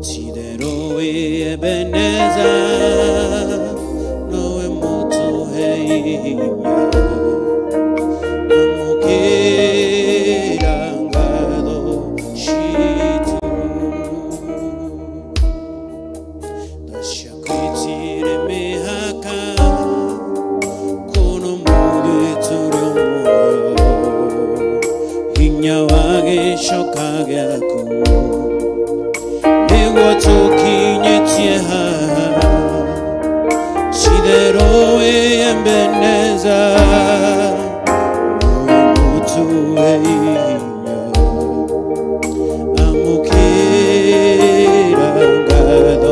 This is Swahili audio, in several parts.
지대로의 에베네자 너의 모토의 힘이야 아무 길 안 가도 시도 다시 아끼지를 미하까 고노 모두 두려워요 인야하게 쇼하게 하고 지대로의 에베네자 너의 모토의 힘이여 아무 길 안 가도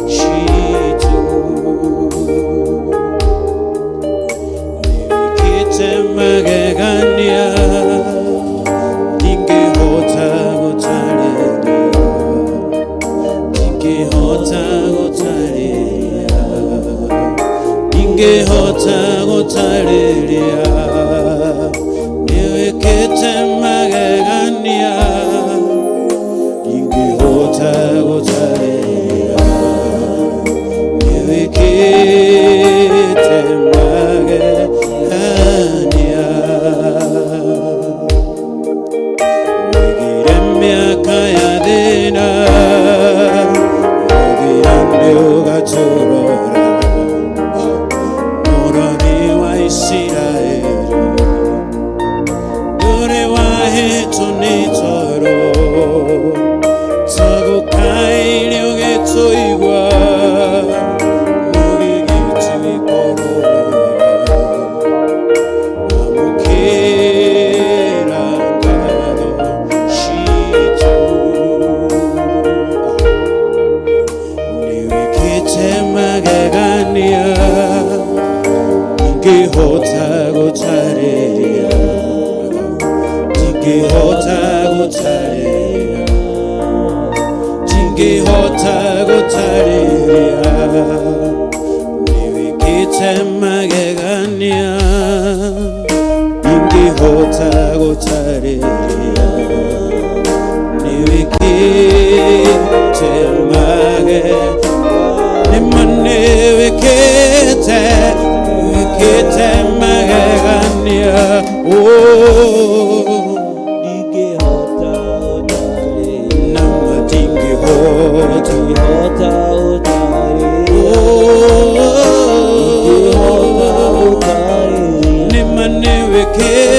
시도 네 기tem하게 갔냐 닌게 호타고 달리냐 닌게 호타고 달리냐 닌게 호타고 달리랴 네 기tem하게 갔냐 닌게 호타고 달리랴 네 기tem하게 갔냐 왜 길에 가야 되나 여기 안료가 들어라 노라비와 이스라엘이 노래와의 존이토록 서구 가일령의 토이와 너기 길투이 고로에가 아무 길 안 가도 시도 네 기tem하게 갔냐 닌게 호타고 달리랴 닌게 호타고 달리랴 닌게 호타고 달리랴 네 기tem하게 갔냐 닌게 호타고 달리랴 네 기tem하게 내만 내 기tem하게 갔냐 오 닌게 호타고 달리랴 남아 닌게 호타고 달리랴 오 내만 내 기템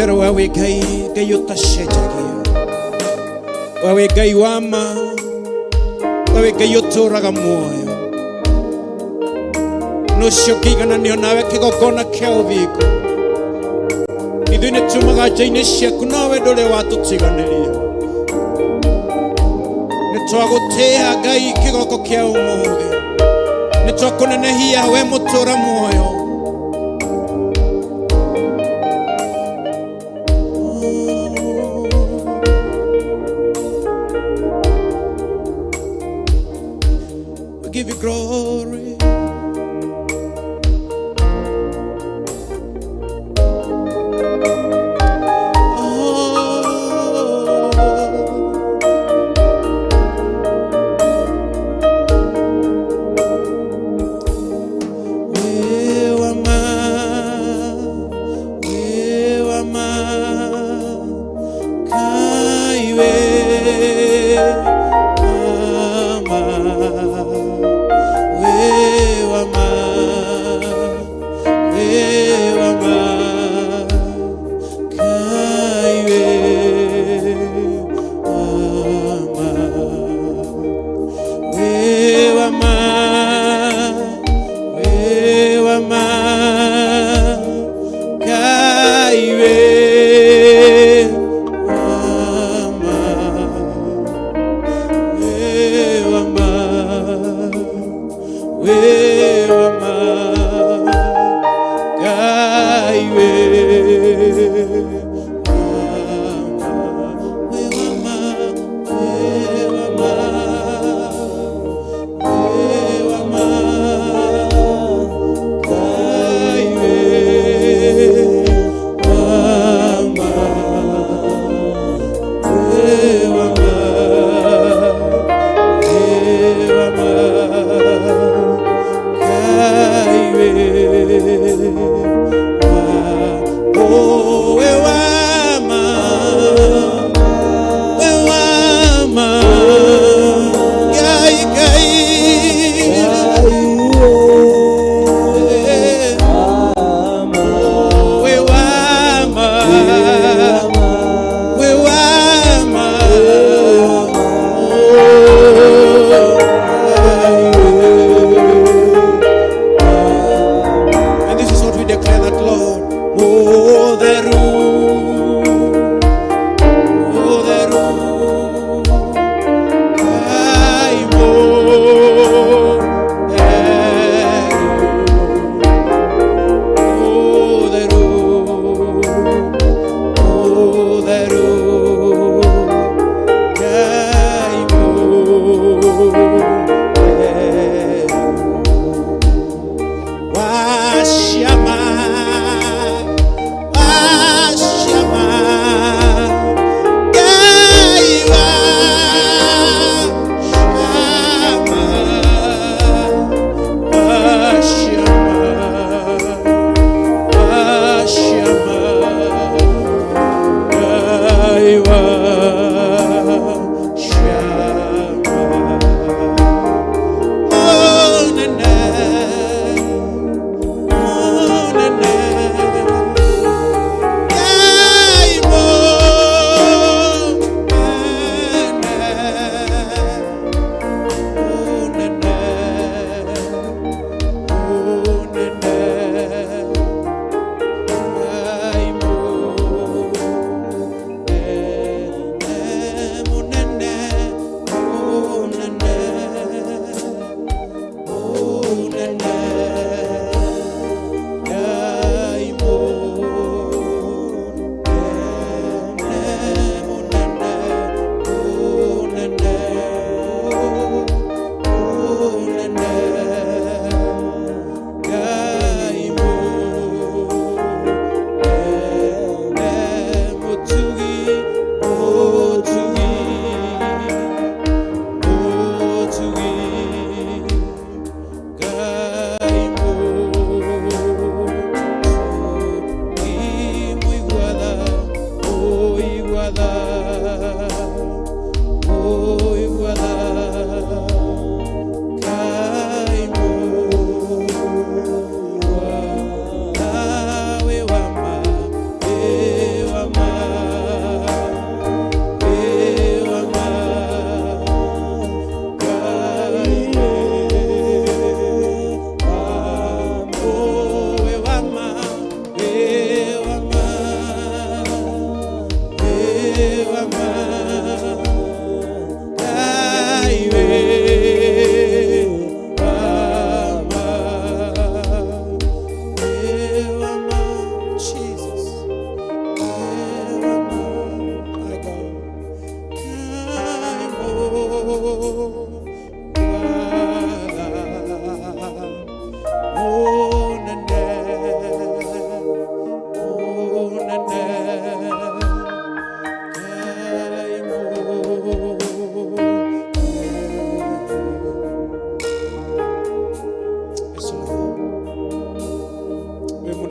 Pero wewe Ngai utacenjagia, wewe Ngai wa ma, wewe Ngai utũraga muoyo, nũcio kĩigananio nawe kĩgongona kĩa ũthingu. Ithuĩ nĩ tumaga nja-inĩ ciaku, nowe ndũrĩ watũtiganĩria. Nĩ twagũtĩĩa Ngai kĩgoko kĩa ũmũthĩ, nĩ twakũnenehia we mũtũra muoyo. Give you glory.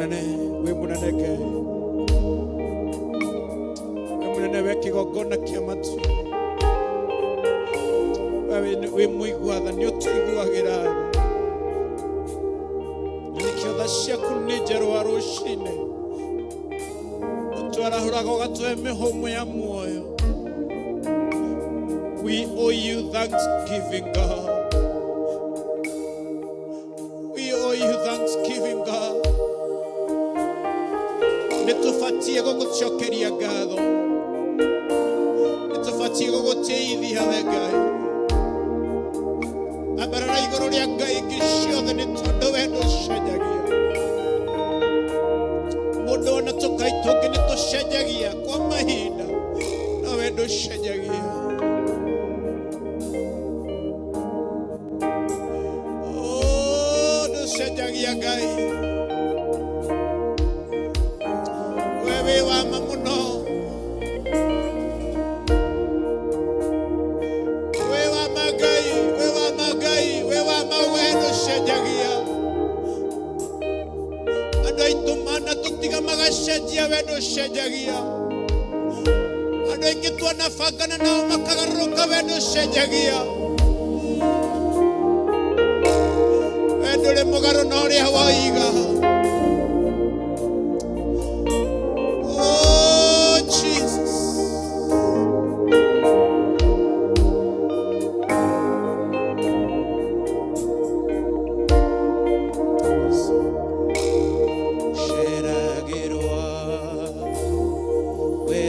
wĩ mũnene Ngai, wĩ mũnene we kĩgongona kĩa matu, wĩ mũigua-tha, nĩ ũtũiguagĩra tha, nĩkĩo tha ciaku nĩ njerũa rũcinĩ, ũtwarahũraga ũgatũhe mĩhũmũ ya muoyo. We owe you thanksgiving, God. We owe you thanksgiving, God. Nĩtũbatiĩ gũgũcokeria ngatho, nĩtũbatiĩ gũgũteithia we Ngai, ambarara igũrũ rĩa ngai ingĩ ciothe, nĩ tondũ we ndũcenjagia. Mũndũ ona tũkai tũngĩ nĩtũcenjagia kwa mahinda, no we ndũcenjagia. Ndũcenjagia Ngai, we wĩ wa ma mũno, we wa ma Ngai, we wa ma Ngai, we wa ma, we ndũcenjagia. Andũ aitũ mana tũtiga magacenjia, we ndũcenjagia. Andũ aingĩ twanabangana nao makagarũrũka, we ndũcenjagia. We ndũrĩ mũgarũ na ũrĩa woiga. Oh Jesus, Sheragirwa, we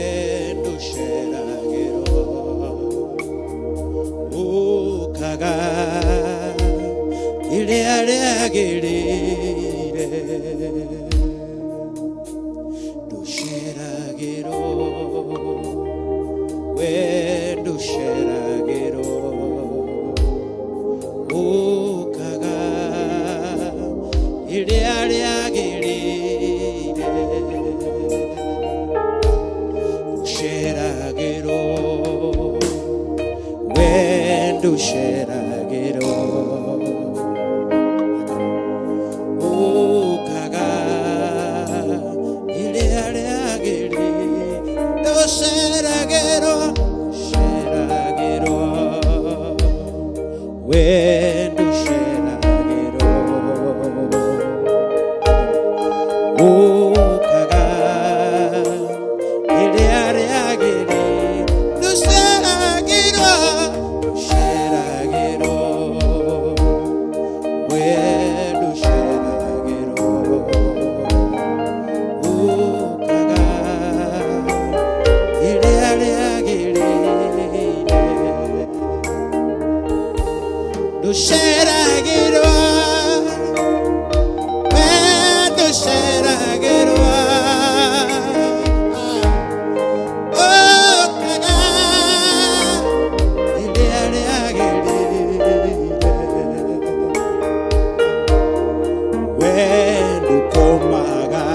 ndũceragĩrwo, ũkaga rĩrĩa rĩagĩrĩire, ndũceragĩrwo, we ndũceragĩrwo, ũkaga rĩrĩa rĩagĩrĩire, ndũceragĩrwo, we ndũceragĩrwo, ũkaga rĩrĩa rĩagĩrĩire, ndũceragĩrwo, ndũceragĩrwo, we ndũceragĩrwo, ũkaga rĩrĩa rĩagĩrĩire, ndũceragĩrwo, ndũceragĩrwo, we ndũceragĩrwo, ũkaga rĩrĩa rĩagĩrĩire, ndũceragĩrwo, we ndũceragĩrwo, ũkaga rĩrĩa rĩagĩrĩire, we ndũkomaga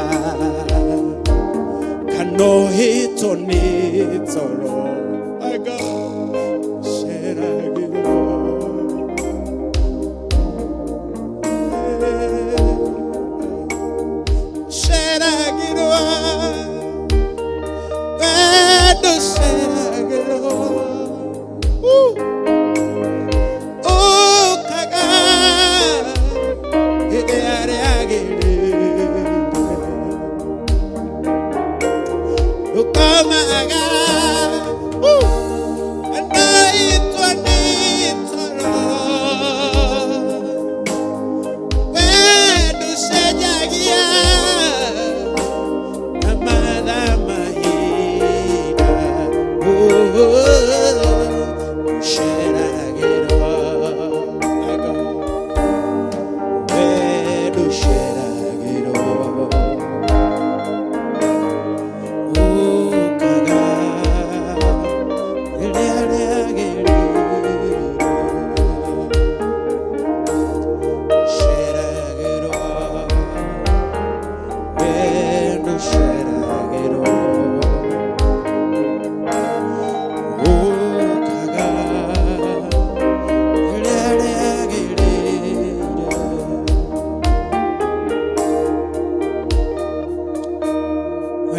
kana ũhĩtwo nĩ toro, ndũceragĩrwo, ndũceragĩrwo, we ndũceragĩrwo, ũkaga rĩrĩa rĩagĩrĩire, ndũkomaga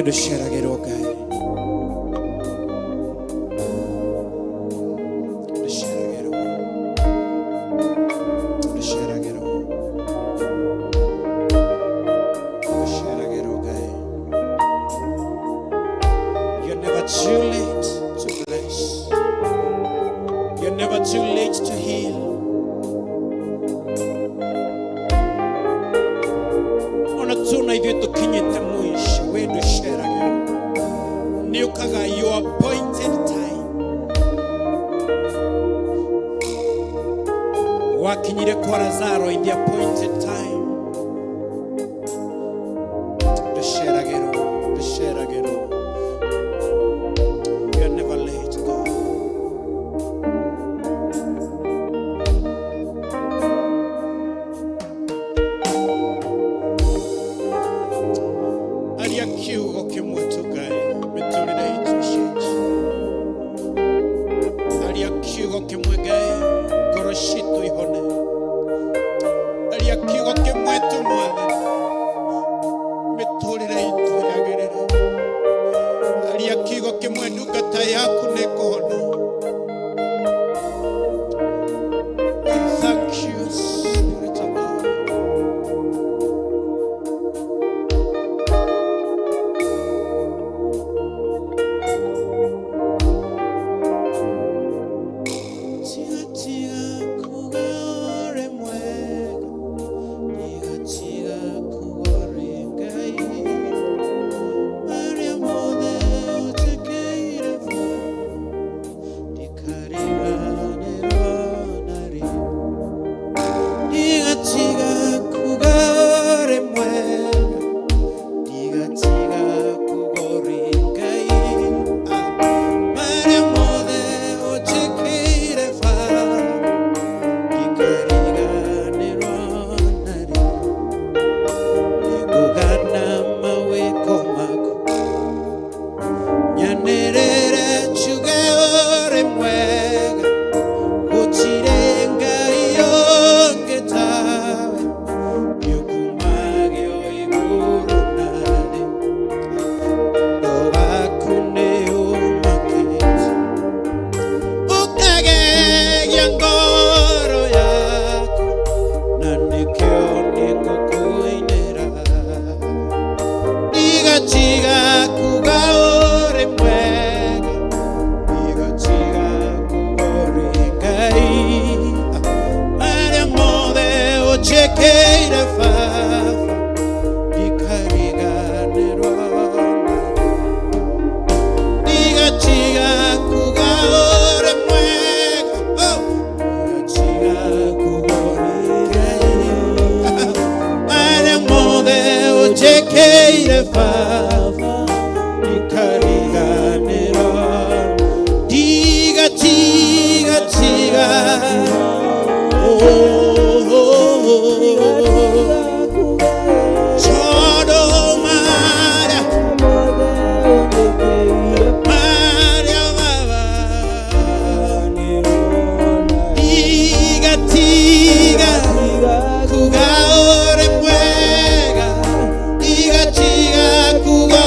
to share again, okay? To share again, to share again, to share again, okay? You're never too late to bless. You're never too late to heal. Tuna hivyo tukinyete mwisho wedu sherage niukaga your appointed time wakinyire kwa Lazaro in the appointed time the sheragero you're never late, God. Kiugo kimwe tugaye miturire yitushinje aliya kiugo kimwe gaye goroshitu ihone aliya kiugo kimwe tumwane miturire yituyagerere aliya kiugo kimwe ndugata yaku nekohona. Thank you, Spirit of God. Kugaore mwega, diga chiga kugaore.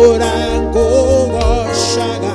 Orango Shaga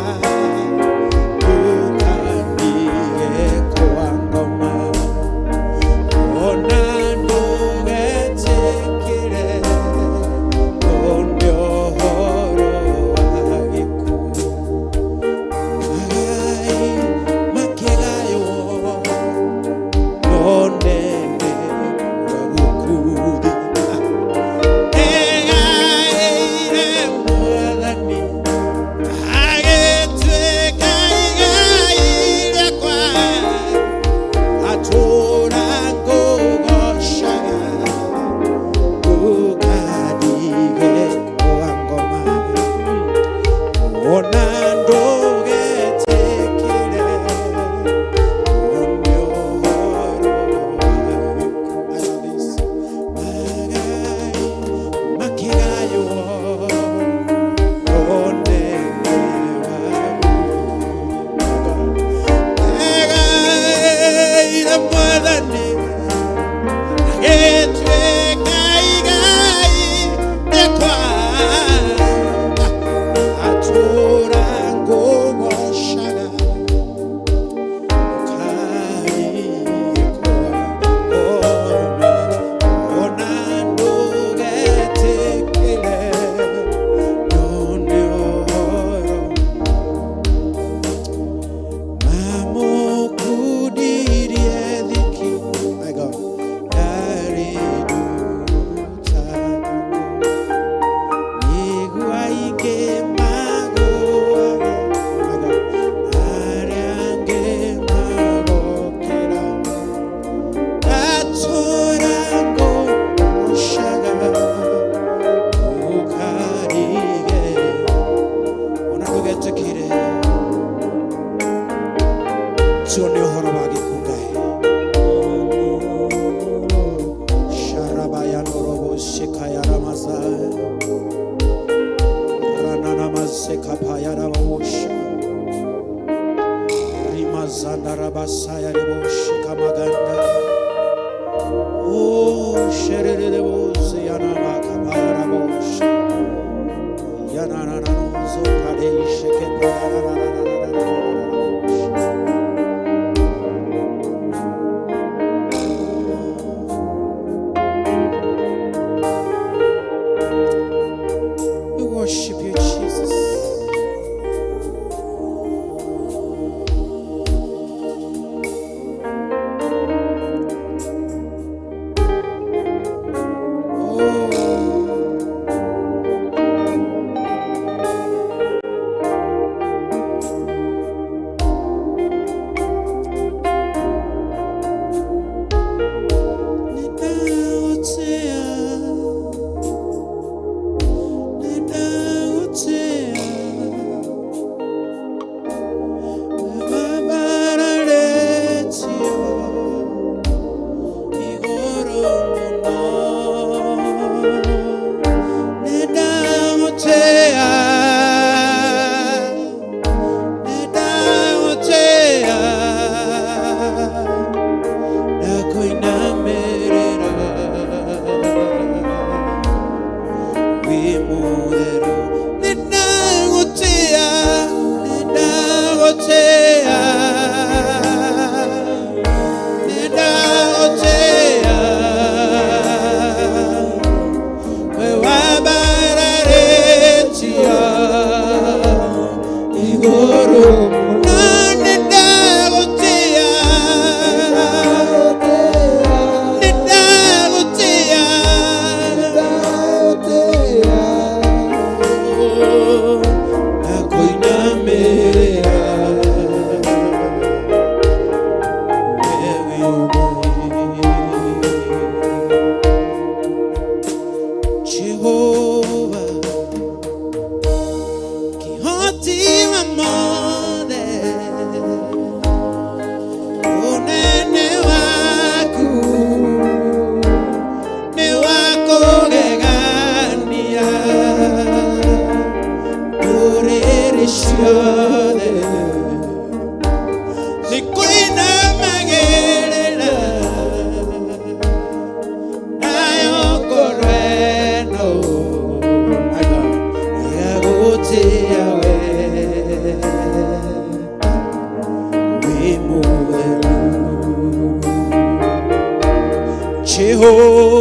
Oh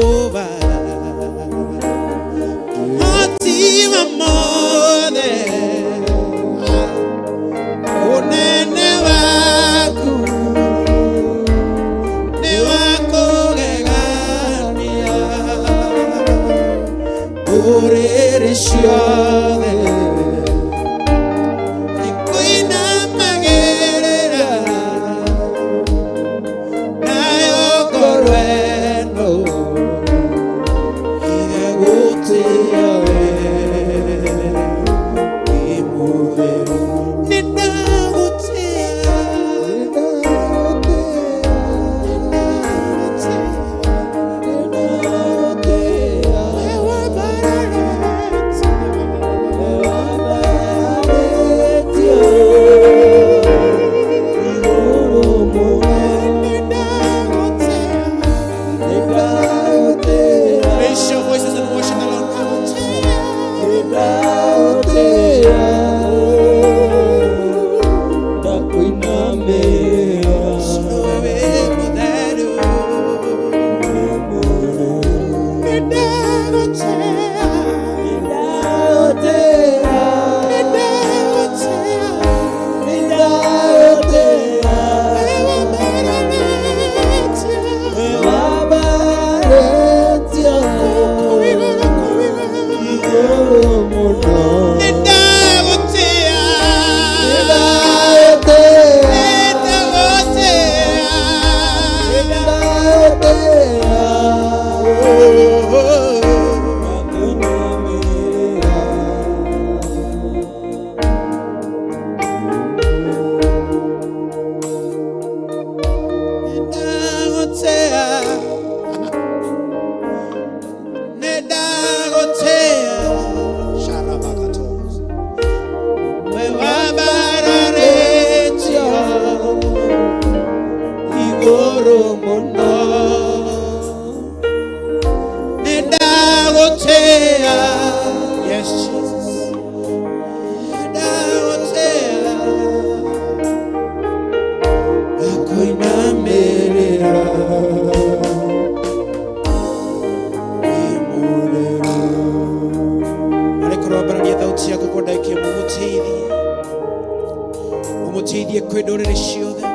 umuteithie kwĩndũrĩrĩ ciothe,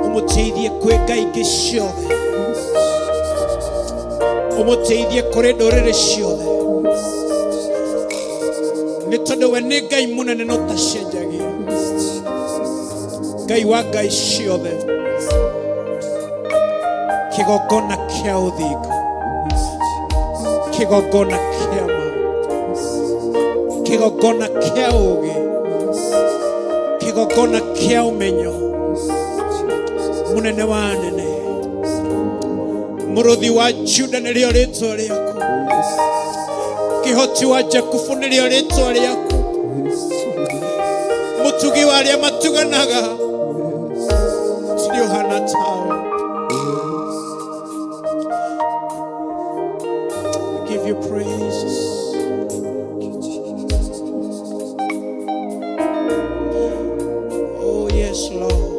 umuteithie kwĩ ngai ingĩ ciothe, umuteithie kũrĩ ndũrĩrĩ ciothe, nĩ tondũ we nĩ Ngai mũnene na ũtacenjagia, Ngai wa ngai ciothe, kĩgongona kĩa ũthingu, kĩgongona kĩa ma, kĩgongona kĩa ũũgĩ, kĩgongona kĩa ũmenyo, mũnene wa anene, mũrũthi wa Juda nĩrĩo rĩĩtwa rĩaku, kĩhoti wa Jakubu nĩrĩo rĩĩtwa rĩaku, mũtugi wa arĩa matuganaga tũtirĩ ũhana tawe. I give you praise. Oh yes, Lord.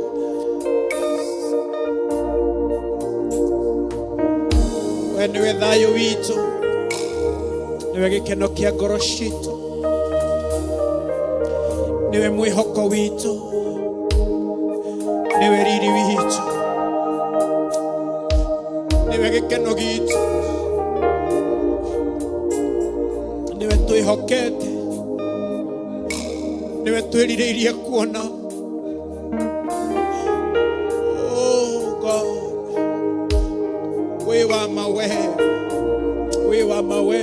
We nĩwe thayũ witũ, nĩwe gĩkeno kĩa ngoro citũ, nĩwe mwĩhoko witũ, nĩwe riri witũ, nĩwe gĩkeno gitũ, nĩwe twĩhokete, nĩwe twĩrirĩirie kuona. Oh God, wĩ wa mawe, wĩ wa mawe,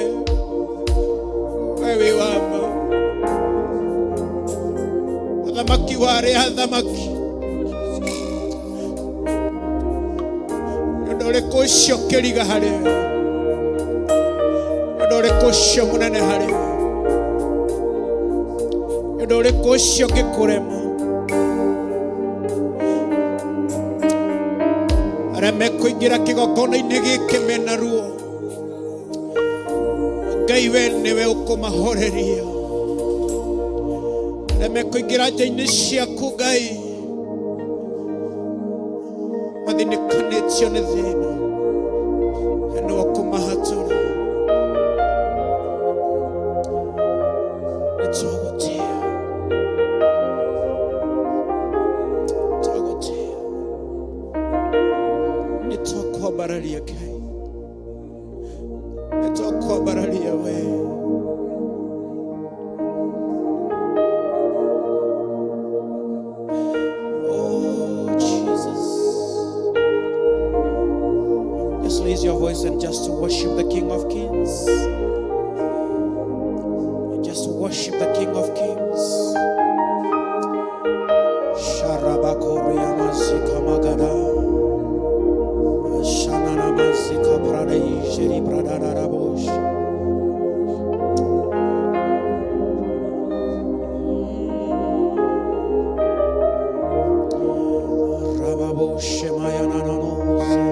wĩ wa ma athamaki wa arĩa athamaki, ũndũ ũrĩkũ ũcio kĩriga harĩwe, ũndũ ũrĩkũ ũcio mũnene harĩwe, ũndũ ũrĩkũ ũcio ngĩkũrema. Arĩa mekũingĩra kĩgongona-inĩ gĩkĩ mena ruo, Ngai we nĩwe ũkũmahoreria. Arĩa mekũingĩra nja-inĩ ciaku Ngai mathinĩkanĩtio nĩ thĩna, we nĩwe ũkũmahatũra. Nĩtũgũtĩa, tũgũtĩa, nĩtũkwambararia Ngai, nĩtũkwambararia we. Raise your voice and just to worship the King of Kings. Just to worship the King of Kings. Sharabakoria mazika magada, shanana mazika pradei sheri pradada rabosh. Rababosh mayana nanoze.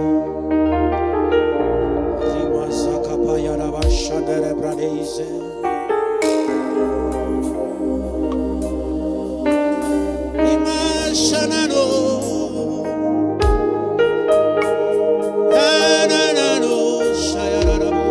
Shandere Bradeze Ima Shanano Ananano Shayarabo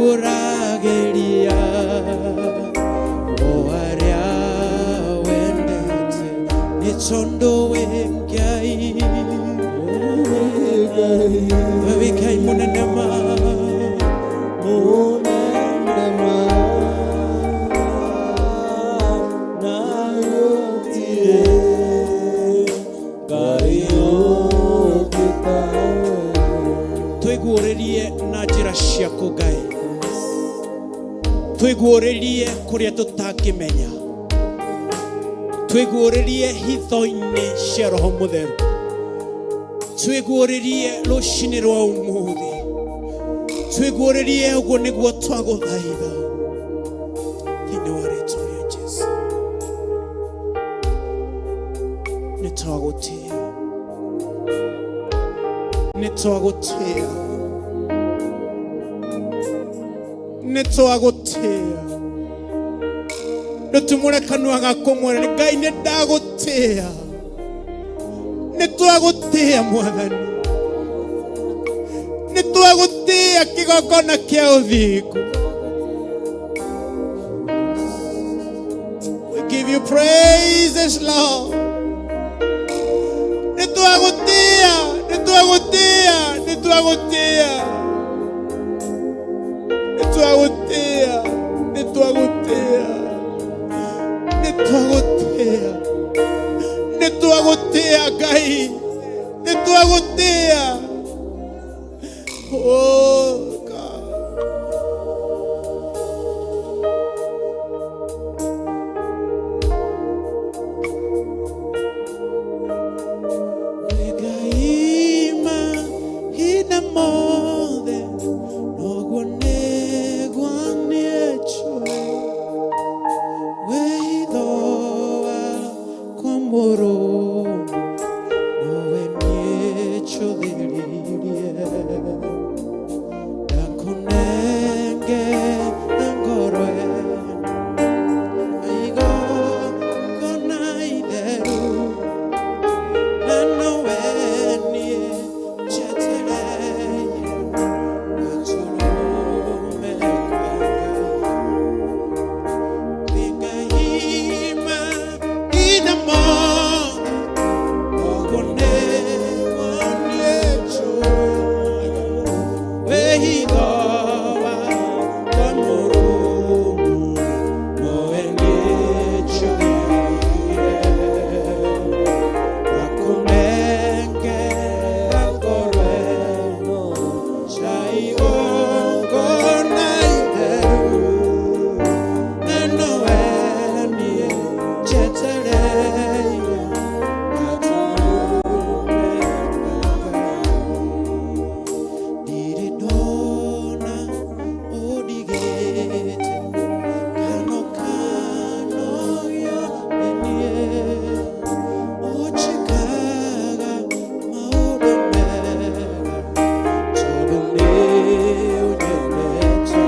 kurageria oaria wendete nitondo wengai wekai munenema twiguũrĩrie na njĩra ciaku Ngai, twiguũrĩrie kũrĩa tũtangĩmenya, twiguũrĩrie hitho-inĩ cia Roho Mũtheru, twiguũrĩrie rũcinĩ rwa ũmũthĩ, twiguũrĩrie ũguo nĩguo twagũthaitha thĩinĩ wa rĩĩtwa rĩa Jesũ. Nĩtwagũtĩĩa, nĩtwagũtĩĩa, nĩtwagũtĩĩa. Nĩtumũre kanua gaku mwene Ngai, nĩndagũtĩĩa, nĩtwagũtĩĩa Mwathani, nĩtwagũtĩĩa kĩgongona kĩa ũthingu. We give you praises, Lord. Nĩtwagũtĩĩa, nĩtwagũtĩĩa, nĩtwagũtĩĩa, nĩtwagũtĩĩa, nĩtwagũtĩĩa, nĩtwagũtĩĩa, nĩtwagũtĩĩa Ngai, nĩtwagũtĩĩa. Oh God. Wegaima hina mothe noguo negwaniecho weithoa kwa mũrũmu nowe niecho thiririe ndakunenge na ngoro aigo kona itheru na nowe nie chetereire gaturume Wegaima ina mothe noguo negwaniecho weithoa kwa mũrũmu nowe niecho thiririe ndakunenge na ngoro ĩno chai ongona itheru na nowe nie chetereire gaturume ndirĩ ndona ũndigĩte kano kanogio nĩ niĩ ũnjĩkaga maũndũ mega tondũ nĩ ũnyendete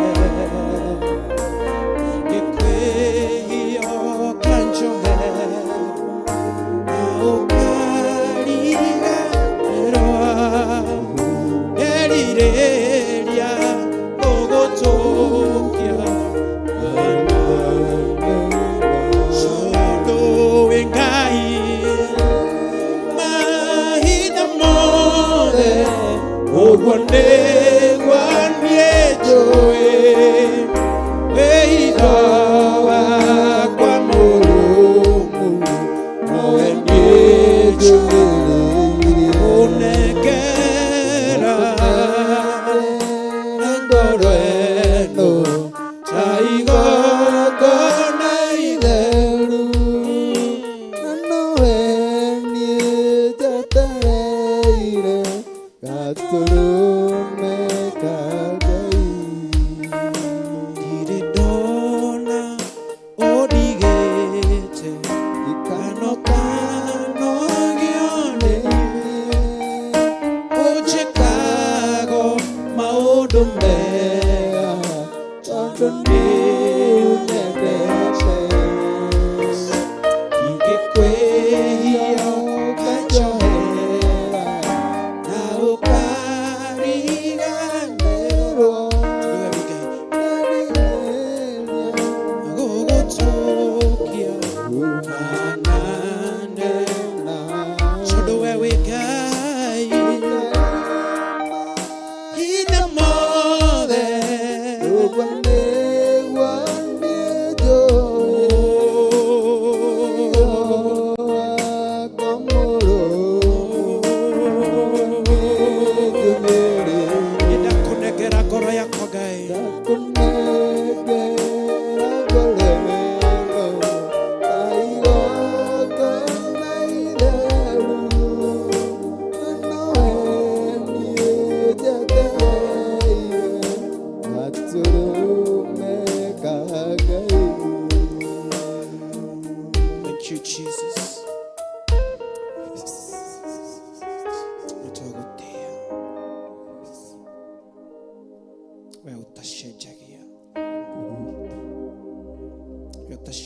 ingĩkwĩhia ũkanjohera na ũkariganĩrwo ngerirĩria gũgũtũkia tondũ wĩ Ngai mahinda mothe ũguo nĩguo njũĩ weithoa kwa mũrũmu nowe niĩ njũĩrĩire ũnengera na ngoro ĩno ta igongona itheru na nowe niĩ njetereire gatũrũme ka Ngai. ndirĩ ndona ũndigĩte kano kanogio nĩ ũnjĩkaga maũndũ mega Tondũ nĩ ũnyendete ingĩkwĩhia ũkanjohera na ũkariganĩrwo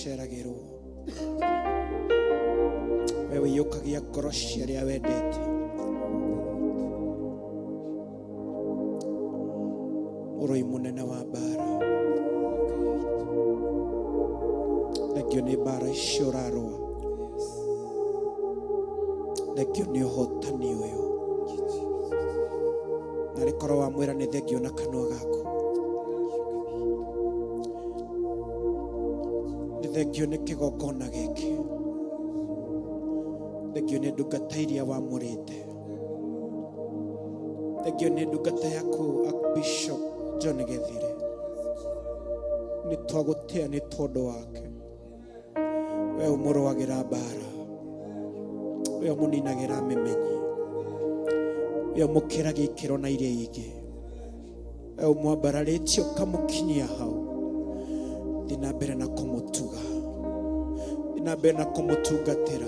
guceragirwo we wiyukagia ngoro cia aria wendete uroi munene wa bara thengio ni bara icio urarua thengio ni uhotani uyu na rikorwo wa mwira ni thengio na kanua gaku ni thengio ni kigongona giki thengio ni ndungata iria wamurite thengio ni ndungata yaku Bishop John Gethire ni twagutia ni tondu wake we umuruagira bara we umuninagira memenyi we umukiragia ikiro na iria ingi we umwambararitie ukamukinyia hau thina mbere na kumutuga thina mbere na kumutungatira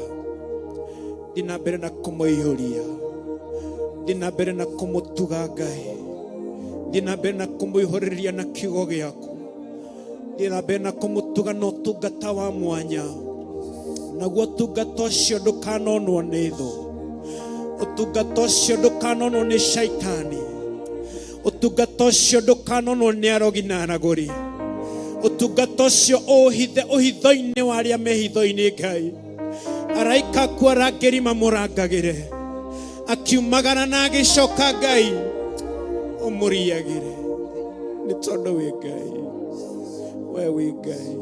thina mbere na kumuihuria thina mbere na kumutuga Ngai thina mbere na kumuihuriria na kiugo giaku thina mbere na kumutuga no tungata wa mwanya naguo tungata ucio ndukanonwo ni thu utungata ucio ndukanonwo ni shaitani utungata ucio ndukanonwo ni arogi na araguri utungata ucio uhitho-ini wa aria me hitho-ini Ngai araika aku arangeri mamurangagire akiumagara na agicoka Ngai umuriagire ni tondu wi Ngai we wi Ngai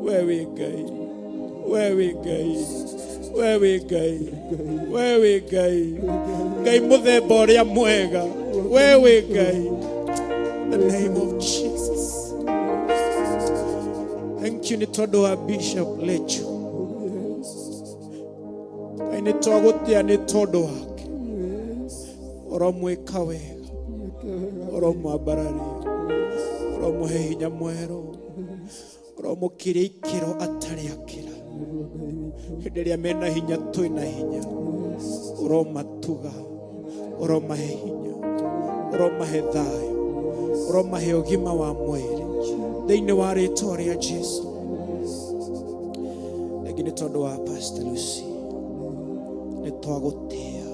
we wi Ngai we wi Ngai we wi Ngai we wi Ngai Ngai muthemba uria mwega we wi Ngai. The name of Jesus. Thank you ni tondu wa Bishop Lechu ni twagutia ni tondu wake uramwika wega uramwambararia uramuhe hinya mweru uramukiria ikiro atari akira hindi iria mena hinya twina hinya uramatuga uramahe hinya uramahe thayo uramahe ugima wa mwiri thiini wa ritwa ria Jesu. Lakini tondu wa Pastor Lucy ni twagutia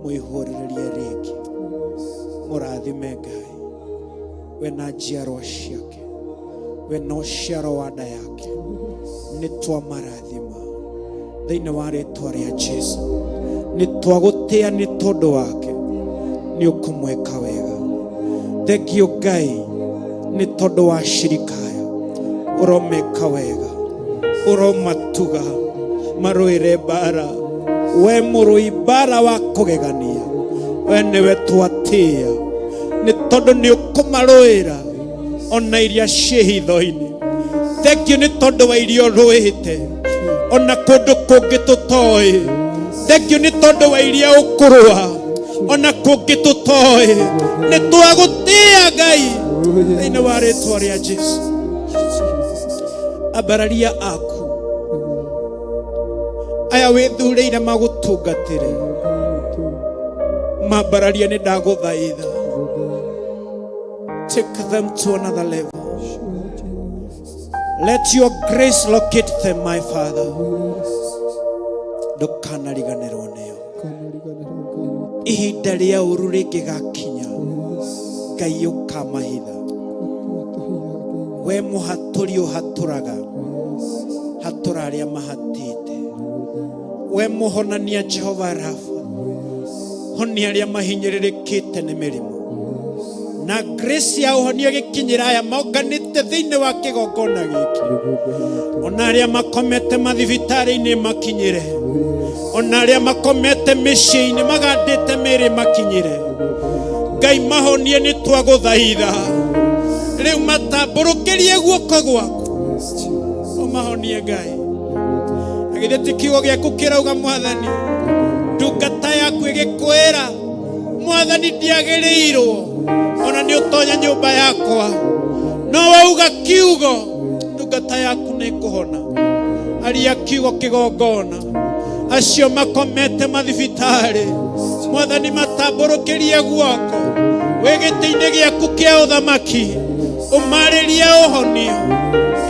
mwihuririe ringi murathime Ngai we na njiarwa ciake we na uciaro wa nda yake ni twamarathima thiini wa ritwa ria Jesu. Ni twagutia ni tondu wake ni ukumweka wega. Thengio Ngai ni tondu wa shirikaya uromeka wega uromatuga maruire bara we murui bara wa kugegania we niwe twatia ni tondu ni ukumaruira ona iria cie hitho-ini. Thengio ni tondu wa irio ruite ona kundu kungi tutoi. Thengio ni tondu wa iria ukurua ona kungi tutoi. Ni twagutia Ngai thiini wa ritwa ria Jesu. Abararia aku aya withureire magutungatire mabararia ni ndaguthaitha take them to another level. Let your grace locate them, my Father. Ndukanariganirwo nio ihinda ria uru ringigakinya Ngai ukamahitha we muhaturi uhaturaga hatura aria mahatite we muhonania Jehova Rafa honia aria mahinyiririkite ni mirimu na grace ya uhonio gikinyira aya maunganite thiini wa kigongona giki ona aria makomete mathibitari-ini makinyire ona aria makomete micii-ini magandite miri makinyire Ngai mahonie ni twaguthaitha riu matamburukirie guoko gwaku mahonie Ngai agitheti kiugo giaku kirauga Mwathani ndungata yaku igikwira Mwathani ndiagiriirwo ona ni utonya nyumba yakwa no wauga kiugo ndungata yaku ni kuhona aria kiugo kigongona acio makomete mathibitari Mwathani matamburukirie guoko wigiti-ini giaku kia uthamaki umaririe uhonio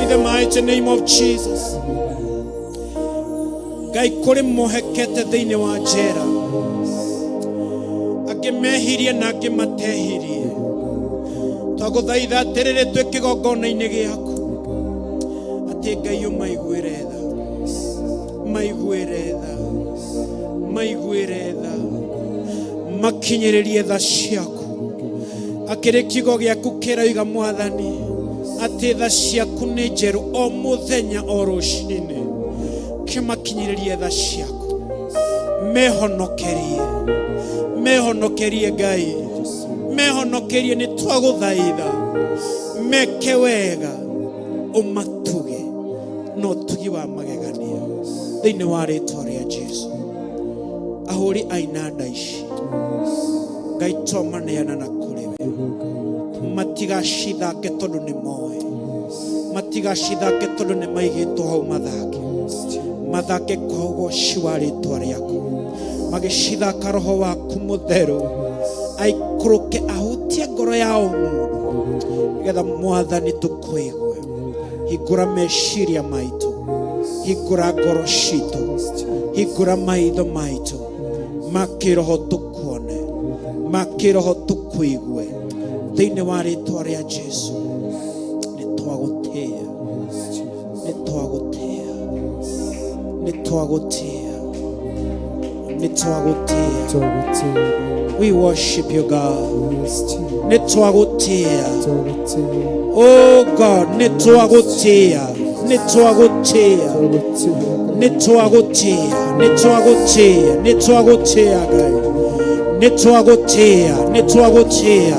In the mighty name of Jesus. Ngai kuri mohekete thiini wa njera agimehirie na agimatehirie twaguthaitha atiriri twi kigongona-ini giaku ati Ngai umaiguire tha maiguire tha makinyiririe tha ciaku akiri kigo giaku kirauga Mwathani ati tha ciaku ni njeru o muthenya o rucini kimakinyiririe tha ciaku mehonokerie Ngai mehonokerie ni twaguthaitha meke wega umatuge no tugi wa magegania thiini wa ritwa ria Jesu ahuri ainanda ici Ngai tomaneana na kuri we matigacithake tondu ni moe matigacithake tondu ni maigitwo hau mathake kogo ciwa ritwa riaku magicithaka roho waku mutheru aikuruke ahutie ngoro ya mundu getha Mwathani tukuigue hingura meciria maitu hingura ngoro citu hingura maitho maitu makiroho tukuone makiroho tukuigue thiini wa ritwa ria Jesu we worship you God nitwagutia oh God nitwagutia nitwagutia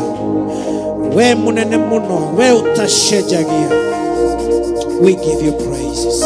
we munene muno we utashejagia we give you praises.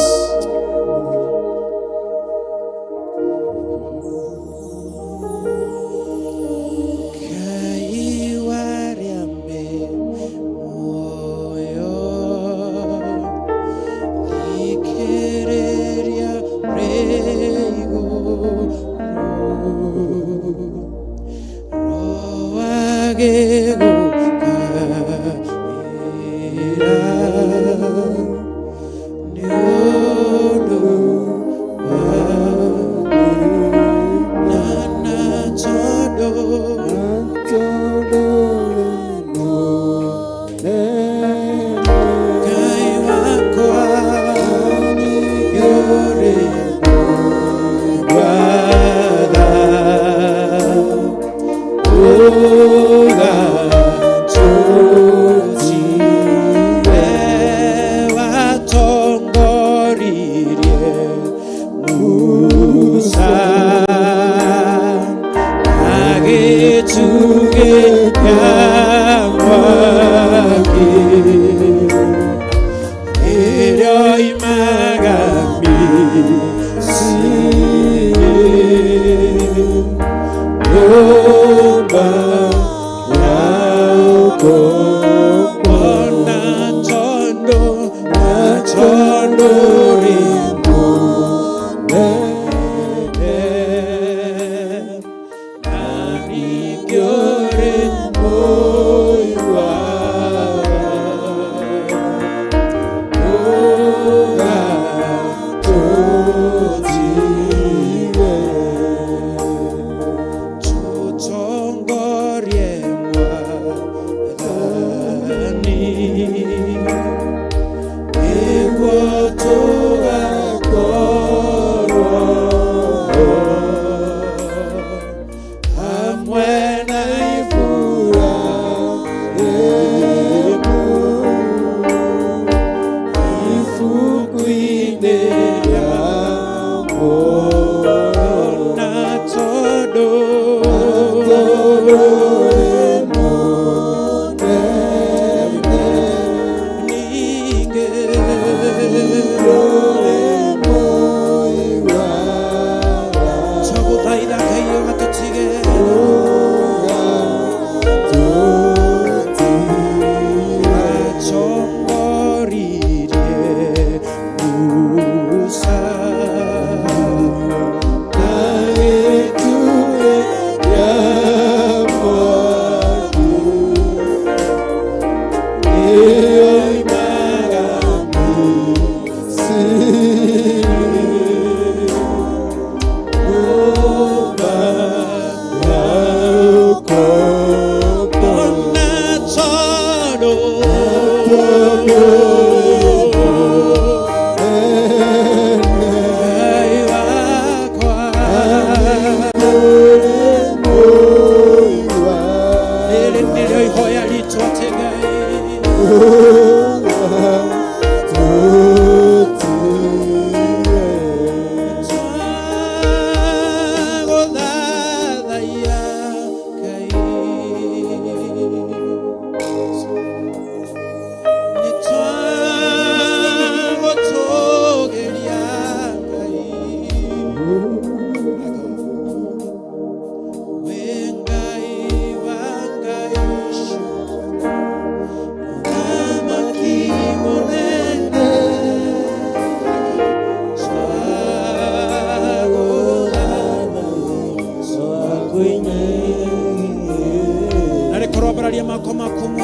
Nare korobararia mako makomwe.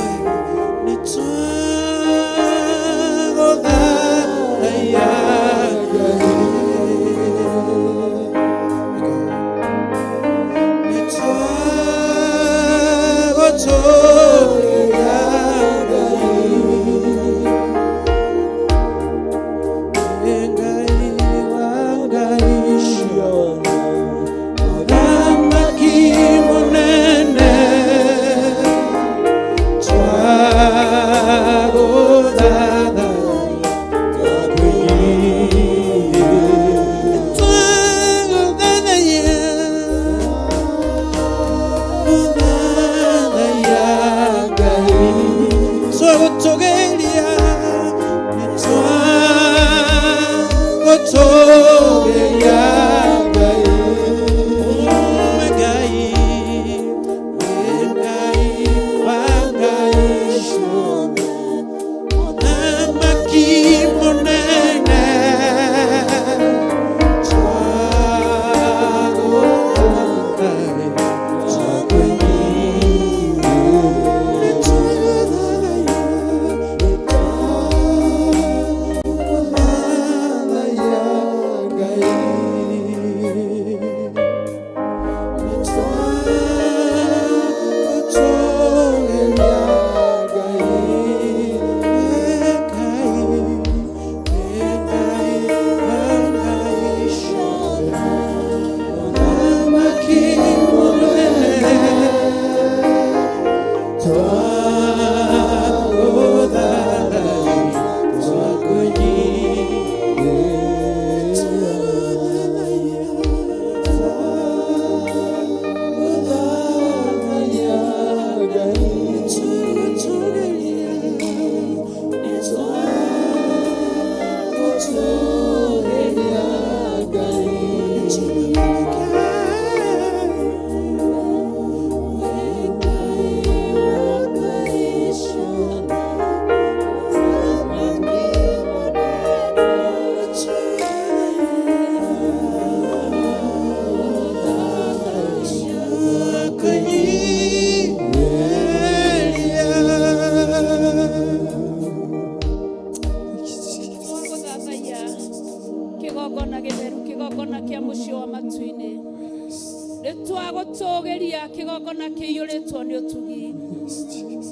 Twagotogeria kigogona kiyuritwo ni utugi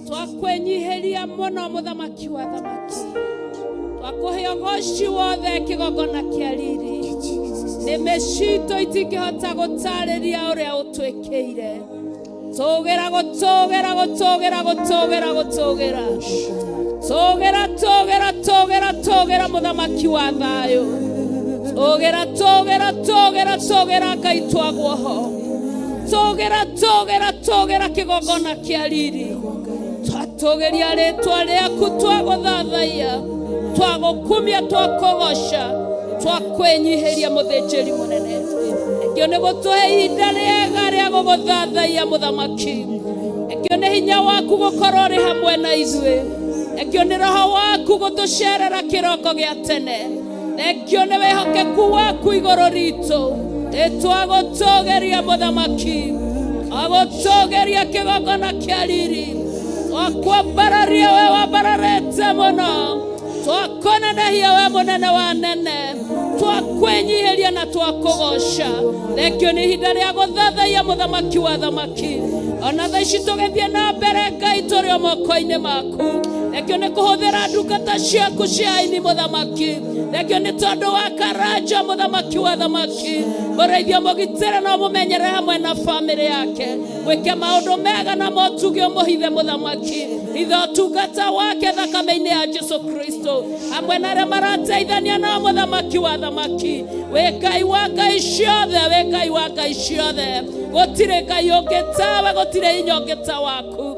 twakwenyiheria muno muthamaki wa thamaki twakuhe ugoci wothe kigogona kia riri nimecito itingihota gutariria uria utwekeire tugera gutugera gutugera gutugera gutugera tugera tugera tugera tugera muthamaki wa thayo tugera tugera tugera tugera kaitwa guoho tugera tugera tugera kigogona kia riri twatugeria ritwa riaku twaguthathaia twagukumia twakugosha twakwenyiheria muthinjiri munene ekio ni gutuhe ihinda riega ria guguthathaia muthamaki ekio ni hinya waku gukorwo ri hamwe na ithuĩ ekio ni roho waku gutucerera kiroko gia tene ekio ni wihokeku waku iguru ritu twagutugeria muthamaki agutugeria kigogona kia riri twakwambararia we wambararete muno twakonanehia we munene wa nene twakwenyiheria na twakugosha thengio ni ihinda ria guthathaia muthamaki wa thamaki ona thaa ici tugithie na mbere Ngai turi o moko-ini maku thengio ni kuhuthira ndungata ciaku cia ini muthamaki thengio ni tondu wa Karanja muthamaki wa thamaki muraithia mugitire na mumenyere hamwe na family yake wike maundu mega na motuge muhithe muthamaki itho tungata wake thakame-ini ya Jesu Kristo hamwe na aria marateithania na muthamaki wa thamaki we Ngai wa ngai ciothe we Ngai wa ngai ciothe gutire Ngai ungi tawe gutire hinya ungi ta waku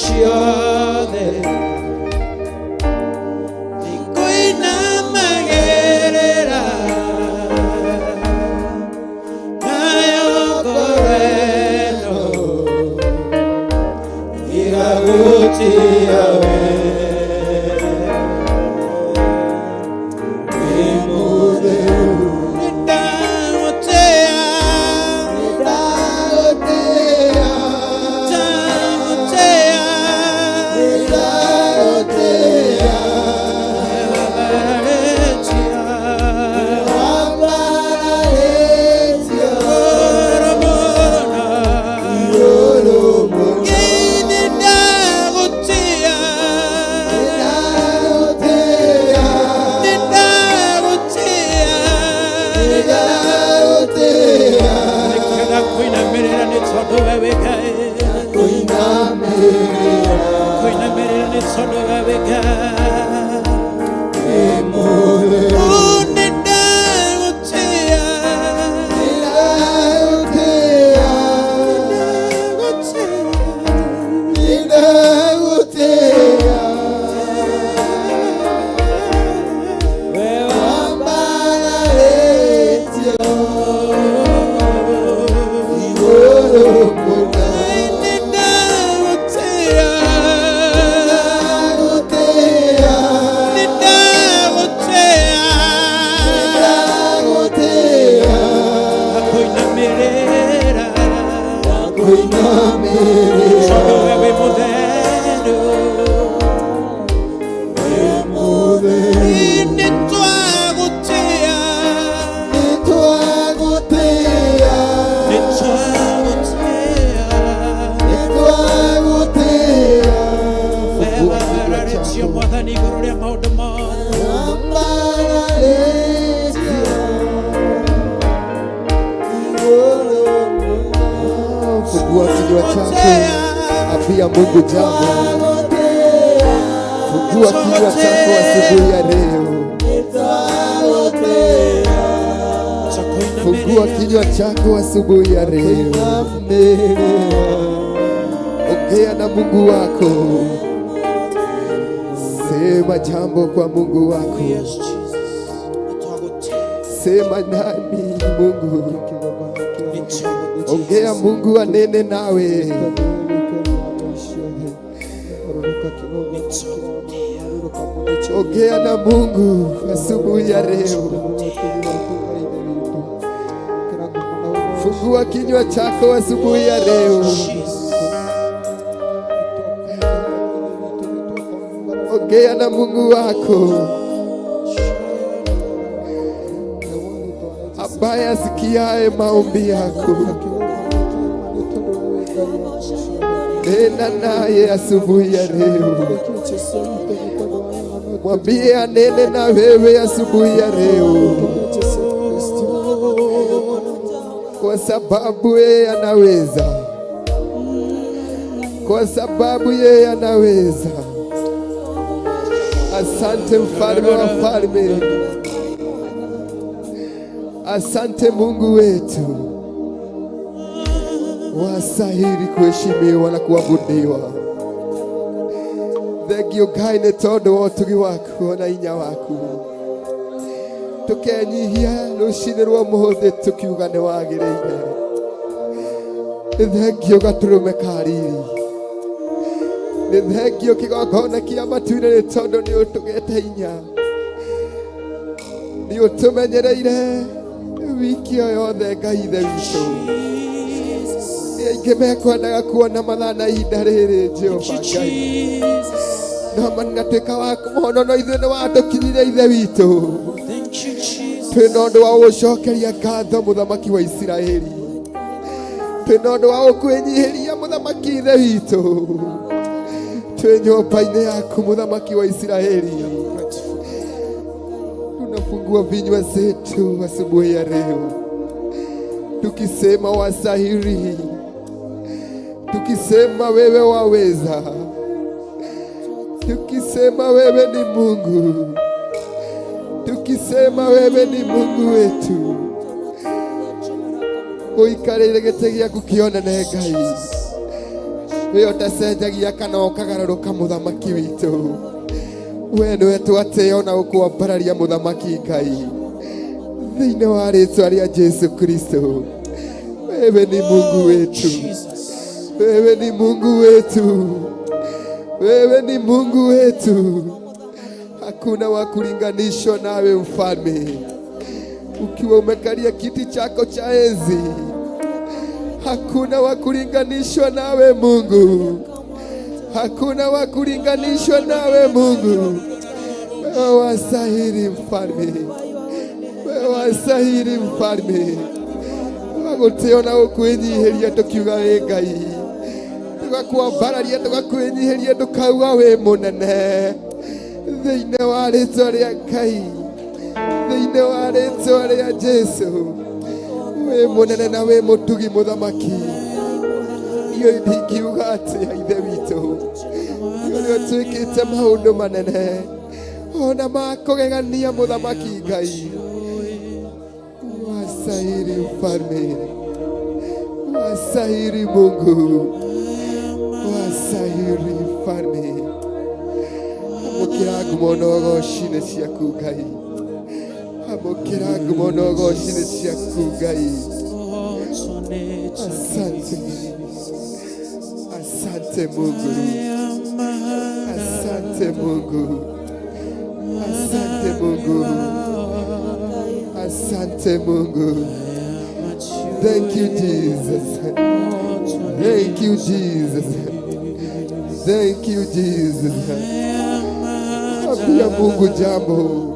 ciothe nikuinamerera nayo ngoro ĩno igagutia we Fungua kinywa chako, ambia Mungu jambo. Fungua kinywa chako asubuhi ya leo. Fungua kinywa chako asubuhi ya leo. Ongea na Mungu wako. Sema jambo kwa Mungu wako. Sema nami Mungu. Ongea Mungu anene nawe. Ongea na Mungu asubuhi ya leo. Fungua kinywa chako asubuhi ya leo. Ongea na Mungu wako ambaye asikiaye maombi yako. Nena naye asubuhi ya leo. Mwambie anene na wewe asubuhi ya leo, kwa sababu yeye anaweza, kwa sababu yeye anaweza. Asante mfalme wa falme, asante Mungu wetu, wastahili kuheshimiwa na kuabudiwa. Thengio Ngai nĩ tondũ wa ũtugi waku na hinya waku. Tũkenyihia rũcinĩ rwa ũmũthĩ tũkiuga nĩ wagĩrĩire. Nĩ thengio gatũrũme ka riri, nĩ thengio kĩgongona kĩa matu-inĩ nĩ tondũ nĩ ũtũgete hinya, nĩ ũtũmenyereire wiki ĩyo yothe Ngai ithe witũ. Aingĩ mekwendaga kuona mathaa na ihinda rĩrĩ Jehova Ngai, no manatuĩka wa kũmono no ithuĩ nĩ watũkinyire ithe witũ. Twĩna ũndũ wa gũcokeria ngatho mũthamaki wa Isiraeli, twĩna ũndũ wa gũkwĩnyihĩria mũthamaki ithe witũ. Twĩ nyũmba-inĩ yaku mũthamaki wa Isiraeli. Tunafungua vinywa zetu asubuhi ya leo tukisema wastahili, tukisema wewe waweza, tukisema wewe ni Mungu, tukisema wewe ni Mungu wetu. Uikarĩire gĩtĩ gĩaku kĩonene Ngai, we utacenjagia kana ukagaruruka muthamaki witu we niwe twateo na gukwambararia muthamaki Ngai thiini wa ritwa ria Jesu Kristo. Wewe ni Mungu wetu, wewe ni Mungu wetu, wewe ni Mungu wetu. Hakuna wa kulinganishwa nawe mfalme, ukiwa umekalia kiti chako cha enzi. Hakuna wa kulinganishwa nawe Mungu, hakuna wa kulinganishwa nawe Mungu. Wewe wastahili mfalme, wewe wastahili mfalme. Twaguteo na gukwenyihiria tukiuga we Ngai, tugakwambararia tugakwenyihiria tukauga we munene thiini wa ritwa ria Ngai, thiini wa ritwa ria Jesu. We munene na we mutugi muthamaki, iyo ndingiuga atia ithe witu, iyo twikite maundu manene ona makugegania muthamaki Ngai. Wasahiri mfalme, wasahiri Mungu, wasahiri mfalme. Amukira ngumo na goshine ciaku Ngai, amukira ngumo na goshine ciaku Ngai. Asante, asante Mungu, asante Mungu, asante Mungu, asante Mungu. Thank you Jesus, thank you Jesus, thank you Jesus. Ambia Mungu jambo.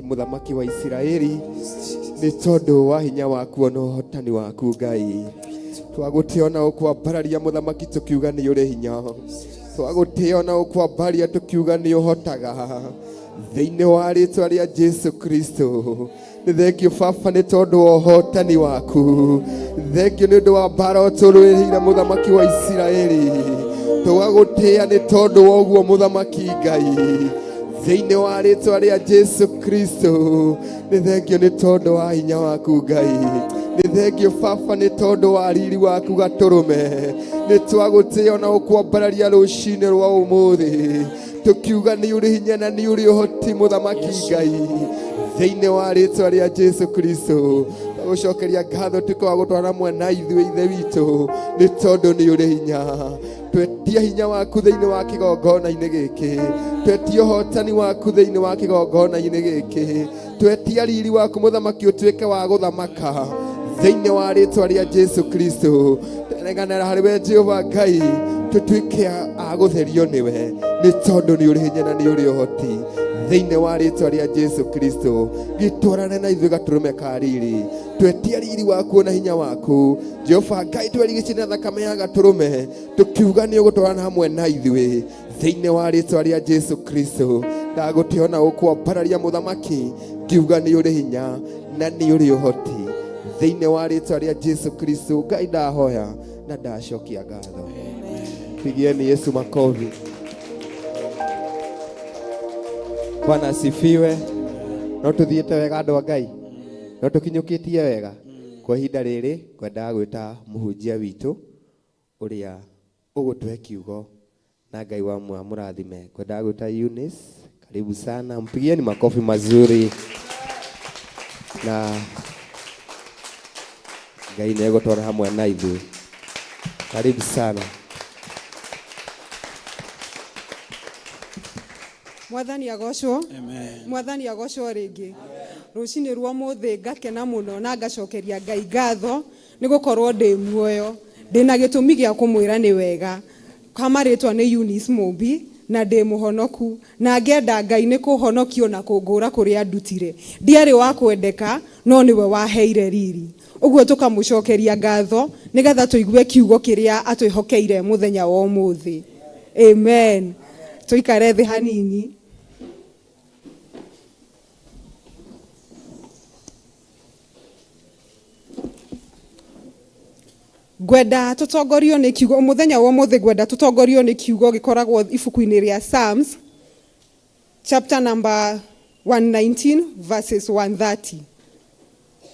Muthamaki wa Israeli, ni tondu wa hinya waku na uhotani waku Ngai. Twagutiona ukwambararia muthamaki tukiuga ni uri hinya, twagutiona ukwambararia tukiuga ni uhotaga thiini wa ritwa ria Jesu Kristo. Nĩ thengio Baba nĩ tondũ wa ũhotani waku. Thengio nĩ ũndũ wa mbara ũtũrũĩrĩire mũthamaki wa Isiraeli. Tũgagũtĩĩa nĩ tondũ wa ũguo mũthamaki Ngai. Thĩinĩ wa rĩĩtwa rĩa Jesu Kristo. Nĩ thengio nĩ tondũ wa hinya waku Ngai. Nĩ thengio Baba nĩ tondũ wa riri waku Gatũrũme. Nĩ twagũtĩĩa na gũkwambararia rũciinĩ rwa ũmũthĩ. Tukiuga nĩ ũrĩ hinya na nĩ ũrĩ ũhoti mũthamaki Ngai. Thĩinĩ wa rĩĩtwa rĩa Jesu Kristo. Tũgũcokeria ngatho tuko wa gũtwara mwana ithuĩ ithe witũ nĩ tondũ nĩ ũrĩ hinya. Twetia hinya waku thĩinĩ wa kĩgongona-inĩ gĩkĩ. Twetia ũhotani waku thĩinĩ wa kĩgongona-inĩ gĩkĩ. Twetia riri waku mũthamaki ũtuĩke wa gũthamaka thĩinĩ wa rĩĩtwa rĩa Jesu Kristo. Tũneganĩra harĩ we Jehova Ngai, tũtuĩke a gũtherio nĩwe nĩ tondũ nĩ ũrĩ hinya na nĩ ũrĩ ũhoti. Thĩinĩ wa rĩĩtwa rĩa Jesu Kristo, gĩtwarane na ithuĩ Gatũrũme ka riri. Twetia riri waku na hinya waku Jehova Ngai, twerigicĩrie na thakame ya Gatũrũme, tũkiuga nĩ ũgũtwarana hamwe na ithuĩ thĩinĩ wa rĩĩtwa rĩa Jesu Kristo. Ndagũtĩĩa na gũkwambararia mũthamaki, ngiuga nĩ ũrĩ hinya na nĩ ũrĩ ũhoti thĩinĩ wa rĩĩtwa rĩa Jesu Kristo. Ngai ndahoya na ndacokia ngatho. Pigieni Yesu makofi. Bwana asifiwe. No tuthiĩte wega andũ a Ngai? No tũkinyũkĩtie wega? Kwa ihinda rĩrĩ ngwendaga gwĩta mũhunjia witũ ũrĩa ũgũtũhe kiugo na Ngai wa mũrathime. Ngwendaga gwĩta Eunice. Karibu sana. Mpigieni makofi mazuri. Na Ngai nĩ egũtwara hamwe na ithuĩ. Karibu sana. Mwathani agocwo. Amen. Mwathani agocwo rĩngĩ. Rũcinĩ rwa mũthĩ ngakena mũno na ngacokeria Ngai ngatho nĩ gũkorwo ndĩ muoyo. Ndĩna gĩtũmi gĩa kũmwĩra nĩ wega. Kama rĩtwa nĩ Eunice Mũmbi na ndĩ mũhonoku na ngenda Ngai nĩ kũhonokio na kũngũra kũrĩa ndutire. Ndiarĩ wa kwendeka no nĩwe waheire riri. Ũguo tũkamũcokeria ngatho nĩgetha tũigue kiugo kĩrĩa atwĩhokeire mũthenya wa ũmũthĩ. Amen. Tũikare thĩ hanini. Gwenda tutongorio nĩ kiugo mũthenya wa ũmũthĩ, gwenda tutongorio nĩ kiugo gĩkoragwo ibuku-inĩ rĩa Psalms chapter number 119 verses 130.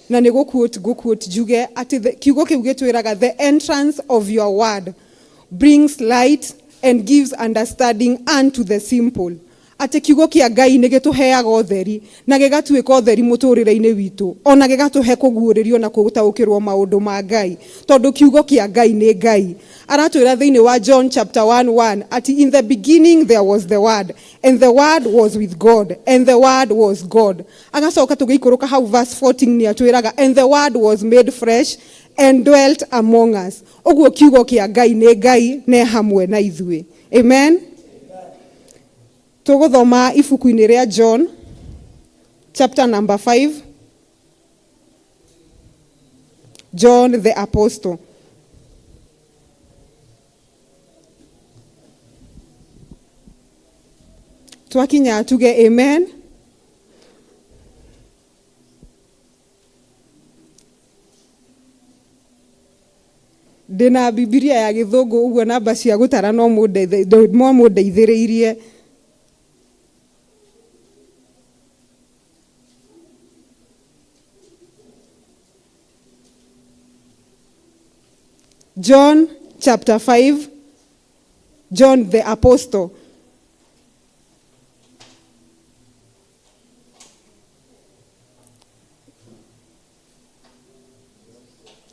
Na nĩ gũquote juge atĩ kiugo kĩu gĩtwĩraga the entrance of your word brings light and gives understanding unto the simple. Ati kiugo kia Ngai nĩ gĩtũheaga ũtheri na gĩgatuĩka ũtheri mũtũrĩre-inĩ witũ, ona gĩgatũhe kũguũrĩrio na kũgũtaũkĩrwo maũndũ ma Ngai, tondũ kiugo kia Ngai nĩ Ngai. Aratwĩra thĩinĩ wa John chapter 1:1 ati in the beginning there was the word and the word was with God and the word was God. Agacoka tũgĩikũrũka hau verse 14 nĩ atwĩraga and the word was made fresh and dwelt among us. Ũguo kiugo kia Ngai nĩ Ngai ne hamwe na ithuĩ. Amen. Tũgũthoma ibuku-inĩ rĩa John chapter number 5. John the apostle. Twakinya tuge amen. Ndĩna Biblia ya Gĩthũngũ ũguo namba cia gũtara no mũndeithĩrĩirie. John chapter 5, John the apostle.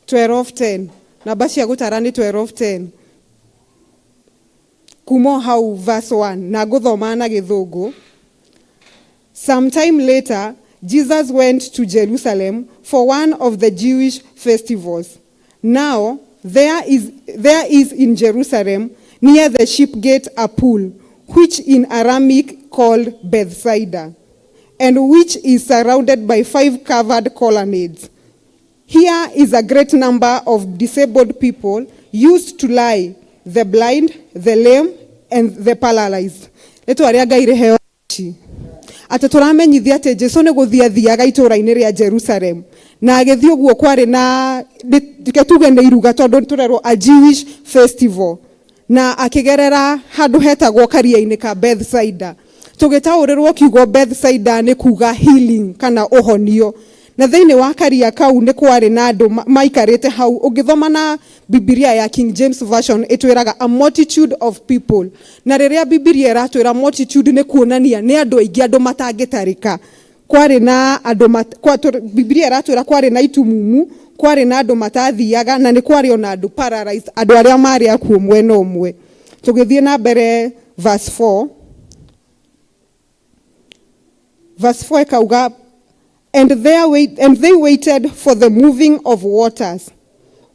(12:10). Namba cia gũtara nĩ 12:10. Kumo hau verse 1 na ngũthoma na Gĩthũngũ. Sometime later, Jesus went to Jerusalem for one of the Jewish festivals. Now, there is in Jerusalem, near the sheep gate, a pool, which in Aramaic called Bethsaida, and which is surrounded by 5 covered colonnades. Here is a great number of disabled people used to lie, the blind, the lame, and the paralyzed. ate turamenyithia ate Jesu ne guthiathiaga itura-ini ria Jerusalem na agithio guo kwari na tuge ne iruga tondu turerwo a Jewish festival na akigerera handu hetagwo karia-ini ka Bethsaida. Tugitaurirwo kiugo Bethsaida ni kuga healing kana uhonio, na thiini wa karia kau ni kwari na andu maikarite hau. Ungithoma na Biblia ya King James version itwiraga a multitude of people, na riria Biblia iratwira multitude ni kuonania ni andu aingi, andu matangitarika. Kwari na andu Biblia iratwira kwari na itumumu, kwari na andu matathiaga, na ni kwari ona andu paralyzed, andu aria mari akuo mwena umwe. Tugithie na mbere verse 4. Verse 4 kauga, and they waited for the moving of waters.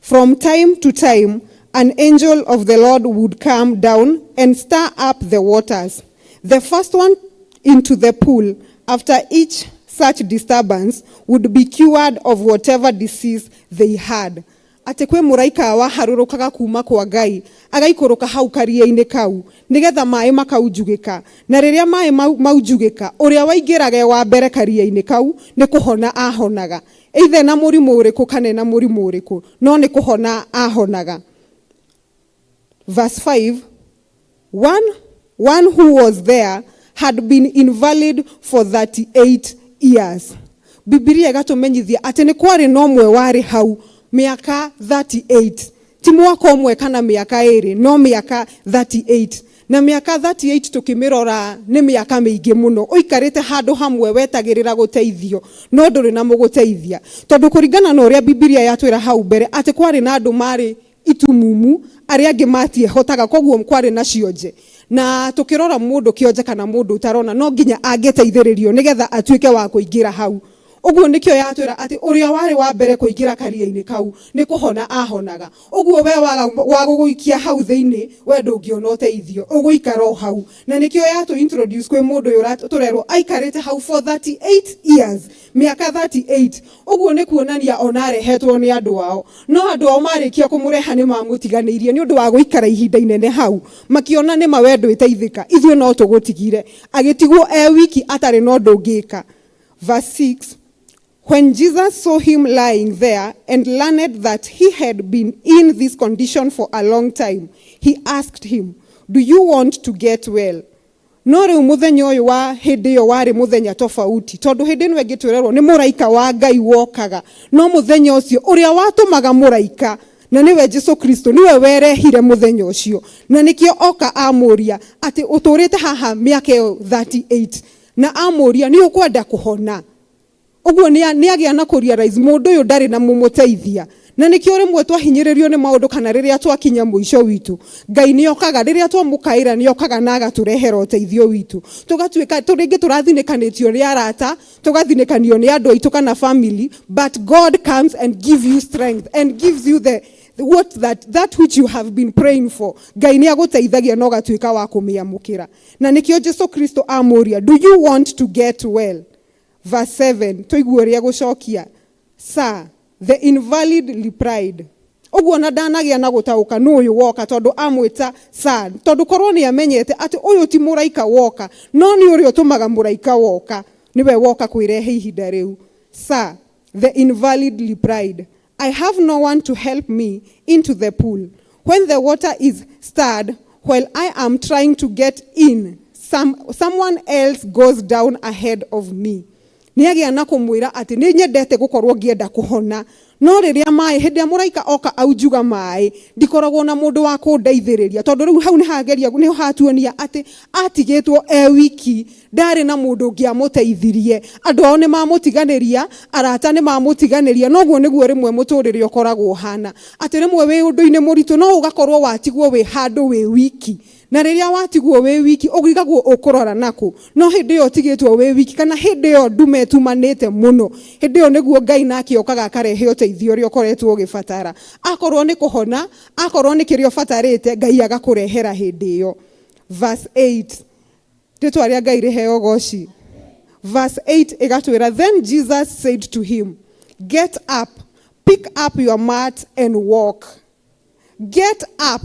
From time to time, an angel of the Lord would come down and stir up the waters. The first one into the pool, after each such disturbance, would be cured of whatever disease they had. Ate kwe muraika wa harurukaga kuma kwa Ngai agaikoroka hau karia-ini kau nigetha mai makaujugika, na riria mai maujugika uria waingirage wa mbere karia-ini kau ni kuhona ahonaga, either na murimu uriku kana na murimu uriku, no ni kuhona ahonaga. Verse 5, one who was there had been invalid for 38 years. Biblia igatumenyithia ati ni kwari no mwe wari hau miaka 38, ti mwaka umwe kana miaka iri, no miaka 38. Na miaka 38 tukimirora ni miaka miingi muno. Uikarite handu hamwe wetagirira guteithio no nduri na muguteithia, tondu kuringana na uria Biblia yatwira hau mbere ati kwari na andu mari itumumu aria angi matie hotaga, koguo kwari na cionje. Na tukirora mundu kionje kana mundu utarona no nginya angeteithiririo nigetha atuike wa kuingira hau. Uguo nikio yatwira ati uria wari wa mbere kuingira karia-ini kau ni kuhona ahonaga. Uguo we wa guguikia hau thiini we ndungiona uteithio, uguikara hau. Na nikio yatu introduce kwe mundu yura turerwo aikarite hau for 38 years, miaka 38. Uguo ni kuonania ona arehetwo ni andu wao, no andu ao marikia kumureha ni mamutiganirie ni undu wa guikara ihinda inene hau, makiona ni mawendo iteithika, ithio no tugutigire, agitigwo wiki atari no ndungika. Verse 6, when Jesus saw him lying there and learned that he had been in this condition for a long time, he asked him, do you want to get well? No riu muthenya uyu wa hindi yo wari muthenya tofauti, tondu hindi no egitwirerwo ni muraika wa Ngai wokaga, no muthenya ucio uria watumaga muraika na niwe Jesu Kristo niwe werehire muthenya ucio, na nikio oka amuria ati uturite haha miaka 38 na amuria ni ukwenda kuhona. Uguo ni agia na kurealize mundu uyu ndari na mumuteithia, na nikio rimwe twahinyiririo ni maundu kana riria twakinya muico witu Ngai ni okaga, riria twamukaira ni okaga na agaturehera uteithio witu, tugatuika turingi turathinikanitio ni arata, tugathinikanio ni andu aitu kana family, but God comes and give you strength and gives you that which you have been praying for. Ngai ni aguteithagia no gatuika wa kumiamukira, na nikio Jesu Kristo amuria, do you want to get well? Verse 7, tuiguoria gucokia, sir, the invalid replied. Uguo na ndanagia na gutauka no uyu woka tondu amwita sir, tondu korwo ni amenyete ati uyu ti muraika woka, no ni uri utumaga muraika woka, niwe woka kwirehe ihinda riu. Sir, the invalid replied, I have no one to help me into the pool. When the water is stirred, while I am trying to get in, someone else goes down ahead of me. Niagia na kumwira ati ni nyendete gukorwo ngienda kuhona, no riria mai hindi ya muraika oka aujuga mai ndikoragwo na mundu wa kundeithiriria, tondu riu hau ni hageria ni hatuonia ati atigitwo wiki ndari na mundu ngiamuteithirie, andu ao ni mamutiganiria, arata ni mamutiganiria, noguo niguo rimwe muturire ukoragwo hana ati rimwe wi undu-ini muritu no ugakorwo watigwo wi handu wi wiki, na riria watigwo wi wiki ugigagwo ukurora naku, no hindi yo tigitwo wi wiki kana hindi yo ndume tumanite muno, hindi yo niguo Ngai nake okaga akarehe uteithio rio koretwo ugibatara, akorwo ni kuhona, akorwo ni kirio fatarite, Ngai agakurehera hindi yo. Verse 8, titwaria Ngai reheo goci. Verse 8 igatwira, then Jesus said to him, get up, pick up your mat and walk. Get up,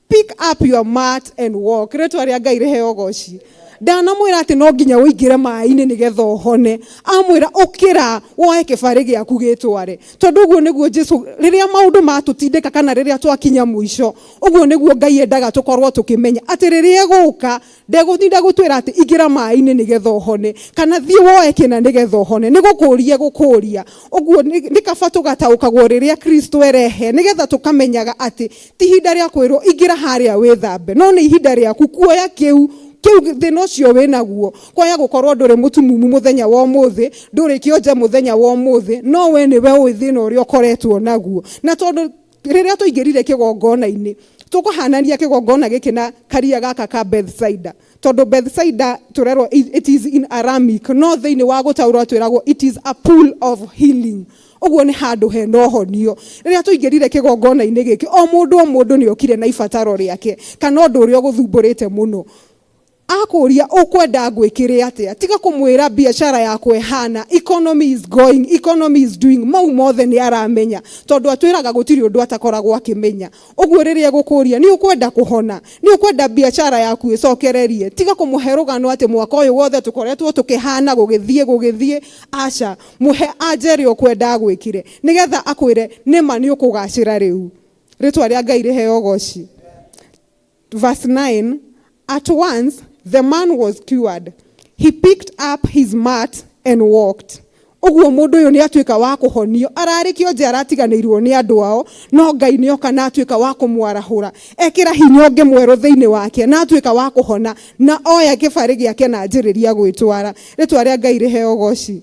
pick up your mat and walk. Retwaria Ngai reheo goci. ndanamwira ati no nginya uingire mai-ini nigetha uhone, amwira ukira woe kibari giaku gitware. Tondu guo niguo Jesu riria maundu matutindika kana riria twakinya mwisho, uguo niguo Ngai endaga tukorwo tukimenya ati riria guka ndegutinda gutwira ati ingira mai-ini nigetha uhone kana thie woe kina nigetha uhone, gukuria uguo ni kaba tugataukaguo riria Kristo erehe nigetha tukamenyaga ati ti hinda ria kwirwo ingira haria withambe, no ni ihinda riaku kuoya kiu thina ucio winaguo, kwaya gukorwo nduri mutumumu muthenya wa umuthi, nduri kionje muthenya wa umuthi, no we niwe ui thina uria ukoretwo naguo. Na tondu riria tuingirire kigongona-ini tukuhanania kigongona giki na karia gaka ka Bethsaida, tondu Bethsaida turerwo it is in Aramic, no thiini wa gutaura twiragwo it is a pool of healing. Uguo ni handu hena honio. Riria tuingirire kigongona-ini giki o mundu ni okire na ibataro riake kana undu uria guthumburite muno. Akuria ukwenda gwikire atia, tiga kumwira biashara yako ehana, economy is going, economy is doing, mau mothe ni aramenya tondu atwiraga gutiri undu atakoragwo akimenya. Uguo riria gukuria ni ukwenda kuhona, ni ukwenda biashara yaku icokererie, tiga kumuherugano ati mwaka uyu wothe tukoretwo tukihana gugithie aca, muhe ajeri ukwenda gwikire nigetha akwire nima ni ukugacira riu. Ritwa ria Ngai riheo goci. Verse 9, at once the man was cured. He picked up his mat and walked. Uguo mundu uyu ni atuika wa kuhonio, ararikio nje aratiganirwo ni andu ao, no Ngai ni oka na atuika wa kumwarahura, ekira hinyonge mweru thiini wake na atuika wa kuhona, na oya kibari giake na njiriria gwitwara. Ritwa ria Ngai riheo goci.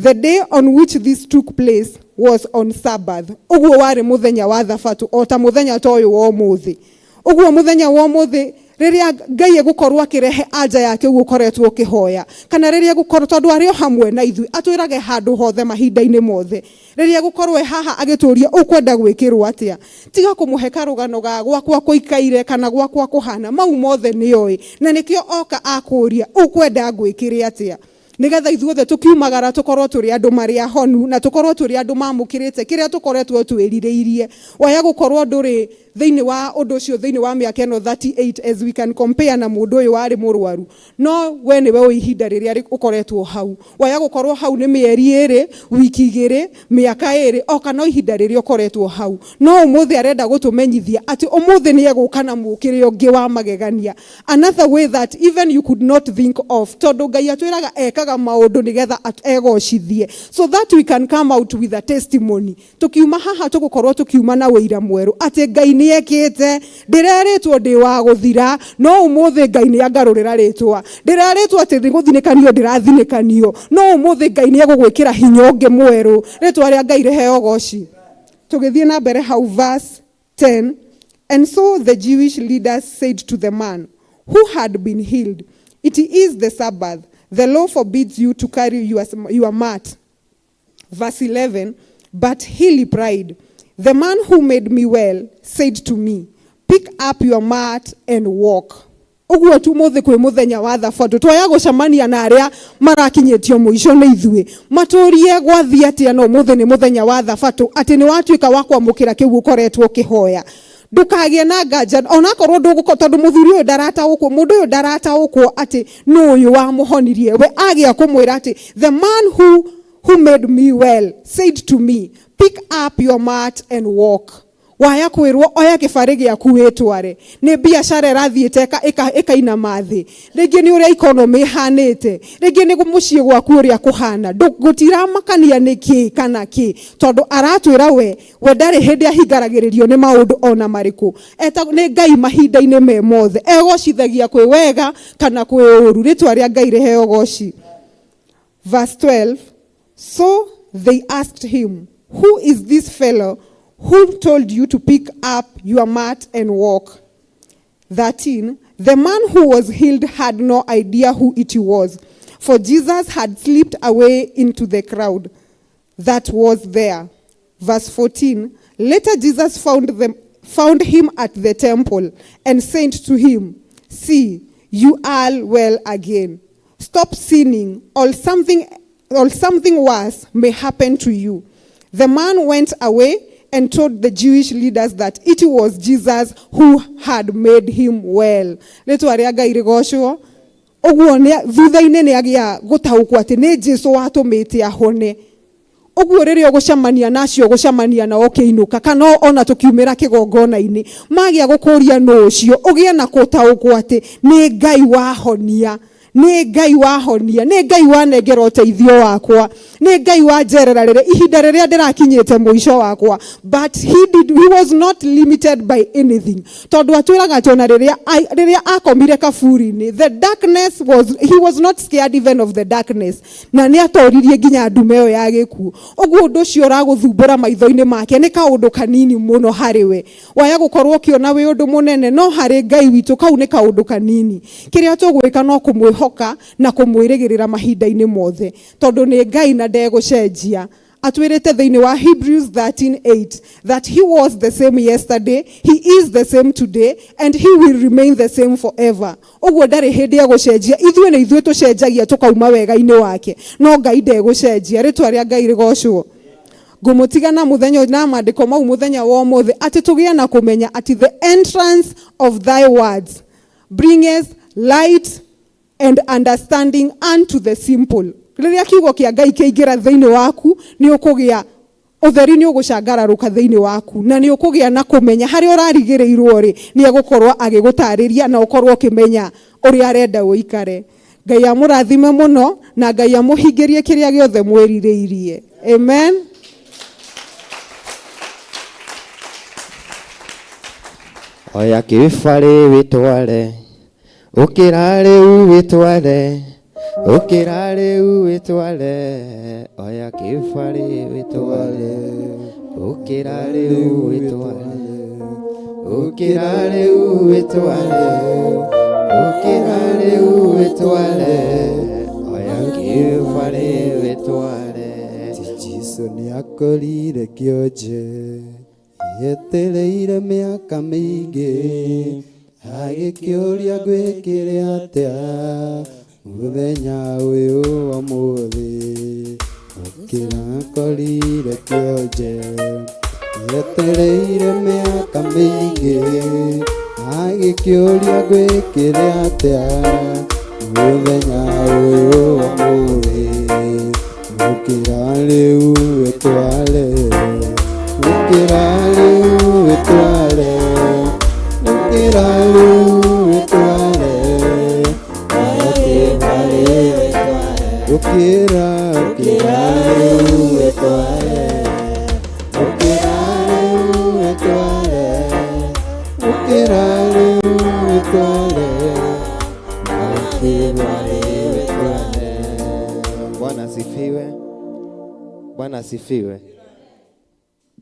The day on which this took place was on Sabbath. Uguo wari muthenya wa thabatu, ota muthenya toyu wa umuthi. Uguo muthenya wa umuthi riria Ngai egukorwo akirehe anja yake ukoretwo ukihoya, kana riria gukorwo tondu ario hamwe na ithui atwirage handu hothe mahinda-ini mothe, riria gukorwo haha agituria ukwenda gwikirwo atia, tiga kumuhe karugano ga gwakwa kuikaire kana gwakwa kuhana, mau mothe ni oi, na nikio oka akuria ukwenda gwikire atia, nigetha ithuothe tukiumagara tukorwo turi andu mari ahonu na tukorwo turi andu mamukirite kiria tukoretwo twiririirie. Waya gukorwo nduri thiini wa undu ucio thiini wa miaka eno 38 as we can compare na mundu uyu wari murwaru, no we niwe ui ihinda riria ukoretwo hau. Waya gukorwo hau ni mieri 2 wiki 2 miaka 2 oka no ihinda riria ukoretwo hau, no umuthi arenda gutumenyithia ati umuthi ni eguka na mukire ungi wa magegania, another way that even you could not think of, tondu Ngai atwiraga ekaga maundu nigetha egocithie, so that we can come out with a testimony. Tukiuma haha tugukorwo tukiuma na wira mweru ati Ngai ni ekite, ndiraritwo ndi wa guthira, no umuthi Ngai ni angarurira ritwa, ndiraritwo ati ndiguthinekanio ndirathinikanio, no umuthi Ngai ni egugwikira hinyonge mweru. Ritwa ria Ngai riheo goci. Tugithie na mbere hau verse 10, and so the Jewish leaders said to the man who had been healed, it is the Sabbath, the law forbids you to carry your mat. Verse 11, but he replied, the man who made me well said to me, pick up your mat and walk. Uguo tu muthi kwi muthenya wa thabatu twaya gucamania na aria marakinyetio muico ni ithui maturie gwathia atia no muthi ni muthenya wa thabatu ati ni watuika wa kwamukira kiu ukoretwo kihoya. Ndukagie na nganja onakorwo nduguko tondu muthuri uyu darata ukwo mundu uyu darata ukwo ati no uyu wa muhonirie we agia kumwira ati the man who made me well said to me, pick up your mat and walk. Waya kwirwo oya kibari giaku witware, ni biashara irathiite ikaina mathi, ringi ni uria economy hanite, ringi ni mucii gwaku uria kuhana, gutiramakania niki kana ki, tondu aratwira we ndari hindi ahingaragiririo ni maundu ona mariku, eta ni Ngai mahinda-ini me mothe egocithagia kwi wega kana kwi uru. Ritwa ria Ngai riheo goci. Verse 12, so they asked him, who is this fellow who told you to pick up your mat and walk? 13, the man who was healed had no idea who it was, for Jesus had slipped away into the crowd that was there. Verse 14, later Jesus found him at the temple and said to him, see, you are well again. Stop sinning, or something worse may happen to you. The man went away and told the Jewish leaders that it was Jesus who had made him well. Ritwa ria Ngai rigoshwo. Oguo ne thutha-inĩ nĩ agĩa gũtaũkwo atĩ nĩ Jesũ watũmĩte ahone. Oguo rĩrĩa ũgũcemania nacio ũgũcemania na ũkĩinũka kana ona tũkiumĩra kĩgongona-inĩ magĩa gũkũria nũ ũcio ũgĩe na gũtaũkwo atĩ nĩ Ngai wahonia. Nĩ Ngai wahonia, nĩ Ngai wanengera ũteithio wakwa, nĩ Ngai wanjerera ihinda rĩrĩa ndĩrakinyĩte mũico wakwa. But he was not limited by anything. Tondũ atwĩraga atĩ rĩrĩa akomire kaburi-inĩ, the darkness he was not scared even of the darkness. Na nĩ atoririe nginya ndume ĩyo ya gĩkuũ. Ũguo ũndũ ũcio ũragũthumbũra maitho-inĩ make nĩ kaũndũ kanini mũno harĩ we. Waya gũkorwo ũkĩona wĩ ũndũ mũnene, no harĩ Ngai witũ kau nĩ kaũndũ kanini. Kĩrĩa tũgwĩka no kũmwĩhoka na kũmwĩrĩgĩrĩra mahinda-inĩ mothe, tondũ nĩ Ngai na ndegũcenjia. Atwĩrĩte thĩinĩ wa Hebrews 13:8 that he was the same yesterday, he is the same today, and he will remain the same forever. Ũguo ndarĩ hĩndĩ ya gũcenjia. Ithuĩ nĩ ithuĩ tũcenjagia tũkauma wega-inĩ wake, no Ngai ndegũcenjia. Rĩtwa rĩa Ngai rĩgocwo. Ngũmũtiga na mũthenya na maandĩko mau mũthenya wa ũmũthĩ atĩ tũgĩe na kũmenya atĩ the entrance of thy words bringeth light and understanding unto the simple. Rĩrĩa kiugo kĩa Ngai kĩingĩra thĩinĩ waku nĩ ũkũgĩa ũtheri, nĩ ũgũcangararũka thĩinĩ waku na nĩ ũkũgĩa na kũmenya harĩa ũrarigĩrĩirwo rĩ nĩ egũkorwo agĩgũtarĩria na ũkorwo ũkĩmenya ũrĩa arenda ũikare. Ngai amũrathime mũno na Ngai amũhingĩrie kĩrĩa gĩothe mwĩrirĩirie. Amen. Oya kĩbarĩ wĩtware, ũkĩra rĩu wĩtware, ũkĩra rĩu wĩtware, oya kĩbarĩ wĩtware, ũkĩra rĩu wĩtware, ũkĩra rĩu wĩtware, ũkĩra rĩu wĩtware, oya kĩbarĩ wĩtware. Jesũ nĩ akorire kĩonje, yetereire mĩaka mĩingĩ, agĩkĩũria ngwĩkĩre atĩa mũthenya ũyũ wa ũmũthĩ. Ũkĩra akorire kĩonje, yetereire mĩaka mĩingĩ, agĩkĩũria ngwĩkĩre atĩa mũthenya ũyũ wa ũmũthĩ. Ũkĩra rĩu wĩtware, ũkĩra rĩu wĩtware, ũkĩra rĩu wĩtware, ũkĩra rĩu wĩtware, ũkĩra rĩu wĩtware, ũkĩra rĩu wĩtware, wĩtware. Bwana asifiwe. Bwana asifiwe.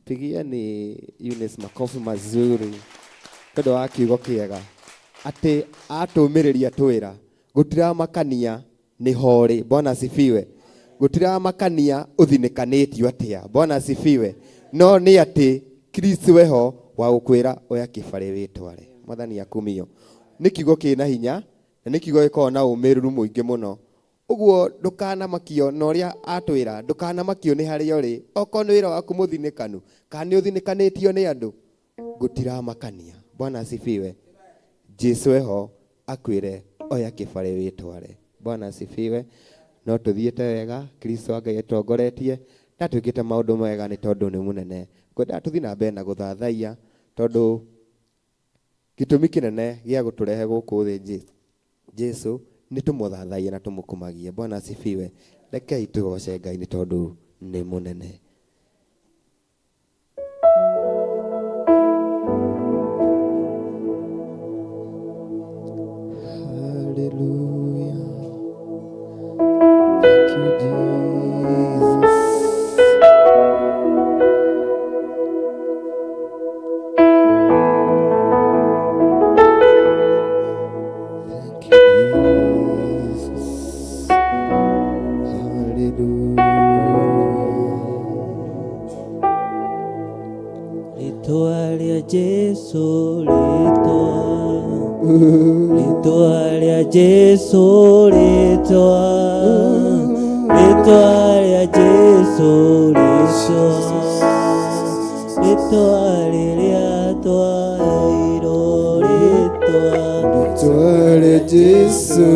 Pigieni Eunice makofi mazuri. Tondũ wa kiugo kĩega atĩ atũmĩrĩria twĩra gũtiramakania nĩ horĩ. Bwana asifiwe. Gũtiramakania ũthinĩkanĩtio atĩa. Bwana asifiwe. No nĩ atĩ Kristo weho wa gũkwĩra oya kĩbarĩ wĩtware. Mwathani akumio. Nĩ kiugo kĩna hinya na nĩ kiugo gĩkoragwo na ũmĩrĩru mũingĩ mũno. Ũguo ndũkanamakio na ũrĩa atwĩra, ndũkanamakio nĩ harĩa ũrĩ. Okorwo nĩ wĩra waku mũthinĩkanu kana nĩ ũthinĩkanĩtio nĩ andũ, gũtiramakania. Bwana asifiwe. Jesũ eho akwĩre oya kĩbarĩ wĩtware. Bwana asifiwe. No tũthiĩte wega, Kristo Ngai atongoretie, na twĩkĩte maũndũ mega nĩ tondũ nĩ mũnene. Ngwenda tũthiĩ na mbere na gũthathaiya tondũ gĩtũmi kĩnene gĩa gũtũrehe gũkũ thĩ Jesũ nĩ tũmũthathaiye na tũmũkumagie. Bwana asifiwe. Rekei tũgoce Ngai nĩ tondũ nĩ mũnene. Hallelujah. Thank you, Jesus. Thank you, Jesus. Hallelujah. Rĩtwa rĩa Jesũ, rĩtwa rĩa Jesũ, rĩtwa rĩa Jesũ, rĩtwa rĩrĩa twaheirwo, rĩtwa Rĩtwa rĩa Jesũ,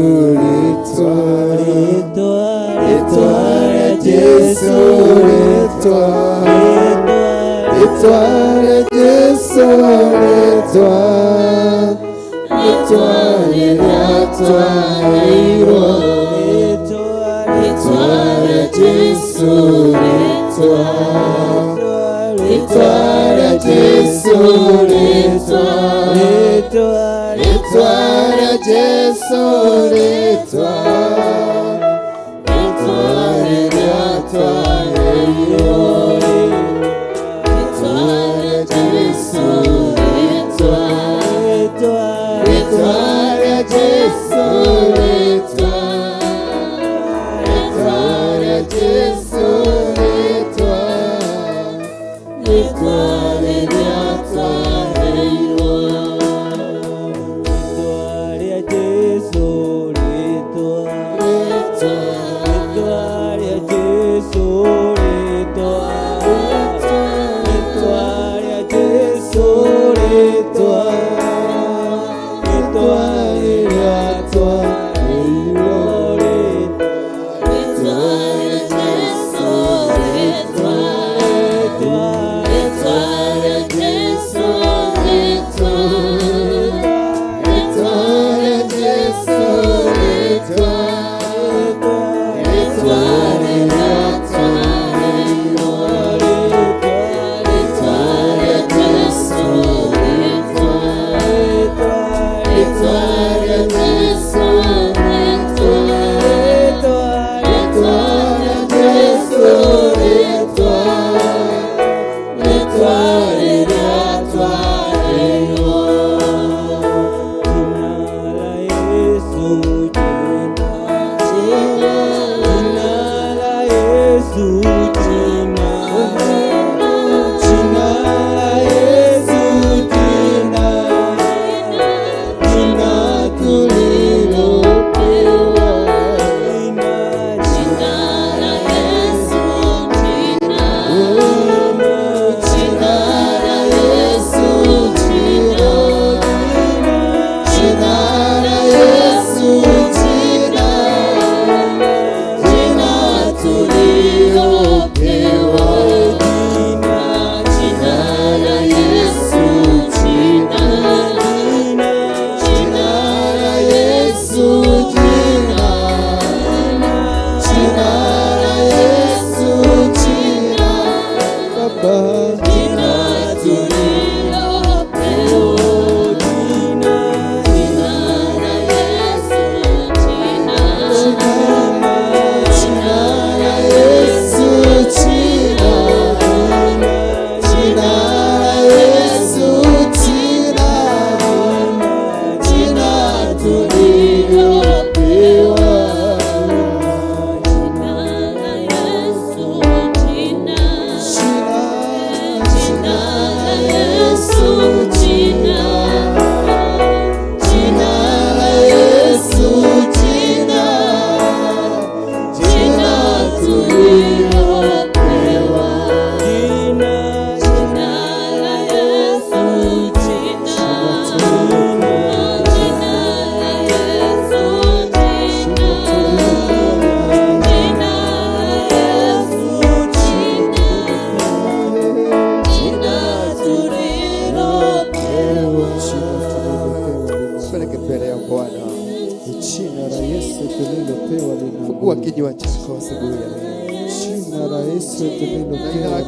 Fungua kinywa chako asubuhi ya leo. Jina la Yesu tulilopewa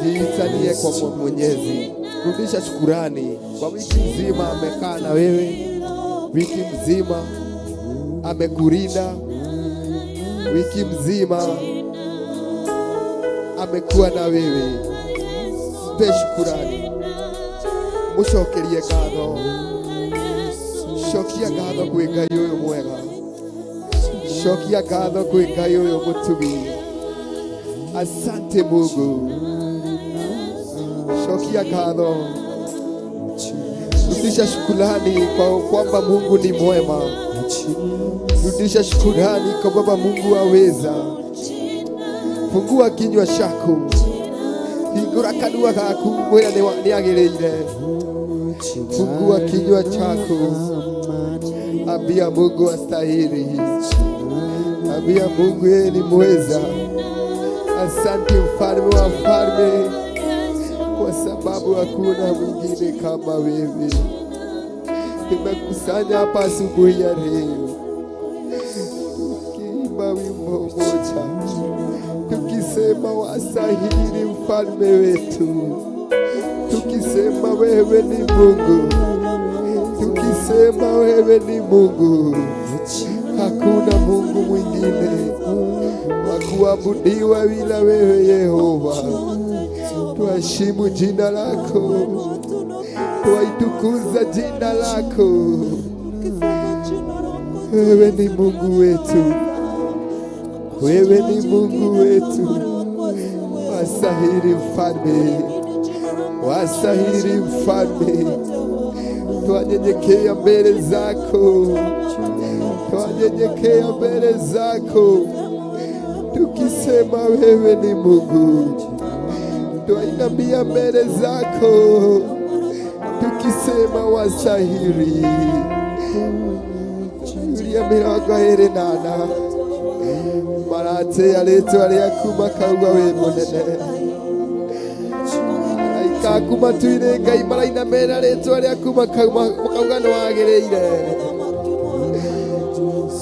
Jiitanie kwa Mwenyezi. Rudisha shukurani kwa wiki nzima amekaa na wewe. Wiki mzima amekurinda. Wiki mzima amekuwa na wewe. Mpe shukurani. Mushokerie ngatho. Shokia ngatho kwĩ Ngai ũyũ mwega. Shokia ngatho kwĩ Ngai ũyũ mũtumi. Asante Mungu. Shokia ngatho. Rudisha shukrani kwa kwamba Mungu ni mwema. Rudisha shukrani kwa Baba Mungu aweza. Fungua kinywa chako. Hingura kanua gaku mwĩra nĩ agĩrĩire. Fungua kinywa chako. Ambia Mungu astahili. Ambia Mungu yeye ni mweza. Asante mfalme wa falme, kwa sababu hakuna mwingine kama wewe. Tumekusanya hapa asubuhi ya leo tukiimba wimbo moja, tukisema wasahili mfalme wetu, tukisema wewe ni Mungu, tukisema wewe ni Mungu. Hakuna Mungu mwingine wa kuabudiwa bila wewe Yehova. Tuheshimu jina lako, tuitukuza jina lako. Wewe ni Mungu wetu, wewe ni Mungu wetu. Wasahili mfalme, wasahili mfalme. Twanyenyekea mbele zako, twanyenyekea mbele zako, tukisema wewe ni Mungu. Twainamia mbele zako, tukisema wasahili. Yulia 28 marate aleto aliakuma kauga we monene aikakuma tuire ngai maraina mera aleto aliakuma kauga no agereire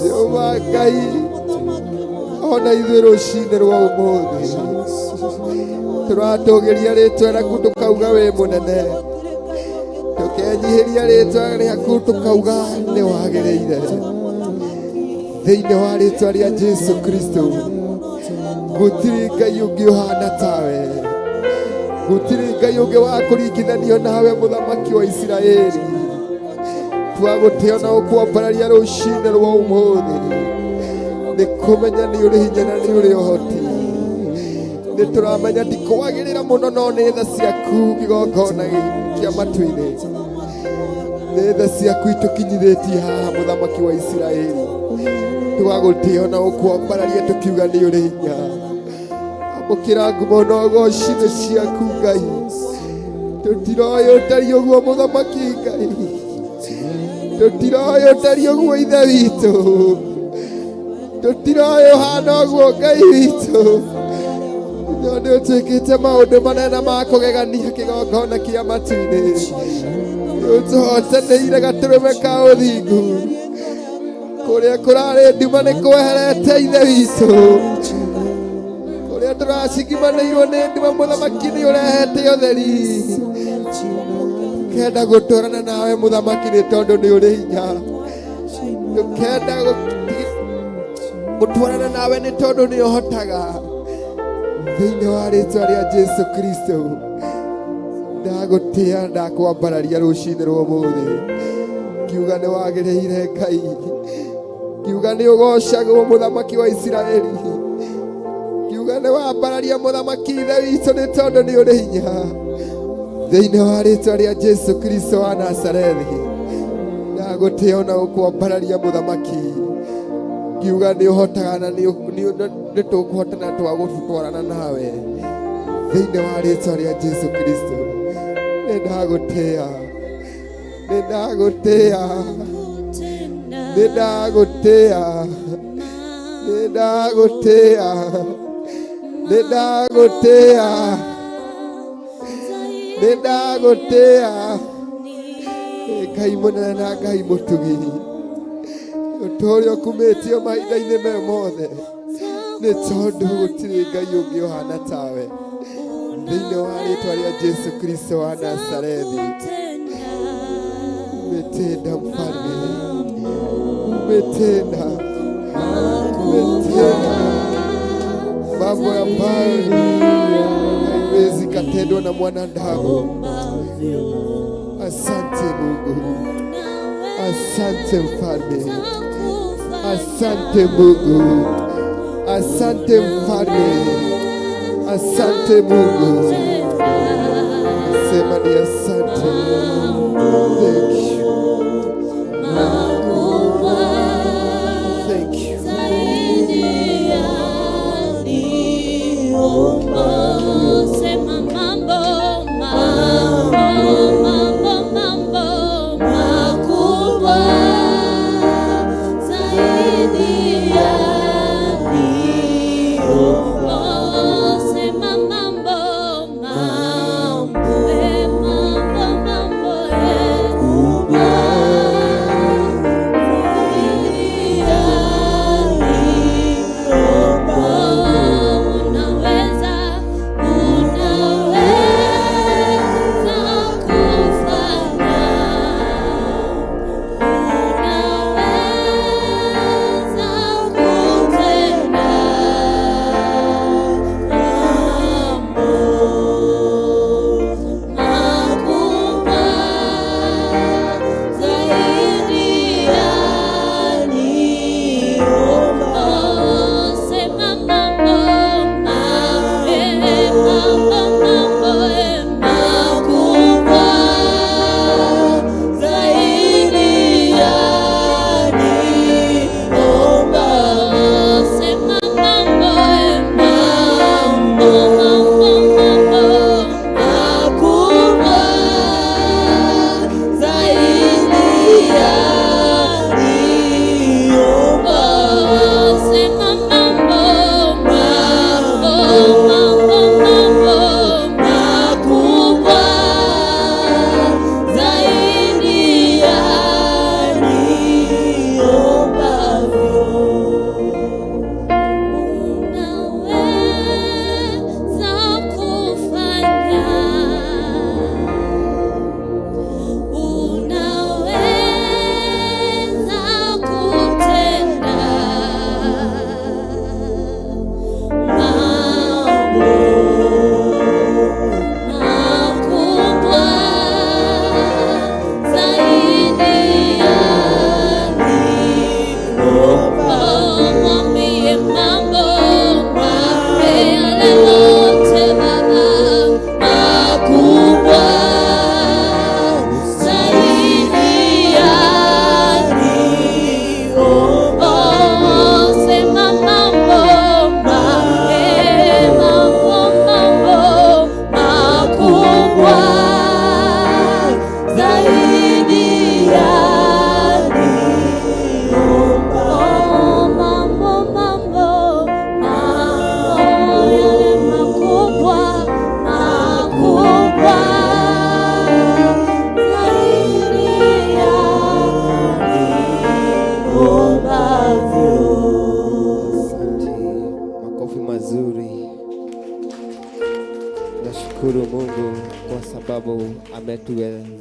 Jehova Ngai ona ithuĩ rũcinĩ rwa ũmũthĩ tũratũgĩria rĩtwa rĩaku tũkauga wĩ mũnene, tũkenyihĩria rĩtwa rĩaku tũkauga nĩ wagĩrĩire. Thĩinĩ wa rĩtwa rĩa Jesu Kristo gũtirĩ Ngai ũngĩ ũhana tawe, gũtirĩ Ngai ũngĩ wa kũringithanio nawe mũthamaki wa Isiraeli. Twagũtĩĩa na gũkwambararia rũcinĩ rwa ũmũthĩ, nĩ kũmenya nĩ ũrĩ hinya na nĩ ũrĩ ũhoti. Nĩ tũramenya ti kwagĩrĩra mũno no nĩ tha ciaku kĩgongona kĩa matu-inĩ, nĩ tha ciaku itũkinyithĩtie haha mũthamaki wa Isiraeli. Twagũtĩĩa na gũkwambararia tũkiuga nĩ ũrĩ hinya. Amũkĩra ngumo na ũgooci nĩ ciaku Ngai, tũtiroĩ ũtariĩ ũguo mũthamaki Ngai, tũtiroĩ ũtariĩ ũguo ithe witũ, tũtiroĩ ũhana ũguo Ngai witũ. No nĩ ũtwĩkĩte maũndũ manene ma kũgegania kĩgongona kĩa matu-inĩ. Nĩ ũtũhotanĩire gatũrũme ka ũthingu, kũrĩa kũrarĩ nduma nĩ kweherete ithe witũ, kũrĩa tũracigimanĩirwo nĩ nduma mũthamaki nĩ ũrehete ũtheri. Tũkenda gũtũrana nawe mũthamaki nĩ tondũ nĩ ũrĩ hinya, tũkenda gũtwarana nawe nĩ tondũ nĩ ũhotaga. Thĩinĩ wa rĩtwa rĩa Jesu Kristo ndagũtĩĩa ndakwambararia rũcinĩ rwa ũmũthĩ, kiuga nĩ wagĩrĩire Ngai, kiuga nĩ ũgocagwo mũthamaki wa Isiraeli, kiuga nĩ wambararia mũthamaki ithe witũ nĩ tondũ nĩ ũrĩ hinya. Thĩinĩ wa rĩtwa rĩa Jesu Kristo wa Nazarethi ndagũtĩĩa na gũkwambararia mũthamaki, kiuga nĩ ũhotaga na nĩ tũkũhotana twagũtwarana nawe. Thĩinĩ wa rĩtwa rĩa Jesu Kristo nĩ ndagũtĩĩa, nĩ ndagũtĩĩa, nĩ ndagũtĩĩa, nĩ ndagũtĩĩa, nĩ ndagũtĩĩa, nĩ ndagũtĩĩa. Ngai mũnene na Ngai mũtugi, ũtũũria ũkumĩtio mahinda-inĩ me mothe, nĩ tondũ gũtirĩ Ngai ũngĩ ũhana tawe. Thĩinĩ wa rĩtwa rĩa Jesu Kristo wa Nazarethi umetenda mfalme, umetenda, umetenda mambo ambayo haiwezi katendwa na mwanadamu. Asante Mungu, asante mfalme, asante Mungu, asante mfalme, asante Mungu. Sema ni asante. Thank you. Thank you. Sema mambo, mambo, mambo, mambo makubwa zaidi ya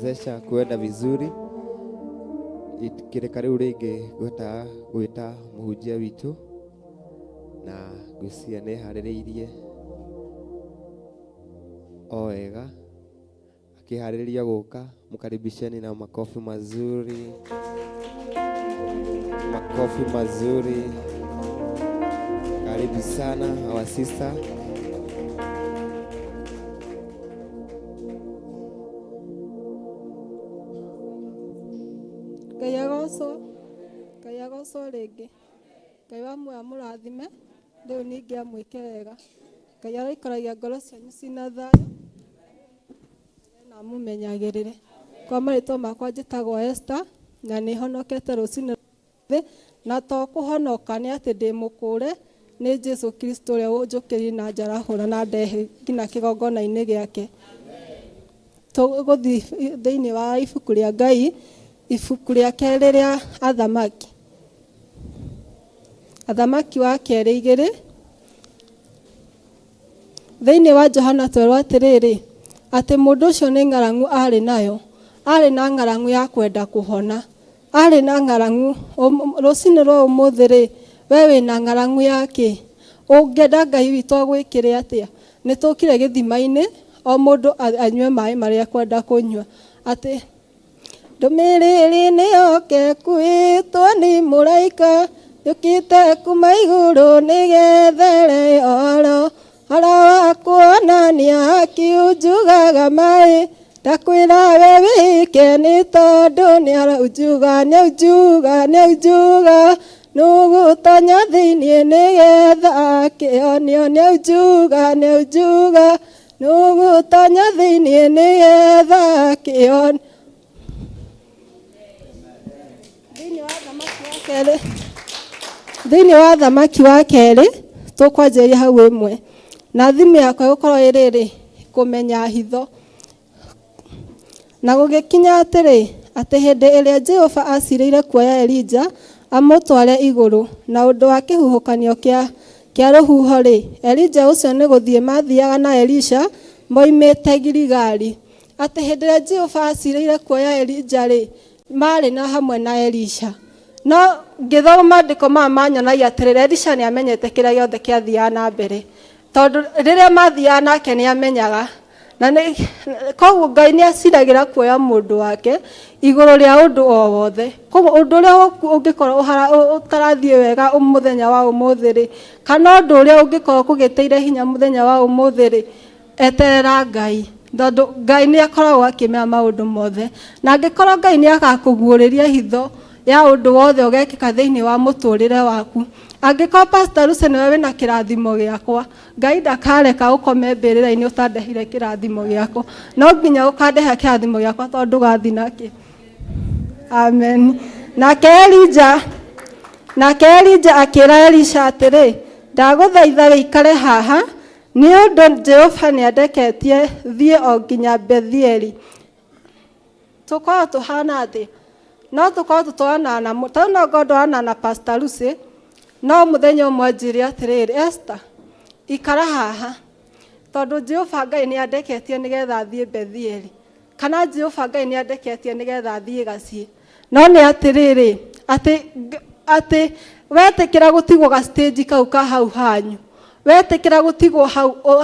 kutuwezesha kuenda vizuri. Ikireka riu ringi gweta gwita muhunjia witu na gucia ne haririirie oega akihaririria guka. Mkaribisheni na makofi mazuri, makofi mazuri. Karibu sana our sister. Ngai agocwo rĩngĩ. Ngai wa muoyo amũrathime, rĩu ningĩ amwĩke wega. Ngai aroikaragia ngoro cianyu cina thayũ na amũmenyagĩrĩre. Kwa marĩtwa makwa njĩtagwo Esther na nĩ honokete rũcinĩ thĩ, na to kũhonoka nĩ atĩ ndĩ mũkũre nĩ Jesu Kristo ũrĩa ũnjũkĩrire na njarahũra na ndehe nginya kĩgongona-inĩ gĩake. Tũgũthiĩ thĩinĩ wa ibuku rĩa Ngai, ibuku rĩa kerĩ rĩa Athamaki wa kerĩ 2. Thĩinĩ wa Johana twerwo atĩrĩrĩ, atĩ mũndũ ũcio nĩ ng'aragu arĩ nayo, arĩ na ng'aragu ya kwenda kũhona, arĩ na ng'aragu. Rũcinĩ rwa ũmũthĩ-rĩ, we wĩna ng'aragu yake, ũngĩenda Ngai witũ agwĩkĩre atĩa? Nĩ tũkire gĩthima-inĩ, o mũndũ anyue maĩ marĩa kwenda kũnyua. Atĩ ndũmĩrĩri nĩyokeku ĩtwo nĩ mũraika, yũkĩte kuma igũrũ nĩgethere oro wa kuonania akiunjugaga maĩ. Ndakwĩra we wĩke nĩ tondũ nĩaraujuga nũgũtonya thĩinĩ nĩgetha akĩonio. Nĩaujuga nũgũtonya thĩinĩ nĩgetha akĩonio. Thĩinĩ wa Athamaki wa kerĩ tũkwanjĩrĩria hau 1. Na thimũ yakwa ĩgũkorwo ĩrĩrĩ kũmenya hitho. Na gũgĩkinya atĩrĩ, atĩ hĩndĩ ĩrĩa Jehova acirĩire kuoya Elija amũtware igũrũ na ũndũ wa kĩhuhũkanio kĩa rũhuho-rĩ, Elija ũcio nĩ gũthiĩ mathiaga na Elisha moimĩte Giligali. Atĩ hĩndĩ ĩrĩa Jehova acirĩire kuoya Elija-rĩ, marĩ na hamwe na Elisha. No ngĩthoma maandĩko maya manyonagia atĩrĩrĩ, Elisha nĩ amenyete kĩrĩa gĩothe kĩathiaga na mbere, tondũ rĩrĩa mathiaga nake nĩ amenyaga. Na koguo Ngai nĩ aciragĩra kuoya mũndũ wake igũrũ rĩa ũndũ o wothe. Koguo ũndũ ũrĩa ũngĩkorwo ũtarathiĩ wega mũthenya wa ũmũthĩ-rĩ, kana ũndũ ũrĩa ũngĩkorwo kũgĩteire hinya mũthenya wa ũmũthĩ-rĩ, eterera Ngai, tondũ Ngai nĩ akoragwo akĩmenya maũndũ mothe. Na angĩkorwo Ngai nĩ agakũguũrĩria hitho ya ũndũ wothe ũgekĩka thĩinĩ wa mũtũrĩre waku. Angĩkorwo Pastor Lucy nĩwe wĩna kĩrathimo gĩakwa, Ngai ndakareka ũkome mbĩrĩra-inĩ ũtandehire kĩrathimo gĩakwa. No nginya ũkandehe kĩrathimo gĩakwa tondũ ndũgathiĩ nakĩ. Amen. Nake Elija akĩra Elisha atĩrĩ, ndagũthaitha wĩikare haha nĩ ũndũ Jehova nĩ andeketie thiĩ o nginya Bethieli. Tũkorwo tũhana atĩ, no tũkorwo tũtwarana na tondũ no ngondwana na Pastor Lucy, no mũthenya ũmwe njĩre atĩrĩrĩ, Esther ikara haha tondũ Jehova Ngai nĩ andeketie nĩgetha thiĩ Bethieli, kana Jehova Ngai nĩ andeketie nĩgetha thiĩ Gaciĩ. No nĩ atĩrĩrĩ, atĩ wetĩkĩra gũtigwo ga stage kau ka hau hanyu, wetĩkĩra gũtigwo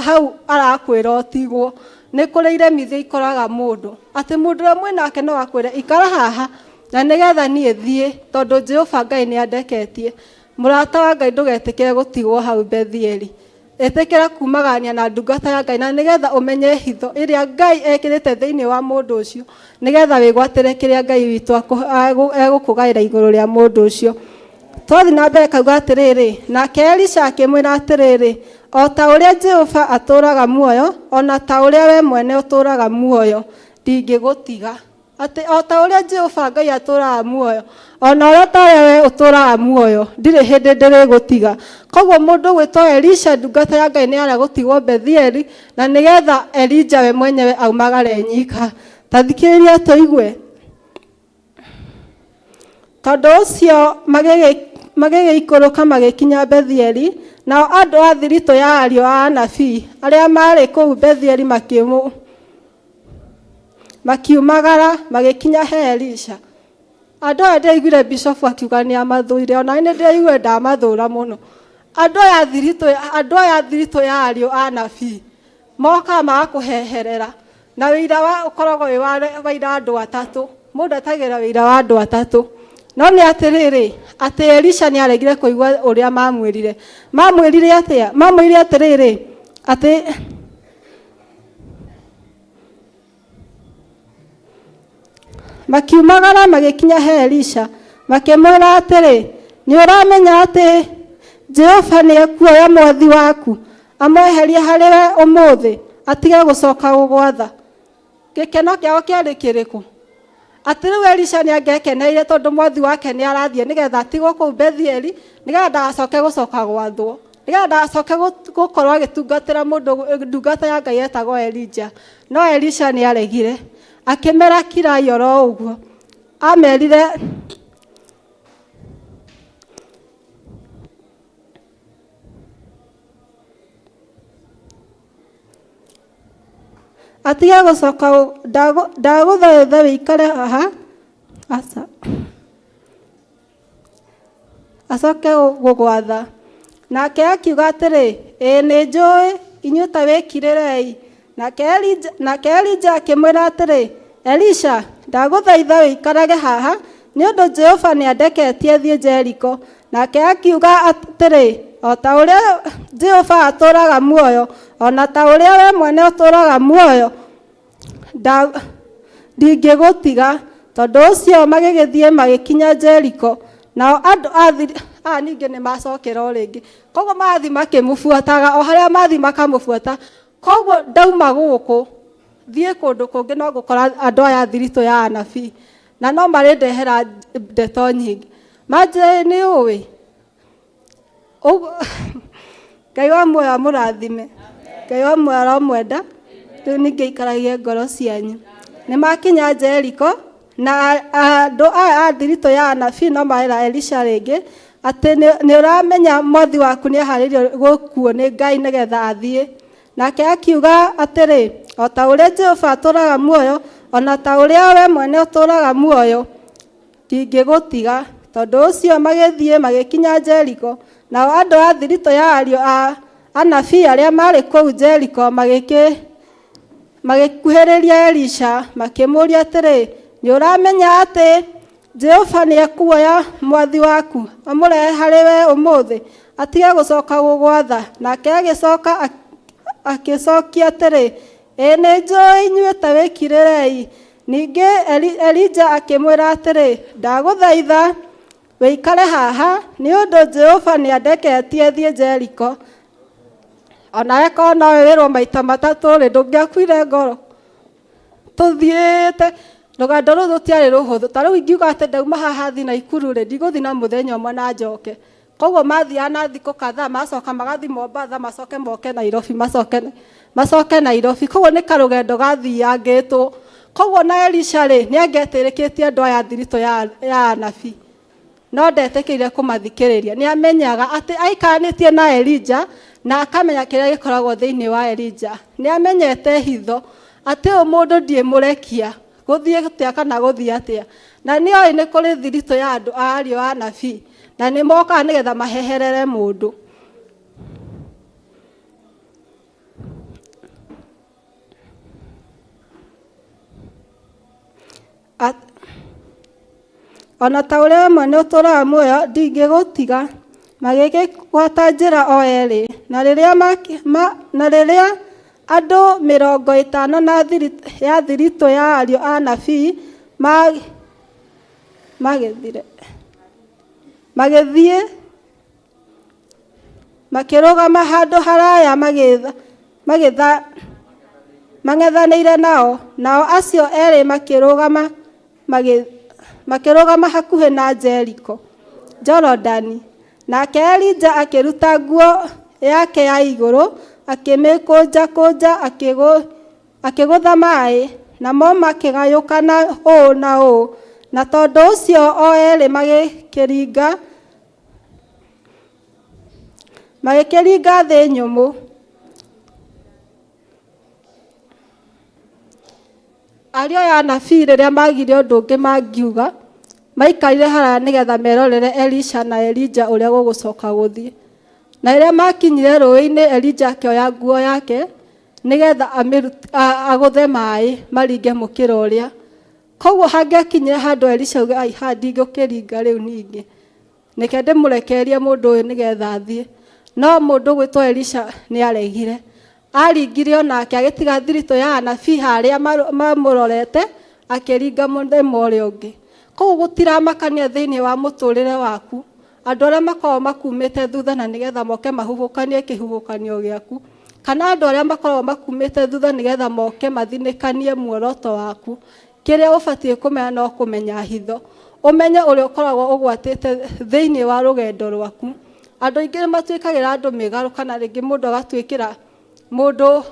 hau arakwĩra ũtigwo, nĩ kũrĩ iremithia ikoraga mũndũ. Atĩ mũndũ ũrĩa mwĩnake no akwĩre ikara haha na nĩgetha niĩ thiĩ tondũ Jehova Ngai nĩ andeketie. Mũrata wa Ngai ndũgetĩkĩre gũtigwo hau Bethieli. Etĩkĩra kumagania na ndungata ya Ngai na nĩgetha ũmenye hitho ĩrĩa Ngai ekĩrĩte thĩinĩ wa mũndũ ũcio, nĩgetha wĩgwatĩre kĩrĩa Ngai witũ egũkũgaĩra igũrũ rĩa mũndũ ũcio. Twathi na mbere kauga atĩrĩrĩ, nake Elisha akĩmwĩra atĩrĩrĩ, o ta ũrĩa Jehova atũũraga muoyo, ona ta ũrĩa we mwene ũtũũraga muoyo, ndingĩgũtiga. Atĩ o ta ũrĩa Jehova Ngai atũũraga muoyo, ona ũrĩa tawe we ũtũũraga muoyo, ndirĩ hĩndĩ ndĩrĩgũtiga. Koguo mũndũ gwĩtwo Elisha ndungata ya Ngai nĩ aragũtigwo Bethieli, na nĩgetha Elija we mwenyewe aumagare nyika. Ta thikĩrĩria tũigue. Tondũ ũcio magĩgĩikũrũka magĩkinya Bethieli, nao andũ a thiritũ ya ariũ a anabii arĩa marĩ kũu Bethieli makiumagara magikinya he Elisha. Andũ aya ndaiguire bishop akiuga nĩ amathũire, ona nĩ ndaiguire ndamathũra mũno. Andũ aya thiritũ ya ariũ a anabii moka magakũheherera na wĩira wa ũkoragwo wĩ wa ira andũ atatũ. Mũndũ atagĩra wĩira wa andũ atatũ. No nĩ atĩrĩrĩ, atĩ Elisha nĩ aregire kũigua ũrĩa mamwĩrire. Mamwĩrire atĩa? Mamwĩrire atĩrĩrĩ, atĩ makiumagara magikinya he Elisha, makĩmwĩra atĩrĩ, nĩ ũramenya atĩ Jehova nĩ ekuoya mwathi waku amweherie harĩ we ũmũthĩ atige gũcoka gũgwatha. Gĩkeno kĩao kĩarĩ kĩrĩkũ? Atĩ rĩu Elisha nĩ angĩekeneire tondũ mwathi wake nĩ arathiĩ nĩgetha atigwo kũu Bethieli, nĩgetha ndagacoke gũcoka gwathwo, nĩgetha ndagacoke gũkorwo agĩtungatĩra mũndũ ndungata ya Ngai etagwo Elija. No Elisha nĩ aregire, akĩmera kirai oro ũguo. Amerire atige gũcoka, ndagũthaitha wĩikare haha acoke gũgwatha. Nake akiuga atĩrĩ, ĩĩ nĩ njũĩ, inyuĩ ta wĩkirĩrei. Nake Elija akĩmwĩra atĩrĩ, Elisha, ndagũthaitha wĩikarage haha nĩ ũndũ Jehova nĩ andeketie thiĩ Jeriko. Nake akiuga atĩrĩ, o ta ũrĩa Jehova atũũraga muoyo, ona ta ũrĩa we mwene ũtũũraga muoyo, ndingĩgũtiga. Tondũ ũcio magĩgĩthiĩ magĩkinya Jeriko, nao andũ ningĩ nĩ macokera o rĩngĩ. Koguo mathi makĩmũbuataga, o harĩa mathi makamũbuata. Koguo ndauma gũkũ thiĩ kũndũ kũngĩ no gũkora andũ aya thiritũ ya anabii, na no marĩndehera ndeto nyingĩ. Manjĩrĩ nĩ ũĩ Ngai wa muoyo amũrathime, Ngai wa muoyo aromwenda, rĩu ningĩ ikaragie ngoro cianyu. Nĩ makinya Jeriko, na andũ aya a thiritũ ya anabii no marĩra Elisha rĩngĩ atĩ nĩ ũramenya mwathi waku nĩ aharĩirio gũkuo nĩ Ngai nĩgetha athiĩ. Nake akiuga atĩrĩ, o ta ũrĩa Jehova atũũraga muoyo, ona ta ũrĩa we mwene ũtũũraga muoyo, ndingĩgũtiga. Tondũ ũcio magĩthiĩ magĩkinya Jeriko, nao andũ a thiritũ ya ariũ a anabii arĩa marĩ kũu Jeriko magĩkuhĩrĩria Elisha makĩmũria atĩrĩ, nĩ ũramenya atĩ Jehova nĩ ekuoya mwathi waku amũrehe harĩ we ũmũthĩ atige gũcoka gũgwatha? Nake agĩcoka akĩcokia atĩrĩ, ĩĩ nĩ njũĩ, inyuĩ ta wĩkirĩrei. Ningĩ Elija akĩmwĩra atĩrĩ, ndagũthaitha wĩikare haha nĩ ũndũ Jehova nĩ andeketie thiĩ Jeriko. Ona eko nowe wĩrwo maita matatũ rĩ, ndũngĩakuire ngoro? Tũthiĩte rũgendo rũu rũtiarĩ rũhũthũ. Ta rĩu ingiuga atĩ ndauma haha thiĩ Naikuru rĩ, ndigũthiĩ na mũthenya ũmwe na njoke. Koguo mathiaga na thikũ kadhaa, macoka magathi Mombasa, macoke moke Nairobi, macoke Nairobi. Koguo nĩ karũgendo gathiangĩtwo. Koguo na Elisha rĩ, nĩ angetĩrĩkĩtie andũ aya thiritũ ya anabii, no ndetĩkĩire kũmathikĩrĩria. Nĩ amenyaga atĩ aikanĩtie na Elija na akamenya kĩrĩa gĩkoragwo thĩinĩ wa Elija. Nĩ amenyete hitho atĩ ũyũ mũndũ ndiĩmũrekia gũthiĩ atĩa kana gũthiĩ atĩa. Na nĩ oĩ nĩ kũrĩ thiritũ ya andũ a ariũ a anabii, na nĩ mokaga nĩgetha maheherere mũndũ. Ona ta ũrĩa mwene ũtũũraga muoyo, ndingĩgũtiga. Magĩgĩbuata njĩra o erĩ, na rĩrĩa andũ 50 ya thiritũ ya ariũ a anabii magĩthiĩ makĩrũgama handũ haraya mang'ethanĩire nao acio erĩ makĩrũgama hakuhĩ na Jeriko, Jorodani. Nake Elija akĩruta nguo yake ya igũrũ, akĩmĩkũnja akĩgũtha maĩ, namo makĩgayũkana ũũ na ũũ. Na tondũ ũcio o erĩ magĩkĩringa thĩ nyũmũ. ario ya anabii rĩrĩa magire ũndũ ũngĩ mangiuga maikarire haraya nĩgetha merorere Elisha na Elija ũrĩa gũgũcoka gũthiĩ. Na rĩrĩa makinyire rũĩ-inĩ, Elija akĩoya nguo yake nĩgetha agũthe maĩ maringe mũkĩra ũrĩa. Koguo hangĩakinyire handũ Elisha auge ai ndingĩkĩringa rĩu ningĩ, nĩke ndĩmũrekererie mũndũ ũyũ nĩgetha athiĩ. No mũndũ gwĩtwo Elisha nĩaregire. Aringire onake agĩtiga thiritũ ya anabii harĩa mamũrorete akĩringa mũthenya ũrĩa ũngĩ. Koguo gũtiramakania thĩinĩ wa mũtũrĩre waku andũ arĩa makoragwo makumĩte thutha na nĩgetha moke mahuhũkanie kĩhuhũkanio gĩaku, kana andũ arĩa makoragwo makumĩte thutha nĩgetha moke mathinĩkanie muoroto waku. Kĩrĩa ũbatiĩ kũmenya no kũmenya hitho, ũmenye ũrĩa ũkoragwo ũgwatĩte thĩinĩ wa rũgendo rwaku. Andũ aingĩ nĩ matuĩkagĩra andũ mĩgarũ, kana rĩngĩ mũndũ agatuĩkĩra mũndũ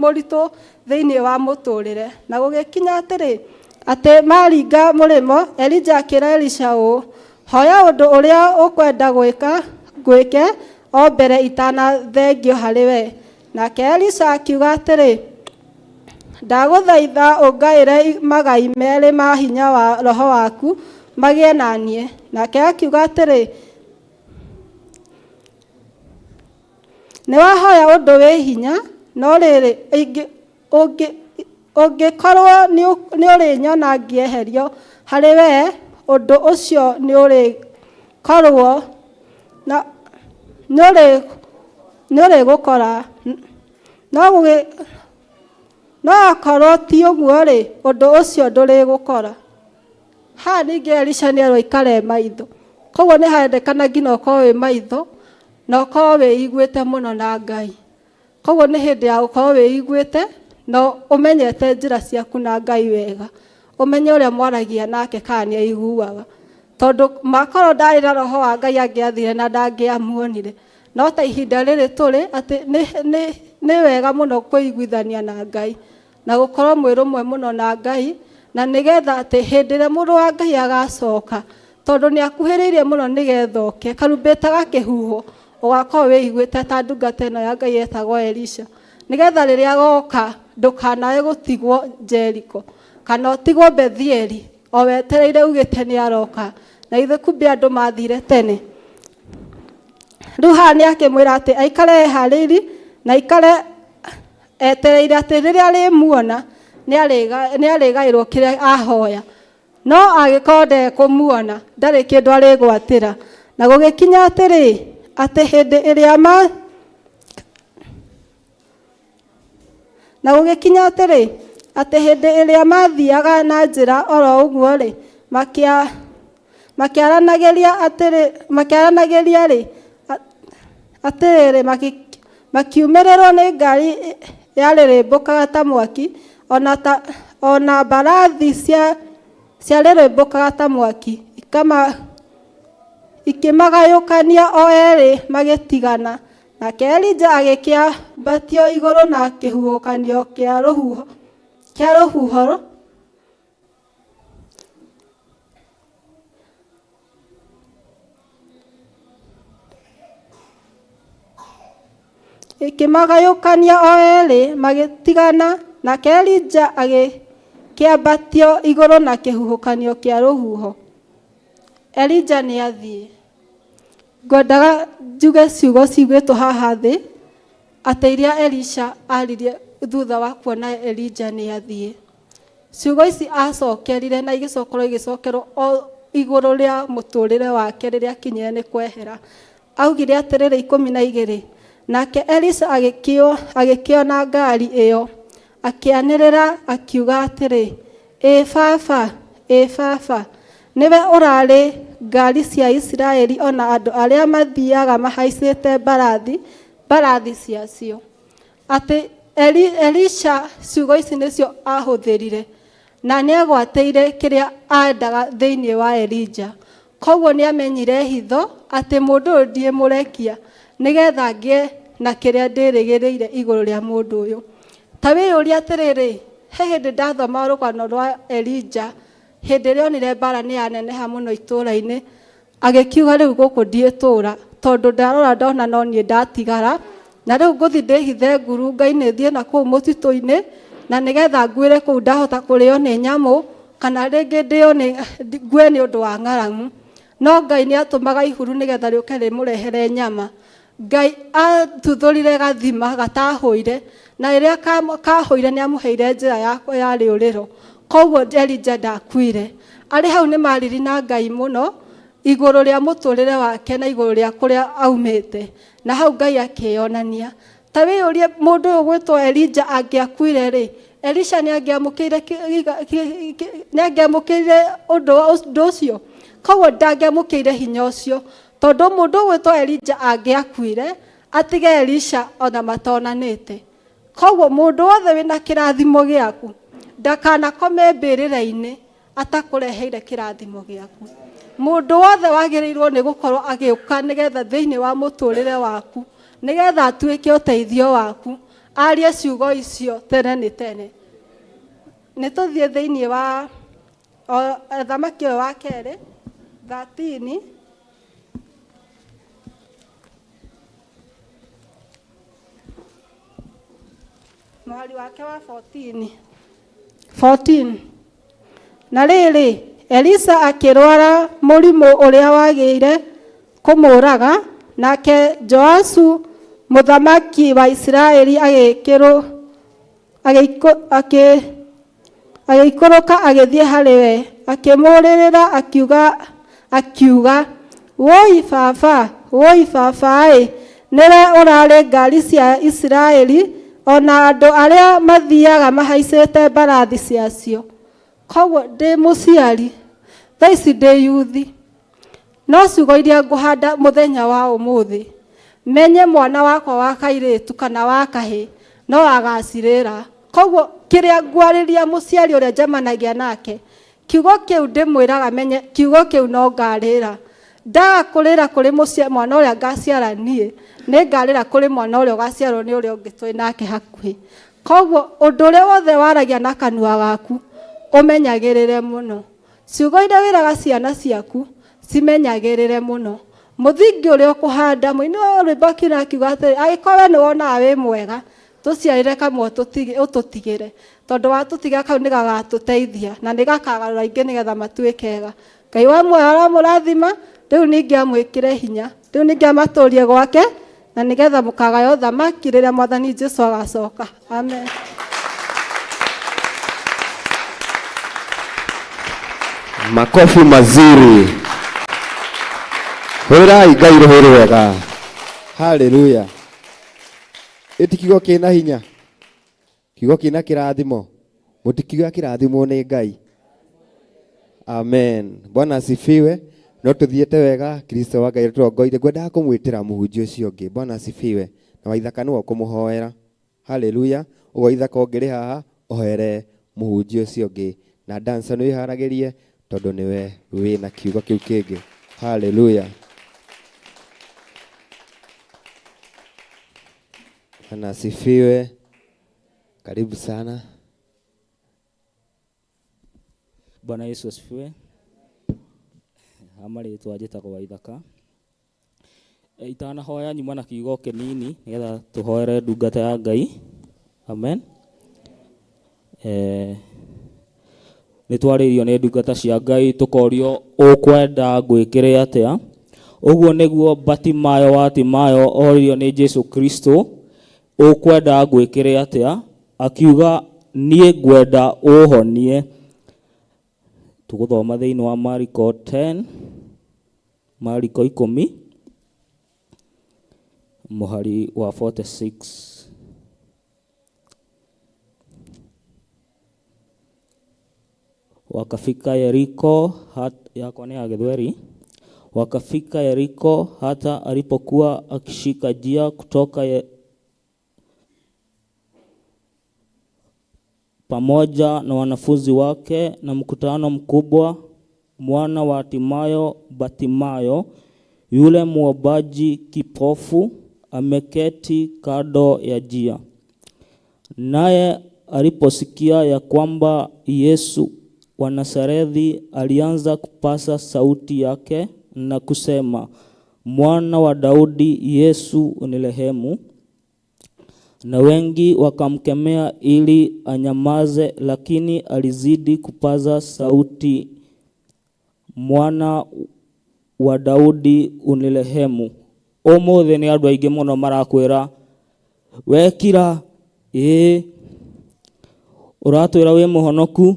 mũritũ thĩinĩ wa mũtũrĩre. Na gũgĩkinya atĩrĩ atĩ maringa mũrĩmo, Elija akĩra Elisha ũũ, hoya ũndũ ũrĩa ũkwenda gwĩke o mbere itanathengio harĩ we. Nake Elisha akiuga atĩrĩ, ndagũthaitha ũngaĩre magai merĩ ma hinya wa roho waku magĩe na niĩ. Nake akiuga atĩrĩ, nĩ wahoya ũndũ wĩ hinya, no rĩrĩ ũngĩkorwo nĩ ũrĩnyona ngĩeherio harĩ we, ũndũ ũcio nĩ ũrĩkorwo na nĩ ũrĩgũkora. No akorwo ti ũguo-rĩ, ũndũ ũcio ndũrĩgũkora. Haha ningĩ Elisha nĩerwo aikare maitho. Koguo nĩ harendekana nginya ũkorwo wĩ maitho na ũkorwo wĩiguĩte mũno na Ngai. Koguo nĩ hĩndĩ ya gũkorwo wĩiguĩte na ũmenyete njĩra ciaku na Ngai wega, ũmenye ũrĩa mwaragia nake kana nĩ aiguaga. Tondũ makorwo ndarĩ na roho wa Ngai angĩathire na ndangĩamuonire. No ta ihinda rĩrĩ tũrĩ atĩ nĩ wega mũno kũiguithania na Ngai na gũkorwo mwĩrũmwe mũno na Ngai, na nĩgetha atĩ hĩndĩ ĩrĩa mũndũ wa Ngai agacoka, tondũ nĩ akuhĩrĩirie mũno nĩgetha oke, karumbeta gakĩhuhwo, ũgakorwo wĩiguĩte ta ndungata ĩno ya Ngai etagwo Elisha, nĩgetha rĩrĩa agoka ndũkanae gũtigwo Jeriko kana ũtigwo Bethieli o wetereire ugĩte nĩ aroka, na ithe kumbe andũ mathire tene. Rĩu haha nĩ akĩmwĩra atĩ aikare eharĩirie na aikare etereire atĩ rĩrĩa arĩmuona nĩ arĩgaĩrwo kĩrĩa ahoya. No agĩkorwo ndekũmuona, ndarĩ kĩndũ arĩgwatĩra. Na gũgĩkinya atĩrĩ atĩ hĩndĩ ĩrĩa mathiaga na njĩra oro ũguo-rĩ, makĩaranagĩria-rĩ atĩrĩrĩ, makiumĩrĩrwo nĩ ngari yarĩrĩmbũkaga ta mwaki, ona mbarathi ciarĩrĩmbũkaga ta mwaki, ikĩmagayũkania o erĩ magĩtigana. Nake Elija agĩkĩambatio igũrũ na kĩhuhũkanio kĩa rũhuho ikĩmagayũkania o erĩ magĩtigana. Nake Elija agĩkĩambatio igũrũ na kĩhuhũkanio kĩa rũhuho. Elija nĩ athiĩ. Ngwendaga njuge ciugo ciugĩtwo haha thĩ atĩ iria Elisha aririe thutha wa kuona Elija nĩ athiĩ. Ciugo ici acokerire na igĩcokerwo o igũrũ rĩa mũtũrĩre wake rĩrĩa akinyire nĩ kwehera. Augire atĩrĩrĩ 12, nake Elisha agĩkĩona ngari ĩyo, akĩanĩrĩra akiuga atĩrĩ, ĩ baba, niwe ũrarĩ ngari cia Isiraeli ona andũ arĩa mathiaga mahaicĩte mbarathi ciacio. Atĩ Elisha ciugo ici nĩcio ahũthĩrire na nĩ agwatĩire kĩrĩa endaga thĩinĩ wa Elija. Koguo nĩ amenyire hitho atĩ mũndũ ũyũ ndiĩmũrekia nĩgetha ngĩe na kĩrĩa ndĩrĩgĩrĩire igũrũ rĩa mũndũ ũyũ. Ta wĩyũria atĩrĩrĩ, he hĩndĩ ndathoma rũgano rwa Elija, hĩndĩ ĩrĩa onire mbara nĩ yaneneha mũno itũũra-inĩ, agĩkiuga rĩu gũkũ ndiĩtũũra tondũ ndarora ndona no niĩ ndatigara, na rĩu ngũthiĩ ndĩhithe ngurunga-inĩ thiĩ na kũu mũtitũ-inĩ na nigetha ngwire kuu ndahota kurio ni nyamu kana ringi ndio ni ngwe ni undu wa ng'aragu. No Ngai ni atumaga ihuru nigetha riuke rimurehere nyama. Ngai atuthurire gathima gatahuire, na iria kahuire ni amuheire njira ya riuriro. Koguo Elijah ndakuire. Ari hau ni mariri na Ngai muno iguru ria muturire wake na iguru ria kuria aumite, na hau Ngai akionania. Ta wiyurie mundu uyu gwitwo Elijah angiakuire ri, Elisha ni angiamukire undu ucio. Koguo ndangiamukire hinya ucio, tondu mundu gwitwo Elijah angiakuire atige Elisha ona matonanite. Koguo mundu wothe wina kirathimo giaku ndakanakome mbirira-ini atakureheire kirathimo giaku. Mundu wothe wagirirwo ni gukorwo agiuka nigetha thiini wa muturire waku, nigetha atuike uteithio waku, arie ciugo icio tene ni tene. Nituthie thiini wa Thamaki wa keri 13 mwali wake wa 14. Na rĩrĩ Elisa akirwara murimu uria wagiire kumuraga, nake Joasu muthamaki wa Israeli agĩikũrũka agĩthiĩ harĩ we, akĩmũrĩrĩra akiuga woi baba ĩ, nĩwe ũrarĩ ngari cia Israeli, ona andũ arĩa mathiaga mahaicĩte mbarathi ciacio. Koguo ndĩ mũciari thaa ici ndĩ yuthi, no ciugo iria ngũhanda mũthenya wa ũmũthĩ, menye mwana wakwa wa kairĩtu kana wa kahĩ no agacirĩra. Koguo kĩrĩa ngwarĩria mũciari ũrĩa njamanagia nake, kiugo kĩu ndĩmwĩraga menye kiugo kĩu no ngarĩra. Ndaga kũrĩra kũrĩ mwana ũrĩa ngaciara niĩ, nĩ ngarĩra kũrĩ mwana ũrĩa ũgaciarwo nĩ ũrĩa ũngĩ twĩ nake hakuhĩ. Koguo ũndũ ũrĩa wothe waragia na kanua gaku ũmenyagĩrĩre mũno. Ciugo iria wĩraga ciana ciaku cimenyagĩrĩre mũno. Mũthingi ũrĩa ũkũhanda mũini wa rwĩmbo kiuga akiuga atĩrĩ, agĩkorwo we nĩ wonaga wĩ mwega, tũciarĩre kamwe ũtũtigĩre, tondũ watũtiga kau nĩ gagatũteithia na nĩ gakagarũra aingĩ nĩgetha matuĩke ega. Ngai wa muoyo aramũrathima, rĩu ningĩ amwĩkĩre hinya, rĩu ningĩ amatũrie gwake, na nĩgetha mũkagaya ũthamaki rĩrĩa Mwathani Jesũ agacoka. Amen. Makofi mazuri. Hũrai Ngai rũhĩ rwega. Hallelujah. Eti kiugo kĩna hinya, kiugo kĩna kĩrathimo, mũtikiuga kĩrathimo nĩ Ngai. Amen. Bwana asifiwe. No tuthiĩte wega, Kristo wa Ngai tũrongoire. Ngwendaga kũmwĩtĩra mũhunjia ũcio ũngĩ. Bwana asifiwe. Na waithaka nĩwe ũkũmũhoera. Hallelujah. Ũguo waithaka ũngĩrĩ haha ũhoere mũhunjia ũcio ũngĩ. Na dancer nĩ wĩharagĩrie tondũ nĩwe wĩna kiugo kĩu kĩngĩ. Hallelujah. Bwana asifiwe. Karibu sana. Bwana Yesu asifiwe. Amarĩtwa njĩtagwo Waithaka. Itanahoya nyuma na kiugo kĩnini nĩgetha tũhoere ndungata ya Ngai. Amen. Nĩtwarĩrio nĩ ndungata cia Ngai tũkorio ũkwenda ngwĩkĩre atĩa. Ũguo nĩguo Batimayo wa Timayo oririo nĩ Jesũ Kristo, ũkwenda ngwĩkĩre atĩa, akiuga niĩ ngwenda ũhonie. Tũgũthoma thĩinĩ wa Mariko 10, Mariko 10 mũhari wa 46. Wakafika Yeriko yako ni ya Githweri. Wakafika Yeriko hata alipokuwa akishika njia kutoka pamoja na wanafunzi wake na mkutano mkubwa, mwana wa Timayo Batimayo, yule muombaji kipofu, ameketi kando ya njia. Naye aliposikia ya kwamba Yesu wa Nazarethi, alianza kupasa sauti yake na kusema, Mwana wa Daudi, Yesu unirehemu. na wengi wakamkemea ili anyamaze, lakini alizidi kupaza sauti, Mwana wa Daudi unirehemu. Ũmũthĩ nĩ andũ aingĩ mũno marakwĩra wekira ũratwĩra wĩ mũhonoku,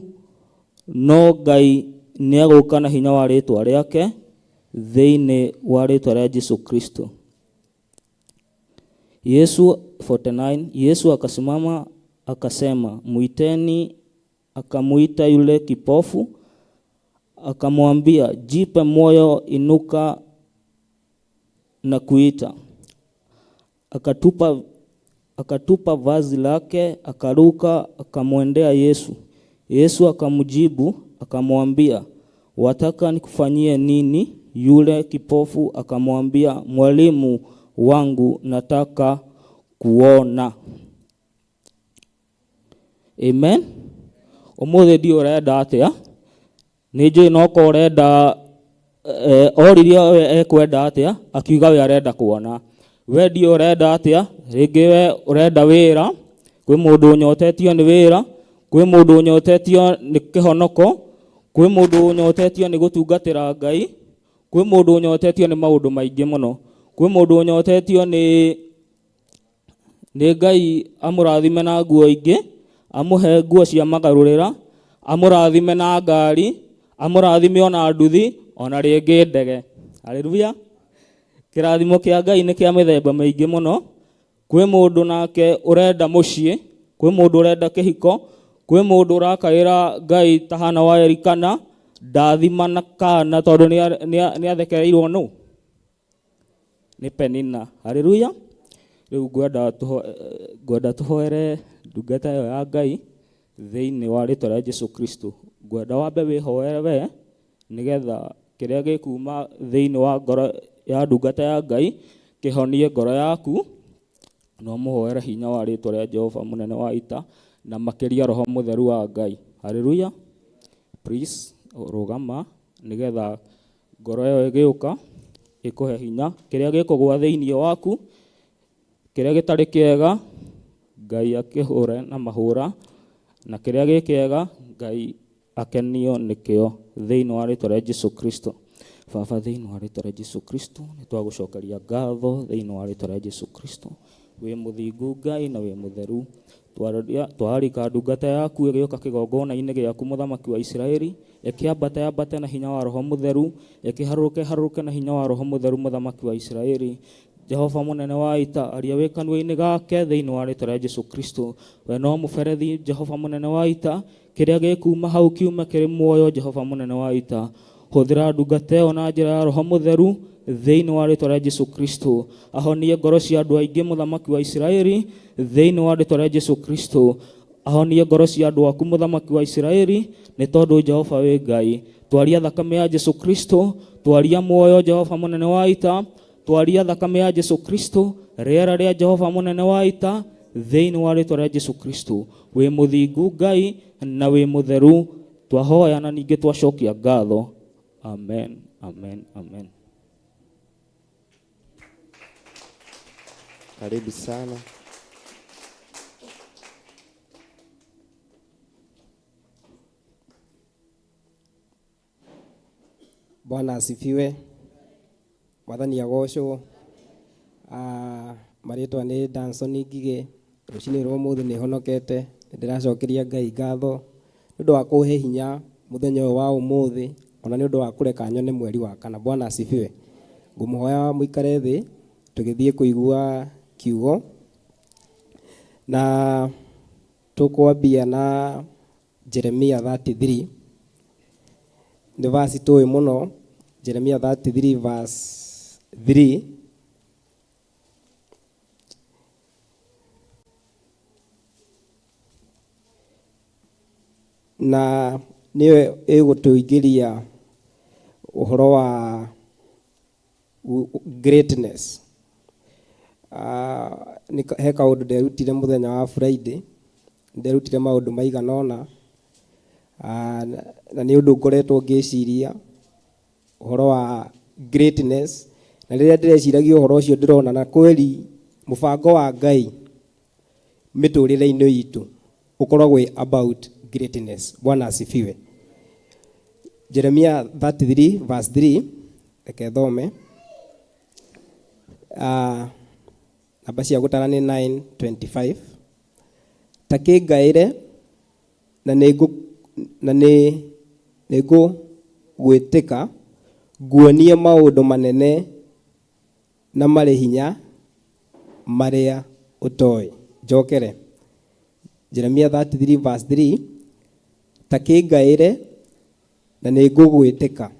no Ngai nĩegũka na hinya wa rĩtwa rĩake thĩinĩ wa rĩtwa rĩa Yesu Kristo. Yesu 49, Yesu akasimama akasema, muiteni. Akamuita yule kipofu akamwambia, jipe moyo, inuka na kuita. Akatupa vazi lake, akaruka, akamwendea Yesu. Yesu akamjibu akamwambia, wataka nikufanyie nini? Yule kipofu akamwambia, mwalimu wangu, nataka kuona. Amen. Ũmũthĩ ndio ũrenda atĩa? Nĩnjũĩ no ko ũrenda oririe ekwenda atĩa, akiuga we arenda kuona. We ndio ũrenda atĩa? Rĩngĩ we ũrenda wĩra, kwĩ mũndũ ũnyotetio nĩ wĩra, kwĩ mũndũ ũnyotetio nĩ kĩhonoko, kwĩ mũndũ ũnyotetio nĩ gũtungatĩra Ngai, kwĩ mũndũ ũnyotetio nĩ maũndũ maingĩ mũno, kwĩ mũndũ ũnyotetio nĩ Ngai amũrathime na nguo ingĩ, amũhe nguo cia magarũrĩra, amũrathime na ngari, amũrathime ona nduthi, ona rĩngĩ ndege. Haleluya. Kĩrathimo kĩa Ngai nĩ kĩa mĩthemba mĩingĩ mũno. Kwĩ mũndũ nake ũrenda mũciĩ, kwĩ mũndũ ũrenda kĩhiko, kwĩ mũndũ ũrakaĩra Ngai ta Hana wa Elikana, ndathima na kana tondũ nĩ athekereirwo nũ? Nĩ Penina. Haleluya. Rĩu ngwenda tũhoere ndungata ĩyo ya Ngai thĩinĩ wa rĩtwa rĩa Yesu Kristo. Ngwenda wambe wĩhoere we, nĩgetha kĩrĩa gĩkuma thĩinĩ wa ngoro ya ndungata ya Ngai kĩhonie ngoro yaku, no mũhoere hinya wa rĩtwa rĩa Jehova mũnene wa ita, na makĩria Roho Mũtheru wa Ngai. Haleluya. Please rũgama nĩgetha ngoro ĩyo ĩgĩũka ĩkũhe hinya. Kĩrĩa gĩkũgwa thĩinĩ waku, kĩrĩa gĩtarĩ kĩega, Ngai akĩhũre na mahũra, na kĩrĩa gĩkĩega Ngai akenio nĩkĩo thĩinĩ wa rĩtwa rĩa Yesu Kristo. Baba, thĩinĩ wa rĩtwa rĩa Yesu Kristo nĩtwagũcokeria ngatho thĩinĩ wa rĩtwa rĩa Yesu Kristo. Wĩ mũthingu Ngai na wĩ mũtheru, twarika ndungata yaku ĩgĩũka kĩgongona-inĩ gĩaku mũthamaki wa Isiraeli, ĩkĩambate na hinya wa Roho Mũtheru, ĩkĩharũrũke na hinya wa Roho Mũtheru mũthamaki wa Isiraeli. Jehova mũnene wa ita, aria wĩ kanua-inĩ gake thĩinĩ wa rĩtwa rĩa Yesu Kristo. We no mũberethi, Jehova mũnene wa ita, kĩrĩa gĩkuma hau kiume kĩrĩ muoyo. Jehova mũnene wa ita, hũthĩra ndungata ĩyo na njĩra ya Roho Mũtheru thĩinĩ wa rĩtwa rĩa Yesu Kristo. Ahonie ngoro cia andũ aingĩ mũthamaki wa Isiraeli thĩinĩ wa rĩtwa rĩa Yesu Kristo. Ahonie ngoro cia andũ aku mũthamaki wa Isiraeli, nĩ tondũ Jehova wĩ Ngai. Twaria thakame ya Yesu Kristo, twaria muoyo Jehova mũnene wa ita, twaria thakame ya Yesu Kristo, rĩera rĩa Jehova mũnene wa ita thĩinĩ wa rĩtwa rĩa Yesu Kristo. Wĩ mũthingu Ngai na wĩ mũtheru, twahoya na ningĩ twacokia ngatho. Amen, amen, amen. Karibu sana. Bwana asifiwe. Mwathani agocwo. Marĩtwa nĩ Danson Ngige. Rũcinĩ rwa ũmũthĩ nĩ honokete. Ndĩracokeria Ngai ngatho nĩ ũndũ wa kũhe hinya mũthenya ũyũ wa ũmũthĩ, ona nĩ ũndũ wa kũreka nyone mweri wa kana. Bwana asifiwe. Ngũmũhoya mũikare thĩ tũgĩthiĩ kũigua kiugo, na tũkwambia na Jeremia 33. Nĩ verse tũĩ mũno, Jeremia 33 verse 3. Na nĩyo ĩgũtũingĩria ũhoro wa greatness. He kaũndũ nderutire mũthenya wa Friday, nderutire maũndũ maigana ũna, na nĩ ũndũ ngoretwo ngĩciria ũhoro wa greatness, na rĩrĩa ndĩreciragia ũhoro ũcio ndĩrona na kweli mũbango wa Ngai mĩtũrĩre-inĩ itũ ũkoragwo about greatness. Bwana asifiwe. Jeremia 33 verse 3, reke thome. Namba cia gũtara nĩ 9:25. Ta kĩngaĩre na nĩngũgwĩtĩka nguonie maũndũ manene na marĩ hinya marĩa ũtoĩ. Njokere. Jeremia 33 verse 3. Ta kĩngaĩre na nĩngũgwĩtĩka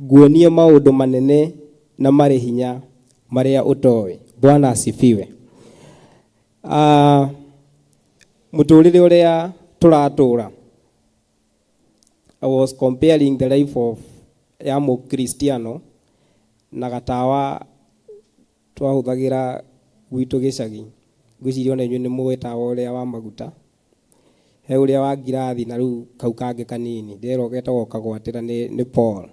nguonie maũndũ manene na marĩ hinya marĩa ũtoĩ. Bwana asifiwe. Mũtũrĩre ũrĩa tũratũra, I was comparing the life of ya Mũkristiano na gatawa twahũthagĩra gwitũ gĩcagi. Ngwĩciria ona inyuĩ nĩ mũĩ tawa ũrĩa wa maguta. He ũrĩa wa ngirathi na rĩu kau kangĩ kanini ndero getagwo kagwatĩra nĩ Paul.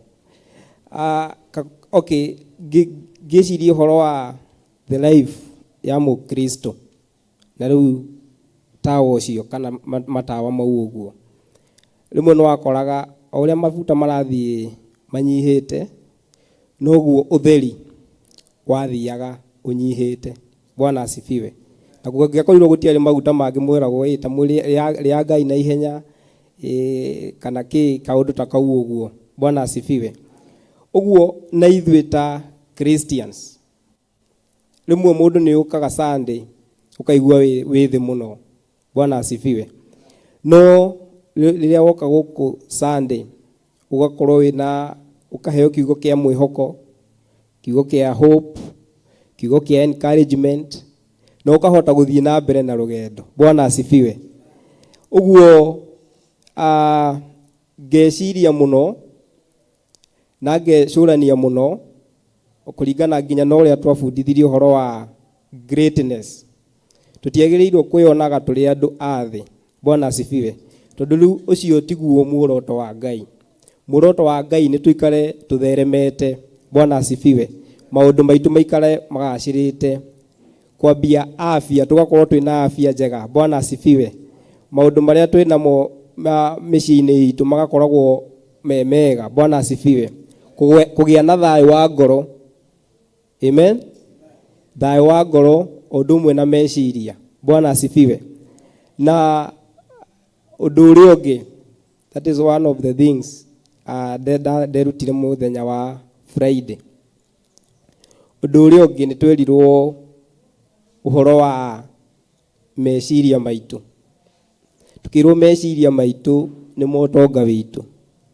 Okay, ngĩciria ũhoro wa the life ya Mũkristo na rĩu tawa ũcio kana matawa mau ũguo. Rĩmwe nĩ wakoraga o ũrĩa mabuta marathiĩ manyihĩte noguo ũtheri wathiaga ũnyihĩte. Bwana asifiwe. Na gũgĩakorirwo gũtiarĩ maguta mangĩ mwĩragwo ta rĩa Ngai na ihenya kana kĩ kaũndũ ta kau ũguo. Bwana asifiwe. Ũguo na ithuĩ ta Christians, rĩmwe mũndũ nĩ ũkaga Sunday ũkaigua wĩ thĩ mũno. Bwana asifiwe. No rĩrĩa woka gũkũ Sunday ũgakorwo wĩna ũkaheo kiugo kĩa mwĩhoko, kiugo kĩa hope, kiugo kĩa encouragement, na ũkahota gũthiĩ na mbere na rũgendo. Bwana asifiwe. Ũguo ngeciria mũno na ngecũrania mũno kũringana nginya na ũrĩa twabundithirio ũhoro wa greatness. Tũtiagĩrĩirwo kwĩonaga tũrĩ andũ a thĩ. Bwana asifiwe. Tondũ rĩu ũcio tiguo muoroto wa Ngai. Muoroto wa Ngai nĩ tũikare tũtheremete. Bwana asifiwe. Maũndũ maitũ maikare magacĩrĩte. Kwambia afya, tugakorwo twĩna afya njega. Bwana asifiwe. Maũndũ marĩa twĩnamo mĩciĩ-inĩ itũ magakoragwo me mega. Bwana asifiwe. Kũgĩa na thayũ wa ngoro. Amen. Thayũ wa ngoro ũndũ ũmwe na meciria. Bwana asifiwe. Na ũndũ ũrĩa ũngĩ, that is one of the things nderutire mũthenya wa Friday. Ũndũ ũrĩa ũngĩ nĩ twerirwo ũhoro wa meciria maitũ. Tukirwo meciria maitũ nĩ motonga witũ.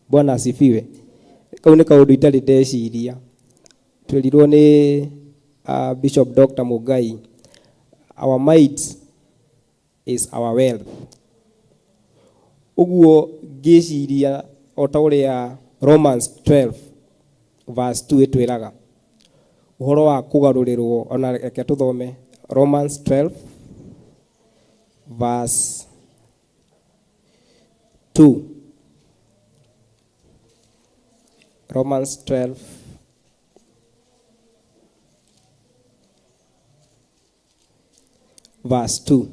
Bwana asifiwe. Kau nĩ kaũndũ itarĩ ndeciria. Twerirwo nĩ Bishop Dr. Mugai, our might is our wealth. Ũguo ngĩciria o ta ũrĩa Romans 12 verse 2 ĩtwĩraga ũhoro wa kũgarũrĩrwo. Ona reke tũthome Romans 12 verse 2. Romans 12 verse 2.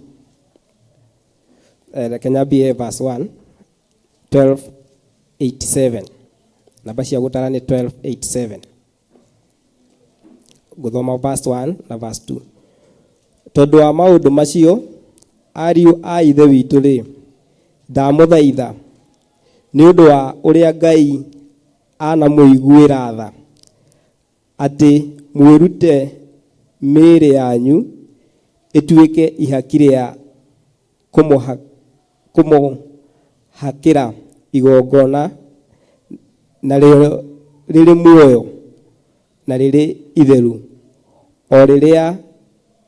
Kenya BA verse 1. 12:87. Namba cia gũtara nĩ 12:87. Gũthoma verse 1 na verse 2. Tondũ wa maũndũ macio ariũ a ithe witũ rĩ, ndamũthaitha nĩ ũndũ wa ũrĩa Ngai anamũiguĩra tha atĩ mwĩrute mĩĩrĩ yanyu ĩtuĩke ihaki rĩa kũmũhakĩra igongona na rĩrĩ muoyo na rĩrĩ itheru, o rĩrĩa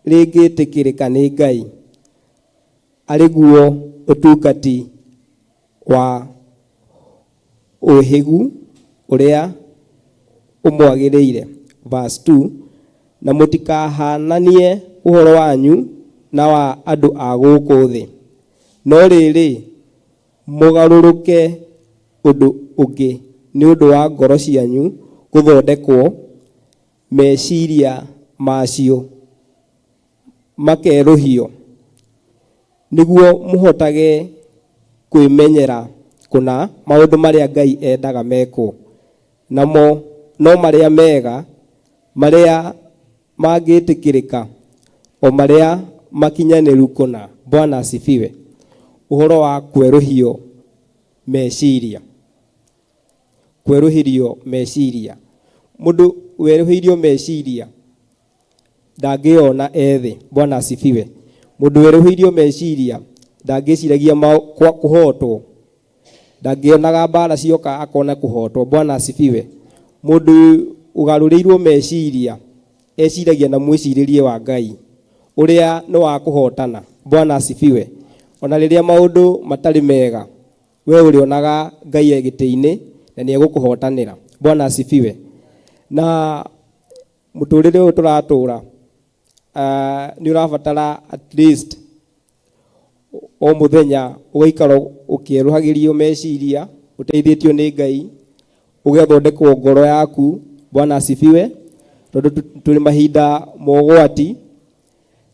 rĩngĩtĩkĩrĩka nĩ Ngai, arĩ guo ũtungati wa ũhĩgu ũrĩa ũmwagĩrĩire. Verse 2. Na mũtikahananie ũhoro wanyu na wa andũ a gũkũ thĩ, no rĩrĩ mũgarũrũke ũndũ ũngĩ nĩ ũndũ wa ngoro cianyu gũthondekwo meciria macio makerũhio niguo muhotage kwimenyera kuna maundu maria Ngai endaga meko namo no maria mega maria magitikirika o maria makinyaniru kuna. Bwana asifiwe. Uhoro wa kweruhio meciria, kweruhirio meciria. Mundu weruhirio meciria ndagiona ethi. Bwana asifiwe. Mundu weruhirio meciria ndangiciragia kuhotwo, ndangionaga mbara cioka akona kuhotwo. Bwana asifiwe. Mundu ugarurirwo meciria eciragia na mwiciririe wa Ngai uria no wa kuhotana. Bwana asifiwe. Ona riria maundu matari mega we urionaga Ngai egitiini na ni egukuhotanira. Bwana asifiwe. Na muturire uyu turatura ni urabatara at least o muthenya ugaikara ukieruhagirio meciria uteithitio ni Ngai ugathondekwo ngoro yaku. Bwana asifiwe. Tondu tuli mahinda mogwati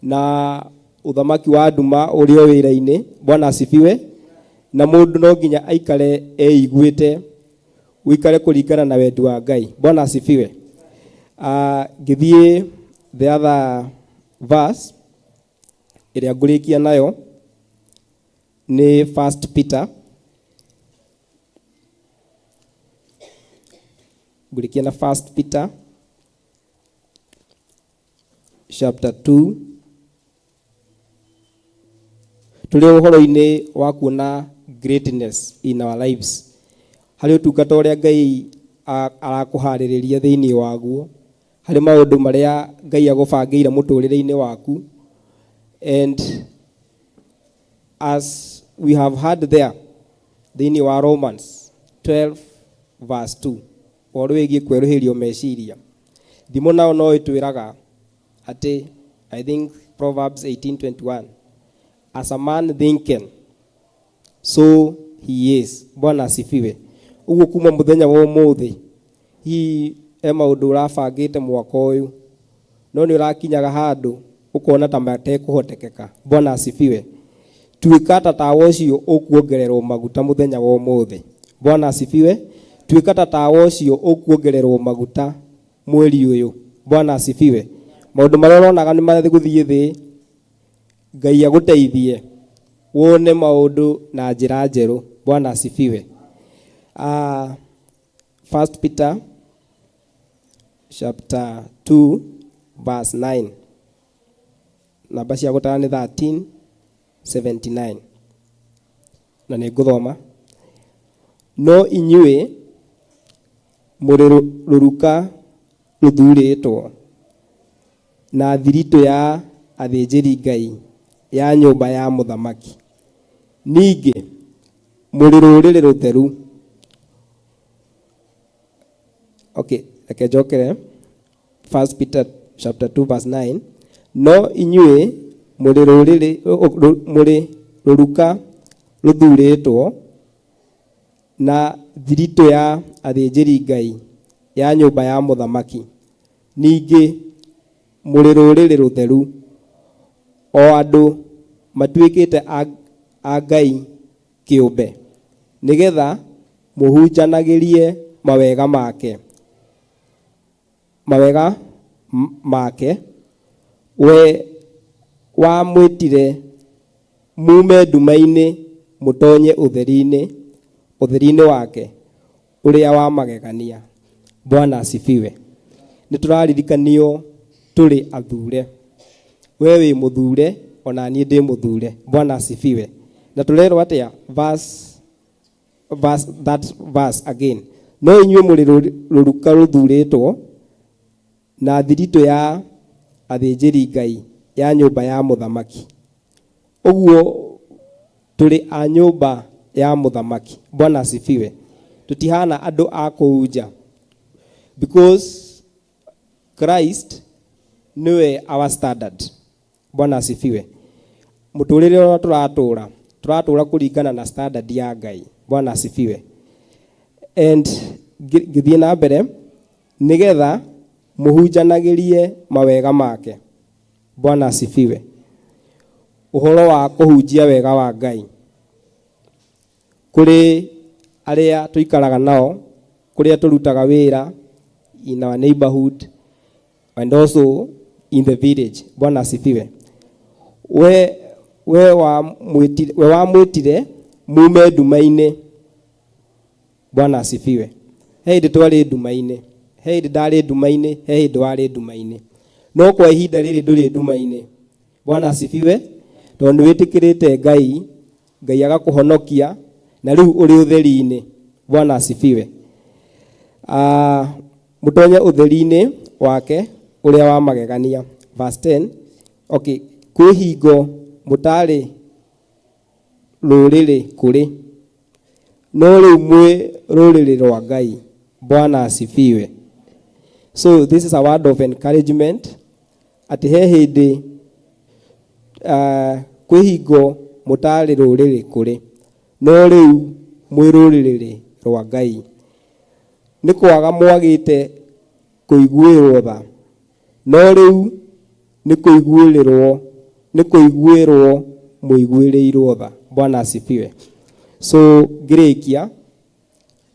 na uthamaki wa nduma urio wira-ini. Bwana asifiwe. Na mundu no nginya aikare eiguite uikare kuringana na wendi wa Ngai. Bwana asifiwe. Ngithie the other verse iria ngurikia nayo ni 1 Peter. Ngurikia na 1 Peter chapter 2. Tuli uhoro-ini wa kuona greatness in our lives. Hari utungata uria Ngai arakuhaririria thiini waguo, hari maundu maria Ngai agubangiire muturire-ini waku. And as we have heard there thiini wa Romans 12 verse 2, uhoro wigie kweruhirio meciria, thimo nao no itwiraga ati, I think Proverbs 18:21, as a man thinketh, so he is. Bwana asifiwe. Uguo kuma muthenya wa umuthi hi maundu urabangite mwaka uyu no ni urakinyaga handu ukona ta matekuhotekeka. Bwana asifiwe. Tuikata tawa ucio ukuongererwo maguta muthenya wa umuthi. Bwana asifiwe. Tuikata tawa ucio ukuongererwo maguta mweri uyu. Bwana asifiwe. Maundu maria uronaga ni marathi guthie thi, Ngai aguteithie wone maundu na njira njeru. Bwana asifiwe. 1 Peter chapter 2 verse 9. Namba cia gutara ni 13:79. Na ni nguthoma. No inyue muri ruruka ruthuritwo na thirito ya athinjiri Ngai ya nyumba ya muthamaki, ningi muri rurire rutheru. Okay, reke njokere 1 Peter chapter 2 verse 9. No inyue muri rurire muri ruruka ruthuritwo na thirito ya athinjiri Ngai ya nyumba ya muthamaki, ningi muri rurire rutheru, o andu matuikite a Ngai kiumbe, nigetha muhunjanagirie mawega make we wa mwitire mume nduma-ini mutonye utheri-ini wake uria wa magegania. Bwana asifiwe. Nituraririkanio tuli athure. We wi muthure ona nie ndi muthure. Bwana asifiwe. Na turero atia that verse again. No inyue muri ruruka ruthuritwo na thirito ya athinjiri Ngai ya nyumba ya muthamaki. Uguo tuli a nyumba ya muthamaki. Bwana asifiwe. Tutihana andu a kuuja, because Christ niwe our standard. Bwana asifiwe. Muturire wa turatura kuringana na standard ya Ngai. Bwana asifiwe. And githie na mbere nigetha muhunjanagirie mawega make. Bwana asifiwe. uhoro wa kuhunjia wega wa Ngai kuri aria tuikaraga nao, kuria turutaga wira in our neighborhood and also in the village. Bwana asifiwe. We wa mwitire mume ndumaine. Bwana asifiwe. Hindi twari ndumaine, hindi ndari ndumaine, hindi wari ndumaine, no kwa ihinda riri nduri ndumaine. Bwana asifiwe. Tondu witikirite Ngai, Ngai agakuhonokia na riu uri utheri-ini. Bwana asifiwe. Mutonye utheri-ini wake uria wa magegania. Verse 10. Okay, kwihingo mutari ruriri kuri, no riu mwi ruriri rwa Ngai. Bwana asifiwe. So this is a word of encouragement. Ati he hindi kwihingo mutari ruriri kuri, no riu mwi ruriri rwa Ngai. Ni kwaga mwagite kuiguirwo tha, no riu ni kuiguirwo muiguirirwo tha. Bwana asifiwe. So ngirikia,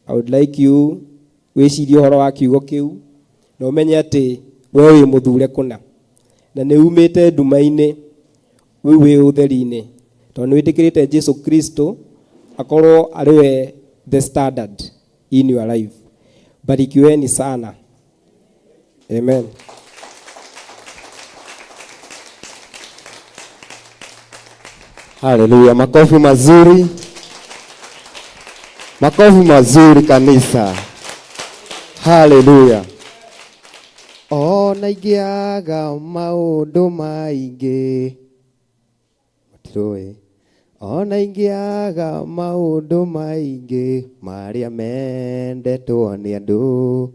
I would like you wicirie horo wa kiugo kiu na umenye ati we wi muthure kuna na ni umite ndumaine we wi utheri-ini, tondu witikirite Jesu Kristo akorwo ariwe the standard in your life. Barikiweni sana. Amen. Haleluya, makofi mazuri. Makofi mazuri kanisa. Haleluya. Ona ingiaga maundu maingi. Matiroe. Ona ingiaga maundu maingi maria mendetwo ni andu.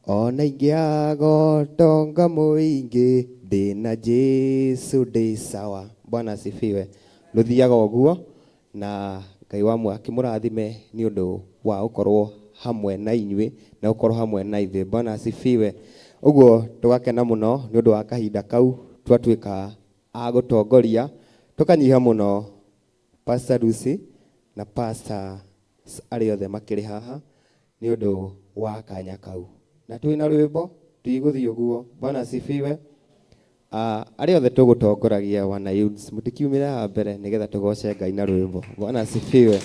Ona ingiaga utonga muingi ndina Jesu ndi sawa. Bwana asifiwe. Ruthiaga uguo na Ngai wamwe akimurathime ni undu wa ukorwo hamwe na inyui na ukorwo hamwe na ithe. Bwana asifiwe. Uguo tugakena muno ni undu wa kahinda kau twatuika agutongoria, tukanyiha muno Pastor Lucy na Pastor ariothe makiri haha ni undu wa kanya kau, na twina rwimbo tuiguthie uguo. Bwana asifiwe. Ariothe tugutongoragia wana youths mutikiumira ha mbere nigetha tugoce Ngai na rwimbo. Bwana asifiwe.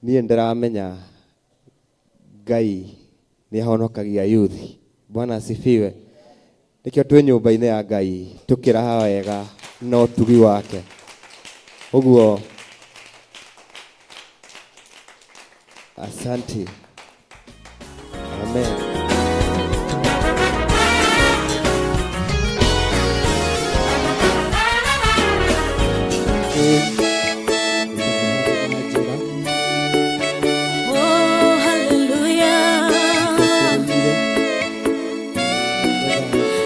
Niĩ ndiramenya Ngai ni ahonokagia youth. Bwana asifiwe. Nikio twi nyumba-inĩ ya Ngai tukiraha wega no tugi wake. Uguo asante. Amen. Oh, hallelujah.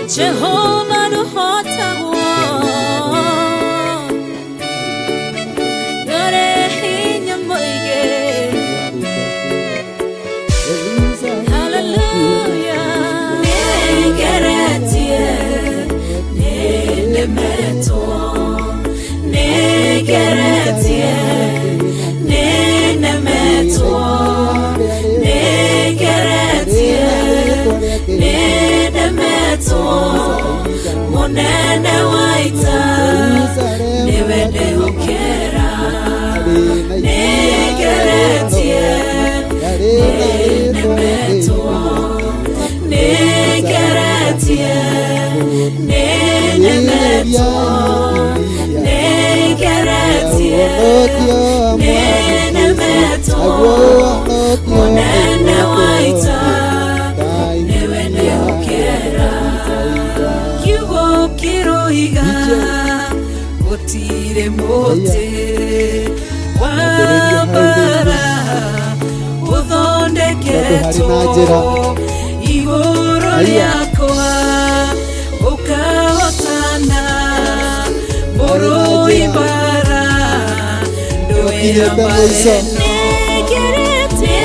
Jehovah no hota wo. Yore hinya moige. Hallelujah. Negeretie. Nenemeto. Negeretie. Nenemeto. Negeretie. Nenemeto. Monene waita. Newede okera. Negeretie. Nenemeto. Negeretie. Nenemeto. Negeretie. Nenemeto. Monene waita. Newede okera. Kiugo kiroiga. Gutire mote. Wabara. Uthondeketwo. Iguru riakwa. Ukahotana. Muru ibara. Ndoira mareno. Negeretie.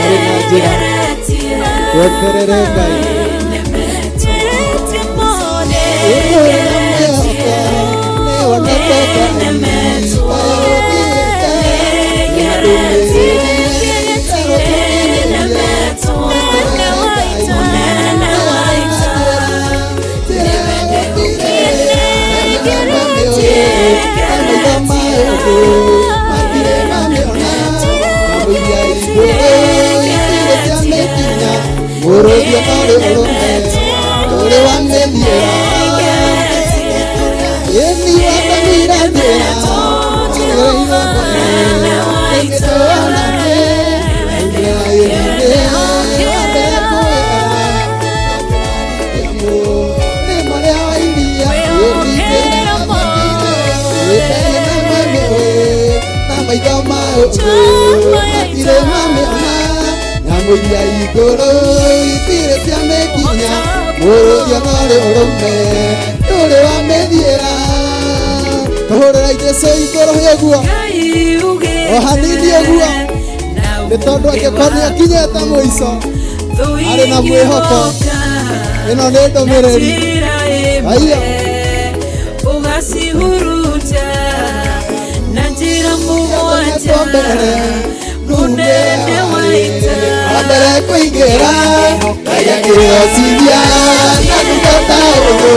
Tondu angĩkorwo akinyĩte mũico arĩ na mwĩhoko ĩno nĩ ndũmĩrĩri aiya ũgacihuruta na njĩra mũgwanja mũnene wa ita mbere kũingĩra aya kĩrociria na ndungata ũguo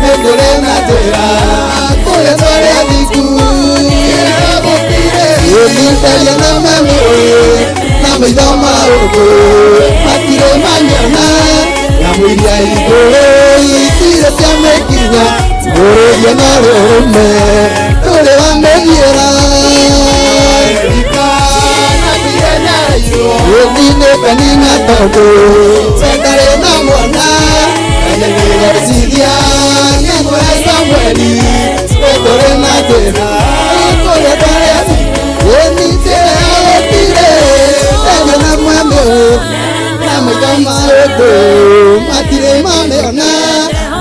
nĩ kũrĩ na njĩra kũrĩ twarĩa thiku Unitaria na mami na maitho maũndũ matirĩ manyona na mũiria igũrũ itire cia mĩkinya ũrũrio na rũrũme tũrĩ wa mĩthiĩra ũthinĩte nina tondũ sendarĩ na mwana kanyagĩrĩcithia nyamũra Samweli tũrĩ na njĩra kũrĩ twarĩa matire mameona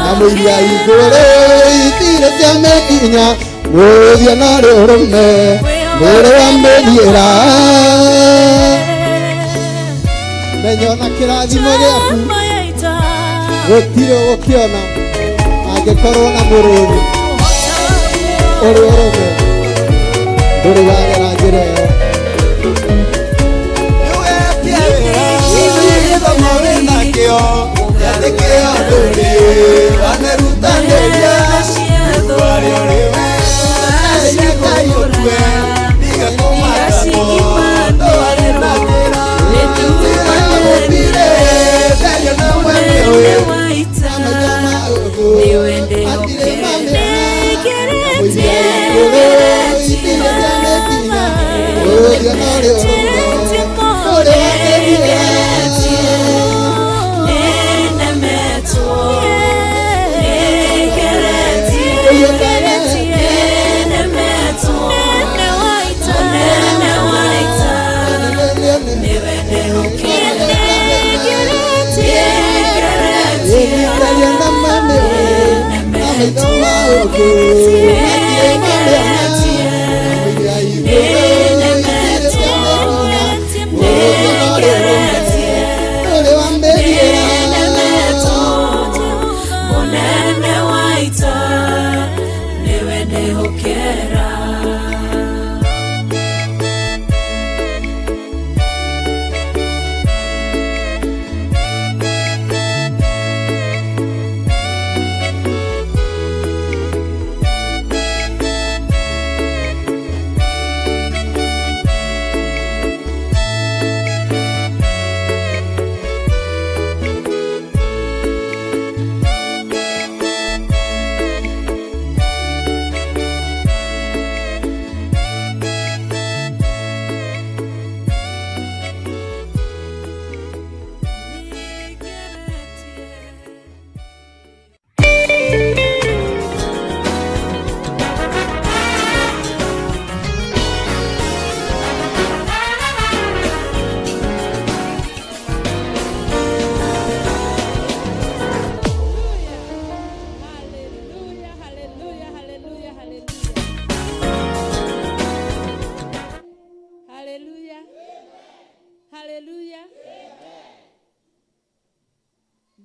na mũiria igũrũ itire cia mĩkinya mũthia na rũrũme mũrĩ wa mĩthiĩra menya ona kĩrathimo gĩaku gũtirĩ gũkĩona angĩkorwo na mũrũri ũrĩ ũrũme ndũrĩ wagera njĩra ĩyo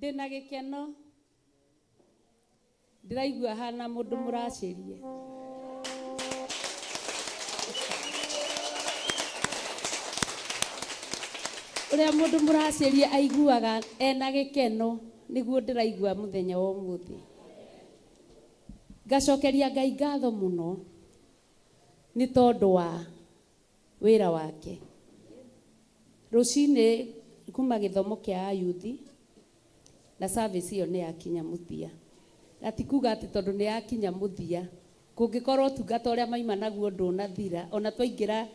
ndĩna gĩkeno ndiraigua hana mundu muracirie. Uria mundu muracirie aiguaga ena gikeno niguo ndiraigua muthenya wa umuthi. Ngacokeria Ngai ngatho muno ni tondu wa wira wake. Rucini kuma githomo kia ayuthi na service iyo ni yakinya muthia. Atikuga ati tondu ni yakinya muthia kungikorwo tungata uria maima naguo ndunathira ona twaingira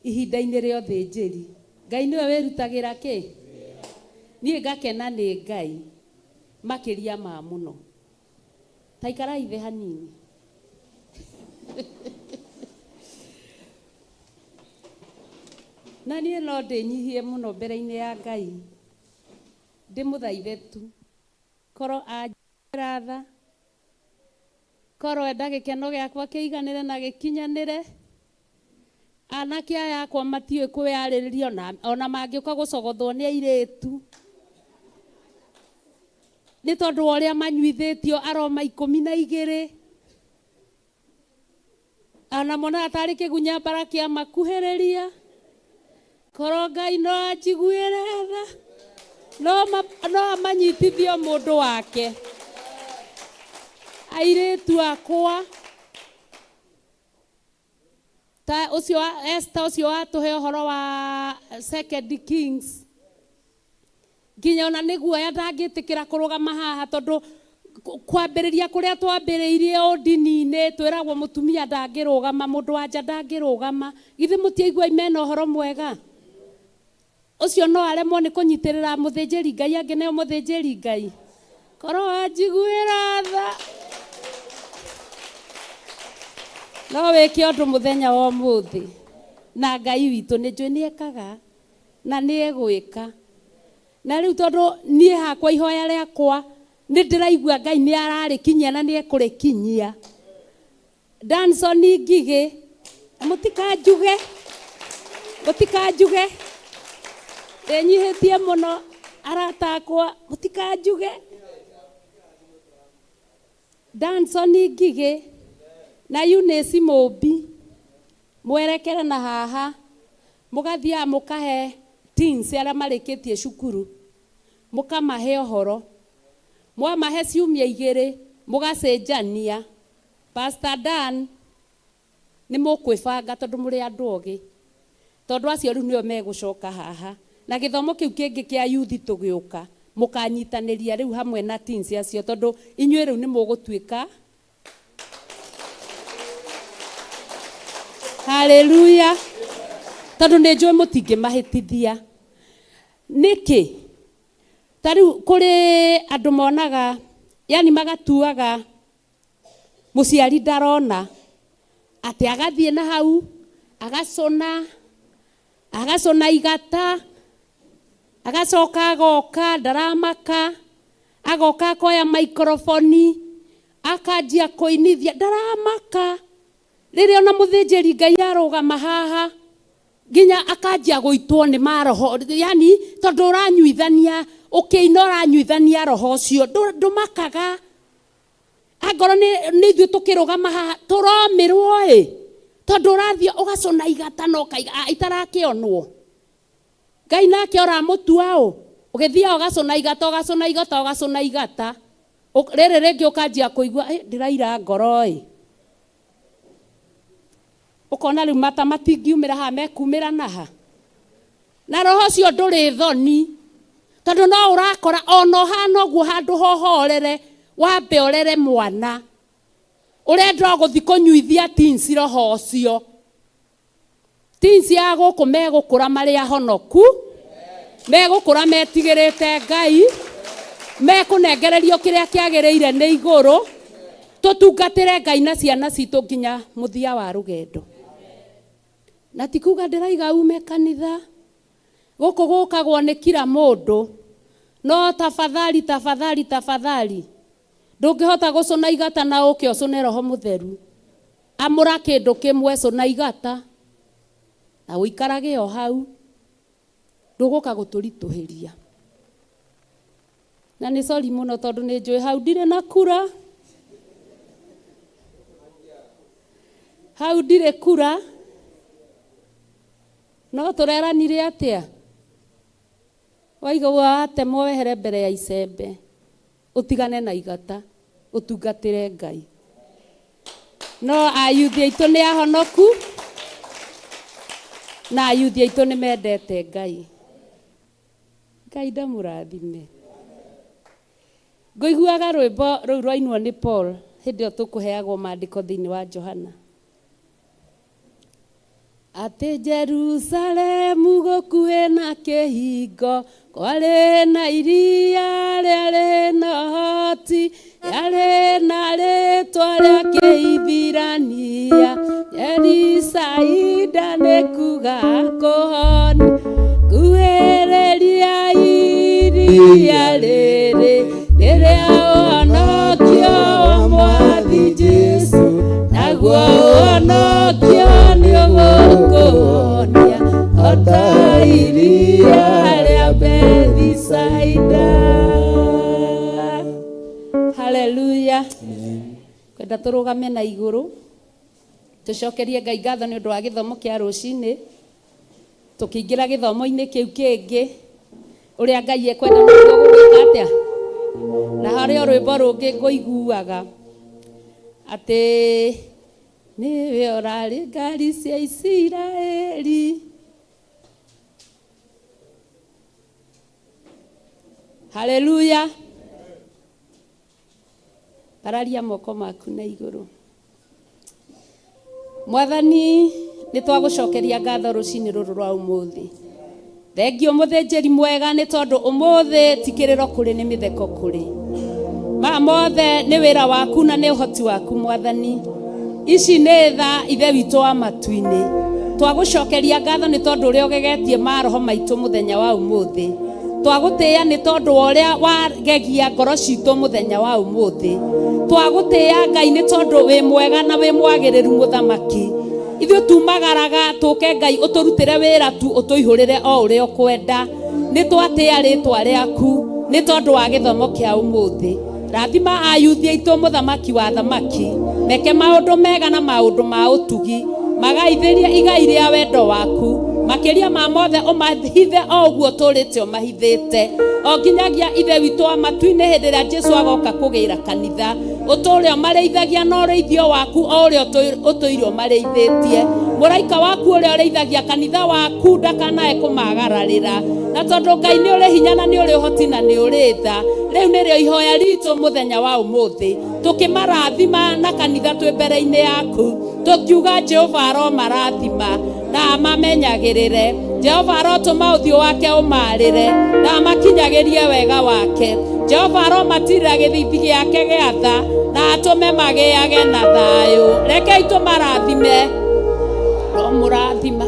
ihinda-ini ria uthinjiri. Ngai niwe wirutagira ki? Nie ngakena ni Ngai makiria ma muno. Taikarai the hanini. Na niĩ no ndĩnyihie mũno mbere-inĩ ya Ngai ndĩmũthaithe tu korwo anjĩra tha, korwo enda gĩkeno gĩakwa kĩiganĩre na gĩkinyanĩre. Anake aya akwa matiũĩ kwĩyarĩrĩria ona mangĩũka gũcogothwo nĩ airĩtu nĩ tondũ wa ũrĩa manyuithĩtio aroma 12 ana monaga tarĩ kĩgunya bara kĩamakuhĩrĩria. Korwo Ngai no anjiguĩre tha no amanyitithio mũndũ wake. Airĩtu akwa ta ucio Esther ucio watuhe ũhoro wa 2 Kings nginya ona nĩguo ndangĩtĩkĩra kũrũgama haha tondũ kwambĩrĩria kũrĩa twambĩrĩirie ũndini-inĩ twĩragwo mũtumia ndangĩrũgama, mũndũ wa nja ndangĩrũgama. Githĩ mũtiaigua mena ũhoro mwega? Ucio no aremwo nĩ kũnyitĩrĩra mũthĩnjĩri Ngai angĩ nĩo mũthĩnjĩri Ngai. Korwo anjiguĩra tha no wĩke ũndũ mũthenya wa ũmũthĩ na Ngai witũ nĩ njũĩ nĩ ekaga na nĩ egwĩka. Na rĩu tondũ niĩ hakwa ihoya rĩakwa nĩ ndĩraigua Ngai nĩ ararĩkinyia na nĩ ekũrĩkinyia. Danson Ngigĩ mũtikanjuge ndĩnyihĩtie mũno arata akwa mũtikanjuge. Danson Ngigĩ na Eunice Mũmbi mwerekere na haha mũgathiaga mũkahe teens arĩa marĩkĩtie cukuru mũkamahe ũhoro. Mwamahe ciumia 2 mũgacenjania. Pastor Dan nĩ mũkwĩbanga tondũ mũrĩ andũ ogĩ, tondũ acio rĩu nĩo megũcoka haha na gĩthomo kĩu kĩngĩ kĩa yuthi tũgĩũka mũkanyitanĩria rĩu hamwe na teens acio tondũ inyuĩ rĩu nĩ mũgũtuĩka. Haleluya. Tondũ nĩ njũĩ mũtingĩmahĩtithia. Nĩkĩ? Tarĩu kũrĩ andũ monaga yani magatuaga mũciari ndarona atĩ agathiĩ na hau agacona igata agacoka agoka ndaramaka agoka akoya microphone akanjia kũinithia ndaramaka. Rĩrĩa ona mũthĩnjĩri Ngai arũgama haha nginya akanjia gũitwo nĩ maroho, yani tondũ ũranyuithania ũkĩina ũranyuithania roho ũcio ndũmakaga. Angorwo nĩ ithuĩ tũkĩrũgama haha tũromerwo tondũ ũrathiĩ ũgacona igata no kaiga itarakĩonwo. Ngai nake ũramũtua ũgĩthiaga ũgacona igata rĩrĩ rĩngĩ ũkanjia kũigua ndĩraira ngoro ukona rĩu mata matingiumĩra haha mekumĩra naha. Na roho ũcio ndũrĩ thoni tondũ no ũrakora ono hana ũguo handũ hohorere wambe orere mwana ũrenda gũthi kũnyuithia teens roho ũcio. Teens ya gũkũ megũkũra marĩ ahonoku, megũkũra metigĩrĩte Ngai, mekũnengererio kĩrĩa kĩagĩrĩire nĩ igũrũ, tũtungatĩre Ngai na ciana citũ nginya mũthia wa rũgendo. Na tikuga ndĩraiga ume kanitha gũkũ gũkagwo nĩ kila mũndũ, no tafadhali ndũngĩhota gũcona igata na ũke ũcone Roho Mũtheru. Amũra kĩndũ kĩmwe cona igata na ũikarage o hau ndũgũka gũtũritũhĩria. Na nĩ sorry mũno tondũ nĩ njũĩ hau ndirĩ na kura hau ndirĩ kura no tũreranire atĩa waiga watemwo wehere mbere ya icembe ũtigane na igata ũtungatĩre Ngai no ayuthi aitũ nĩ ahonoku na ayuthi aitũ nĩ mendete Ngai. Ngai ndamũrathime. Ngũiguaga rwĩmbo rũu rwainwo nĩ Paul hĩndĩ ĩyo tũkũheagwo maandĩko thĩinĩ wa Johana. Atĩ Jerusalemu gũkuhĩ na kĩhingo kwarĩ na iria rĩarĩ na ũhoti rĩarĩ na rĩĩtwa rĩa Kĩhibirania Jerisaida nĩ kuga kũhonia kuhĩrĩria iria rĩrĩ rĩrĩa ũhonokio wa Mwathi Jesũ naguo ũhonokio nĩ ũgũkũhonia ota iria rĩa Bethisaida. Haleluya. Kwenda tũrũgame na igũrũ tũcokerie Ngai ngatho nĩ ũndũ wa gĩthomo kĩa rũcinĩ tũkĩingĩra gĩthomo-inĩ kĩu kĩngĩ ũrĩa Ngai ekwenda mũndũ gũgĩka atĩa. Na harĩ o rwĩmbo rũngĩ ngũiguaga atĩ nĩwe ũrarĩ ngari cia Isiraeli. Haleluya. Pararia moko maku na igũrũ. Mwathani nĩ twagũcokeria ngatho rũcinĩ rũrũ rwa ũmũthĩ. Thengio mũthĩnjĩri mwega nĩ tondũ ũmũthĩ ti kĩrĩro kũrĩ nĩ mĩtheko kũrĩ. Maya mothe nĩ wĩra waku na nĩ ũhoti waku Mwathani. Ici nĩ tha ithe witũ wa matu-inĩ. Twagũcokeria ngatho nĩ tondũ ũrĩa ũgegetie maroho maitũ mũthenya wa ũmũthĩ. Twagũtĩĩa nĩ tondũ ũrĩa wagegia ngoro citũ mũthenya wa ũmũthĩ. Twagũtĩĩa Ngai nĩ tondũ wĩ mwega na wĩ mwagĩrĩru mũthamaki. Ithuĩ tumagaraga tũke Ngai ũtũrutĩre wĩra tu ũtũihũrĩre o ũrĩa ũkwenda. Nĩ twatĩĩa rĩtwa rĩaku nĩ tondũ wa gĩthomo kĩa ũmũthĩ. Rathima ayuthi aitũ mũthamaki wa thamaki. Meke maũndũ mega na maũndũ ma ũtugi. Magaithĩria igai rĩa wendo waku. Makĩria ma mothe ũmahithe o ũguo tũrĩte ũmahithĩte. O nginyagia ithe witũ wa matu-inĩ hĩndĩ ĩrĩa Jesũ agoka kũgĩra kanitha. Ũtũũre ũmarĩithagia na ũrĩithio waku o ũrĩa ũtũire ũmarĩithĩtie. Mũraika waku ũrĩa ũrĩithagia kanitha waku ndakanae kũmagararĩra. Na tondũ Ngai nĩ ũrĩ hinya na nĩ ũrĩ ũhoti na nĩ ũrĩ tha. Rĩu nĩrĩo ihoya ritũ mũthenya wa ũmũthĩ. Tũkĩmarathima na kanitha twĩ mbere-inĩ yaku. Tũkiuga Jehova aromarathima na mamenyagĩrĩre. Jehova arotũma ũthiũ wake ũmarĩre na makinyagĩrie wega wake. Jehova aromatirĩra gĩthithi gĩake gĩa tha na atũme magĩage na thayũ. Rekei tũmarathime romũrathima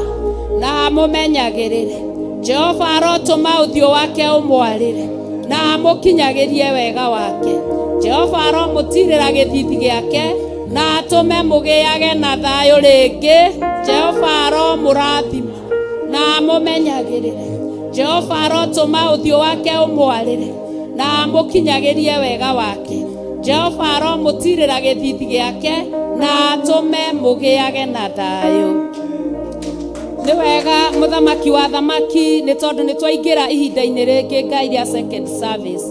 na mũmenyagĩrĩre. Jehova arotũma ũthiũ wake ũmwarĩre na amũkinyagĩrie wega wake. Jehova aromũtirĩra gĩthithi gĩake na atũme mũgĩage na thayũ rĩngĩ. Jehova aromũrathima na amũmenyagĩrĩre. Jehova arotũma ũthiũ wake ũmwarĩre na amũkinyagĩrie wega wake. Jehova aromũtirĩra gĩthithi gĩake na atũme mũgĩage na thayũ. Nĩ wega mũthamaki wa thamaki nĩ tondũ nĩ twaingĩra ihinda-inĩ rĩngĩ Ngai rĩa second service.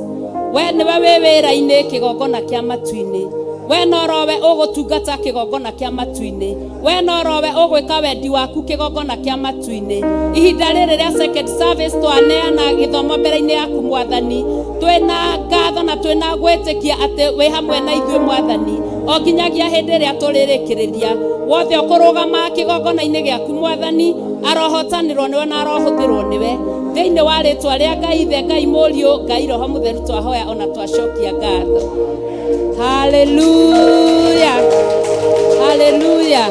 We nĩwe wĩ wĩra-inĩ kĩgongona kĩa matu-inĩ. We norowe ũgũtungata kĩgongona kĩa matu-inĩ. We norowe ũgwĩka wendi waku kĩgongona kĩa matu-inĩ. Ihinda rĩrĩ rĩa second service twaneana gĩthomo mbere-inĩ yaku Mwathani. Twĩna ngatho na twĩna gwĩtĩkia atĩ wĩ hamwe na ithuĩ Mwathani. O nginyagia hĩndĩ ĩrĩa tũrĩrĩkĩrĩria. Wothe ũkũrũgama kĩgongona-inĩ gĩaku Mwathani arohotanĩrwo nĩwe na arohũthĩrwo nĩwe. Thĩinĩ wa rĩtwa rĩa Ngai Ithe, Ngai Mũriũ, Ngai Roho Mũtheru twahoya ona twacokia ngatho. Hallelujah. Hallelujah.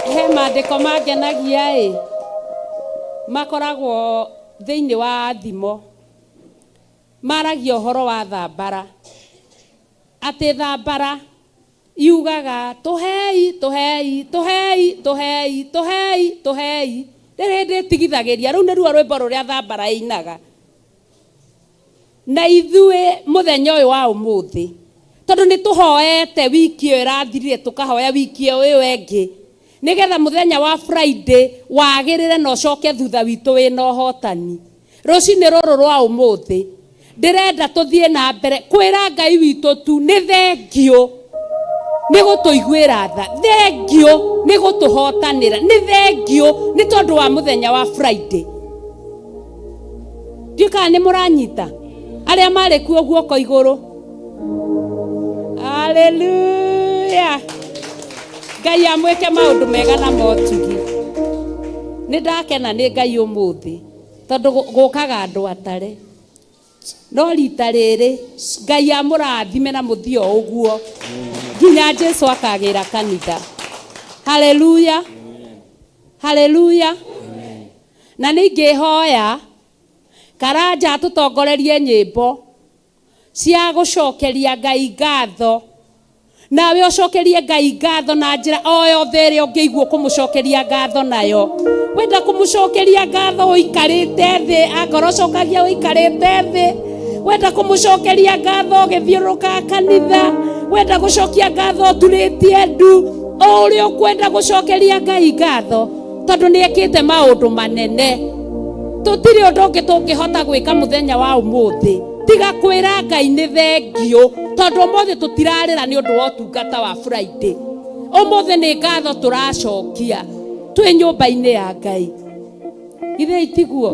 He maandĩko mangenagia makoragwo thĩinĩ wa thimo. Maragia ũhoro wa thambara. Atĩ thambara yugaga tũhei tũhei tũhei tũhei tũhei tũhei. Rĩrĩ ndĩtigithagĩria rĩu nĩruo rwĩmbo rũrĩa thambara ĩinaga. Na ithuĩ mũthenya ũyũ wa ũmũthĩ tondu ni tuhoete wiki iyo irathirire tukahoya wiki iyo engi nigetha muthenya wa Friday wagirire na ucoke thutha witu wina uhotani. Rucini ruru rwa umuthi ndirenda tuthie na mbere kwira Ngai witu tu ni thengio ni gutuiguira tha, thengio ni gutuhotanira, ni thengio ni tondu wa muthenya wa Friday. Ndika ni muranyita aria mari kuo guoko iguru. Hallelujah. Ngai amwike maundu mega na motugi. Ni ndakena ni Ngai umuthi tondu gukaga andu atare. No rita riri Ngai amurathime na muthio uguo nginya Jesu akagira kanitha. Hallelujah. Hallelujah. Na ningihoya Karanja tutongorerie nyimbo cia gucokeria Ngai ngatho, nawe ucokerie Ngai ngatho na njira o yothe ĩrĩa ũngĩigua kumucokeria ngatho nayo. Wenda kumucokeria ngatho uikarite thi, angoro cokagia uikarite thi. Wenda kumucokeria ngatho ũgĩthiũrũrũka kanitha. Wenda gucokia ngatho ũturĩtie ndu. O ũrĩa ũkwenda gucokeria Ngai ngatho tondu nĩ ekĩte maũndũ manene. Tutiri undu ungi tungihota gwika muthenya wa umuthi tiga kwira Ngai ni thengio tondu umuthi tutirarira ni undu wa utungata wa Friday. Umuthi ni ngatho turacokia twi nyumba-ini ya Ngai. Ithe itiguo.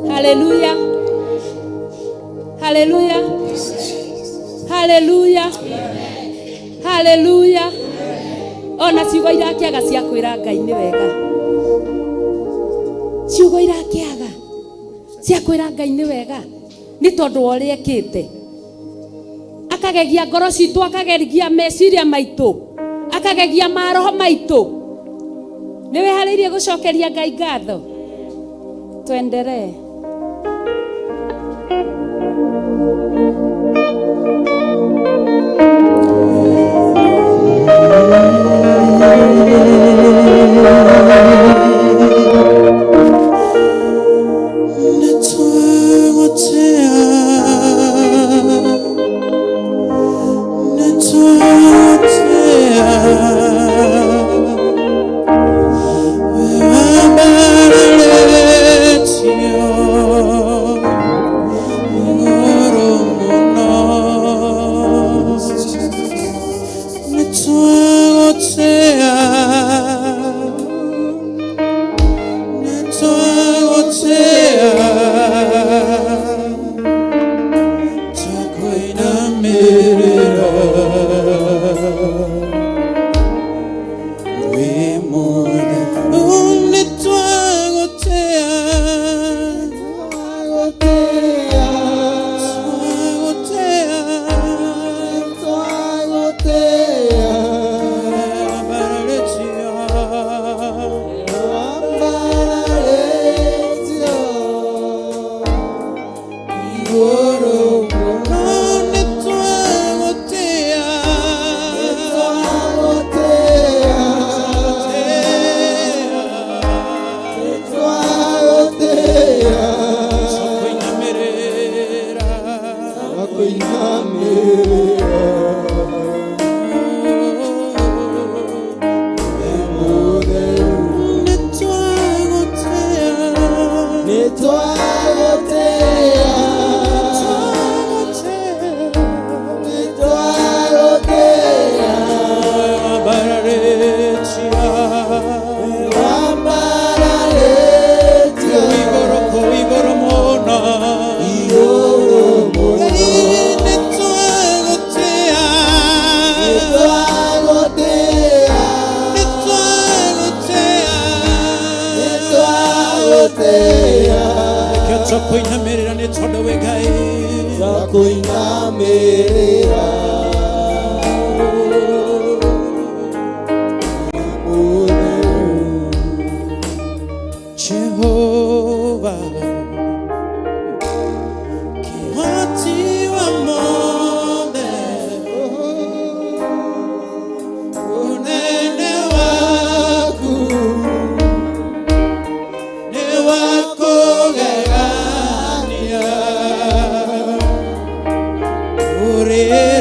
Hallelujah. Hallelujah. Hallelujah. Hallelujah. Ona ciugo irakiaga cia kwira Ngai ni wega. Ciugo irakiaga cia kwira Ngai ni wega ni tondu wa uria ekite. Akagegia ngoro citu, akagegia meciria maitu, akagegia maroho maitu. Niwe haririe gucokeria Ngai ngatho. Tuendelee.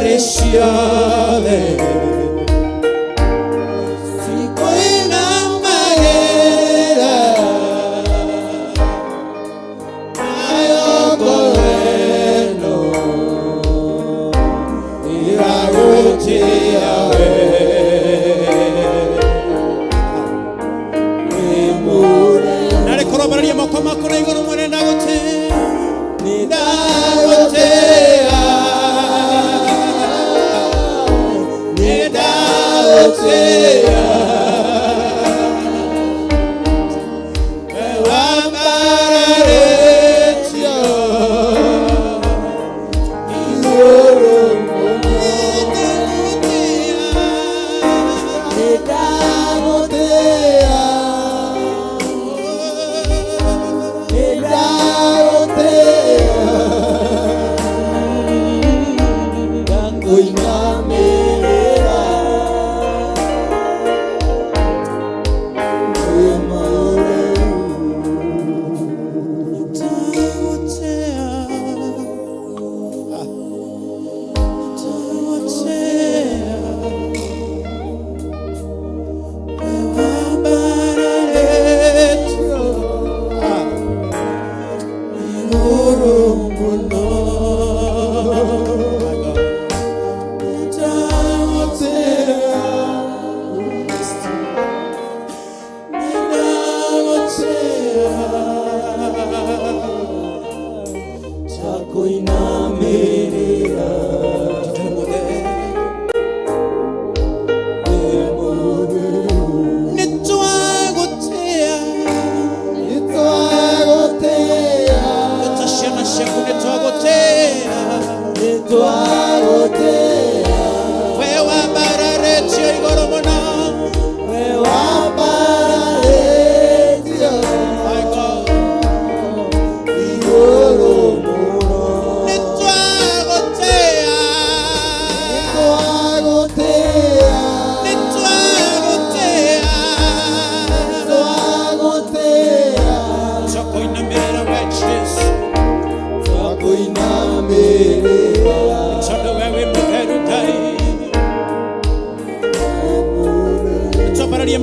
Eres moko makuru iguru mwene ndagutea ndagutea ndagutea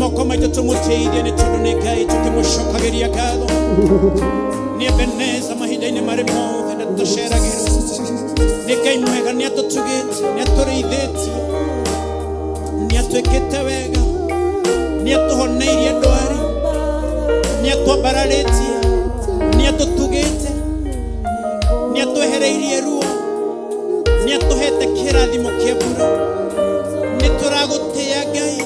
moko maitũ tũmũteithie nĩ tondũ nĩ Ngai tũkĩmũcokagĩria ngatho nĩ Ebeneza mahinda-inĩ marĩ mothe na tũceragĩrwo nĩ Ngai mwega nĩ atũtugĩte nĩ atũrĩithĩtie nĩ atwĩkĩte wega nĩ atũhoneirie ndwari nĩ atwambararĩtie nĩ atũtugĩte nĩ atwehereirie ruo nĩ atũhete kĩrathimo kĩa mbura nĩ tũragũtĩĩa Ngai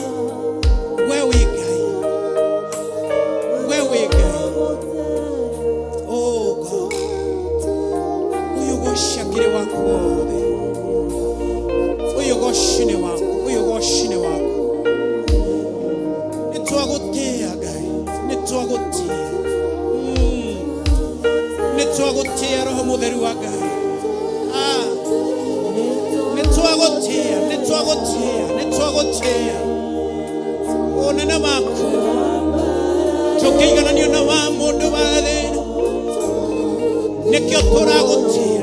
nĩtwagutia Roho Mũtheru wa Ngai nĩtwagutia ũnene waku tũkĩigananio na wa mũndũ wa thĩna nĩkĩo tũragutia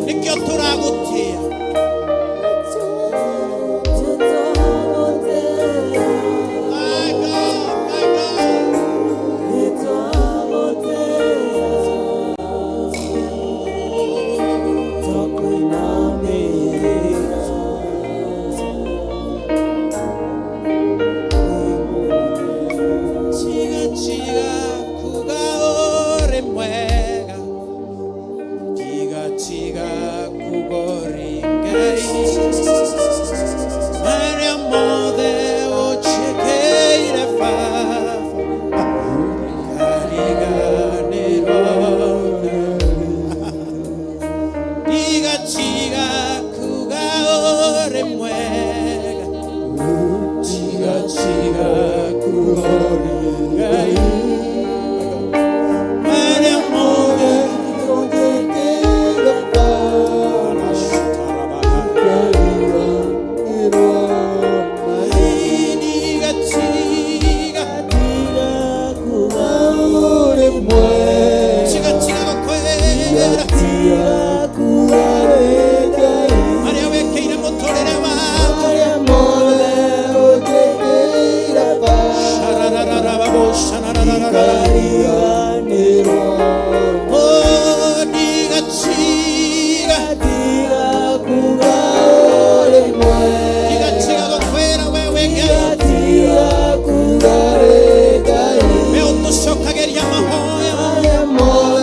More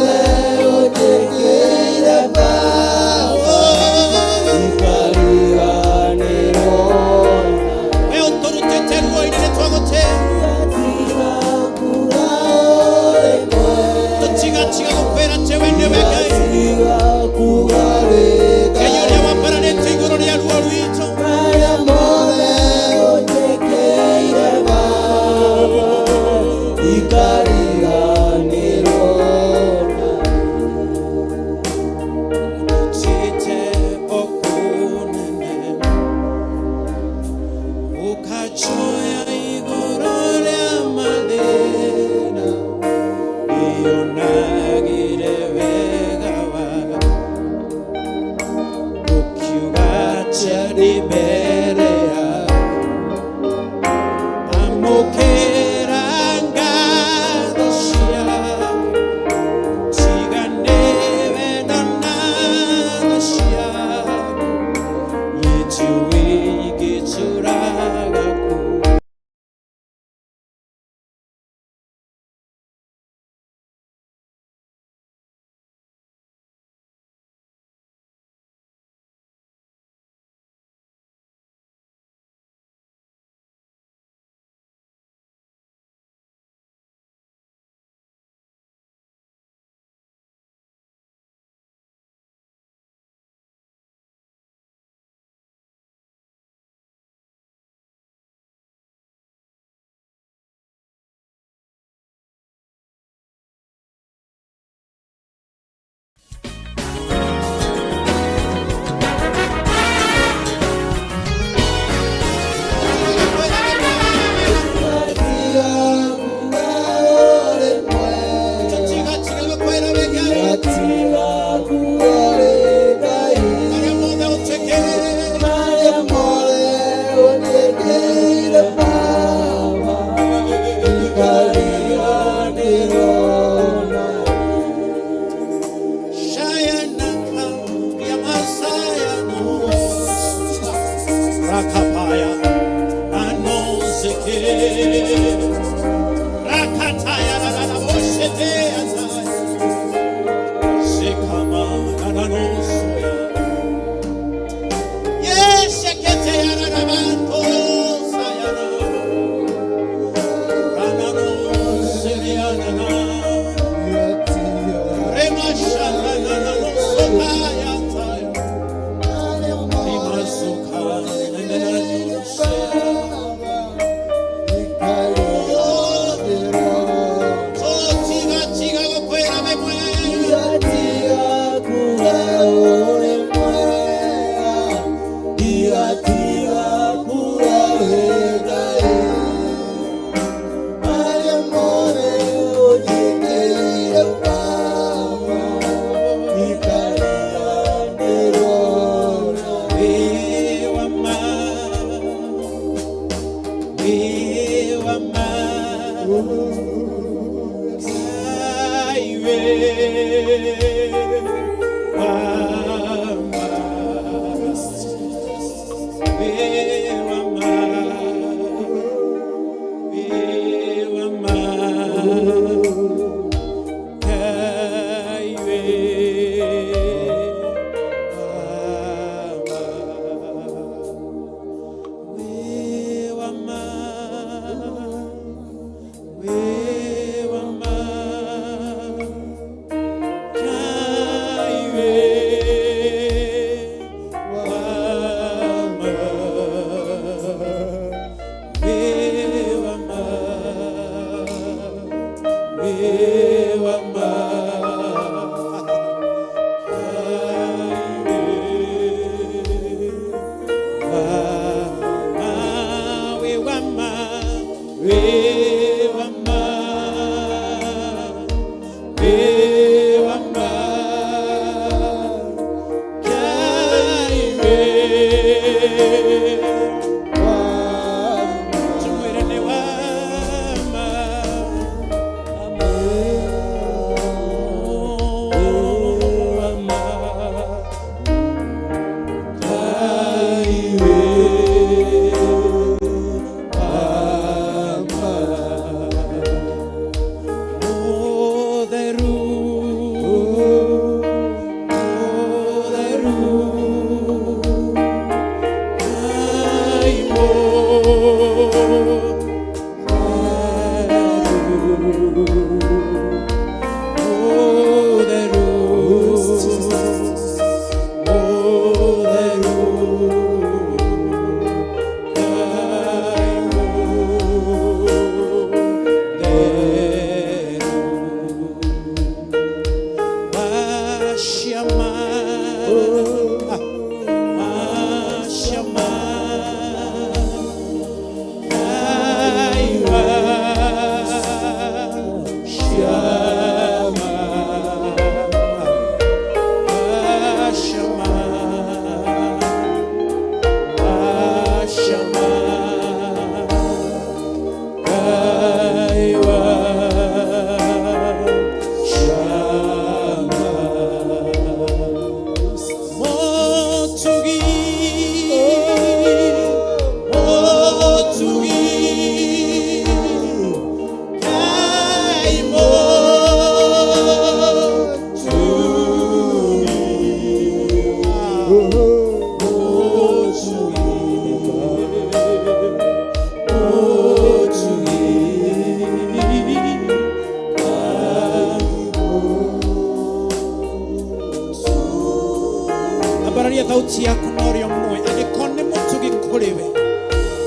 thauti yaku nori omwe angĩkorwo nĩ mũtugi kũrĩ we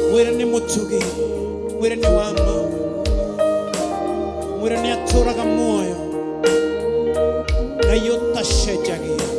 mwĩre nĩ mũtugi mwĩre nĩ wama mwĩre nĩ atũraga muoyo Ngai ũtacenjagia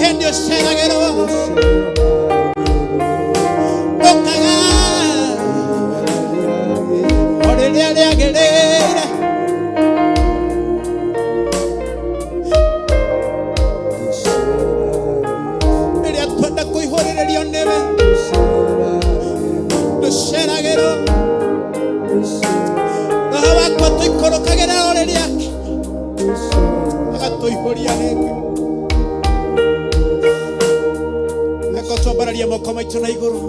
hendio sheragero okaga orelia gerera elia twenda kuihorereria nebe sheragero Rahaba kwa tuikorokagera orelia agatoihoria nebe Twambararia moko maitu na iguru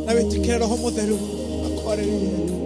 na witikira Roho Mutheru akwarĩrie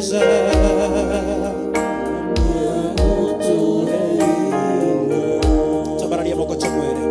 uweza. Tabararia moko chamwele.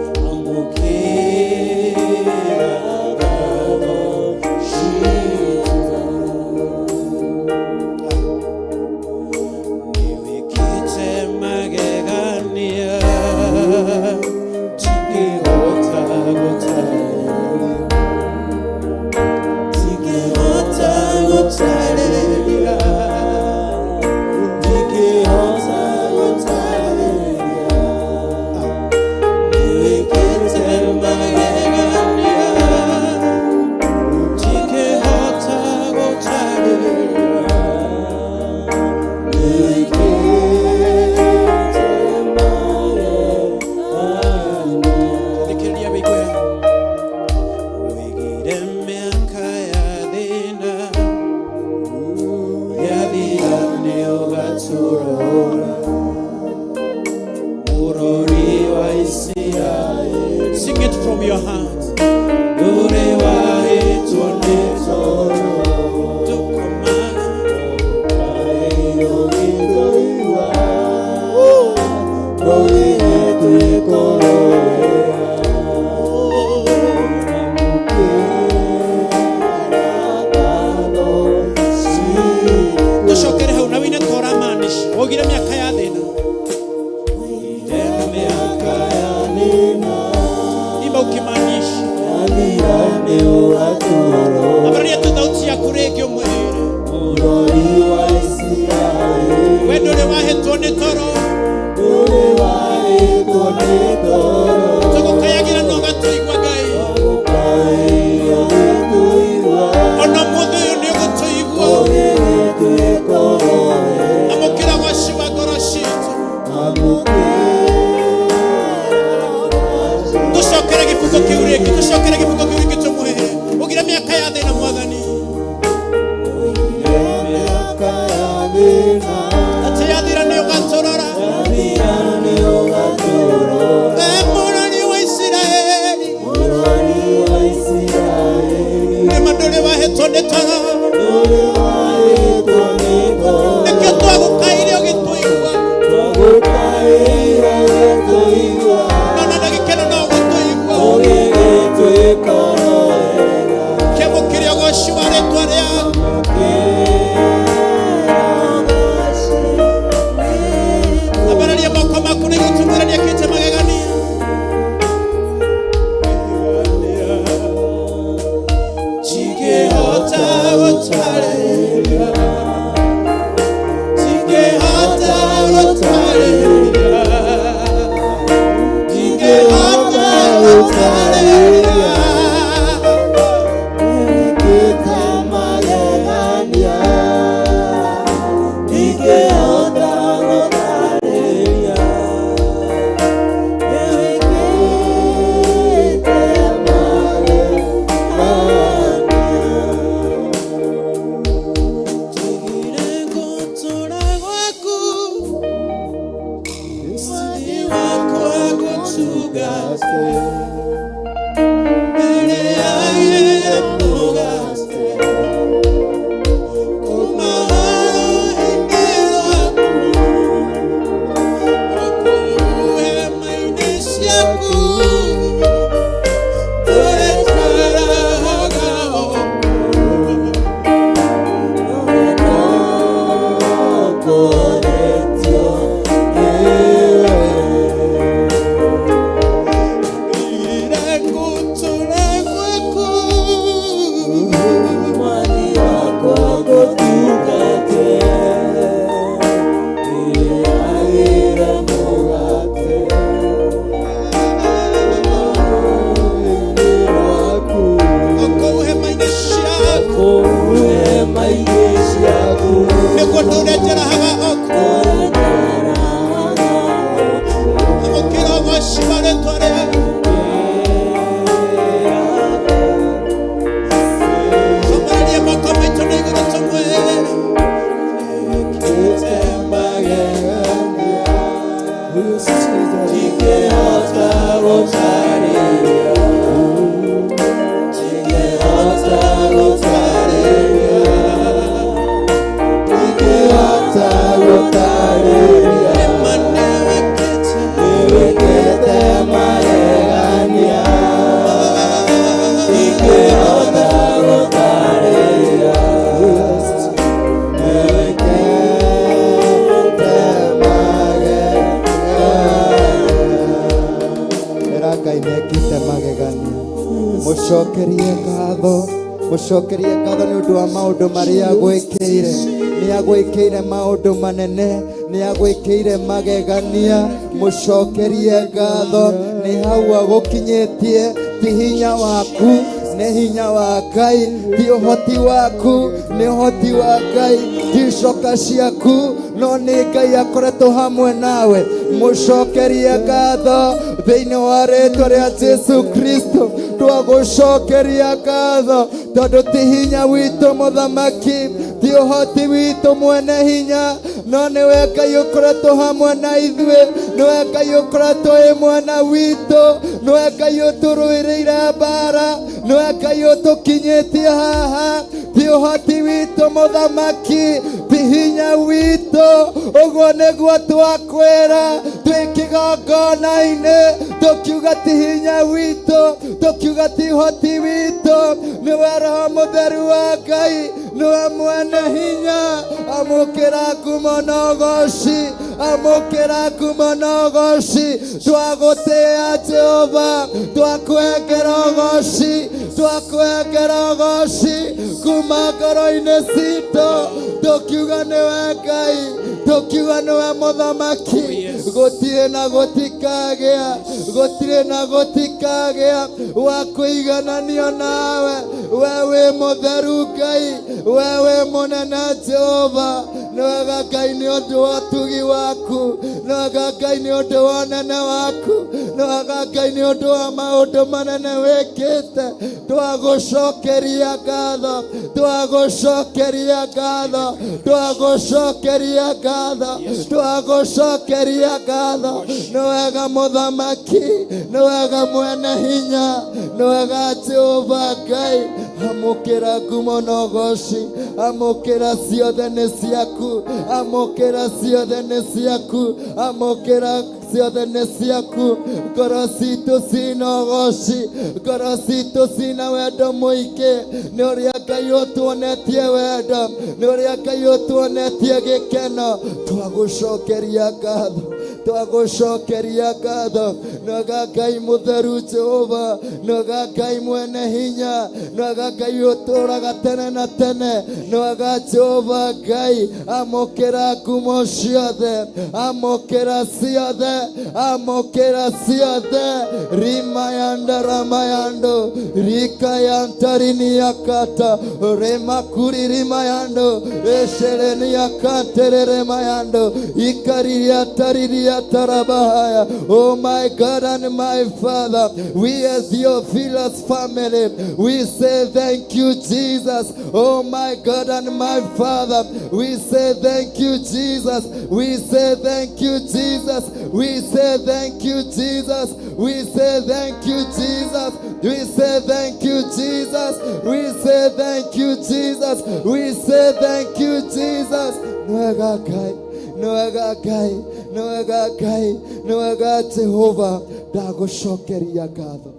Sing it from your heart. Tushokere hau nawine tora manish. Ogire miaka ya thina. Ukimaanisha abaria tutauti ya kurege mwere wendo le wahetwo ni toro tugukayagira no gatuigwa Ngai ona muthe uyu ni gutuigwa amukira washiwa ngoro citu tushokere gifuko kiuriki tushokere gifuko kiuriki tumuhe ugira miaka ya thina mwathani ati yathira ni ugatorora murani wa Israeli ni mandole wahetwo ni toro nikio twagukaire ugituigwa nona ndagikeno no gutuigwa kemukiria goshiwa retwa riaku abararia moko maku ni gutumurania kite magegania chigehota gutareria chigehota gutareria chigehota gutareria tũmũcokerie ngatho nĩ ũndũ wa maũndũ marĩa agwĩkĩire. Nĩ agwĩkĩire maũndũ manene, nĩ agwĩkĩire magegania. Mũcokerie ngatho, nĩ hau agũkinyĩtie. Ti hinya waku, nĩ hinya wa Ngai. Ti ũhoti waku, nĩ ũhoti wa Ngai. Ti icoka ciaku, no nĩ Ngai akoretwo hamwe nawe. Mũcokerie ngatho thĩinĩ wa rĩĩtwa rĩa Jesu Kristo. Twagũcokeria ngatho tondũ ti hinya witũ mũthamaki, ti ũhoti witũ mwene hinya, no nĩwe Ngai ũkoretwo hamwe na ithuĩ. Nĩwe Ngai ũkoretwo wĩ mwena witũ. Nĩwe Ngai ũtũrũĩrĩire mbara. Nĩwe Ngai ũtũkinyĩtie haha. Ti ũhoti witũ mũthamaki, ti hinya witũ. Ũguo nĩguo twakwĩra twĩ kĩgongona-inĩ, tũkiuga ti hinya witũ, tũkiuga ti ũhoti witũ. Nĩwe Roho Mũtheru wa Ngai, nĩwe mwene hinya. Amũkĩra ngumo na ũgooci, amũkĩra ngumo na ũgooci. Twagũtĩĩa Jehova, twakwengera ũgooci, twakwengera ũgooci kuma ngoro-inĩ citũ. Tũkiuga nĩwe Ngai, tũkiuga nĩwe mũthamaki. Gũtirĩ na gũtikagĩa, gũtirĩ na gũtikagĩa wa kũigananio nawe. We wĩ mũtheru Ngai, we wĩ mũnene Jehova. Nĩwega Ngai nĩ ũndũ wa ũtugi waku, nĩwega Ngai nĩ ũndũ wa ũnene waku, nĩwega Ngai nĩ ũndũ wa maũndũ manene wĩkĩte. Twagũcokeria ngatho, twagũcokeria ngatho, twagũcokeria ngatho, twagũcokeria ngatho. Nĩwega mũthamaki, nĩwega mwene hinya, nĩwega Jehova Ngai. Amũkĩra ngumo na ũgooci, amũkĩra ciothe nĩ ciaku, amũkĩra ciothe nĩ ciaku, amũkĩra ciothe nĩ ciaku. Ngoro citũ cina ũgooci, ngoro citũ cina wendo mũingĩ. Nĩ ũrĩa Ngai ũtuonetie wendo, nĩ ũrĩa Ngai ũtuonetie gĩkeno. Twagũcokeria ngatho, twagũcokeria ngatho. Nĩwega Ngai mũtheru Jehova, nĩwega Ngai mwene hinya, nĩwega Ngai ũtũũraga tene na tene. Nĩwega Jehova Ngai. Amũkĩra ngumo ciothe, amũkĩra ciothe, amũkĩra ciothe. Rimayanda ramayando, rikayantarini yakata, remakuri rimayando, eshereni yakanterere mayando, ikariria tariria tarabahaya. Oh my God and my Father, we as your Philos family, we say thank you, Jesus. Oh my God and my Father, we say thank you, Jesus. We say thank you, Jesus. We say thank you, Jesus. We say thank you, Jesus. We say thank you, Jesus. We say thank you, Jesus. We say thank you, Jesus. Nĩwega Ngai, nĩwega Ngai, nĩwega Ngai, nĩwega Jehova. Ndagũcokeria ngatho,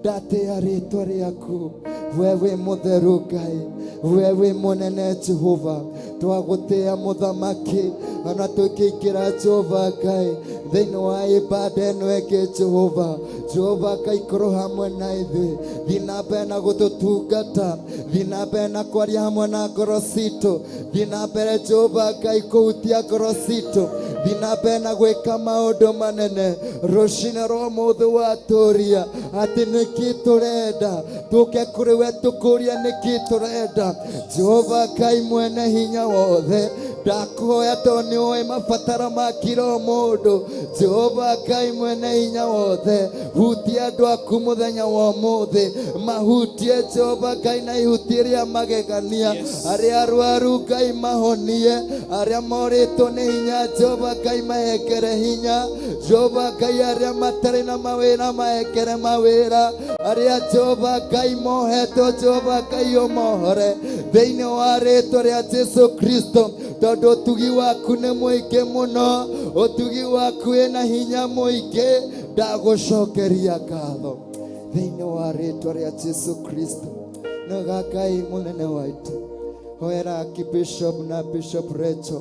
ndatĩĩa rĩĩtwa rĩaku. We wĩ mũtheru Ngai, we wĩ mũnene Jehova. Twagũtĩĩa mũthamaki, ona tũkĩingĩra Jehova Ngai thĩinĩ wa ibada ĩno ĩngĩ Jehova. Jehova Ngai korwo hamwe na ithuĩ, thiĩ na mbere na gũtũtungata, thiĩ na mbere na kwaria hamwe na ngoro citũ, thiĩ na mbere Jehova Ngai kũhutia ngoro citũ, thiĩ na mbere na gwĩka maũndũ manene. Rũciinĩ rwa ũmũthĩ watũũria atĩ nĩkĩ tũrenda, tũke kũrĩ we tũkũũrie nĩkĩ tũrenda. Jehova Ngai mwene hinya wothe, ndakũhoya tondũ nĩ ũĩ mabataro ma kila mũndũ. Jehova Ngai mwene hinya wothe, hutia andũ aku mũthenya wa ũmũthĩ, mahutie Jehova Ngai na ihuti rĩa magegania. Arĩa arwaru Ngai mahonie, arĩa morĩtwo nĩ hinya Jehova Ngai mahekere hinya. Jehova Ngai arĩa matarĩ na mawĩra mahekere mawĩra, arĩa Jehova Ngai mohetwo Jehova Ngai ũmohore thĩinĩ wa rĩĩtwa rĩa Jesu Kristo. Tondũ ũtugi waku nĩ mũingĩ mũno, ũtugi waku wĩna hinya mũingĩ. Ndagũcokeria ngatho thĩinĩ wa rĩĩtwa rĩa Jesu Kristo. Nĩwega Ngai mũnene witũ, hoera Bishop na Bishop Rachel,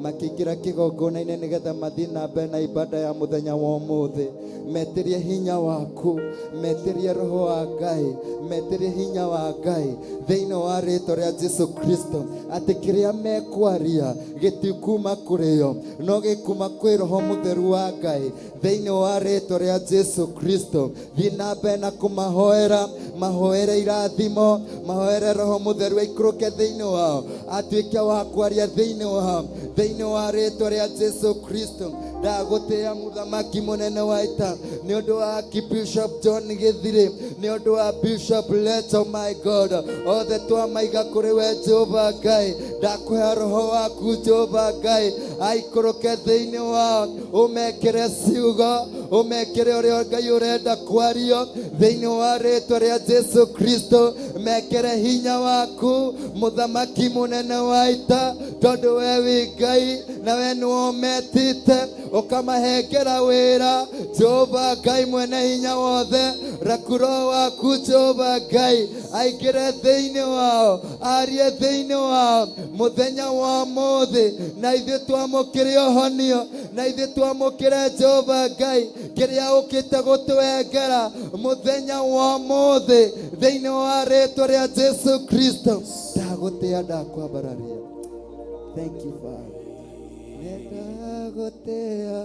makĩingĩra kĩgongona-inĩ nĩgetha mathiĩ na mbere na ibada ya mũthenya wa ũmũthĩ. Metĩrie hinya waku, metĩrie roho wa Ngai, metĩrie hinya wa Ngai thĩinĩ wa rĩĩtwa rĩa Jesũ Kristo, atĩ kĩrĩa mekwaria gĩtikuma kũrĩ o, no gĩkuma kwĩ Roho Mũtheru wa Ngai thĩinĩ wa rĩĩtwa rĩa Jesũ Kristo. Thiĩ na mbere na kũmahoera, mahoere irathimo, mahoere Roho Mũtheru aikũrũke thĩinĩ wao, atuĩke wa kwaria thĩinĩ wao thĩinĩ wa rĩĩtwa rĩa Jesũ Kristo. Ndagũtĩĩa mũthamaki mũnene wa ita nĩ ũndũ wa Bishop John Gĩthirĩ, nĩ ũndũ wa Bishop Leto, my God, othe twamaiga kũrĩ we Jehova Ngai. Ndakũhe roho waku Jehova Ngai aikũrũke thĩinĩ wao, ũmekĩre ciugo, ũmekĩre ũrĩa Ngai ũrenda kwario thĩinĩ wa rĩĩtwa rĩa Jesũ Kristo. Mekĩre hinya waku mũthamaki mũnene wa ita, tondũ we wĩ Ngai na we nĩwe ũmetĩte ũkamahengera wĩra Jehova Ngai mwene hinya wothe. Reku roho waku Jehova Ngai aingĩre thĩinĩ wao, arie thĩinĩ wao mũthenya wa ũmũthĩ, na ithuĩ twamũkĩre ũhonio, na ithuĩ twamũkĩre Jehova Ngai kĩrĩa ũkĩte gũtwengera mũthenya wa ũmũthĩ thĩinĩ wa rĩĩtwa rĩa Jesũ Kristo. Ndagũtĩĩa, ndakwambararia. Thank you Father. Ndagũtĩĩa,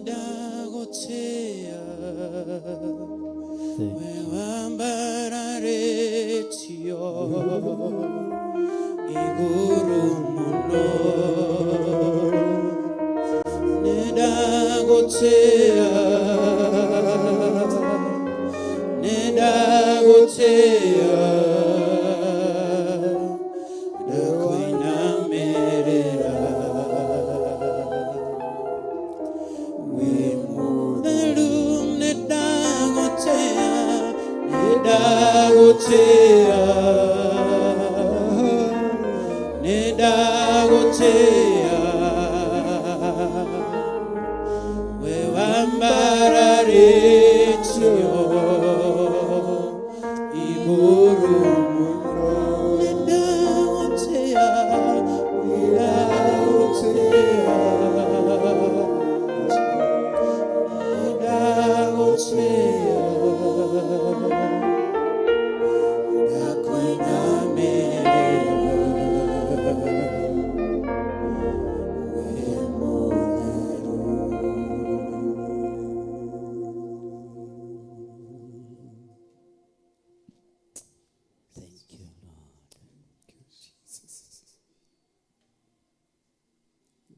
Ndagotea we wambararetio iguru muno. Ndagotea, ndagotea ndakwinamerera Nedagotea we wambararetio iguru muno. Nedagotea,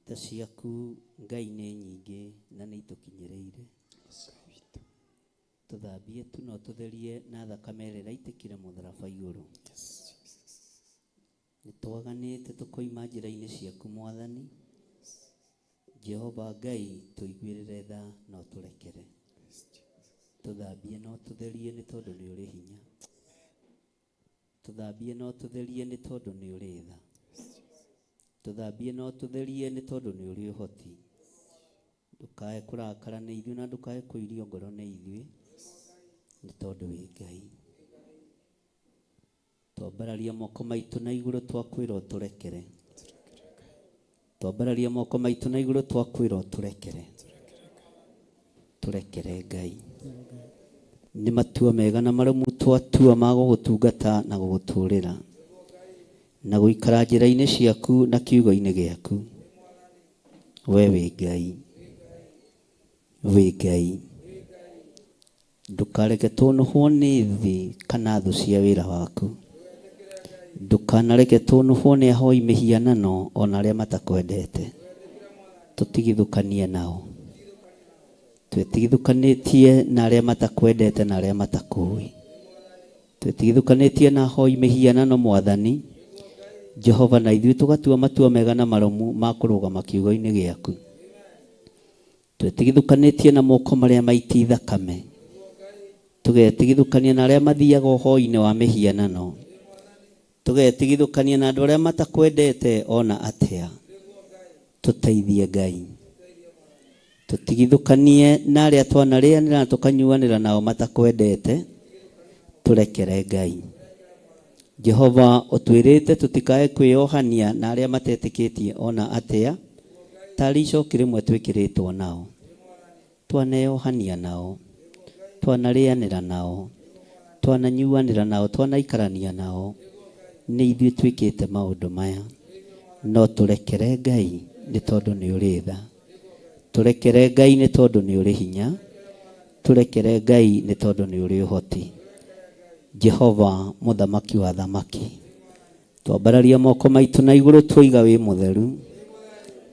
Tha ciaku Ngai nĩ nyingĩ na nĩ itũkinyĩrĩire. Tũthambie tu no tũtherie na thakame ĩrĩa ĩraitĩkire mũtharaba igũrũ. Nĩ twaganĩte tũkoima njĩra-inĩ ciaku Mwathani Jehova Ngai, tũiguĩrĩre tha no tũrekere. Tũthambie no tũtherie nĩ tondũ nĩ ũrĩ hinya. Tũthambie no tũtherie nĩ tondũ nĩ ũrĩ tha. Tũthambie no tũtherie nĩ tondũ nĩ ũrĩ ũhoti. Ndũkae kũrakara nĩ ithuĩ na ndũkae kũirio ngoro nĩ ithuĩ, nĩ tondũ wĩ Ngai. Twambararia moko maitũ na igũrũ twakwĩra ũtũrekere. Twambararia moko maitũ na igũrũ twakwĩra ũtũrekere. Tũrekere Ngai. Nĩ matua mega na marũmu twatua ma gũgũtungata na gũgũtũũrĩra na gũikara njĩra-inĩ ciaku na kiugo-inĩ gĩaku. We wĩ Ngai, wĩ Ngai. Ndũkareke tũnũhwo nĩ thĩ kana thũ cia wĩra waku. Ndũkanareke tũnũhwo nĩ ahoi mĩhianano ona arĩa matakwendete. Tũtigithũkanie nao. Twĩtigithũkanĩtie na arĩa matakwendete na arĩa matakũĩ. Twĩtigithũkanĩtie na ahoi mĩhianano Mwathani Jehova, na ithuĩ tũgatua matua mega na marũmu ma kũrũgama kiugo-inĩ gĩaku. Twĩtigithũkanĩtie na moko marĩa maiti thakame. Tũgetigithũkania na arĩa mathiaga ũhoi-inĩ wa mĩhianano. Tũgetigithũkania na andũ arĩa matakwendete ona atĩa. Tũteithie Ngai. Tũtigithũkanie na arĩa twanarĩanĩra na tũkanyuanĩra nao matakwendete. Tũrekere Ngai. Jehova utwirite tutikae kwiohania na aria matetikitie ona atia tari icoki rimwe twikiritwo nao twaneohania nao twanarianira nao twananyuanira nao twanaikarania nao ni ithuĩ twikite maundu maya no turekere Ngai ni tondu ni uri tha turekere Ngai ni tondu ni uri hinya turekere Ngai ni tondu ni uri uhoti Jehova muthamaki wa thamaki twambararia moko maitu na iguru twiga wi mutheru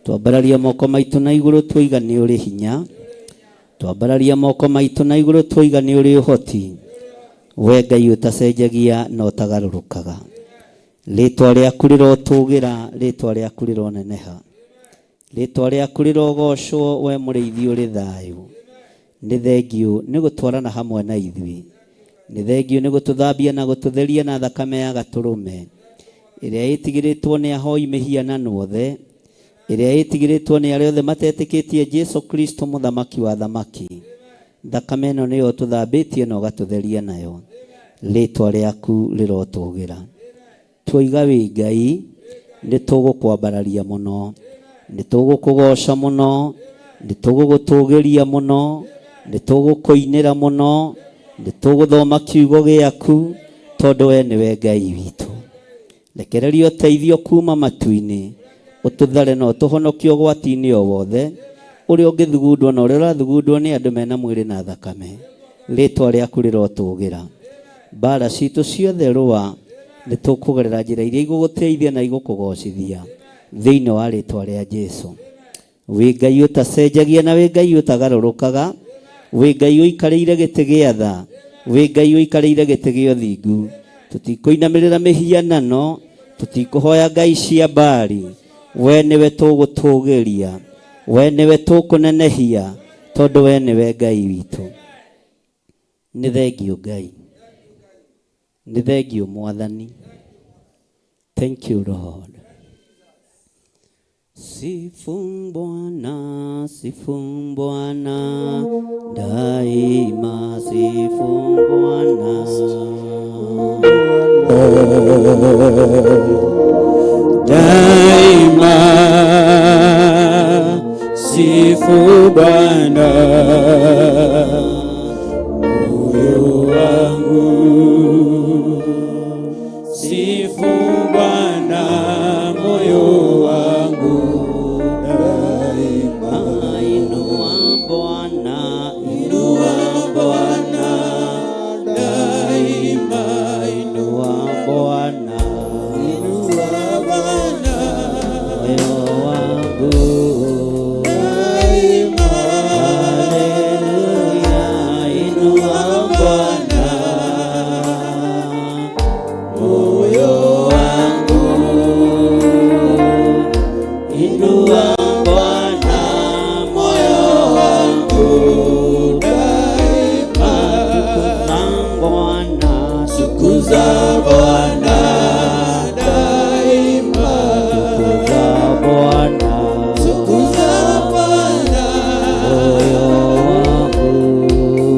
twambararia moko maitu na iguru twiga ni uri hinya twambararia moko maitu na iguru twiga ni uri uhoti we Ngai utacenjagia no tagarurukaga ritwa riaku rirotugira ritwa riaku rironeneha ritwa riaku rirogocwo we muriithi uri thayu ni thengiu ni gutwarana hamwe na ithui ni thengiu ni gututhambia na gututheria na thakame ya gaturume iria itigiritwo ni ahoi mihianano othe iria itigiritwo ni aria othe matetikitie Jesu Kristo muthamaki wa thamaki thakame ĩno nĩyo tũthambĩtie na ũgatutheria nayo ritwa rĩaku rirotugira twoiga wĩ Ngai nĩ tũgũkwambararia mũno nĩ tũgũkũgoca mũno nĩ tũgũgũtũgĩria mũno nĩ tũgũkũinĩra mũno nĩ tũgũthoma kiugo gĩaku tondũ we nĩwe Ngai witũ rekereria ũteithio kuma matu-inĩ ũtũthare na ũtũhonokie ũgwati-inĩ o wothe ũrĩa ũngĩthugundwo na ũrĩa ũrathugundwo nĩ andũ mena mwĩrĩ na thakame ritwa rĩaku rĩrotũgĩra mbara citũ ciothe rũa nĩ tũkũgerera njĩra iria igũgũteithia na igũkũgocithia thĩinĩ wa ritwa rĩa Jesu wĩ Ngai ũtacenjagia na wĩ Ngai ũtagarũrũkaga wĩ Ngai ũikarĩire gĩtĩ gĩa tha wĩ Ngai ũikarĩire gĩtĩ gĩa ũthingu tũtikũinamĩrĩra mĩhianano tũtikũhoya ngai cia mbari we nĩwe tũgũtũgĩria we nĩwe tũkũnenehia tondũ we nĩwe Ngai witũ nĩ thengiũ Ngai nĩ thengiũ Mwathani thank you Lord sifu Bwana daima sifu Bwana daima sifu Bwana moyo wangu sifu Bwana moyo wangu daima inua Bwana daima inua Bwana moyo wangu daima haleluya inua Bwana moyo wangu inua Bwana moyo wangu daima tukuza Bwana daima tukuza Bwana moyo wangu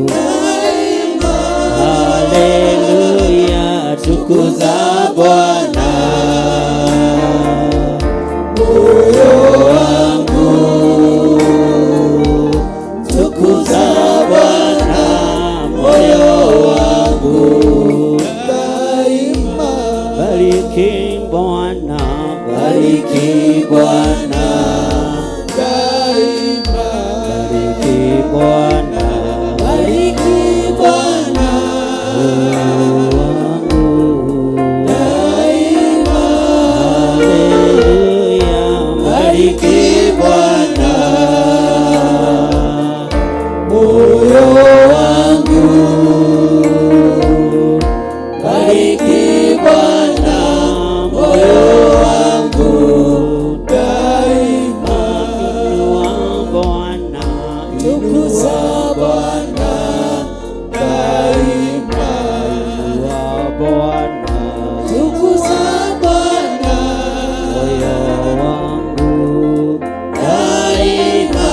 daima haleluya tukuza Bwana moyo wangu tukuza Bwana moyo wangu daima bariki Bwana daima bariki Bwana moyo wangu daima haleluya bariki Bwana moyo wangu bariki Bwana moyo wangu daima inua Bwana tukuza Bwana daima inua Bwana tukuza Bwana moyo wangu daima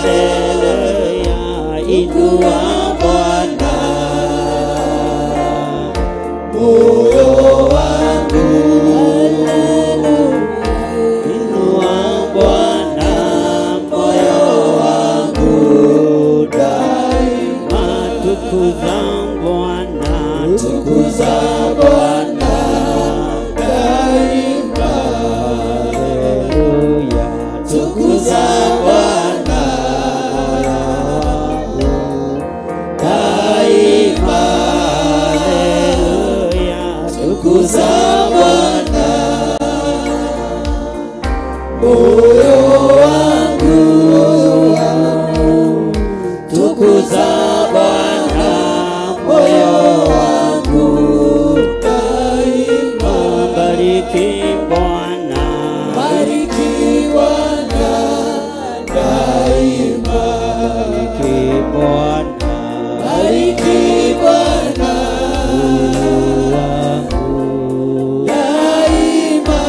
haleluya inua Bwana moyo tukuza Bwana, moyo wangu, tukuza Bwana, moyo wangu daima. Bariki Bwana, bariki Bwana daima. Bariki Bwana, bariki Bwana daima.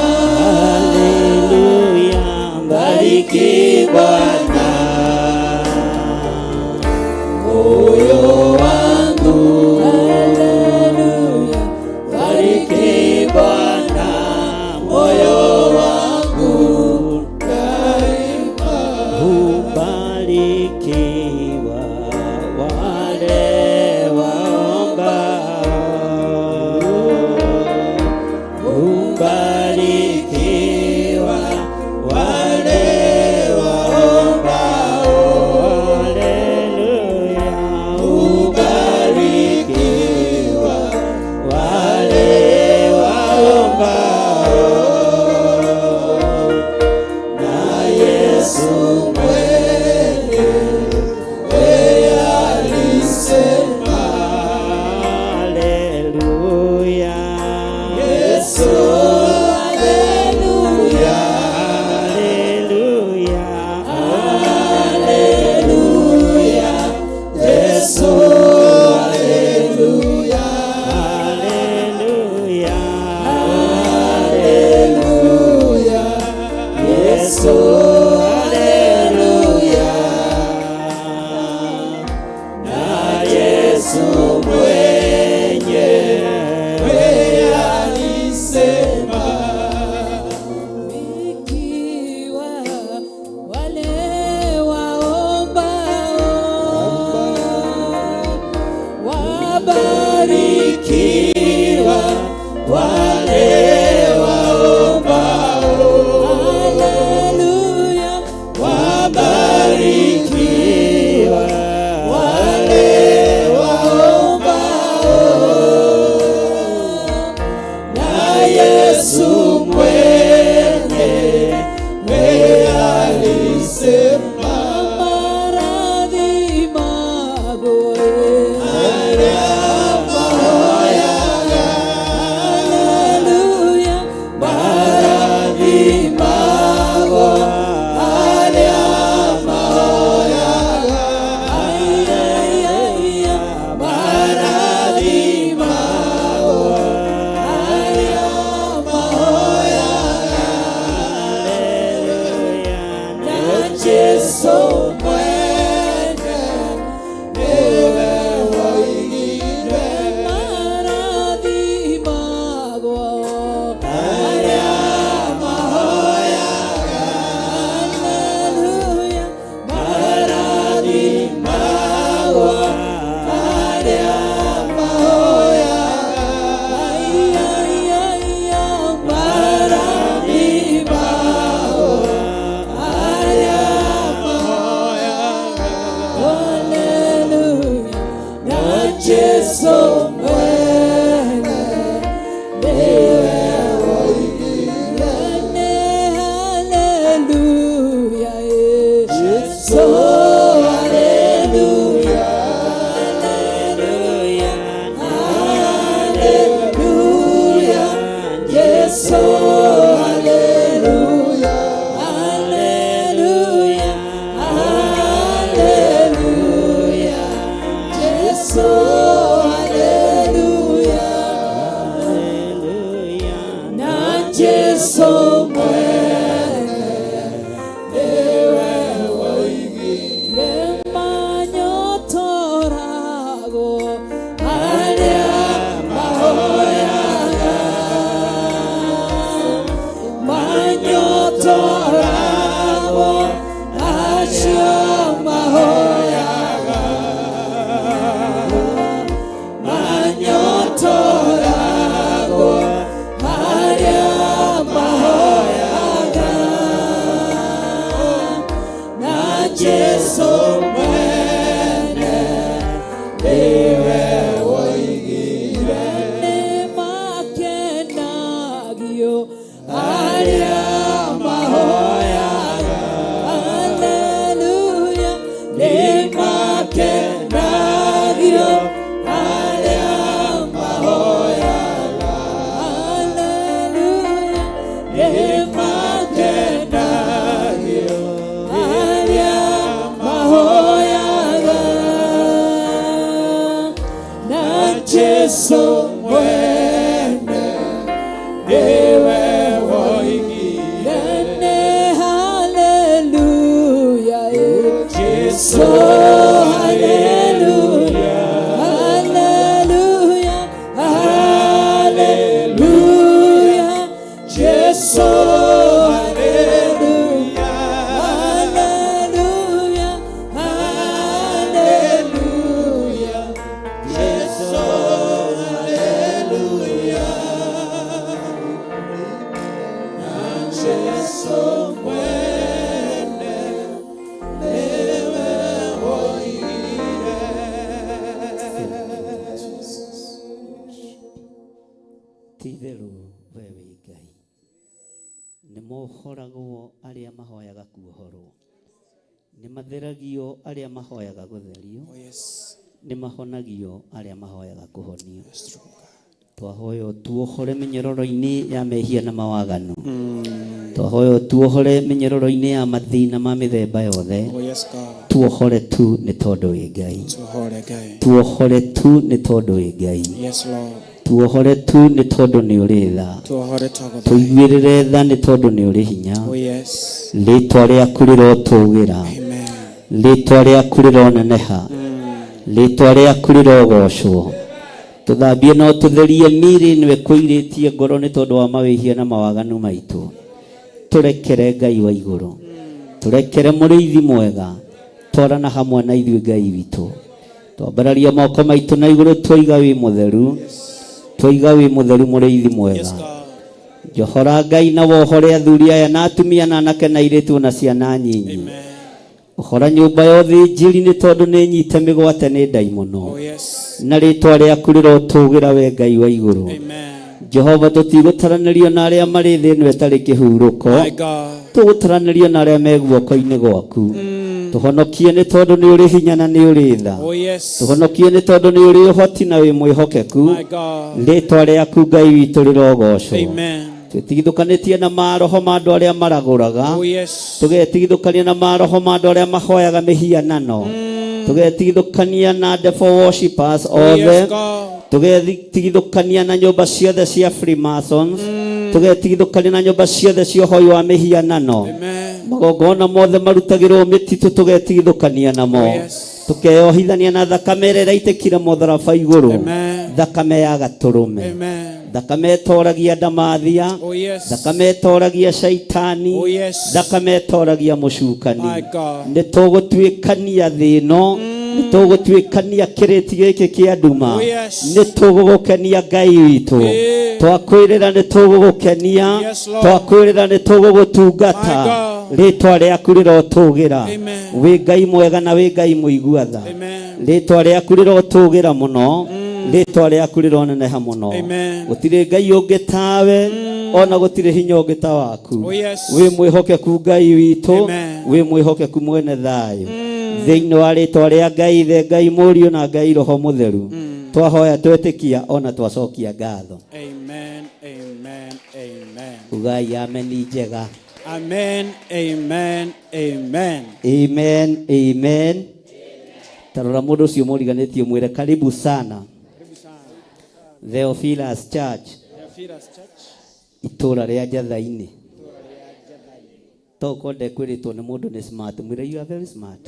Haleluya, bariki Bwana, moyo wangu. Haleluya, bariki Bwana, moyo wangu daima. Hubarikiwa wale waombao, hubarikiwa wale waombao. Haleluya, hubarikiwa wale waombao, na Yesu mwenyewe alisema. Haleluya, Yesu, haleluya, haleluya, haleluya, Yesu, haleluya, haleluya, haleluya, Yesu, haleluya, na Yesu mwenyewe alisema. Ti-itherũ we wĩ Ngai nĩ mohoragwo arĩa mahoyaga kuohorwo, nĩ matheragio arĩa mahoyaga gũtherio, nĩ mahonagio arĩa mahoyaga kũhonio. Twahoya tuohore mĩnyororo-inĩ ya mehia na mawaganu, twahoya tuohore mĩnyororo-inĩ ya mathĩna ma mĩthemba yothe, tuohore tu nĩ tondũ wĩ Ngai, tuohore tu nĩ tondũ wĩ Ngai, tuohore tu nĩ tondũ nĩ ũrĩ tha, tũiguĩrĩre tha nĩ tondũ nĩ ũrĩ hinya. Rĩĩtwa rĩaku rĩrotũgĩra, rĩĩtwa rĩaku rĩroneneha, rĩĩtwa rĩaku rĩrogocwo. Tũthambie no tũtherie mĩĩrĩ nĩwe kũirĩtie ngoro nĩ tondũ wa mawĩhia na mawaganu maitũ. Tũrekere Ngai wa igũrũ, tũrekere mũrĩithi mwega, twarana hamwe na ithuĩ Ngai witũ. Twambararia moko maitũ na igũrũ, twoiga wĩ mũtheru, twoiga wĩ mũtheru mũrĩithi mwega. Njohora Ngai na wohore athuri aya na atumia na anake na airĩtu na ciana nyinyi. Ũhora nyũmba yothe njĩri nĩ tondũ nĩ nyite mĩgwate nĩ ndaimono, na rĩĩtwa rĩaku rĩrotũgĩra we Ngai wa igũrũ. Jehova, tũtigũtaranĩrio na arĩa marĩ thĩ ĩno ĩtarĩ kĩhurũko, tũgũtaranĩrio na arĩa me guoko-inĩ gwaku. Tũhonokie nĩ tondũ nĩ ũrĩ hinya na nĩ ũrĩ tha, tũhonokie nĩ tondũ nĩ ũrĩ ũhoti na wĩ mwĩhokeku. Rĩĩtwa rĩaku Ngai witũ rĩrogocwo. Tũtigithũkanĩtie na maroho ma andũ arĩa maragũraga, tũgetigithũkania na maroho ma andũ arĩa mahoyaga mĩhianano, tũgetigithũkania na devil worshippers othe, tũgetigithũkania na nyũmba ciothe cia Freemasons, tũgetigithũkania na nyũmba ciothe cia ũhoi wa mĩhianano, magongona mothe marutagĩrwo mĩtitũ tũgetigithũkania namo, tũkeyohithania na thakame ĩrĩa ĩraitĩkire mũtharaba igũrũ, thakame ya gatũrũme, thakame ĩtoragia ndamathia, thakame ĩtoragia caitani, thakame ĩtoragia mũcukani. Nĩ tũgũtuĩkania thĩ ĩno, nĩ tũgũtuĩkania kĩrĩti gĩkĩ kĩa nduma, nĩ tũgũgũkenia Ngai witũ, twakwĩrĩra nĩ tũgũgũkenia, twakwĩrĩra nĩ tũgũgũtungata. Rĩĩtwa rĩaku rĩrotũgĩra, wĩ Ngai mwega na wĩ Ngai mũigua tha. Rĩĩtwa rĩaku rĩrotũgĩra mũno, rĩĩtwa rĩaku rĩroneneha mũno. Gũtirĩ Ngai ũngĩ tawe, ona gũtirĩ hinya ũngĩ ta waku. Wĩ mwĩhokeku Ngai witũ, wĩ mwĩhokeku mwene thayũ. Thĩinĩ wa rĩĩtwa rĩa Ngai Ithe, Ngai Mũriũ na Ngai Roho Mũtheru, twahoya twetĩkia ona twacokia ngatho. Ugai ameni njega. Amen, amen, amen. Amen, amen. Tarora mũndũ ũcio mũriganĩtie mwĩre karibu sana. Theophilus Church, itũũra rĩa Njatha-inĩ. Toko ndekwĩrĩtwo nĩ mũndũ nĩ smart, mwĩre you are very smart.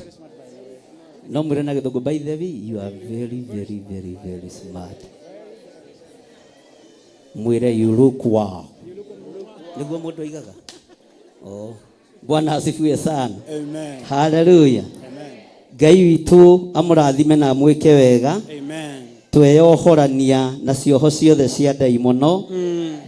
No mwĩre na gĩthũngũ, by the way, you are very, very, very, very smart. Mwĩre you look wow. Nĩguo mũndũ aigaga. Oh, Bwana asifiwe sana. Amen. Hallelujah. Amen. Ngai witũ amũrathime na mwĩke wega. Amen. Tweyohorania na cioho ciothe cia ndaimono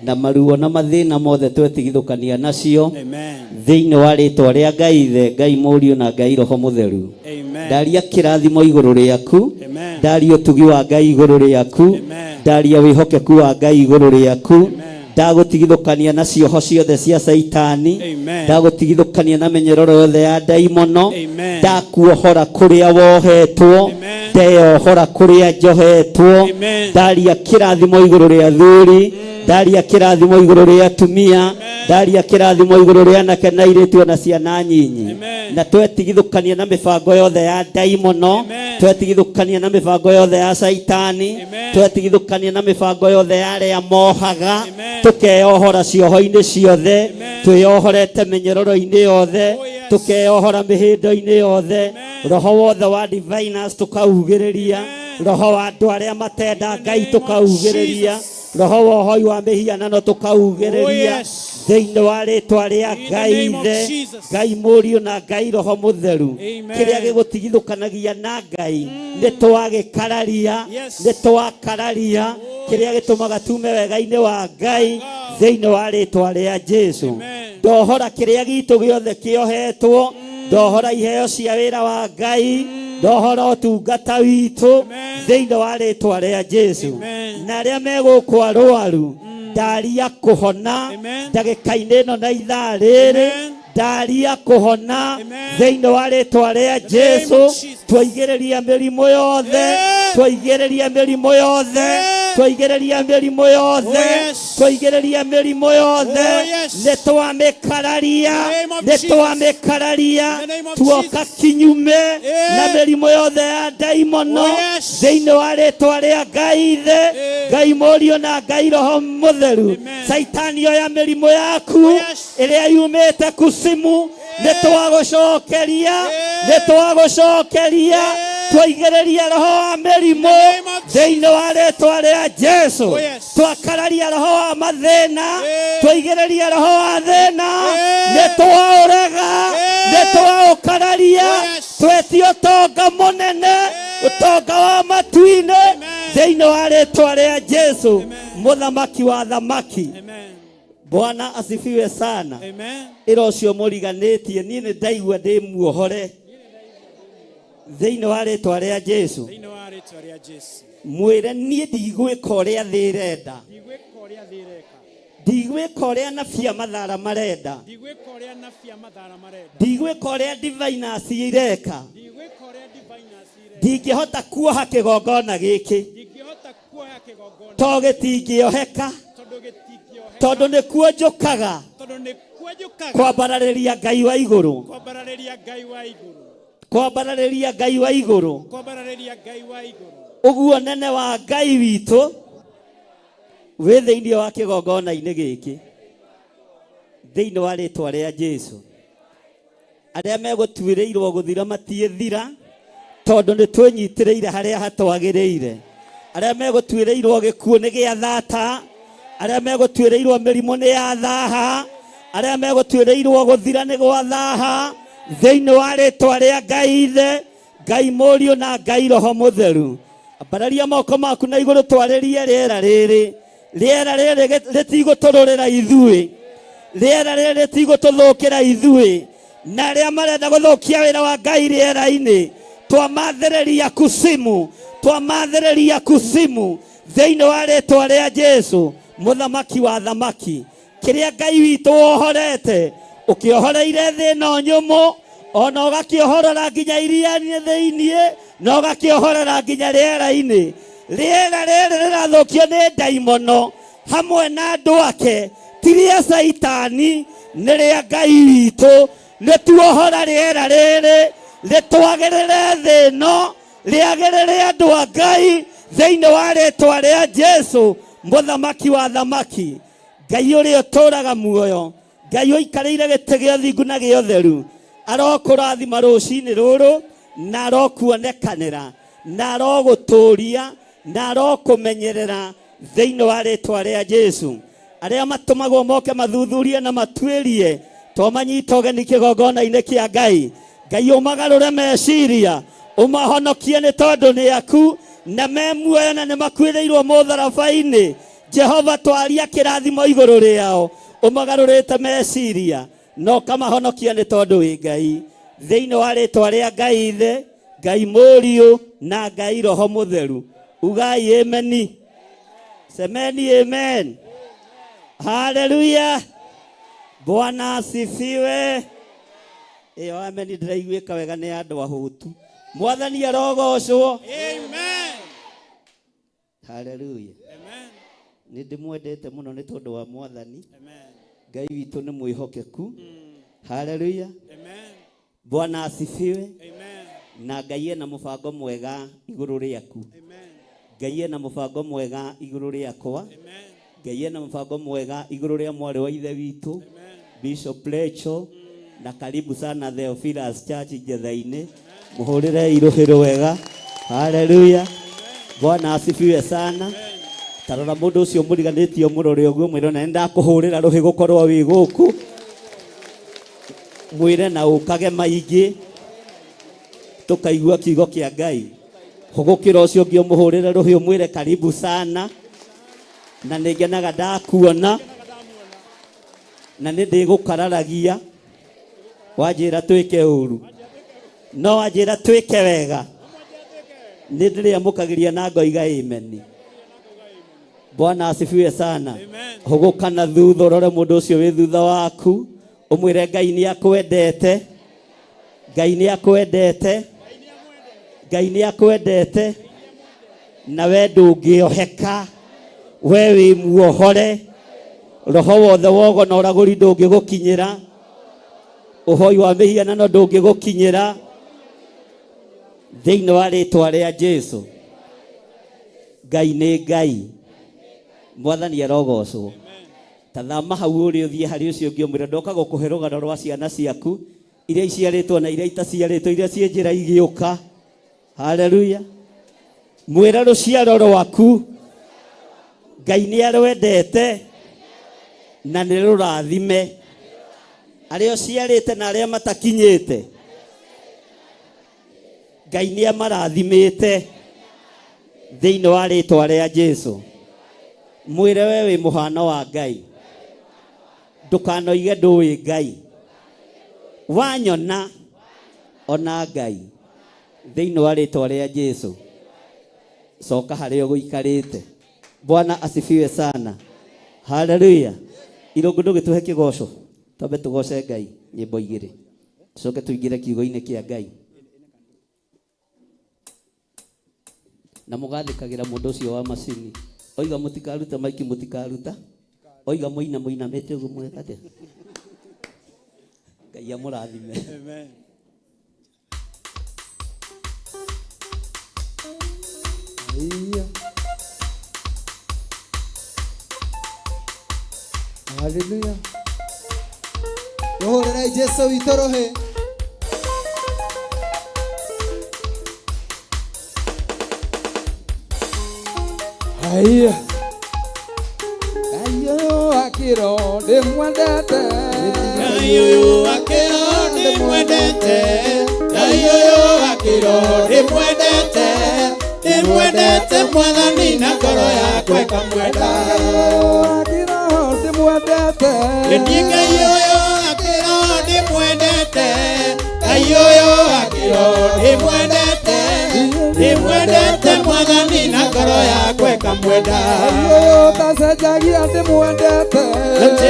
na maruo na mathĩna mothe twetigithũkania nacio. Amen. Thĩinĩ wa rĩĩtwa rĩa Ngai Ithe, Ngai Mũriũ na Ngai Roho Mũtheru. Amen. Ndaria kĩrathimo igũrũ rĩaku, Amen. ndaria ũtugi wa Ngai igũrũ rĩaku, Amen. ndaria wĩhokeku wa Ngai igũrũ rĩaku, ndagũtigithũkania na cioho ciothe cia caitani, ndagũtigithũkania na mĩnyororo yothe ya ndaimono, ndakuohora kũrĩa wohetwo, ndeyohora kũrĩa njohetwo, ndaria kĩrathimo igũrũ rĩa athuri, ndaria kĩrathimo igũrũ rĩa atumia, ndaria kĩrathimo igũrũ rĩa anake na airĩtu na ciana nyinyi, na twetigithũkania na mĩbango yothe ya ndaimono, twetigithũkania na mĩbango yothe ya caitani, twetigithũkania na mĩbango yothe ya arĩa mohaga, tũkeyohora cioho-inĩ ciothe, twĩyohorete mĩnyororo-inĩ yothe, tukeohora mihindo-ini yothe roho wothe wa diviners tukaugiriria roho wa andu aria matenda Ngai tukaugiriria roho wa hoi wa mihianano tukaugiriria thiini wa ritwa ria Ngai ithe Ngai Mũriũ na Ngai Roho Mũtheru kiria gigutigithukanagia na Ngai ni twagikararia ni twakararia kiria gitumaga tume wega-ini wa Ngai thiini wa ritwa ria Jesu ndohora kiria gitu giothe kiohetwo ndohora iheo cia wira wa Ngai ndohora utungata witu thiini wa ritwa ria Jesu na aria meguku arwaru ndaria kuhona ndagika-ini ino na ithaa riri ndaria kuhona thiini wa ritwa ria Jesu twaigiriria mirimu yothe twaigiriria mirimu yothe twaigiriria mirimu yothe twaigiriria mirimu yothe nitwamikararia tuoka kinyume na mirimu yothe ya daimono thiini wa ritwa ria Ngai ithe Ngai Mũriũ na Ngai Roho Mũtheru saitani oya mirimu yaku iria yumite kusimu nitwagucokeria twaigiriria roho wa mirimu thiini wa ritwa ria Jesu twakararia roho wa mathina twaigiriria roho wa thina nitwaurega nitwaukararia twetio utonga munene utonga wa matu-ini thiini wa ritwa ria Jesu muthamaki wa thamaki Bwana asifiwe sana. Ira ucio muriganitie ni ndaigua ndi muohore thiini wa ritwa ria Jesu mwire nie ndigwika uria thi renda ndigwika uria nabia mathara marenda ndigwika uria diviners ireka ndingihota kuoha kigongona giki to gitingioheka tondu nikuo njukaga kwambarariria Ngai wa iguru kwambarariria Ngai wa iguru uguo nene wa Ngai witu wi thiini wa kigongona-ini giki thiini wa ritwa ria Jesu aria megutuiriirwo guthira matiethira tondu ni twinyitiriire haria hatwagiriire aria megutuiriirwo gikuo ni giathata aria megutuiriirwo mirimu ni ya thaha aria megutuiriirwo guthira ni gwa thaha thiini wa ritwa ria Ngai ithe Ngai Mũriũ na Ngai Roho Mũtheru ambararia moko maku na iguru twaririe riera riri ritigotururira ithui riera riri ritigotuthukira ithui na aria marenda guthukia wira wa Ngai riera-ini twamathiriria kusimu thiini wa ritwa ria Jesu muthamaki wa thamaki kiria Ngai witu wohorete ukiohoreire thina nyumu ona ugakiohorera nginya iria-ini thiini na ugakiohorera nginya riera-ini riera riri rirathukio ni daimono hamwe na andu ake tiria saitani ni ria Ngai witu nituohora riera riri ritwagirire thino riagirire andu a Ngai thiini wa ritwa ria Jesu muthamaki wa thamaki Ngai uria uturaga muoyo Ngai uikariire giti gia thingu na gia utheru arokurathima rucini ruru na arokuonekanira na aroguturia na arokumenyerera thiini wa ritwa ria Jesu aria matumagwo moke mathuthurie na matwirie tomanyita ugeni kigongona-ini kia Ngai Ngai umagarure meciria umahonokie ni tondu ni aku na memuoyo na nimakwiriirwo mutharabai-ini Jehova twaria kirathimo iguru riao umagarurite meciria no kamahonokia ni tondu wi Ngai thiini wa ritwa ria Ngai ithe Ngai Mũriũ na Ngai Roho Mũtheru ugai ameni semeni amen haleluya Bwana asifiwe iyo ameni ndiraiguika wega ni andu ahutu mwathani arogocwo amen haleluya amen ni ndimwendete muno ni tondu wa mwathani amen Ngai witu ni mwihokeku haleluya amen Bwana asifiwe amen na Ngai ena mubango mwega iguru riaku amen Ngai ena mubango mwega iguru riakwa amen Ngai ena mubango mwega iguru ria mwari wa ithe witu Bishop Lecho na karibu sana Theophilus Church Gethaini. Muhurire iruhiro wega. Haleluya. Bwana asifiwe sana. Tarora mundu ucio muriganitio murore uguo mwiro na nda kuhurira ruhi gukorwo wi guku. Mwire na ukage maingi. Tukaigua kiugo kia Ngai. Hugukira ucio ngio muhurire ruhi umwire karibu sana. Na ningenaga ndakuona. Na ndigũkararagia wanjĩra twĩke ũru no wanjĩra twĩke wega nĩ ndĩrĩamũkagĩria na ngoiga amen. Bwana asifiwe sana. Hũgũka na thutha ũrore mũndũ ũcio wĩ thutha waku ũmwĩre Ngai nĩ akwendete, Ngai nĩ akwendete, Ngai nĩ akwendete na we ndũngĩoheka, we wĩ muohore. Roho wothe wogo na ũragũri ndũngĩgũkinyĩra, ũhoi wa mĩhianano ndũngĩgũkinyĩra thĩinĩ wa rĩĩtwa rĩa Jesũ. Ngai nĩ Ngai, Mwathani arogocwo. Tathama hau ũrĩ ũthiĩ harĩ ũcio ũngĩ ũmwĩre ndoka gũkũhe rũgano rwa ciana ciaku iria iciarĩtwo na iria itaciarĩtwo, iria ciĩ njĩra igĩũka. Haleluya. Mwĩre rũciaro rwaku Ngai nĩ arwendete na nĩ rũrathime. Arĩa ciarĩte na arĩa matakinyĩte Ngai nĩ amarathimĩte thĩinĩ wa rĩĩtwa rĩa Jesũ. Mwĩre we wĩ mũhano wa Ngai, ndũkanoige ndũĩ Ngai, wanyona ona Ngai thĩinĩ wa rĩĩtwa rĩa Jesũ. Coka harĩa ũgũikarĩte. Bwana asifiwe sana. Haleluya. Irungu ndũgĩtũhe kĩgoco, twambe tũgoce Ngai nyĩmbo igĩrĩ, tucoke tũingĩre kiugo-inĩ kĩa Ngai. Na mũgathĩkagĩra mũndũ ũcio wa macini. Oiga mũtikaruta maiki, mũtikaruta. Oiga mũinamĩte ũguo mwega atĩa. Ngai amũrathime. Amen. Hallelujah. Rohorera Jesũ witũ rohe. Haya. Ayo akiro ndimwendete. Ayo akiro ndimwendete. Ayo akiro ndimwendete. Ndimwendete Mwathani na ngoro yakwa ĩkamwenda. Ndiye Ngai ũyũ akĩro ndĩmwendete, Ngai ũyũ akĩro ndĩmwendete, ndĩmwendete Mwathani na ngoro yakwa ĩkamwenda. Tacenjagia ndĩmwendete,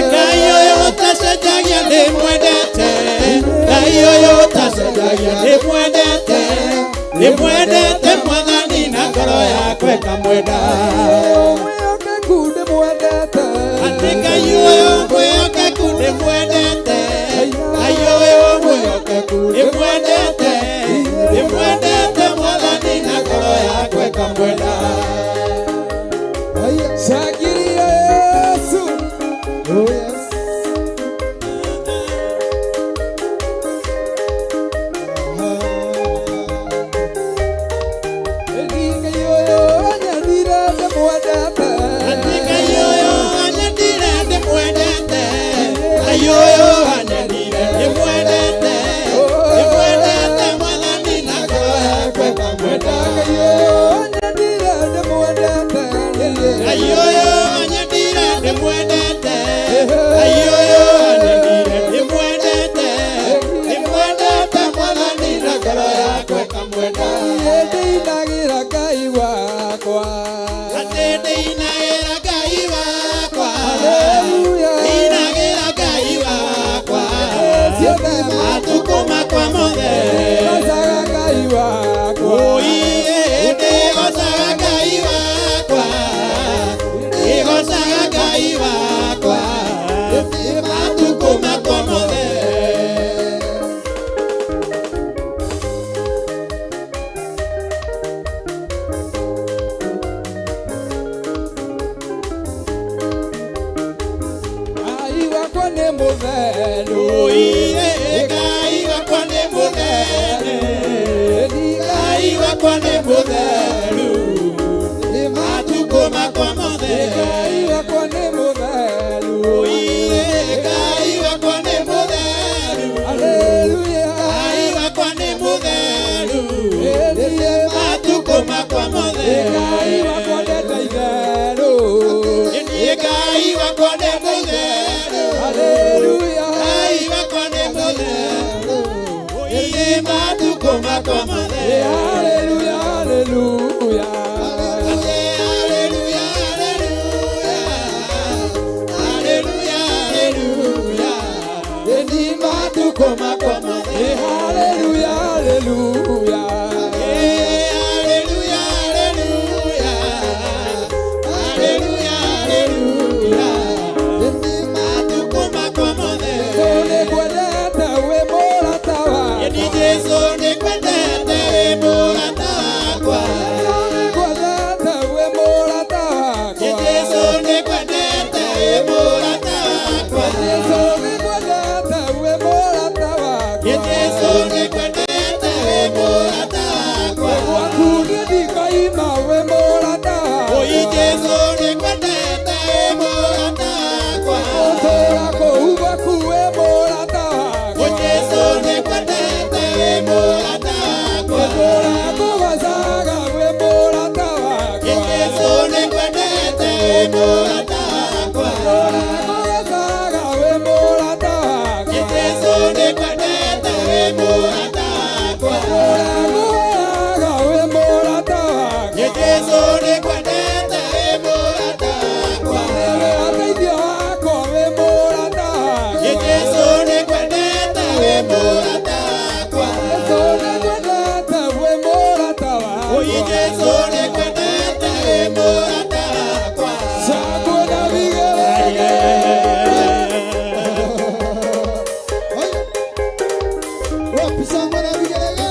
Ngai ũyũ tacenjagia ndĩmwendete, Ngai ũyũ tacenjagia ndĩmwendete, ndĩmwendete Mwathani na ngoro yakwa ĩkamwenda. Ngai ũyũ mwĩhokeku ndĩmwendete, Ngai ũyũ mwĩhokeku ndĩmwendete, ndĩmwendete Mwathani na ngoro yakwa ĩkamwenda. Shagiria Yesu. Oh yes. Ngai ũyũ anyendire ndĩmwendete. Ayoyo anyendire ndĩmwendete, ndĩmwendete Mwathani na ngoro yakwa ĩkamwenda. Ayoyo anyendire ndĩmwendete, ayoyo anyendire ndĩmwendete, ndĩmwendete Mwathani na ngoro yakwa ĩkamwenda. Ndĩinagĩra Ngai wakwa, ndĩinagĩra Ngai wakwa. Atukuma kwa mothe gocaga Ngai wakwa, oiye ndigocaga Ngai wakwa, ndigocaga Ngai wakwa, atukuma kwa mothe. Ngai wakwa nĩ mũtheru, oiye mothe. Hallelujah, hallelujah. Hallelujah, hallelujah. Hallelujah, hallelujah. Eni matukoma kwa mothe. Hallelujah, hallelujah. Hallelujah, hallelujah. Hallelujah, hallelujah. Eni matukoma kwa mothe. Ole kwendete we mũrata wakwa. Eni Jesu nikwendete we mũrata wakwa. Ole kwendete we mũrata wakwa. Eni Jesu nikwendete we mũrata wakwa. Jesu nikwendete we mũrata wakwa. Eni Jesu nikwendete we mũrata wakwa. Gwaku nĩndikaima we mũrata wakwa. Oi Jesu nikwendete we mũrata wakwa. Gũtũũra kũu gwaku we mũrata wakwa. Oi Jesu nikwendete we mũrata wakwa. Gũtũũra kũgocaga we mũrata wakwa. Eni Jesu nikwendete we mũrata wakwa. Gũtũũra kũgocaga we mũrata wakwa. Eni Jesu nikwendete we mũrata wakwa. Gũtũũra kũhoyaga we mũrata wakwa. Eni Jesu nikwendete we mũrata wakwa. Nĩwe ũteithio wakwa we mũrata wakwa. Eni Jesu nikwendete we mũrata wakwa. Jesu nĩngwendete we mũrata wakwa. Oi Jesu nikwendete we mũrata wakwa. Cangwe na vigelegele. Wapi shangwe na vigelegele?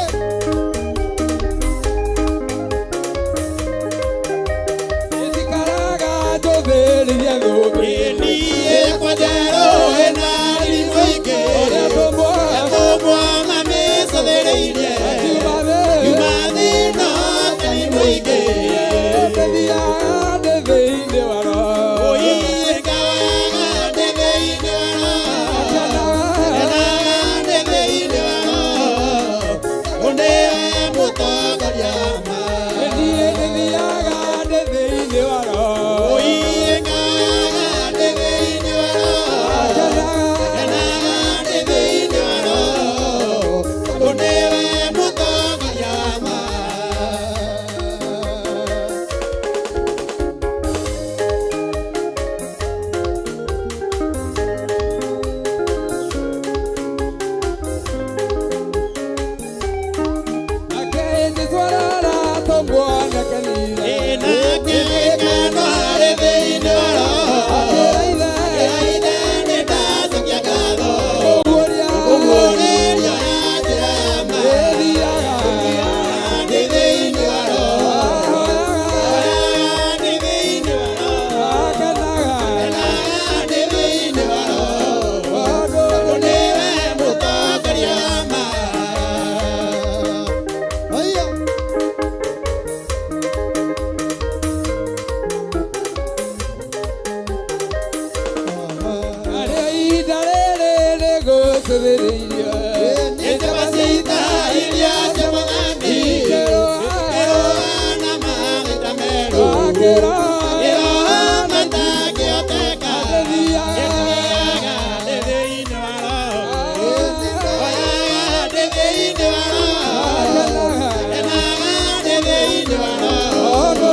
Nĩnjikaraga njũthĩrĩrie thũmbĩ. Niĩ kwanjero hena rimoingĩ. Ũrĩa tũmwaga Tũmwa mamĩcothereirie. kiuma thĩ. Yuma thĩno tani mũingĩ. Ndĩthiaga ndĩ thĩinĩ wa roho. Oi ngawaga ndĩ thĩinĩ wa roho. Ngenaga ndĩ thĩinĩ wa roho. Nĩwe mũtongoria wa Niĩ ndĩthiaga ndĩ thĩinĩ wa roho. Oi ngawaga ndĩ thĩinĩ wa roho. Ngenaga ndĩ thĩinĩ wa roho. Nĩwe mũtongoria wa Nake ndĩtwarara tũmwana kanitha. Nake ngano harĩ thĩinĩ wa roho. Akĩra ithe Ithe nĩndacokia ngatho. ũguũria Ũguo nĩrĩo ya njĩra ya ma. ndĩthiaga. Ndĩ thĩinĩ wa roho. Ahoyaga Ndĩ thĩinĩ wa roho. akenaga. Ndĩ thĩinĩ wa roho. Maũndũ Nĩwe mũtongoria wa ma. Haya. arĩa ihinda rĩrĩ rĩgũcũthĩrĩirio. Nĩtũbacita iria cia mũthambi. Ĩroana maguta merũ. Ĩroana matangĩhoteka. Ndĩthiaga ndĩ thĩinĩ wa roho. Oyaga ndĩ thĩinĩ wa roho. Ngenaga ndĩ thĩinĩ wa roho.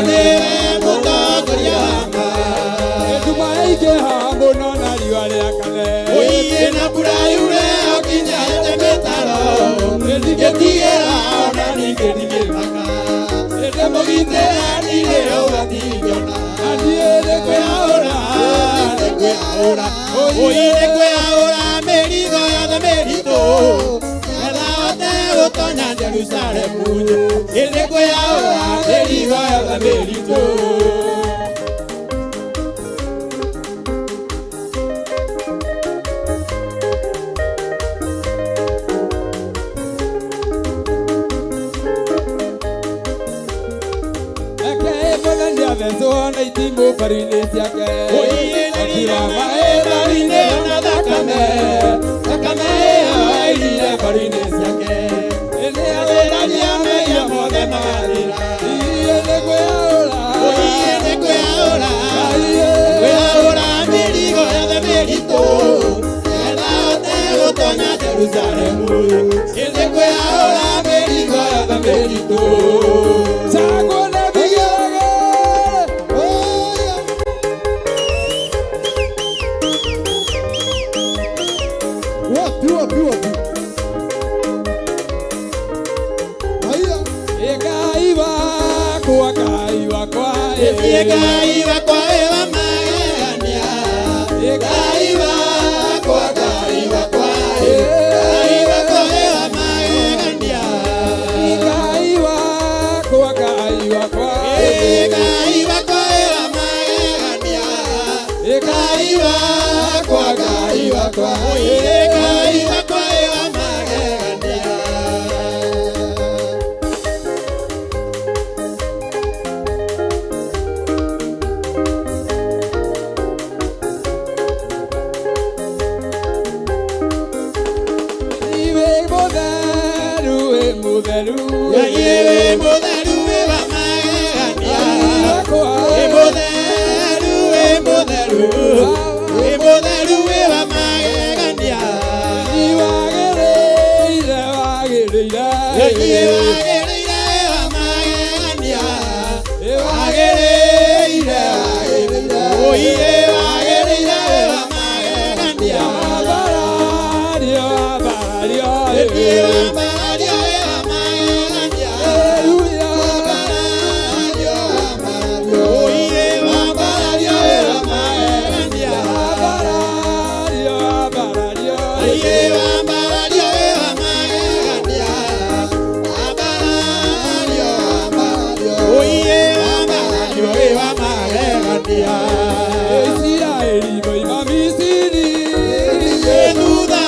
Nĩwe mũtongoria wa ma. mũno na riũa rĩakane. Ũiye na mbura yure ũkinyĩte mĩtaro. Ngĩtigĩra ona ningĩ ndigĩmaka. Ndĩmũgitĩra ndirĩ ũgatingĩona. Nĩkwĩyaũra, nĩkwĩyaũra. Ũiye nĩkwĩyaũra mĩrigo yothe mĩritũ. Nĩgetha hote gũtonya Jerusalemu. Nĩkwĩyaũra mĩrigo yothe mĩritũ. Thecwo na itimũ mbaru-inĩ ciake. Okira maĩ mbaru-inĩ na thakame. Thakame ĩyo yairire mbaru-inĩ ciake. Nĩathĩragia mehia mothe magathira. Iye nĩkwĩyaũra. Iye nĩkwĩyaũra. Kwĩyaũra mĩrigo yothe mĩritũ. Nĩgetha hote gũtonya Jerusalemu. Nĩkwĩyaũra Ngai wakwa wa magegania. Ngai wakwa wa magegania. Ngai wakwa wa magegania. Ngai wakwa wa magegania. Iwe mutheru, we mutheru. Ngai we mutheru we wa magegania. We mutheru we mutheru. We mutheru we wa magegania. Wagĩrĩire, wagĩrĩire. Ngai wagĩrĩire wa magegania. Wagĩrĩire, wagĩrĩire. Oye wagĩrĩire wa magegania. Abarario, abarario. Ngai wambarario we wa magegania. Hallelujah. Wambarario, wambarario. Oye wambarario we wa magegania. Abarario, abarario. Oye wambarario we wa magegania. Wambarario, wambarario. Oye wambarario we wa magegania. Israeli moima Misiri. Thutha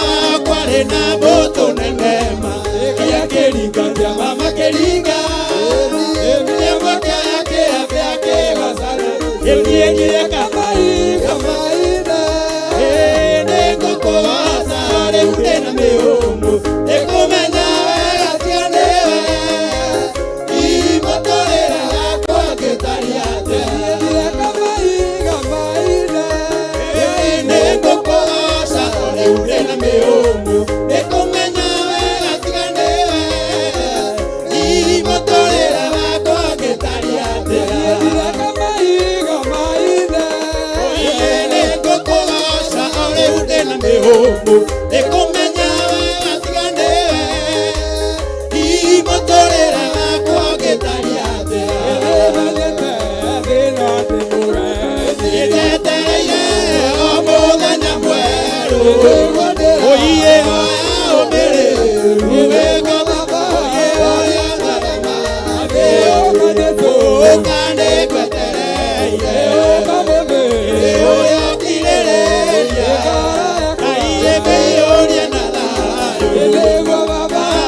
kwarĩ na mbũtũ nene kĩrĩa kĩringagia mama kĩringa ĩmwe kĩrĩa kĩambĩa kĩgacana rĩu niĩ ngire kamainga nĩ ngũkũgoca rĩu ndĩna mĩhũmũ nĩkũmenya wega tiga nĩwe imũtũrĩre yakwa ngĩtaria atĩa nĩ ngũkũgoca rĩu ndĩna mĩhũmũ nĩkũmenya wega tiga nĩwe imũtũrĩre yakwa ngĩtaria atĩa nĩ ngũkũgoca rĩu ndĩna mĩhũmũ nĩkũmenya wega tiga nĩwe imũtũrĩre yakwa ngĩtaria atĩa nĩnjetereire o mũthenya mwerũ ũiye hoya ũmĩrĩru wĩkotha ũiye ũrĩa ngarema ũkanĩngwetereire ũrĩa ũkirĩrĩria Ngai ĩmĩiyũrie na thayũ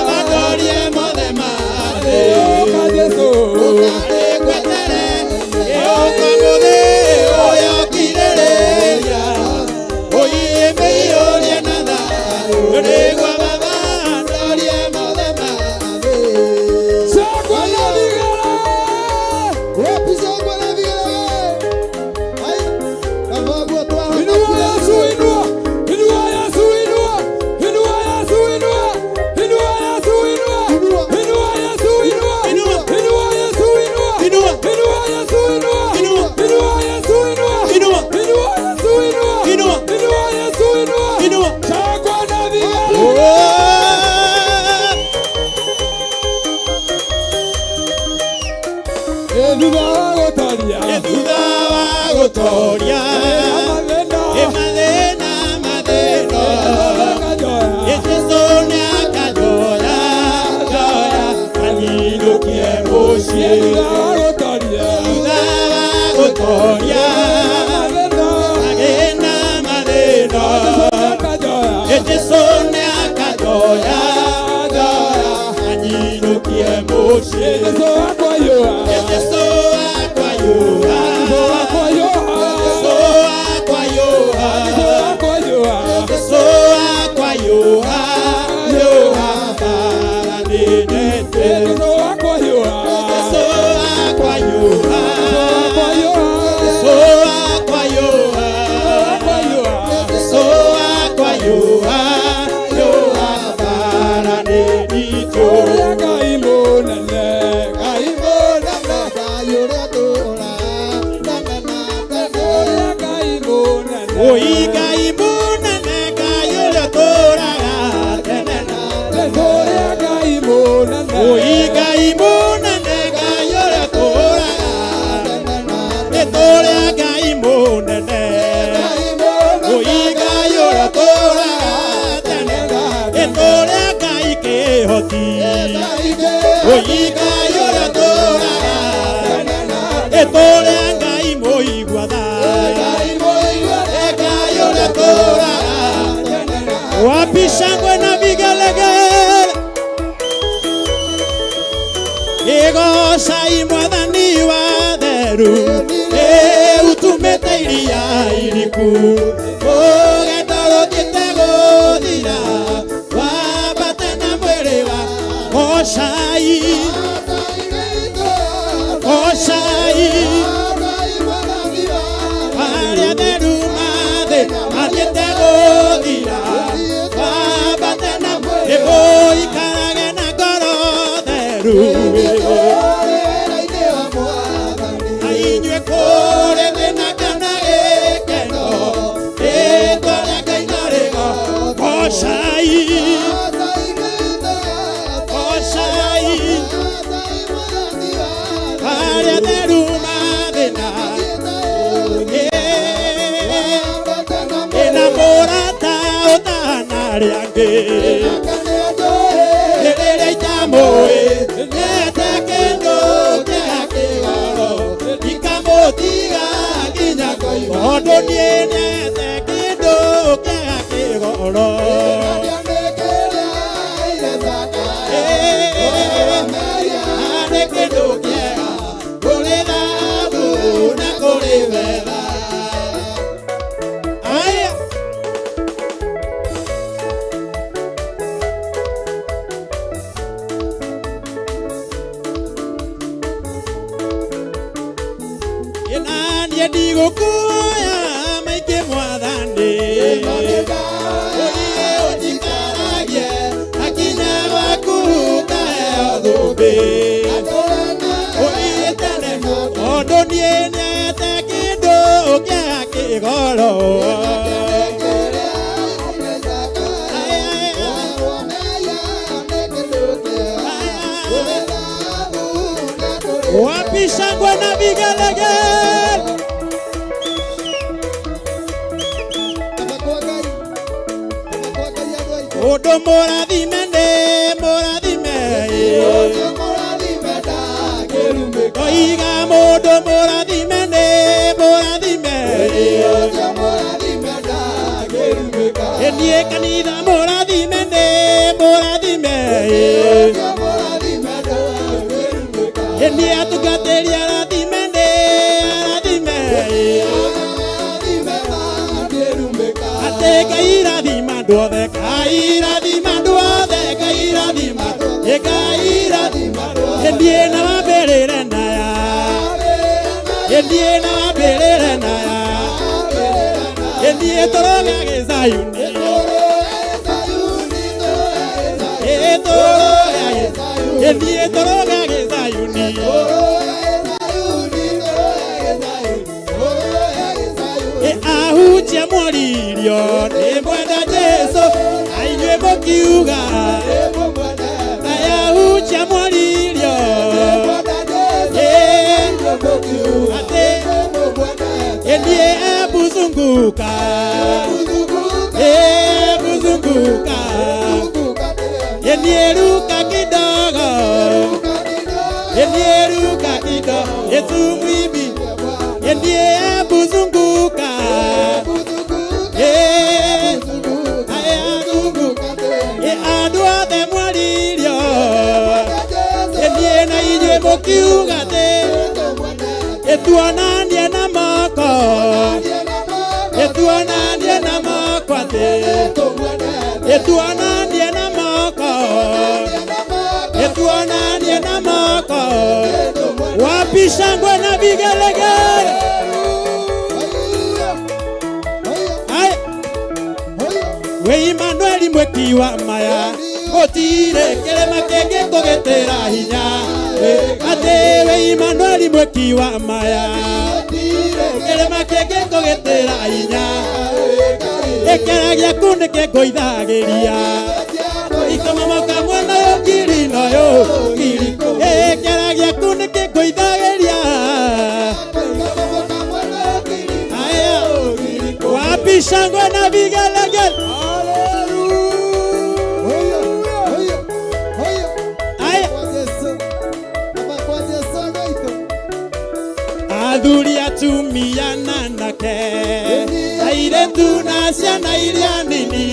watorie mothe mathĩ ũkanĩngwetere ũka mũthĩ ũrĩa ũkirĩrĩria ũiye ĩmĩiyũrie na thayũ nĩguo baba watorie mothe mathĩ. Thutha wa gũtoria mathĩna Jesũ nĩakajoya anyinũkie mũciĩ thutha wa gũtoria mathĩna Jesũ nĩakajoya anyinũkie mũciĩ Jesũ akwa yũa wapi shangwe na vigelegele igocai mwathani wa theru utumĩte iria iriku ũgenda gũthiĩte gũthira wambate na mwĩrĩ wa gocai gocai harĩa theru mathĩ mathiĩte gũthira wambate na ikarage na ngoro theru wapi shangwe na vigelegele odo morathime oiga modo morathime enie kanitha morathime enie atungatĩri arathime atĩ Ngai irathima andũ othe enie na wambĩrĩre naya enie tũrogage Zayuni enie tũrogage Zayuni ahunjia mwaririo nĩ mwenda Jesu na inyuĩ mũkiuga ahunjia mwaririo atĩ enie ebuzunguka enie ruka kidogo Yesu mwibi enie ebuzunguka andũ othe mwaririo enie na inyuĩ mũkiuga tuonanie na moko tuonanie na moko tuonanie na moko tuonanie na moko wapi shangwe na vigelegele we Emmanuel mweki wa maya gũtirĩ kĩrĩma kĩngĩkũgĩtĩra hinya atĩ we Emmanuel mweki wa maya kĩrĩma kĩngĩkũgĩtĩra hinya gĩkĩra gĩaku nĩkĩngũithagĩria ikamomoka mwena ũyũ ngiri na ũyũ gĩkĩra gĩaku nĩkĩngũithagĩria wapi shangwe na vigelegele athuri atumia na nake airetu na ciana iria nini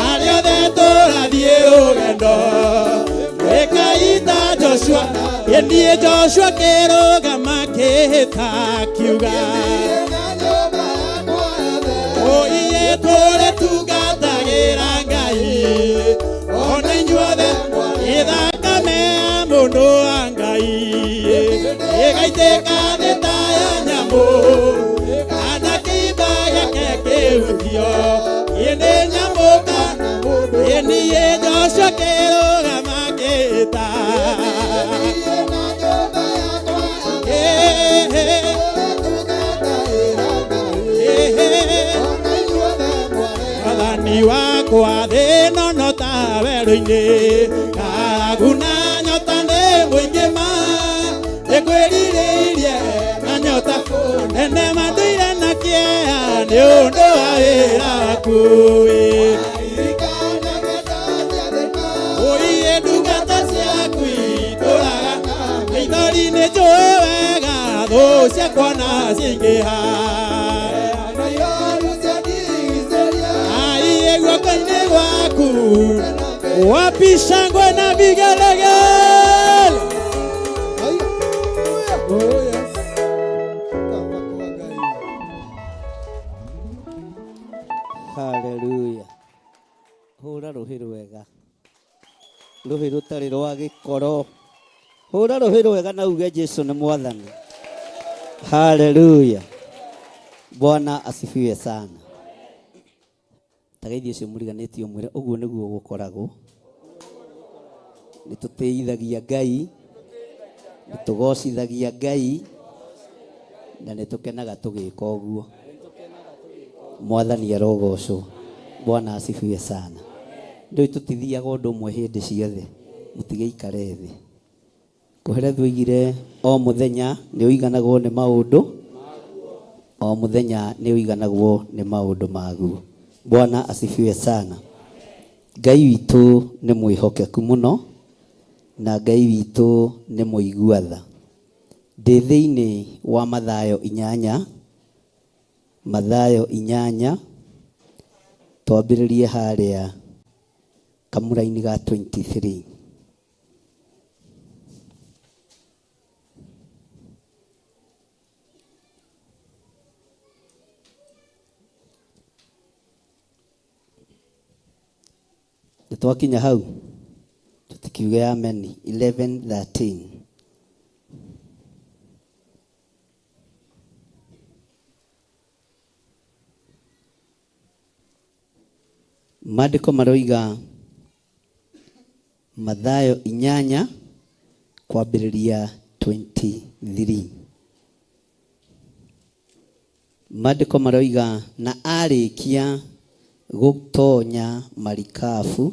arĩa othe tũrathiĩ rũgendo twĩkaita Joshua niĩ Joshua kĩrũgama kĩhĩta kiuga iye tũrĩ tungatagĩra Ngai ona inyuothe ithakame ya mũndũ wa Ngai ĩgaitĩka thĩ ta ya nyamũ kana kĩimba gĩake kĩhutio nĩ nyamũ kana mũndũ niĩ Joshua kĩrũgama kĩhĩta Wathani wakwa thĩ nono ta werũ-inĩ karaguna nyota nĩ mũingĩ ma nĩkwĩrirĩirie na nyota ene mathũire na kĩeha nĩ ũndũ wa wĩra waku ũiye ndungata ciaku itũraga maithori nĩ njũĩ wega thũ ciakwa na ciaingĩha guoko-inĩ gwaku wapi shangwe na vigelegele. Haleluya. Hũra rũhĩ rwega, rũhĩ rũtarĩ rwa gĩkoro. Hũra rũhĩ rwega na uge Jesũ nĩ Mwathani. Haleluya. Bwana asifiwe sana. Tagaithi ũcio mũriganĩtie mwĩre ũguo nĩguo gũkoragwo. Nĩtũtĩithagia Ngai, nĩtũgocithagia Ngai, na nĩtũkenaga tũgĩka ũguo. Mwathani arogocwo. Bwana asifiwe sana. Rĩu tũtithiaga ũndũ ũmwe hĩndĩ ciothe, mũtigĩikare thĩ. Kũherethu oigire o mũthenya nĩ ũiganagwo nĩ maũndũ, o mũthenya nĩ ũiganagwo nĩ maũndũ maguo. Bwana asifiwe sana. Ngai witũ nĩ mwĩhokeku mũno na Ngai witũ nĩ mũigua-tha. Ndĩ thĩinĩ wa Mathayo 8, Mathayo 8 twambĩrĩrie harĩa kamũra-inĩ ga 23. Twakinya hau tutikiuge amen. 11:13. Maandĩko maroiga Mathayo 8 kwambĩrĩria 23. Maandĩko maroiga na arĩkia gũtonya marikabu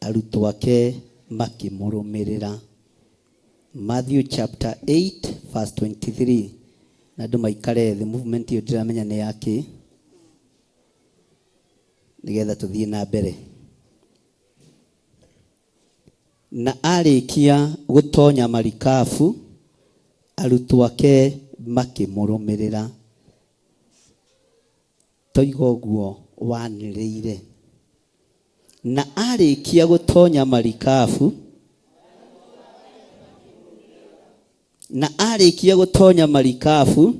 arutwo ake makĩmũrũmĩrĩra. Matthew chapter 8 verse 23. Na andũ maikare thĩ, movement ĩyo ndiramenya nĩ yake, nĩgetha tũthiĩ na mbere. Na arĩkia gũtonya marikabu arutwo ake makĩmũrũmĩrĩra. Toiga ũguo wanĩrĩire. Na arĩkia gũtonya marikabu, na arĩkia gũtonya marikabu,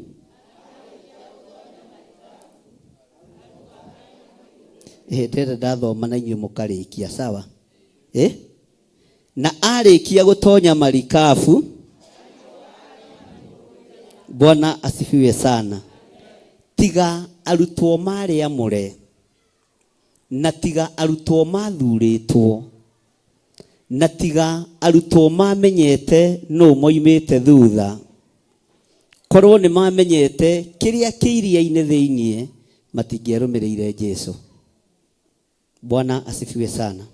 ndĩrenda ndathoma na inyuĩ mũkarĩkia, sawa? Na arĩkia gũtonya marikabu, Bwana asifiwe sana. Tiga arutwo marĩ amũre, na tiga arutwo mathurĩtwo, na tiga arutwo mamenyete no moimĩte thutha. Korwo nĩ mamenyete kĩrĩa kĩ iria-inĩ thĩinĩ, matingĩarũmĩrĩire Jesũ. Bwana asifiwe sana.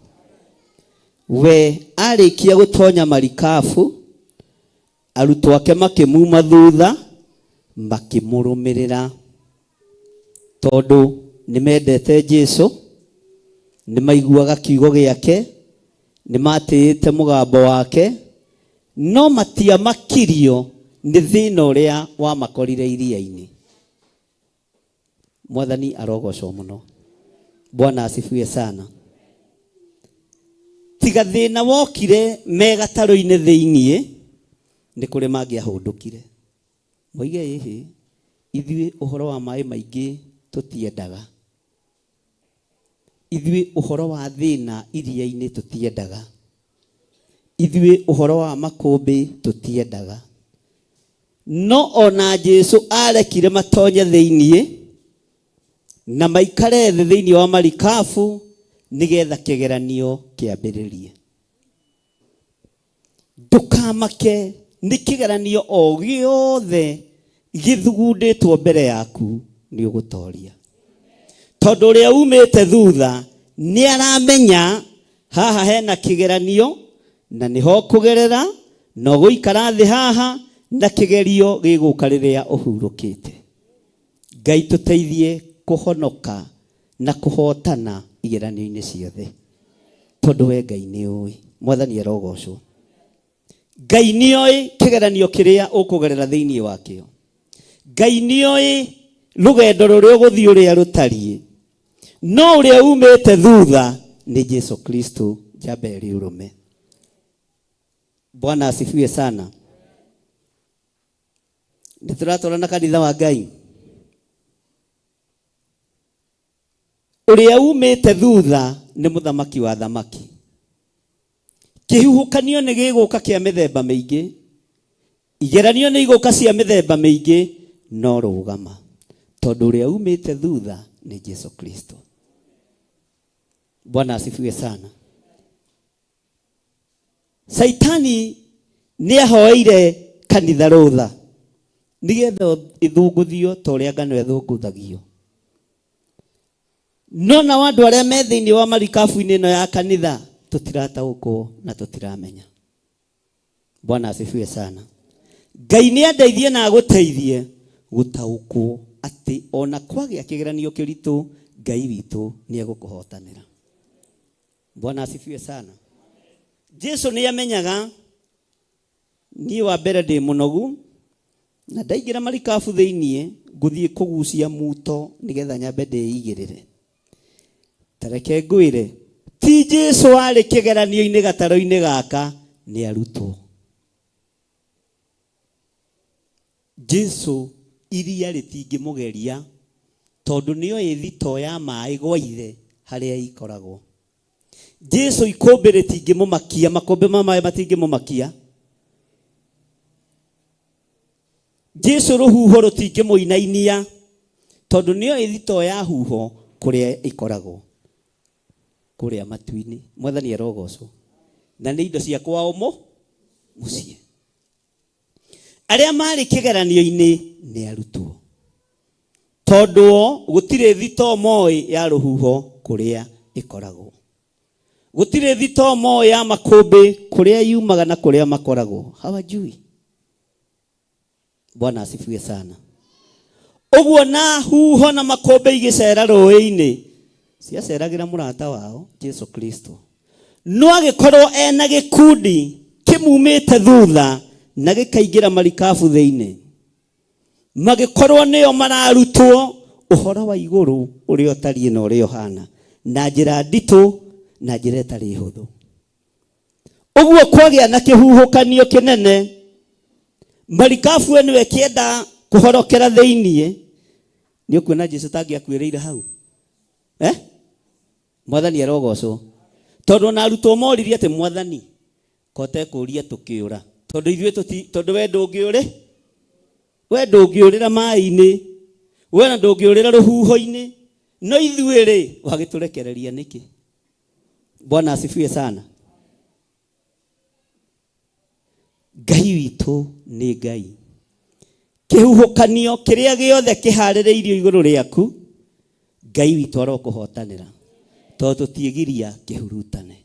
We arĩkia gũtonya marikabu, arutwo ake makĩmuma thutha, makĩmũrũmĩrĩra. Tondũ nĩmendete Jesũ, nĩmaiguaga kiugo gĩake, nĩmatĩĩte mũgambo wake, no matiamakirio nĩ thĩna ũrĩa wamakorire iria-inĩ. Mwathani arogocwo muno. Bwana asifiwe sana. Tiga thina wokire mega taro-ine thiinie ni kuri mangiahundukire. Moige ihi ithuĩ ũhoro wa maĩ maingĩ tũtiendaga. Ithuĩ ũhoro wa thĩna iria-inĩ tũtiendaga. Ithuĩ ũhoro wa makũmbĩ tũtiendaga. No ona Jesu arekire matonye thĩiniĩ na maikare thĩ thĩiniĩ wa marikabu nigetha kĩgeranio kĩambĩrĩrie. Ndũkamake nĩ kĩgeranio o gĩothe gĩthugundĩtwo mbere yaku nĩ ũgũtoria. Tondũ ũrĩa umĩte thutha nĩ aramenya haha hena kĩgeranio na nĩho kũgerera na ũgũikara thĩ haha na kĩgerio gĩgũka rĩrĩa ũhurũkĩte. Ngai tũteithie kũhonoka na kũhotana igeranio-inĩ ciothe. Tondũ we Ngai nĩ ũĩ. Mwathani arogocwo. Ngai nĩ oĩ kĩgeranio kĩrĩa ũkũgerera thĩiniĩ wakĩo. Ngai nĩ oĩ rũgendo rũrĩa ũgũthiĩ ũrĩa rũtariĩ. No ũrĩa umĩte thutha nĩ Jesu Kristo njamba ĩrĩ ũrũme. Bwana asifiwe sana. Nĩtũratũra na kanitha wa Ngai. Ũrĩa umĩte thutha nĩ mũthamaki wa thamaki. Kĩhuhũkanio nĩ gĩgũka kĩa mĩthemba mĩingĩ. Igeranio nĩ igũka cia mĩthemba mĩingĩ, no rũgama. Tondũ ũrĩa umĩte thutha nĩ Jesu Kristo. Bwana asifiwe sana. Saitani nĩ ahoeire kanitha rũtha nigetha ithunguthio ta ũrĩa ngano ĩthunguthagio. No na andũ arĩa me thĩiniĩ wa marikabu-inĩ ĩno ya kanitha tũtirataũkwo na tũtiramenya. Bwana asifiwe sana. Ngai nĩ andeithie na agũteithie gũtaũkwo atĩ ona kwagĩa kĩgeranio kĩritũ Ngai witũ nĩ egũkũhotanĩra. Bwana asifiwe sana. Jesu nĩ amenyaga niĩ wa mbere ndĩ mũnogu na ndaingĩra marikabu thĩiniĩ ngũthiĩ kũgucia muto nigetha nyambe ndĩigĩrĩre. Tareke ngwĩre ti Jesu arĩ kĩgeranio-inĩ gatarũ-inĩ gaka, nĩ arutwo. Jesu iria rĩtingĩmũgeria tondũ nĩoĩ thito ya maĩ gwa ithe harĩa ikoragwo. Jesu ikũmbĩ rĩtingĩmũmakia, makũmbĩ ma maĩ matingĩmũmakia. Jesu rũhuho rũtingĩmũinainia tondũ nĩoĩ thito ya huho kũrĩa ikoragwo. Kũrĩa matu-inĩ. Mwathani arogocwo. Na nĩ indo cia kwao mũciĩ. Arĩa marĩ kĩgeranio-inĩ nĩ arutwo. Tondũ gũtirĩ thito moĩ ya rũhuho kũrĩa ikoragwo. Gũtirĩ thito moĩ ya makũmbĩ kũrĩa yumaga na kũrĩa makoragwo. Hawajui. Bwana asifiwe sana. Ũguo na huho na makũmbĩ igĩcera rũĩ-inĩ ciaceragĩra mũrata wao Jesu Kristo. No agĩkorwo ena gĩkundi kĩmumĩte thutha na gĩkaingĩra marikabu thĩinĩ. Magĩkorwo nĩo mararutwo ũhoro wa igũrũ ũrĩa ũtariĩ na ũrĩa ũhana na njĩra nditũ na njĩra ĩtarĩ hũthũ. Ũguo kwagĩa na kĩhuhũkanio kĩnene, marikabu ĩno ĩkĩenda kũhorokera thĩiniĩ, nĩ ũkuona Jesu tangĩakuĩrĩire hau. Mwathani arogocwo. Tondũ na arutwo moririe atĩ Mwathani kote kũria tũkĩũra. Tondũ ithuĩ tondũ we ndũngĩũrĩ, we ndũngĩũrĩra maĩ-inĩ, we na ndũngĩũrĩra rũhuho-inĩ, no ithuĩ-rĩ wagĩtũrekereria nĩkĩ? Bwana asifiwe sana. Ngai witũ nĩ Ngai. Kĩhuhũkanio kĩrĩa gĩothe kĩharĩrĩirio igũrũ rĩaku, Ngai witũ arokũhotanĩra. Tondũ tũtiĩgiria kĩhurutane.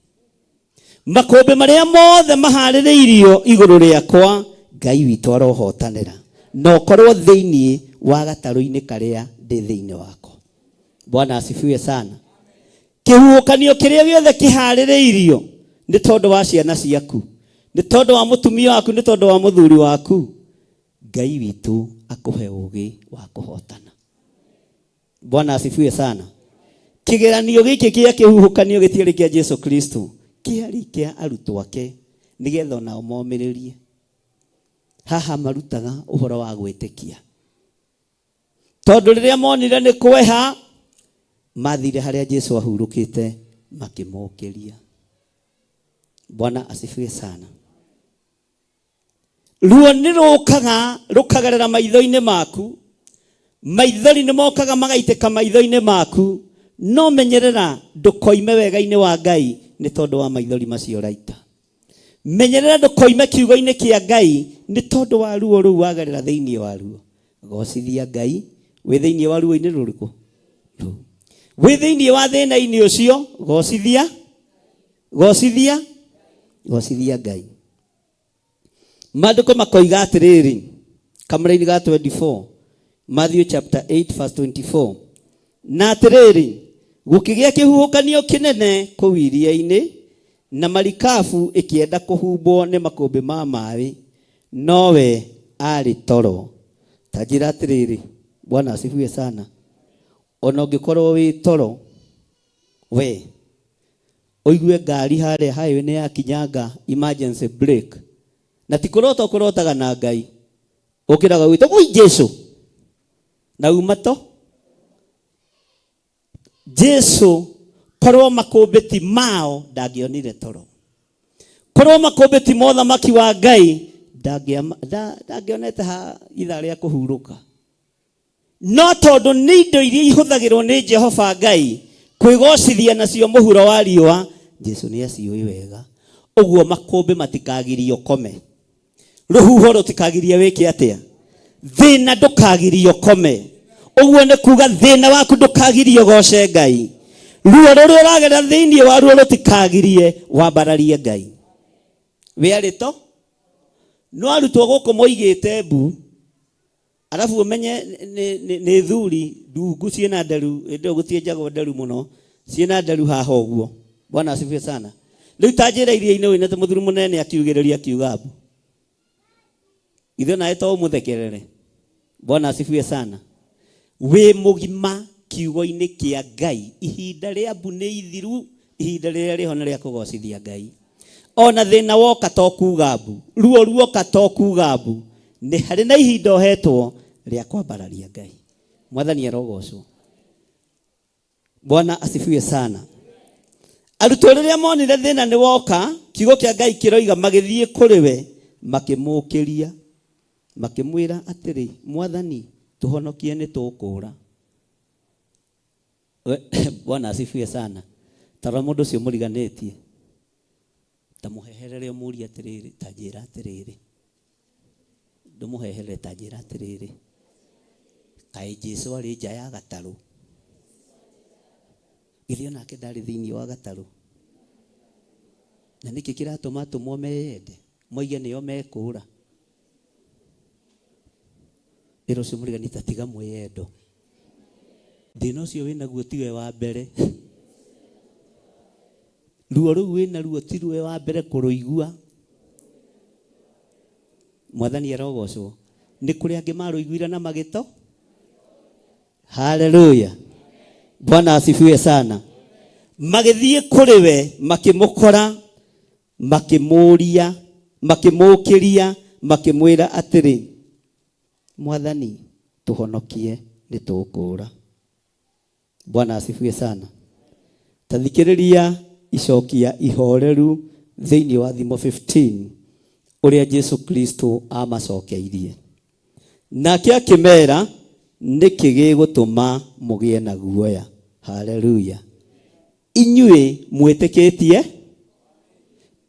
Makũmbĩ marĩa mothe maharĩrĩirio igũrũ rĩakwa, Ngai witũ arohotanĩra. Na ũkorwo thĩiniĩ wa gatarũ-inĩ karĩa ndĩ thĩiniĩ wako. Bwana asifiwe sana. Kĩhuhũkanio kĩrĩa gĩothe kĩharĩrĩirio nĩ tondũ wa ciana ciaku, nĩ tondũ wa mũtumia waku, nĩ tondũ wa mũthuri waku, Ngai witũ akũhe ũũgĩ wa kũhotana. Bwana asifiwe sana. Kigeranio giki kia kihuhukanio gitiari kia Jesu Kristo kiari kia arutwo ake nigetha onao momĩrĩrie. Haha marutaga ũhoro wa gwĩtĩkia. Tondũ rĩrĩa monire nĩ kweha mathire harĩa Jesu ahurũkĩte makĩmũkĩria. Bwana asifiwe sana. Ruo nĩ rũkagerera maitho-inĩ maku. Maithori nĩ mokaga magaitĩka maitho-inĩ maku. No menyerera ndũkoime wega-inĩ wa Ngai nĩ tondũ wa maithori macio raita. Menyerera ndũkoime kiugo-inĩ kĩa Ngai nĩ tondũ wa ruo rũu wagerera thĩinĩ wa ruo. Gocithia Ngai wĩ thĩinĩ wa ruo-inĩ rũrĩkũ? Wĩ thĩinĩ wa thĩna-inĩ ũcio gocithia Ngai. Maandĩko makoiga atĩrĩrĩ kamũra-inĩ ga 24 Matthew chapter 8 verse 24 na atĩrĩrĩ gũkĩgĩa kĩhuhũkanio kĩnene kũu iria-inĩ na marikabu ĩkĩenda kũhumbwo nĩ makũmbĩ ma maaĩ nowe arĩ toro. Ta njĩra atĩrĩrĩ, Bwana asifiwe sana. Ona ũngĩkorwo wĩ toro we ũigue ngari harĩa highway nĩ yakinyanga emergency brake na ti kũrota ũkũrotaga na Ngai ũkĩraga gwĩtwo oi Jesu na umato Jesu korwo makũmbĩ ti mao ndangĩonire toro. Korwo makũmbĩ ti mothamaki wa Ngai ndangĩonete ha ithaa rĩa kũhurũka. No tondũ nĩ indo iria ihũthagĩrwo nĩ Jehova Ngai kwĩgocithia nacio mũhuro wa riũa, Jesu nĩ aciũĩ wega. Ũguo makũmbĩ matikagirio kome, rũhuho rũtikagirie wĩke atĩa, thĩna ndũkagirio kome. Ũguo nĩ kuga thĩna waku ndũkagirie goce Ngai. Ruo rũrĩa ũragerera thĩinĩ wa ruo rũtikagirie wambararie Ngai. Wĩarĩto no arutwo gũkũ moigĩte mbu, arabu ũmenye nĩ thuri ndungu ciĩna nderu, ĩndĩ gũtienjagwo nderu mũno, ciĩna nderu haha ũguo. Bwana asifiwe sana. Rĩu ta njĩra iria-inĩ wĩnete mũthuri mũnene akiugĩrĩria akiuga mbu, ithuĩ nawe to ũmũthekerere. Bwana asifiwe sana. Wĩ mũgima kiugo-inĩ kĩa Ngai. Ihinda rĩa mbu nĩ ithiru, ihinda rĩrĩa rĩho nĩ rĩa kũgocithia Ngai. Ona thĩna woka to kuuga mbu, ruo ruoka to kuuga mbu, nĩ harĩ na ihinda ohetwo rĩa kwambararia Ngai. Mwathani arogocwo. Bwana asifiwe sana. Arutwo rĩrĩa monire thĩna nĩ woka, kiugo kĩa Ngai kĩroiga magĩthiĩ kũrĩ we makĩmũkĩria, makĩmwĩra atĩrĩ, Mwathani tuhonokie nĩ tũkũũra. Bwana asifiwe sana. Tara mũndũ ũcio mũriganĩtie, ta mũheherere ũmũrie atĩrĩrĩ, ta njĩra atĩrĩrĩ, ndũmũheherere ta njĩra atĩrĩrĩ, kaĩ Jesu arĩ nja ya gatarũ? Githĩ onake ndarĩ thĩinĩ wa gatarũ? Na nĩkĩ kĩratũma atũmwo meyende moige nĩo mekũũra? Ĩro ũcio mũriganĩtie atiga mwĩyendo. Thĩna ũcio wĩnaguo tiwe wa mbere. Ruo rũu wĩnaruo ti rũe wa mbere kũrũigua. Mwathani arogocwo. Nĩ kũrĩ angĩ marũiguire na magĩto. Haleluya. Bwana asifiwe sana. Magĩthiĩ kũrĩ we makĩmũkora, makĩmũria, makĩmũkĩria, makĩmwĩra atĩrĩ, Mwathani tuhonokie nĩ tũkũũra. Bwana asifiwe sana. Tathikĩrĩria icokia ihoreru thĩinĩ wa Thimo 15 ũrĩa Jesu Kristo amacokeirie. Nake akĩmera, nĩkĩ gĩgũtũma mũgĩe na guoya? Haleluya. Inyuĩ mwĩtĩkĩtie?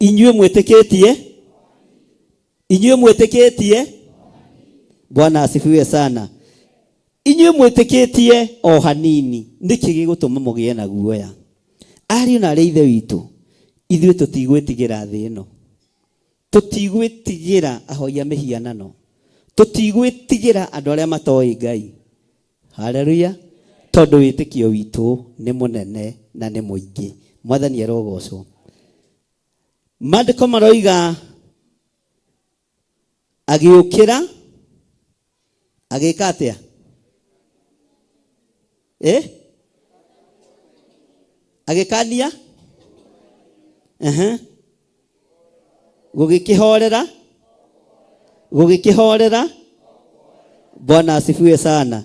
Inyuĩ mwĩtĩkĩtie? Inyuĩ mwĩtĩkĩtie? Bwana asifiwe sana. Inyuĩ mwĩtĩkĩtie o hanini, nĩkĩ gĩgũtũma mũgĩe na guoya? Ariũ na aarĩ a Ithe witũ, ithuĩ tũtigwĩtigĩra thĩ ĩno, tũtigwĩtigĩra ahoia mĩhianano, tũtigwĩtigĩra andũ arĩa matoĩ Ngai. Haleluya. Tondũ wĩtĩkio witũ nĩ mũnene na nĩ mũingĩ. Mwathani arogocwo. Maandĩko maroiga agĩũkĩra agĩka atĩa? agikania gugikihorera. Bwana asifiwe sana.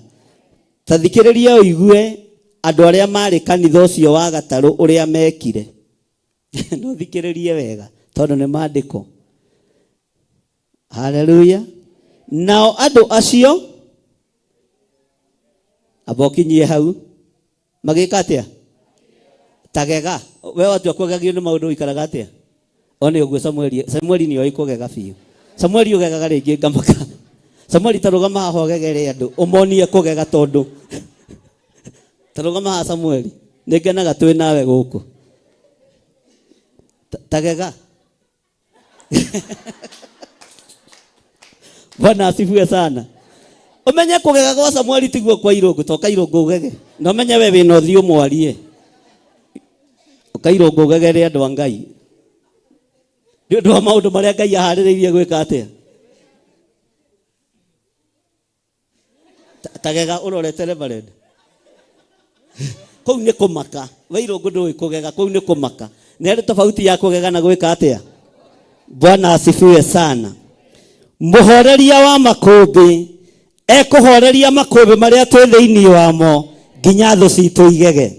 Tathikiriria uigue andu aria mari kanitha ucio wa Gataru uria mekire. No thikiririe wega tondu ni maandiko. Haleluya. Nao andu acio abokinyie hau magika atia tagega. We watu akwegagio ni maundu ikaraga atia one uguo Samueli ni oi kugega biu. Samueli ugegaga ringi ngamaka. Samueli tarugama haho gegere andu umonie kugega tondu tarugama ha Samueli ningenaga twi nawe guku tagega. Bwana asifiwe sana. Umenye kugega kwa Samueli tiguo kwa Irungu toka Irungu ugege. No menye we wina uthio mwarie. Ukairungu ugegere andu a Ngai. Ndio wa maundu maria Ngai ahaririirie gwika atia. Tagega urorete Reverend. Kou ni kumaka. We Irungu ndui kugega kou ni kumaka. Ni ari tofauti ya kugega na gwika atia. Bwana asifiwe sana. Muhoreria wa makumbi ekuhoreria makumbi maria twi thiini wamo nginya thu citu igege.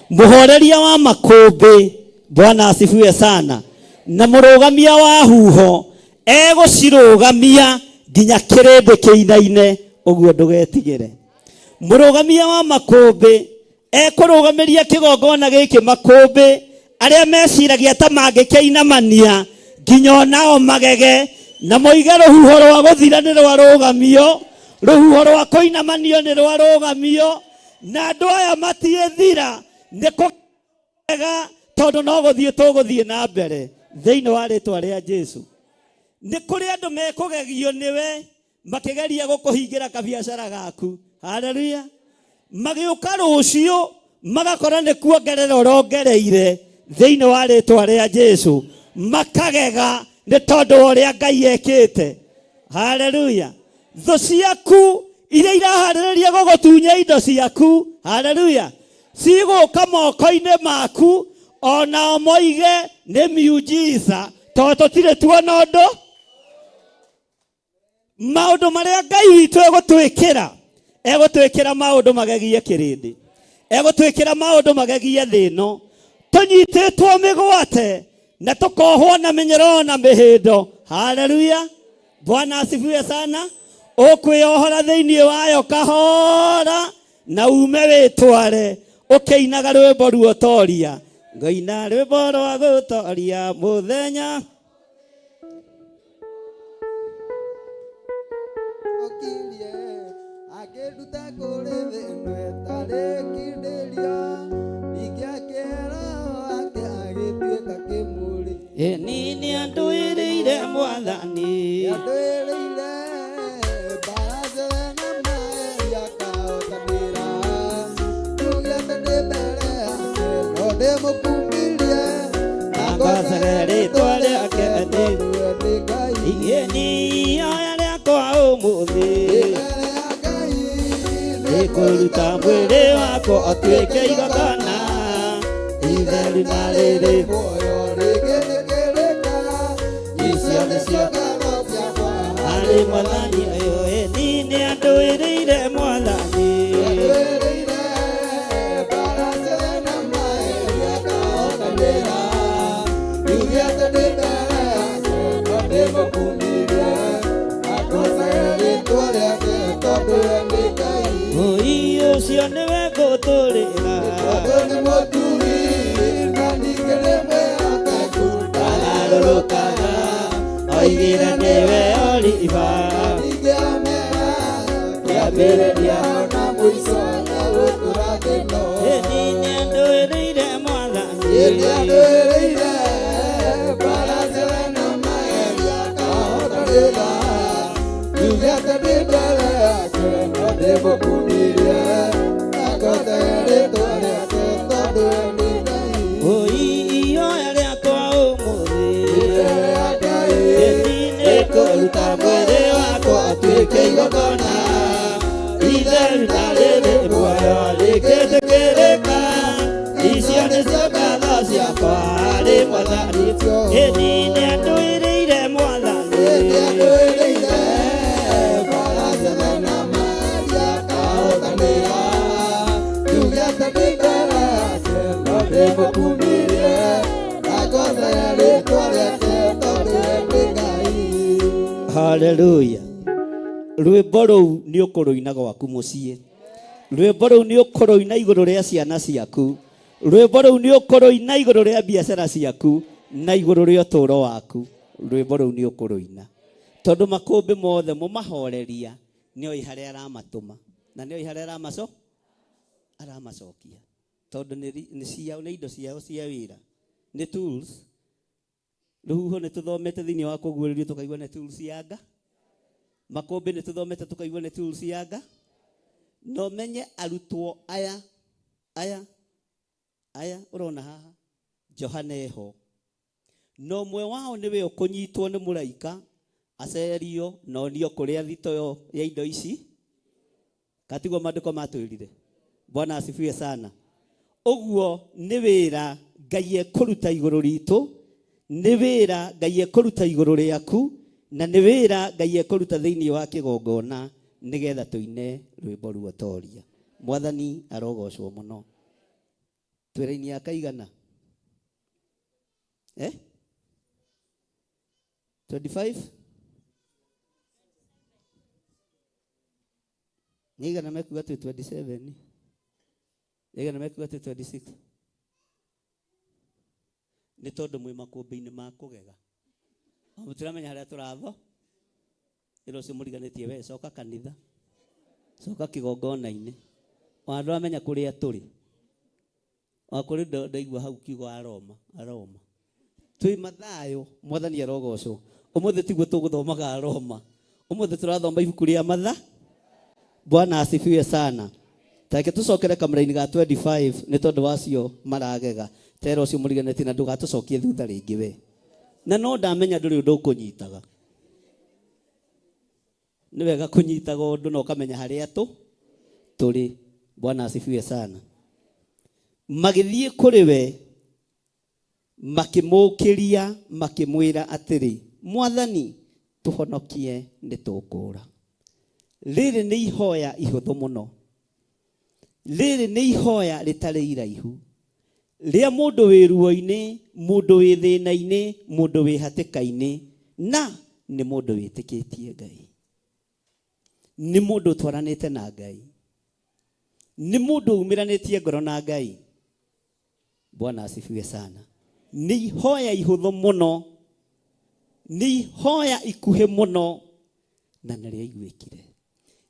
Muhoreria wa makumbi, Bwana asifiwe sana. Na murugamia wa huho egucirugamia nginya kirindi kiinaine uguo ndugetigire. Murugamia wa makumbi ekurugamiria kigongona giki makumbi aria meciragia ta mangikeinamania nginya nao magege na moige ruhuho rwa guthira ni rwarugamio, ruhuho rwa kuinamanio ni rwarugamio, na andu aya matiethira ni kugega tondu no guthie tuguthie na mbere thiini wa ritwa ria Jesu. Ni kuri andu mekugegio niwe makigeria gukuhingira kabiacara gaku. Haleluya. Magiuka rucio magakora ni kuongerera urongereire thiini wa ritwa ria Jesu, makagega ni tondu uria Ngai ekite. Haleluya. Thu ciaku iria irahaririria gugutunya indo ciaku, haleluya, ciguka moko-ini maku ona moige ni miujiza tondu tutire tuona undu. Maundu maria Ngai witu egutwikira maundu magegie kirindi, egutwikira maundu magegie thino, tunyititwo migwate na tukohwo na minyoro na mihindo. Haleluya. Bwana asifiwe sana. Ukwiyohora thiini wayo kahora na ume witware ukiinaga rwimbo ruotoria ngaina rwimbo rwa gutoria muthenya okirie akeruta kuri thino tare kinderia igiakera ake agituika kimuri nini anduiriire mwathani anduiriire kuruta mwiri wako atuike igongona itheru na riri muoyo rigeregereka icio nicio ngano ciakwa harĩ mwathani ũyũ nini anduĩrĩire mwathani ucio niwe ngũtũrĩra ararũrũkaga oigire niwe Oliva kĩambĩrĩria na mũico na gũtũra thĩno nini anduĩrĩire mwathani kuruta mwiri wako atuike igongona itheru na riri muoyo mwathani ĩndĩ nĩ andũĩrĩire mwathani Hallelujah. Rwĩmbo rũu nĩ ũkũrũina gwaku mũciĩ. Rwĩmbo rũu nĩ ũkũrũina igũrũ rĩa ciana ciaku. Rwĩmbo rũu nĩ ũkũrũina igũrũ rĩa biacara ciaku na igũrũ rĩa ũtũũro waku. Rwĩmbo rũu nĩ ũkũrũina. Tondũ makũmbĩ mothe mũmahoreria nĩoĩ harĩa aramatũma na nĩoĩ harĩa aramacokia. Tondũ nĩ ciao, nĩ indo ciao cia wĩra, nĩ tools. Rũhuho nĩ tũthomete thĩinĩ wa kũguũrĩrio tũkaigua nĩ tools ya Nga. Makũmbĩ nĩ tũthomete tũkaigua nĩ tools ya Nga. No menye arutwo aya ũrona haha Johana eho. No ũmwe wao nĩwe ũkũnyitwo nĩ mũraika acerio na onio kũrĩa thito ya indo ici. Katigwo maandĩko matwĩrire. Bwana asifiwe sana. Ũguo nĩ wĩra Ngai ekũruta igũrũ ritũ, nĩ wĩra Ngai ekũruta igũrũ rĩaku, na nĩ wĩra Ngai ekũruta thĩinĩ wa kĩgongona nĩgetha tũine rwĩmbo rũo toria. Mwathani arogocwo mũno. Twĩra-inĩ ya kaigana 25 nĩigana mekuga twĩ 27 nĩigana mekuga twĩ 26 nĩ tondũ mwĩ makũmbĩ-inĩ ma kũgega. Mũtiramenya harĩa tũratho ĩro ũcio mũriganĩtie we coka kanitha, coka kĩgongona-inĩ. Ona ndũramenya kũrĩa tũrĩ. Ona kũrĩ ndaigua hau kiugo aroma. Twĩ mathayo, Mwathani arogocwo. Ũmũthĩ tiguo tũgũthomaga aroma. Ũmũthĩ tũrathoma ibuku rĩa matha. Bwana asifiwe sana. Take tũcokere kamũra-inĩ ga 25 nĩ tondũ wacio maragega. Tero ũcio mũriganĩtie na ndũgatũcokie thutha rĩngĩ we. Na no ndamenya ndũrĩ ũndũ ũkũnyitaga. Nĩ wega kũnyitaga ũndũ na ũkamenya harĩa tũrĩ. Bwana asifiwe sana. Magĩthiĩ kũrĩ we makĩmũũkĩria makĩmwĩra atĩrĩ, Mwathani tũhonokie nĩ tũkũũra. Rĩrĩ nĩ ihoya ihũthũ mũno. Rĩrĩ nĩ ihoya rĩtarĩ iraihu. Rĩa mũndũ wĩ ruo-inĩ, mũndũ wĩ thĩna-inĩ, mũndũ wĩ hatĩka-inĩ, na nĩ mũndũ wĩtĩkĩtie Ngai. Nĩ mũndũ twaranĩte na Ngai. Nĩ mũndũ umiranĩtie ngoro na Ngai. Bwana asifiwe sana. Nĩ ihoya ihũthũ mũno. Nĩ ihoya ikuhĩ mũno na nĩrĩa iguĩkire.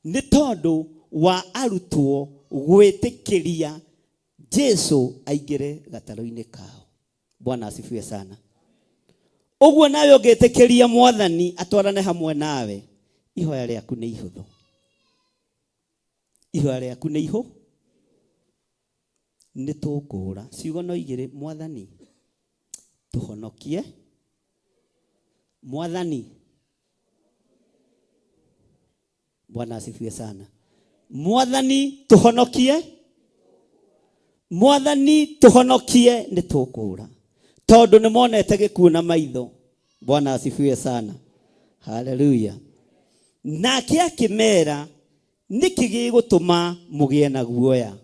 Nĩ tondũ wa arutwo gwĩtĩkĩria Jesu aingĩre gatarũ-inĩ kao. Bwana asifiwe sana. Ũguo nawe ũngĩtĩkĩria Mwathani atwarane hamwe nawe, ihoya rĩaku nĩ ihũthũ. Ihoya rĩaku nĩ ihũ. Nĩ tũkũũra. Ciugo no igĩrĩ, Mwathani tũhonokie. Mwathani. Bwana asifiwe sana. Mwathani tũhonokie. Mwathani tũhonokie nĩ tũkũũra. Tondũ nĩ monete gĩkuũ na maitho. Bwana asifiwe sana. Hallelujah. Nake akĩmera, nĩkĩ gĩgũtũma mũgĩe na guoya?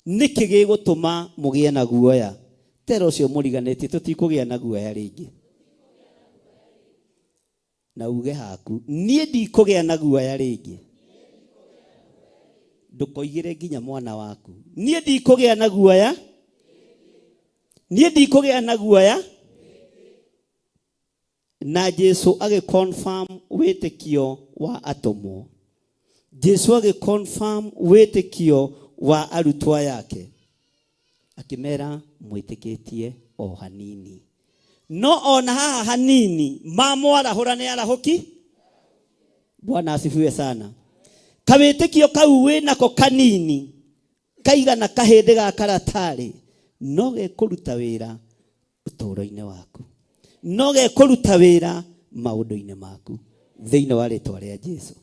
Nĩkĩ gĩgũtũma mũgĩe na guoya? Tero ũcio mũriganĩtie tũtikũgĩa na guoya rĩngĩ. Na uge haku, niĩ ndikũgĩa na guoya rĩngĩ. Ndũkoigĩre nginya mwana waku. Niĩ ndikũgĩa na guoya. Niĩ ndikũgĩa na guoya. Na Jesu agĩconfirm wĩtĩkio wa atũmwo. Jesu agĩconfirm wĩtĩkio wa arutwo yake. Akĩmera mwĩtĩkĩtie o hanini. No ona haha hanini mamwarahũra nĩ arahũki. Bwana asifiwe sana. Kawĩtĩkio kau wĩnako kanini kaigana kahĩndĩ ga karatarĩ no gekũruta wĩra ũtũũro-inĩ waku. No gekũruta wĩra maũndũ-inĩ maku thĩinĩ wa rĩĩtwa rĩa Jesu.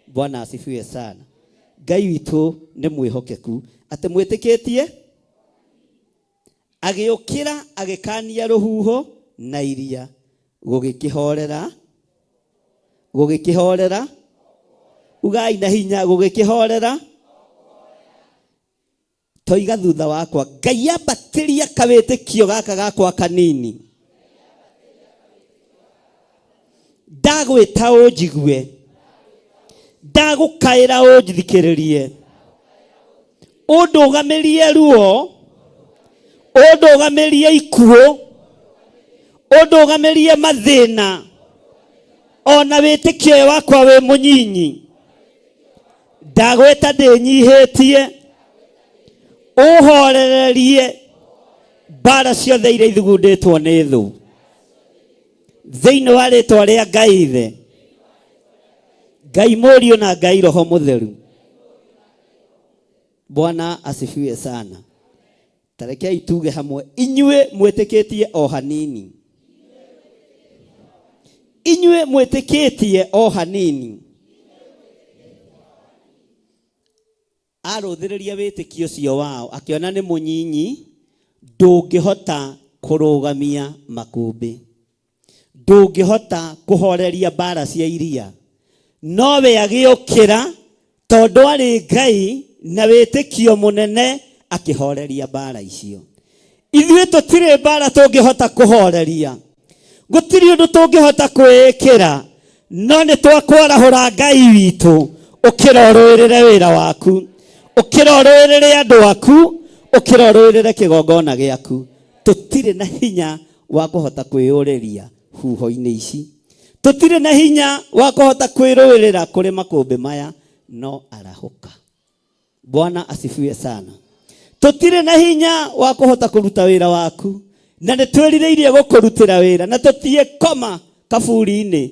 Bwana asifiwe sana. Ngai witũ nĩ mwĩhokeku atĩ mwĩtĩkĩtie. Agĩũkĩra agĩkania rũhuho na iria gũgĩkĩhorera gũgĩkĩhorera ugai na hinya gũgĩkĩhorera toiga thutha wakwa Ngai ambatĩria kawĩtĩkio gaka gakwa kanini ndagwĩta ũnjigue ndagũkaĩra ũnjithikĩrĩrie ũndũgamĩrie ruo ũndũgamĩrie ikuũ ũndũgamĩrie mathĩna ona wĩtĩkio wakwa wĩ mũnyinyi ndagwĩta ndĩnyihĩtie ũhorererie mbara ciothe iria ithugundĩtwo nĩ thũ thĩinĩ wa rĩtwa rĩa Ngai Ithe Ngai Mũriũ na Ngai Roho Mũtheru. Bwana asifiwe sana. Tarekei tuge hamwe inyue mwĩtĩkĩtie o hanini. Inyue mwĩtĩkĩtie o hanini. Arũthĩrĩria wĩtĩkio ũcio wao akĩona nĩ mũnyinyi ndũngĩhota kũrũgamia makũmbĩ. Ndũngĩhota kũhoreria mbara cia iria. Nowe agĩũkĩra tondũ arĩ Ngai na wĩtĩkio mũnene akĩhoreria mbara icio. Ithuĩ tũtirĩ mbara tũngĩhota kũhoreria. Gũtirĩ ũndũ tũngĩhota kwĩĩkĩra. No nĩ twakwarahũra Ngai witũ ũkĩrorũĩrĩre wĩra waku. Ũkĩrorũĩrĩre andũ aku. Ũkĩrorũĩrĩre kĩgongona gĩaku. Tũtirĩ na hinya wa kũhota kwĩyũrĩria huho-inĩ ici. Tũtirĩ na hinya wa kũhota kwĩrũĩrĩra kũrĩ makũmbĩ maya no arahũka. Bwana asifiwe sana. Tũtirĩ na hinya wa kũhota kũruta wĩra waku na nĩ twĩrirĩirie gũkũrutĩra wĩra na tũtiĩkoma kaburi-inĩ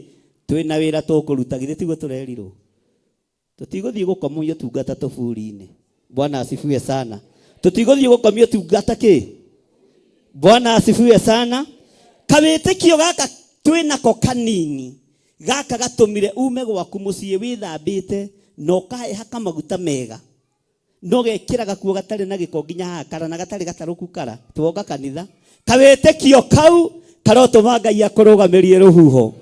twĩna wĩra tũkũruta githĩ tiguo tũrerirwo. Tũtigũthiĩ gũkomio tungata tũburi-inĩ. Bwana asifiwe sana. Tũtigũthiĩ gũkomio tungata kĩ? Bwana asifiwe sana. Kawĩtĩkio gaka twĩnako kanini gaka gatũmire ume gwaku mũciĩ wĩthambĩte no kahaka maguta mega no gekĩra gakuo gatarĩ na gĩko nginya hakara na gatarĩ gatarũku kara tuoka kanitha. Kawĩtĩkio kau karotũma Ngai akũrũgamĩrie rũhuho.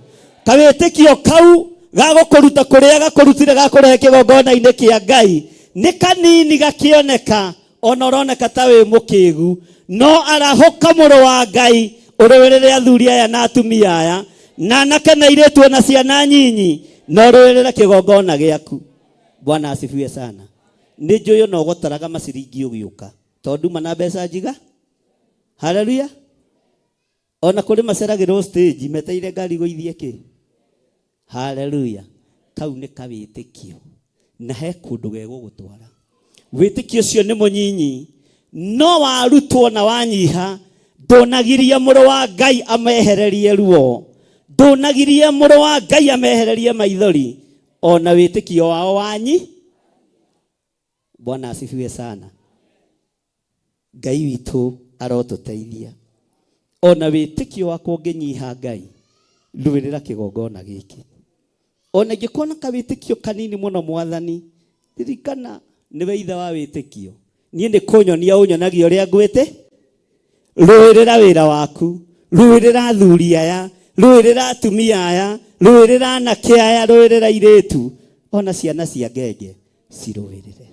Kawĩtĩkio kau gagũkũruta kũrĩa gakũrutire gakũrehe kĩgongona-inĩ kĩa Ngai nĩ kanini gakĩoneka ona ũroneka ta wĩ mũkĩgu no arahũka mũrũ wa Ngai ũrũĩrĩre athuri aya na atumia aya na anake na airĩtu na ciana nyinyi no ũrũĩrĩre kĩgongona gĩaku. Bwana asifiwe sana. Nĩ njũĩ no gũtaraga maciringi ũgĩũka tondũ mana mbeca njiga. Haleluya. Ona kũrĩ maceragĩrwo stage meteire ngari gũithie kĩ. Haleluya. Kau nĩ kawĩtĩkio na he kũndũ gegũgũtwara. Wĩtĩkio ũcio nĩ mũnyinyi no warutwo na wanyiha. Ndũnagiria mũrũ wa Ngai amehererie ruo. Ndũnagiria mũrũ wa Ngai amehererie maithori. Ona wĩtĩkio wao wanyi. Bwana asifiwe sana. Ngai witũ arotũteithia. Ona wĩtĩkio wako ũngĩnyiha Ngai rũĩrĩra kĩgongona gĩkĩ. Ona ngĩkona kawĩtĩkio kanini mũno Mwathani ririkana nĩwe ithe wa wĩtĩkio. Niĩ nĩ kũnyonia ũnyonagia ũrĩa ngwĩte. Rũĩrĩra wĩra waku, rũĩrĩra athuri aya, rũĩrĩra atumia aya, rũĩrĩra anake aya, rũĩrĩra airĩtu, ona ciana cia ngenge cirũĩrĩre.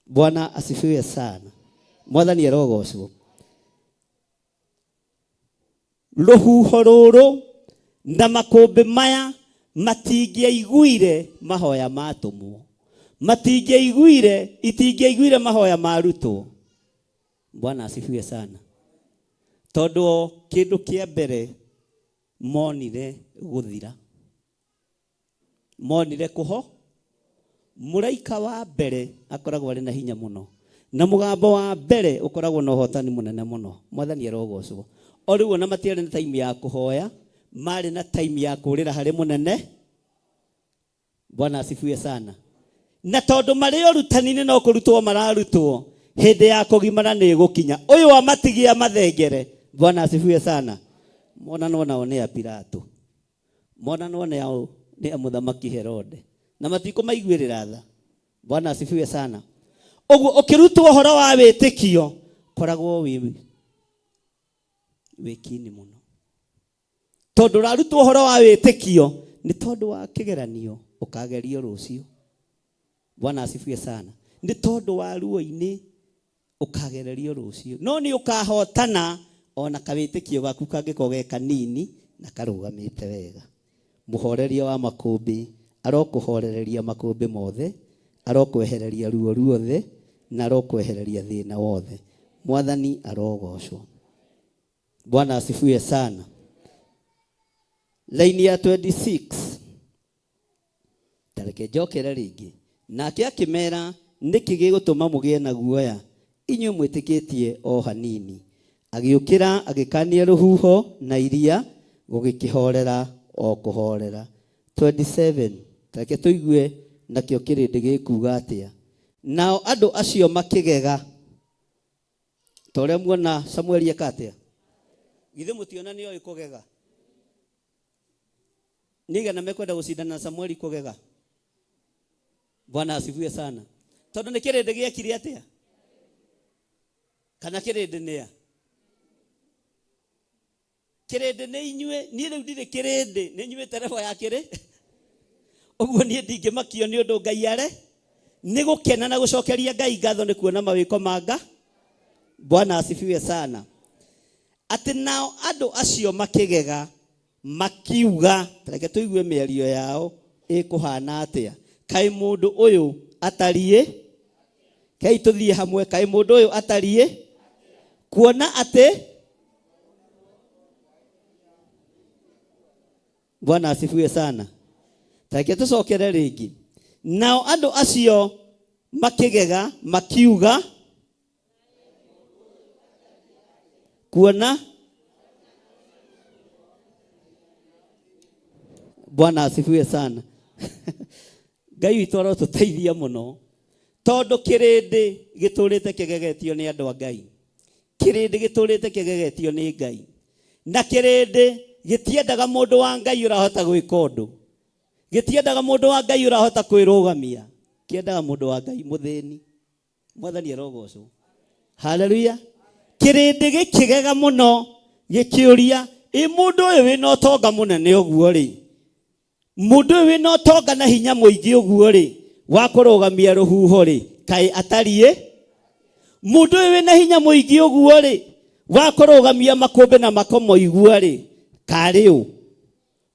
Bwana asifiwe sana. Mwathani arogocwo. Rũhuho rũrũ na makũmbĩ maya matingĩaiguire mahoya matũmwo. Itingĩaiguire mahoya marutwo. Bwana asifiwe sana. Tondũ kĩndũ kĩa mbere monire gũthira. Monire kũho. Mũraika wa mbere akoragwo arĩ na hinya mũno. Na mũgambo wa mbere ũkoragwo na ũhotani mũnene mũno. Mwathani arogocwo. O rĩu ona matiarĩ na time ya kũhoya, marĩ na time ya kũrĩra harĩ mũnene. Bwana asifiwe sana. Na tondũ marĩ ũrutani-inĩ no kũrutwo mararutwo. Hĩndĩ ya kũgimara nĩ gũkinya. Ũyũ wa matigia mathengere. Bwana asifiwe sana. Mona nao nĩ a Pilato. Mona nao nĩ a mũthamaki Herode. Na matikũmaiguĩrĩra tha. Bwana asifiwe sana. Ũguo ũkĩrutwo ũhoro wa wĩtĩkio koragwo wĩkini mũno. tondu rarutwo horo wa witikio ni tondu wa kigeranio ukagerio rucio. Bwana asifiwe sana. Ni tondu wa ruo-ini ukagererio rucio, no ni ukahotana ona kawitikio gaku kangikoge kanini na karugamite wega. Muhoreria wa makumbi arokuhorereria makumbi mothe, arokwehereria ruo ruothe na arokwehereria thina wothe. Mwathani arogocwo. Bwana asifiwe sana. Laini ya 26 tareke njokere ringi, nake akimera niki gigutuma mugie na guoya, inyuĩ mwĩtĩkĩtie o hanini. Agiũkĩra agĩkania rũhuho na iria gũgĩkĩhorera o kũhorera. 27 tareke tũigue nakĩo kĩrĩndĩ gĩkuga atĩa. Nao andũ acio makĩgega, ta ũrĩa muona Samueli eka atĩa. Githĩ mũtiona nĩoĩ kũgega? Nĩigana mekwenda gũcindana na Samueli kũgega? Bwana asifiwe sana. Tondũ nĩ kĩrĩndĩ gĩekire atĩa? Kana kĩrĩndĩ nĩa? Kĩrĩndĩ nĩ inyuĩ, niĩ rĩu ndirĩ kĩrĩndĩ, nĩ inyuĩ terebo ya kĩrĩ. Ũguo niĩ ndingĩmakio nĩ ũndũ Ngai are nĩ gũkena na gũcokeria Ngai ngatho nĩ kuona mawĩko manga. Bwana asifiwe sana. Atĩ nao andũ acio makĩgega makiuga, tareke tũigue mĩario yao ĩkũhana atĩa. Kaĩ mũndũ ũyũ atariĩ? Kaĩ tũthiĩ hamwe. Kaĩ mũndũ ũyũ atariĩ? Kuona atĩ Bwana asifiwe sana. Tareke tũcokere rĩngĩ. Nao andũ acio makĩgega makiuga, kuona Bwana asifiwe sana. Ngai witũ arotũteithia mũno, tondũ kĩrĩndĩ gĩtũrĩte kĩgegetio nĩ andũ a Ngai. Kĩrĩndĩ gĩtũrĩte kĩgegetio nĩ Ngai, na kĩrĩndĩ gĩtiendaga mũndũ wa Ngai ũrahota gwĩka ũndũ. Gĩtiendaga mũndũ wa Ngai ũrahota kwĩrũgamia. Kĩendaga mũndũ wa Ngai mũthĩni. Mwathani arogocwo. Haleluya. Kĩrĩndĩ gĩkĩgega mũno gĩkĩũria, mũndũ ũyũ wĩna ũtonga mũnene ũguo rĩ, mũndũ ũyũ wĩna ũtonga na hinya mũingĩ ũguo rĩ, wa kũrũgamia rũhuho rĩ, kaĩ atariĩ? Mũndũ ũyũ wĩna hinya mũingĩ ũguo rĩ, wa kũrũgamia makũmbĩ na makomo igua rĩ, karĩ ũ?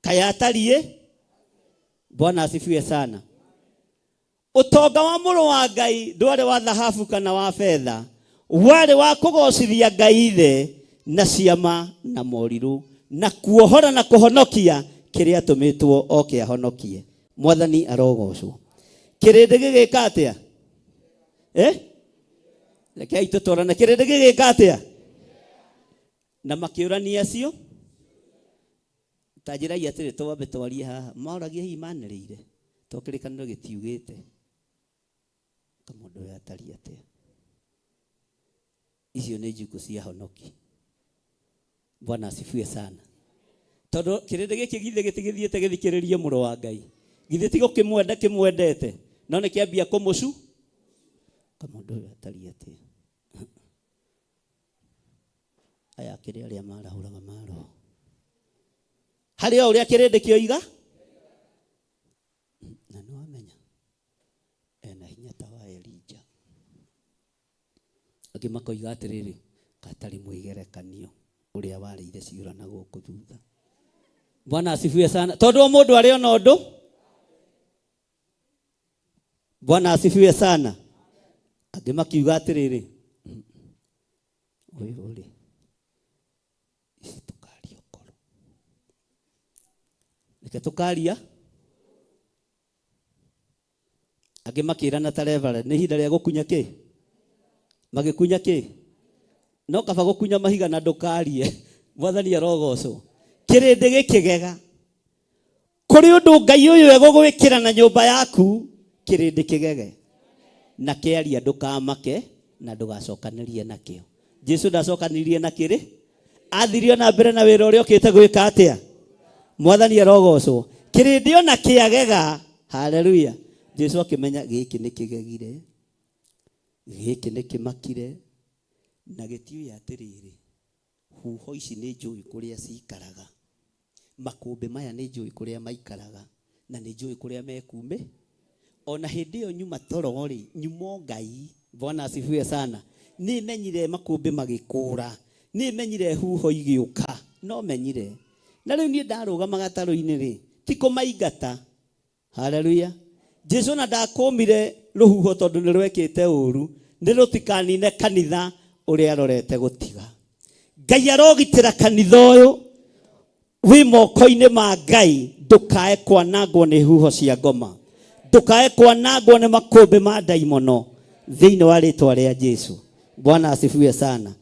Kaĩ atariĩ? Bwana asifiwe sana. Ũtonga wa mũrũ wa Ngai ndwarĩ wa thahabu kana wa fedha, warĩ wa kũgocithia Ngai Ithe na ciama na morirũ, na kuohora na kũhonokia kĩrĩa atũmĩtwo oke ahonokie. Mwathani arogocwo. Kĩrĩndĩ gĩgĩka atĩa? Rekei tũtwarane. Kĩrĩndĩ gĩgĩka atĩa? Na makĩũrania acio, ta njĩrai atĩrĩ twambe twarie haha, maũragia hihi manĩrĩire, to kĩrĩkanĩro gĩtiugĩte mũndũ ũyũ atariĩ atĩa. Icio nĩ njukũ cia honoki. Bwana asifiwe sana. Tondũ kĩrĩndĩ gĩkĩ githĩ gĩtigĩthiĩte gĩthikĩrĩrie mũrũ wa Ngai, githĩ ti gũkĩmwenda kĩmwendete, no nĩ kĩambia kũmũcu mũndũ ũyũ atariĩ atĩa. Aya akĩrĩ arĩa marahũraga maroho. Harĩ o ũrĩa kĩrĩndĩ kĩoiga, na nĩ wamenya ena hinya ta wa Elija. Angĩ makoiga atĩrĩrĩ, katarĩ mwĩgerekanio ũrĩa warĩire ciũra na gũkũ thutha. Bwana asifiwe sana. Tondũ mũndũ arĩ ona ũndũ. Bwana asifiwe sana. Angĩ makiuga atĩrĩrĩ, ũyũ ũrĩ ici tũkaria ũkoro. Reke tũkaria. Angĩ makĩrana ta Reverend, nĩ ihinda rĩa gũkunya kĩ? Magĩkunya kĩ? No kaba gũkunya mahiga na ndũkarie. Mwathani arogocwo. Kĩrĩndĩ gĩkĩgega. Kũrĩ ũndũ Ngai ũyũ egũgwĩkĩra na nyũmba yaku, kĩrĩndĩ kĩgege. Na kĩaria ndũkamake na ndũgacokanĩrie nakĩo. Jesu ndacokanĩrie na kĩrĩ, athirio na mbere na wĩra ũrĩa ũkĩte gwĩka atĩa. Mwathani arogocwo. Kĩrĩndĩ ona kĩagega. Haleluya. Jesu akĩmenya gĩkĩ nĩ kĩgegire, gĩkĩ nĩ kĩmakire, na gĩtiũĩ atĩrĩrĩ, huho ici nĩ njũĩ kũrĩa cikaraga, makũmbĩ maya nĩ njũĩ kũrĩa maikaraga na nĩ njũĩ kũrĩa mekume. Ona hĩndĩ ĩyo nyuma toro rĩ, nyumo Ngai, Bwana asifiwe sana, nĩ menyire makũmbĩ magĩkũra, nĩ menyire huho igĩũka, no menyire. Na rĩu niĩ ndarũgama gatarũ-inĩ rĩ, ti kũmaingata. Haleluya. Jesu na ndakũmire rũhuho tondũ nĩ rwekĩte ũru, nĩ rũtikanine kanitha ũrĩa arorete gũtiga. Ngai arogitĩra kanitha ũyũ wĩ moko-inĩ ma Ngai, ndũkae kwanangwo nĩ huho cia ngoma, ndũkae kwanangwo nĩ makũmbĩ ma ndaimono thĩinĩ wa rĩtwa rĩa Jesu. Bwana asifiwe sana.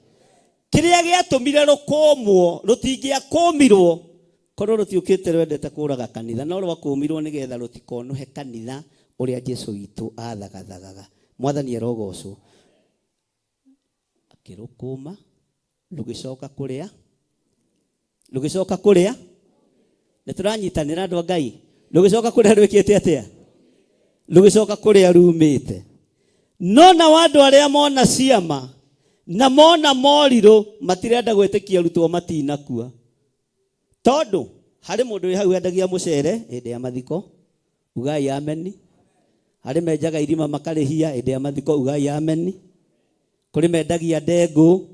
Kĩrĩa gĩatũmire rũkũmwo rũtingĩakũmirwo korwo rũtiũkĩte rwendete kũraga kanitha, no rwakũmirwo nĩgetha rũtikonuhe kanitha ũrĩa Jesu witũ athagathaga. Mwathani arogocwo. Akĩrũkũma rũgĩcoka kũrĩa nĩ tũranyitanĩra andũ a Ngai. Rũgĩcoka kũrĩa rwĩkĩte atĩa? Rũgĩcoka kũrĩa rumĩte. No na andũ arĩa mona ciama na mona morirũ matirenda gwĩtĩkia arutwo matinakua. Tondũ harĩ mũndũ wĩ hau endagia mũcere hĩndĩ ya mathiko, ugai ameni. Harĩ menjaga irima makarĩhia hĩndĩ ya mathiko, ugai ameni. Kũrĩ mendagia ndengũ.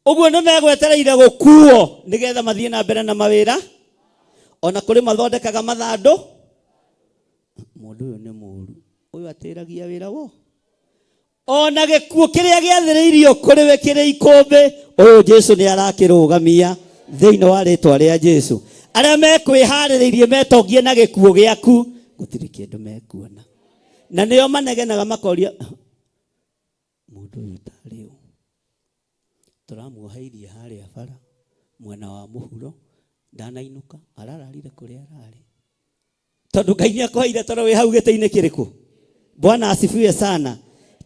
Ũguo nĩ megwetereire gũkuo nĩgetha mathiĩ na mbere na mawĩra. Ona kũrĩ mathondekaga mathandũ. Mũndũ ũyũ nĩ mũũru. Ũyũ atĩragia wĩra wo. Ona gĩkuũ kĩrĩa gĩathĩrĩirio kũrĩ we kĩrĩ ikũmbĩ, ũyũ Jesu nĩ arakĩrũgamia thĩinĩ wa rĩtwa rĩa Jesu. Arĩa mekwĩharĩrĩirie metongie na gĩkuũ gĩaku, gũtirĩ kĩndũ mekuona. Na nĩo manegenaga makoria mũndũ ũyũ tarĩ ũ. Tũramuoheirie harĩa bara mwena wa mũhuro, ndanainuka arararire kũrĩa ararĩ. Tondũ Ngai nĩakũheire toro wĩ hau gĩtĩ-inĩ kĩrĩkũ? Bwana asifiwe sana.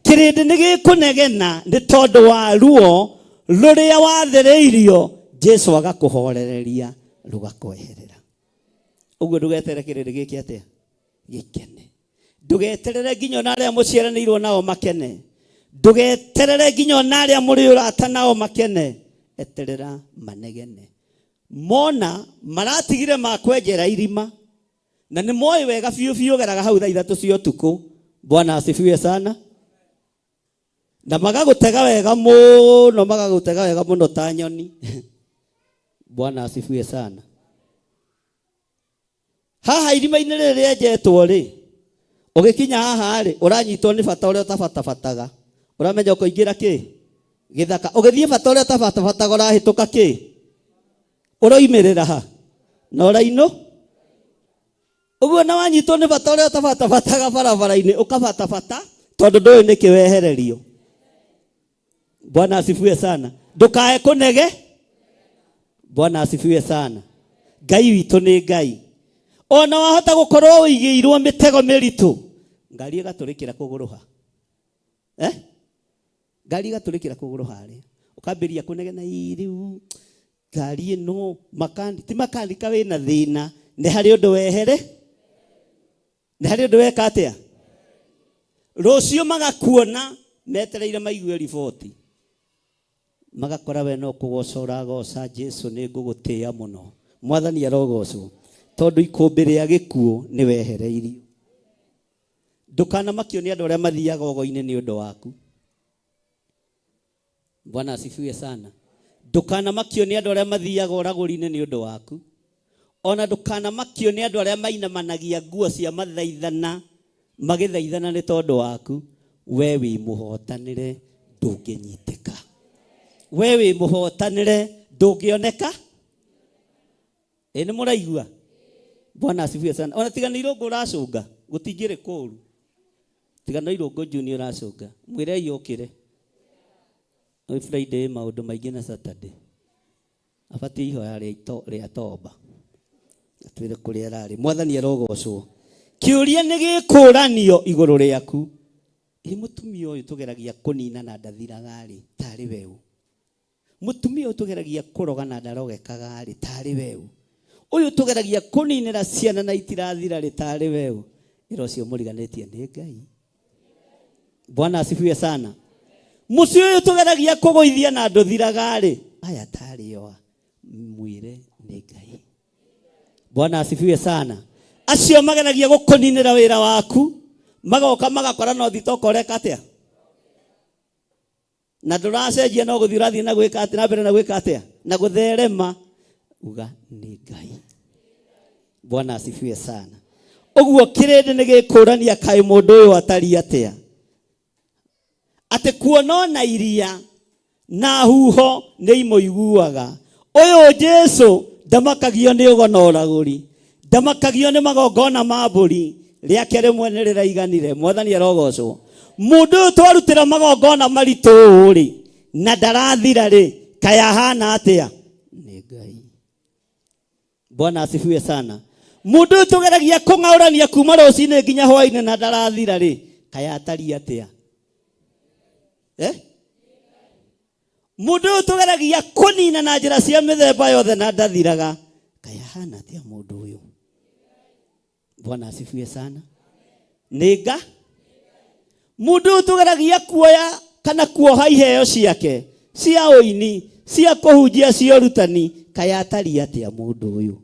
Kĩrĩndĩ nĩ gĩkũnegena nĩ tondũ wa ruo rũrĩa wathĩrĩirio Jesu agakũhorereria rũgakweherera. Ũguo ndũgetere kĩrĩndĩ gĩkĩ atĩa? Gĩkene. Ndũgeterere nginya ona arĩa mũciaranĩirwo nao makene. Ndũgeterere nginya ona arĩa mũrĩ ũrata nao makene. Eterera manegene. Mona maratigire makwenjera irima na nĩ moĩ wega biũ biũ geraga hau thaa 3 cia ũtukũ. Bwana asifiwe sana. Na magagũtega wega mũno ta nyoni. Bwana asifiwe sana. Haha irima-inĩ rĩrĩ rĩenjetwo rĩ, ũgĩkinya haha rĩ, ũranyitwo nĩ bata ũrĩa ũtabatabataga. Ũramenya ũkũingĩra kĩ? Gĩthaka. Ũgĩthiĩ bata ũrĩa ũtabatabataga ũrahĩtũka kĩ? Ũroimĩrĩra ha? Na ũrainũ? Ũguo na wanyitwo nĩ bata ũrĩa ũtabatabataga barabara-inĩ ũkabatabata tondũ ndũĩ nĩkĩ wehererio. Bwana asifiwe sana. Ndũkae kũnege. Bwana asifiwe sana. Ngai witũ nĩ Ngai. Ona wahota gũkorwo ũigĩirwo mĩtego mĩritũ, ngari ĩgatũrĩkĩra kũgũrũha. Ngari ĩgatũrĩkĩra kũgũrũha harĩa. Ũkambĩrĩria kũnegena rĩu ngari ĩno ti makandika wĩna thĩna, nĩ harĩ ũndũ wehere. Nĩ harĩ ũndũ weka atĩa? Rũciũ magakuona metereire maigue riboti. Magakora we no kũgoca ũragoca Jesu nĩ ngũgũtĩĩa mũno. Mwathani arogocwo. Tondũ ikũmbĩ rĩa gĩkuũ nĩ wehereirio. Ndũkanamakio nĩ andũ arĩa mathiaga ogo-inĩ nĩ ũndũ waku. Bwana asifiwe sana. Ndũkanamakio nĩ andũ arĩa mathiaga ũragũri-inĩ nĩ ũndũ waku. Ona ndũkanamakio nĩ andũ arĩa mainamanagia nguo cia mathaithana magĩthaithana nĩ tondũ waku. We wĩ mũhotanĩre ndũngĩnyitĩka. We wĩ mũhotanĩre ndũngĩoneka. Nĩ mũraigua? Bwana asifiwe sana. Ona tiga nĩ irũngũ ũracũnga gũtingĩrĩ kũũru. Tiga nĩ irũngũ junior ũracũnga. Mwĩre yũkĩre. No Friday maũndũ maingĩ na Saturday. Abatie ihoya rĩa toba. Atwĩre kũrĩa ararĩ. Mwathani arogocwo. Kĩũria nĩ gĩkũranio igũrũ rĩaku. Mũtumia ũyũ tũgeragia kũnina na ndathiraga rĩ, tarĩ weũ. Mũtumia ũyũ tũgeragia kũroga na ndarogekaga rĩ, tarĩ weũ. Ũyũ tũgeragia kũninĩra ciana na itirathira rĩ, tarĩ weũ. Ĩro cio mũriganĩtie nĩ Ngai. Bwana asifiwe sana. Mũciĩ ũyũ tũgeragia kũgũithia na ndũthiraga rĩ, aya tarĩ oa. Mwĩre nĩ Ngai. Bwana asifiwe sana. Acio mageragia gukuninira wira waku magoka magakora no thitokoreka atia na nduracenjia no guthi urathi na gwika atia na mbere na gwika atia na gutherema uga ni Ngai. Bwana asifiwe sana. Uguo kirende ni gikurania kai mundu uyu atari atia ate kuona na iria na huho ni imoiguaga. Uyu Jesu ndamakagio ni ugonoraguri, ndamakagio ni magongona ma mburi riake rimwe ni riraiganire. Mwathani arogocwo. Mundu twarutira magongona maritu ri na ndarathira ri kaya hana atia ni Ngai. Bwana asifiwe sana. Mundu tugeragia kungaurania kuma rucini nginya hwaini na ndarathira ri kaya atari atia mundu tugeragia kunina na njira cia mithemba yothe na ndathiraga kaya hana atia mundu uyu. Bwana asifiwe sana. Niga mundu tugeragia kuoya kana kuoha iheo ciake cia uini cia kuhunjia cia rutani kaya atari atia mundu uyu.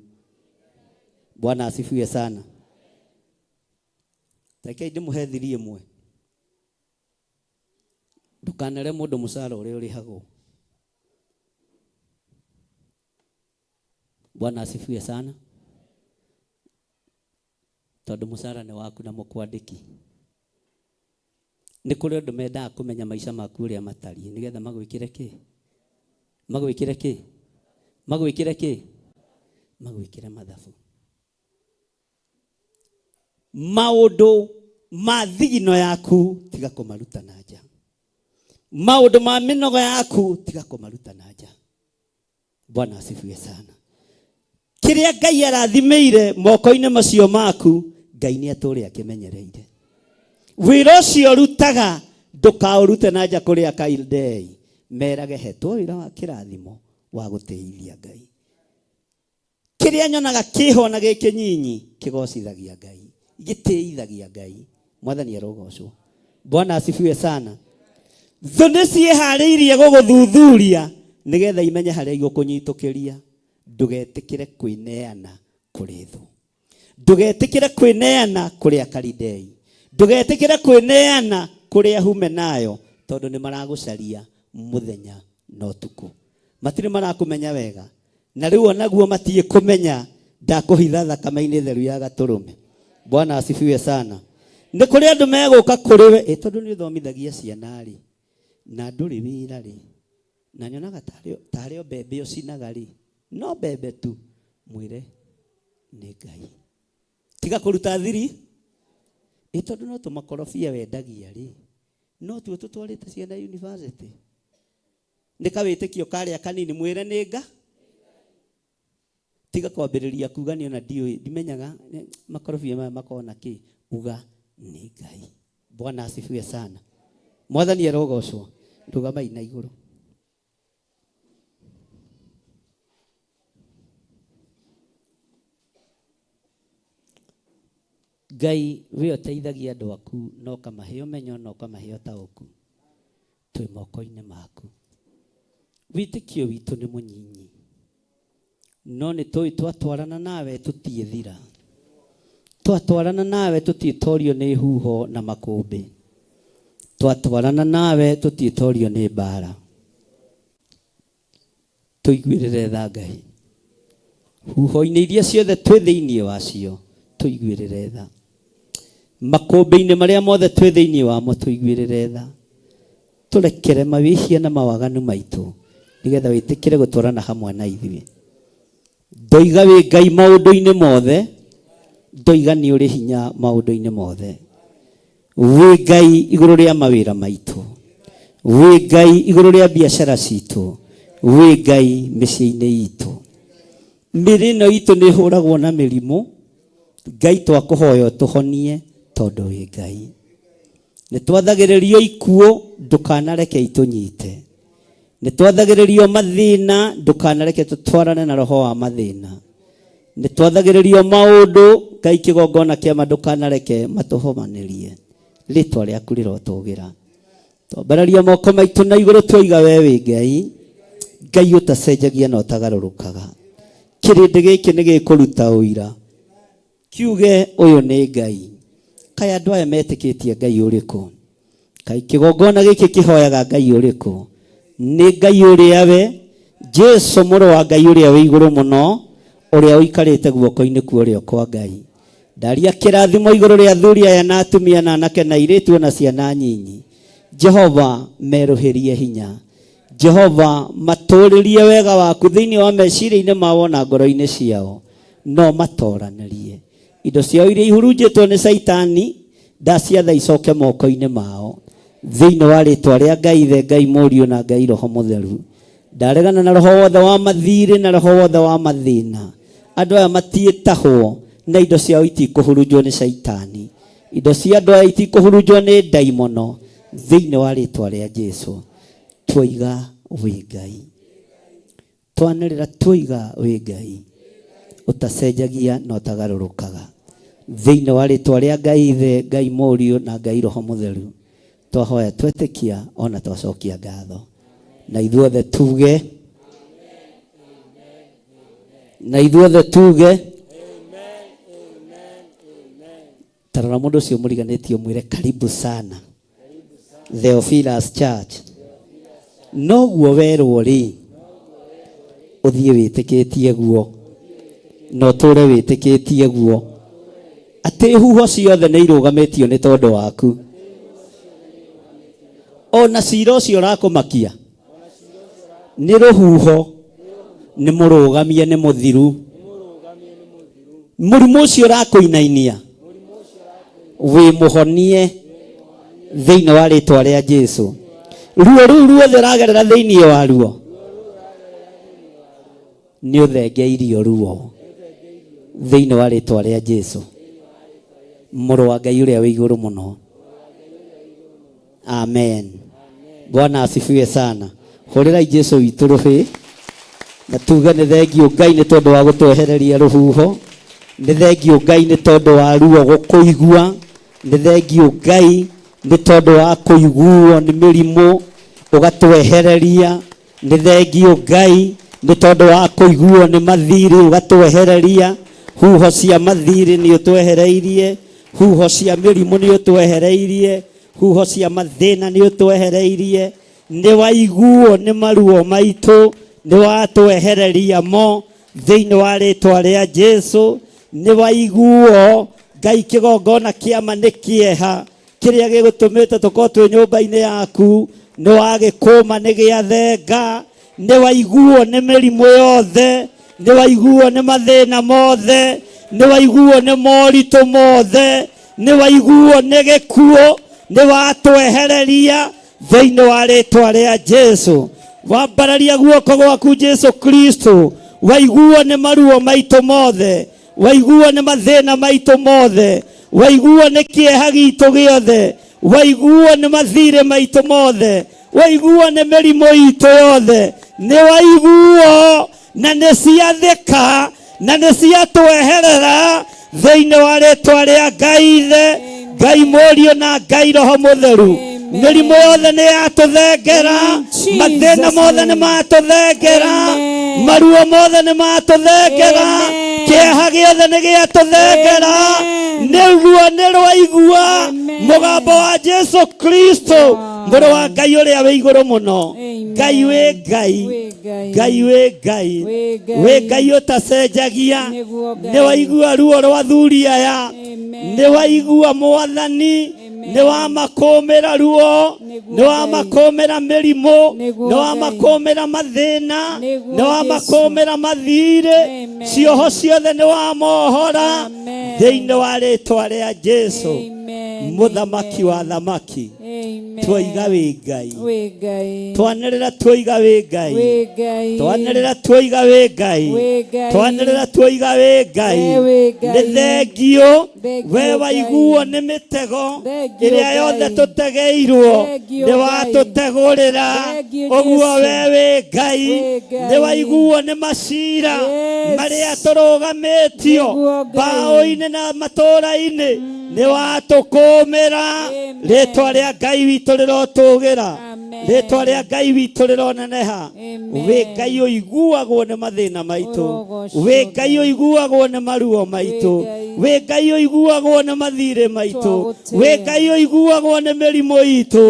Bwana asifiwe sana. Takei ndimuhethirie mwe ndukanere mundu musara uri urihagwo. Bwana asifiwe sana. Tondu musara ni waku na mukwandiki ni kuri andu mendaga kumenya maica maku uria matari nigetha magwikire ki magwikire ki magwikire ki magwikire mathabu. Maundu ma thigino yaku tiga kumaruta na nja. Maundu ma minogo yaku tiga kumaruta na nja. Bwana asifiwe sana. Kiria Ngai arathimeire moko-ini macio maku Ngai ni aturi akimenyereire. Wira ucio rutaga ndukaurute na nja kuri akaildei merage hetwo wira wa kirathimo wa guteithia Ngai. Kiria nyonaga kihona giki nyinyi kigocithagia Ngai giteithagia Ngai. Mwathani arogocwo. Bwana asifiwe sana. Thone ciehariirie guguthuthuria nigetha imenye haria igukunyiitukiria. Ndugetikire kwineana kuri thu, ndugetikire kwineana kuri akaridei, ndugetikire kwineana kuri ahume nayo tondu ni maragucaria muthenya no tuku matire marakumenya wega na riu onaguo matie kumenya ndakuhitha thakame-ini theru ya gaturume. Bwana asifiwe sana. Ni kuri andu meguka kuri we tondu ni uthomithagia ciana ri na nduri wira ri na nyonaga tario bebe ucinaga ri no bebe tu mwire ni Ngai tiga kuruta thiri tondu no tumakorofia wendagia ri no tu tutwarite ciana university nikawitikio karia kanini mwire ni Ngai tiga kwambiriria kuga ni ona ndimenyaga makorofia maya makona ki uga ni Ngai. Bwana asifiwe sana. Mwathani arogocwo. Ndugama ina iguru. Ngai we uteithagia andu aku no kamahe umenyo no kamahe utauku twi moko-ini maku. Witikio witu ni munyinyi no ni tui twatwarana nawe tutiethira, twatwarana nawe tutitorio ni huho na makumbi, twatwarana nawe tutitorio ni mbara. Tuiguirire tha Ngai huho-ini iria ciothe twi thiini wacio tuiguirire tha, makumbi-ini maria mothe twi thiini wamo tuiguirire tha. Turekere mawihia na mawaganu maitu nigetha witikire gutwarana hamwe na ithuĩ. Ndoiga wi Ngai maundu-ini mothe, ndoiga ni uri hinya maundu-ini mothe. Wi Ngai iguru ria mawira maitu, wi Ngai iguru ria biashara citu, wi Ngai micii-ini itu. Mĩrĩ ĩno itu nĩ hũragwo na mĩrimũ. Ngai twakuhoya tuhonie tondu wi Ngai. Nĩ twathagĩrĩrio ikuũ ndukanareke itunyite. Nĩ twathagĩrĩrio mathĩna ndukanareke tutwarane na roho wa mathĩna. Nĩ twathagĩrĩrio maũndũ Ngai kĩgongona kĩama ndukanareke matuhomanĩrie. Rĩtwa rĩaku rĩrotũgĩra. Twambararia moko maitũ na igũrũ twoiga we wi Ngai. Ngai utacenjagia na utagarũrũkaga. kirindi giki nĩ gĩkũruta ũira kiuge ũyũ nĩ Ngai. Kaĩ andũ aya metĩkĩtie Ngai ũrĩkũ? Kaĩ kĩgongona gĩkĩ kĩhoyaga Ngai ũrĩkũ? Nĩ Ngai ũrĩa we Jesu mũrũ wa Ngai ũrĩa wĩ igũrũ mũno, ũrĩa ũikarĩte guoko-inĩ kwa ũrĩo kwa Ngai. Ndaria kĩrathimo igũrũ rĩa athuri aya na atumia na anake na airĩtu na ciana nyinyi. Jehova merũhĩrie hinya. Jehova matũrĩrie wega waku thĩinĩ wa meciria-inĩ mao na ngoro-inĩ ciao, no matoranĩrie indo ciao iria ihurunjĩtwo nĩ Saitani, ndaciatha icoke moko-inĩ mao thĩinĩ wa rĩtwa rĩa Ngai Ithe, Ngai Mũriũ na Ngai Roho Mũtheru. Ndaregana na roho wothe wa mathirĩ na roho wothe wa mathĩna. Andũ aya matiĩtahwo na indo ciao itikũhurunjwo nĩ Saitani. Indo cia andũ aya itikũhurunjwo nĩ ndaimono thĩinĩ wa rĩtwa rĩa Jesu. Twoiga wĩ Ngai, twanĩrĩra twoiga wĩ Ngai, ũtacenjagia na ũtagarũrũkaga thĩinĩ wa rĩtwa rĩa Ngai Ithe, Ngai Mũriũ na Ngai Roho Mũtheru. Twahoya twetĩkia ona twacokia ngatho, na ithuothe tuge, na ithuothe tuge tarora mũndũ ũcio mũriganĩtie mwĩre karibu sana Theophilus Church. Noguo werwo rĩ, ũthiĩ wĩtĩkĩtie guo, no tũre wĩtĩkĩtie guo, atĩ huho ciothe nĩ irũgamĩtio nĩ tondũ waku. Ona cira ũcio ũrakũmakia nĩ rũhuho, nĩ mũrũgamie, nĩ mũthiru. Mũrimũ ũcio ũrakũinainia wĩ mũhonie thĩinĩ wa rĩtwa rĩa Jesu. Ruo rũu ruothe ũragerera thĩinĩ waruo nĩ ũthengeirio ruo thĩinĩ wa rĩtwa rĩa Jesu, mũrũ wa Ngai ũrĩa wĩ igũrũ mũno. Amen. Bwana asifiwe sana. Hũrĩrai Jesu witũ rũhĩ na tuge nĩ thengiũ Ngai nĩ tondũ wa gũtwehereria rũhuho. Nĩ thengiũ Ngai nĩ tondũ wa ruo gũkũigua. Nĩ thengiũ Ngai nĩ tondũ wa kũiguo nĩ mĩrimũ ũgatwehereria. Nĩ thengiũ Ngai nĩ tondũ wa kũiguo nĩ mathirĩ ũgatwehereria. Huho cia mathirĩ nĩ ũtwehereirie. Huho cia mĩrimũ nĩ ũtwehereirie. Huho cia mathĩna nĩ ũtwehereirie. Nĩ waiguo nĩ maruo maitũ, nĩ watwehereria mo thĩinĩ wa rĩtwa rĩa Jesu. Nĩ waiguo Ngai kĩgongona kĩama nĩ kĩeha kĩrĩa gĩgũtũmĩte tũkorwo twĩ nyũmba-inĩ yaku nĩ wagĩkũma nĩ gĩathenga. Nĩ waiguo nĩ mĩrimũ yothe, nĩ waiguo nĩ mathĩna mothe, nĩ waiguo nĩ moritũ mothe, nĩ waiguo nĩ gĩkuũ, nĩ watwehereria thĩinĩ wa rĩtwa rĩa Jesu. Wambararia guoko gwaku Jesu Kristo, waiguo nĩ maruo maitũ mothe, waiguo nĩ mathĩna maitũ mothe, waiguo nĩ kĩeha gitũ gĩothe, waiguo nĩ mathirĩ maitũ mothe, waiguo nĩ mĩrimũ itũ yothe, nĩ waiguo na nĩ ciathĩka na nĩ ciatweherera thĩinĩ wa rĩtwa rĩa Ngai Ithe, Ngai Mũriũ na Ngai Roho Mũtheru. Mĩrimũ yothe nĩ yatũthengera, mathĩna mothe nĩ matũthengera, maruo mothe nĩ matũthengera, kĩeha gĩothe nĩ gĩatũthengera. Nĩguo nĩ rwaigua mũgambo wa Jesu Kristo, mũrũ wa Ngai ũrĩa wĩ igũrũ mũno. Ngai wĩ Ngai, Ngai wĩ Ngai, wĩ Ngai ũtacenjagia. Nĩ waigua ruo rwa athuri aya, nĩ waigua Mwathani, nĩ wamakũmĩra ruo, nĩ wamakũmĩra mĩrimũ, nĩ wamakũmĩra mathĩna, nĩ wamakũmĩra mathirĩ, cioho ciothe nĩ wamohora thĩinĩ wa rĩtwa rĩa Jesu, mũthamaki wa thamaki. Twoiga wĩ Ngai, twanĩrĩra twoiga wĩ Ngai, twanĩrĩra twoiga wĩ Ngai, twanĩrĩra twoiga wĩ Ngai. Nĩ thengio we waiguo nĩ mĩtego ĩrĩa yothe tũtegeirwo, nĩ watũtegũrĩra. Ũguo we wĩ Ngai. Nĩ waiguo nĩ macira marĩa tũrũgamĩtio mbaũ-inĩ na matũũra-inĩ, nĩ watũkũmĩra. Rĩtwa rĩa Ngai witũ rĩrotũgĩra. Rĩtwa rĩa Ngai witũ rĩroneneha. Wĩ Ngai ũiguagwo nĩ mathĩna maitũ. Wĩ Ngai ũiguagwo nĩ maruo maitũ. Wĩ Ngai ũiguagwo nĩ mathirĩ maitũ. Wĩ Ngai ũiguagwo nĩ mĩrimũ itũ.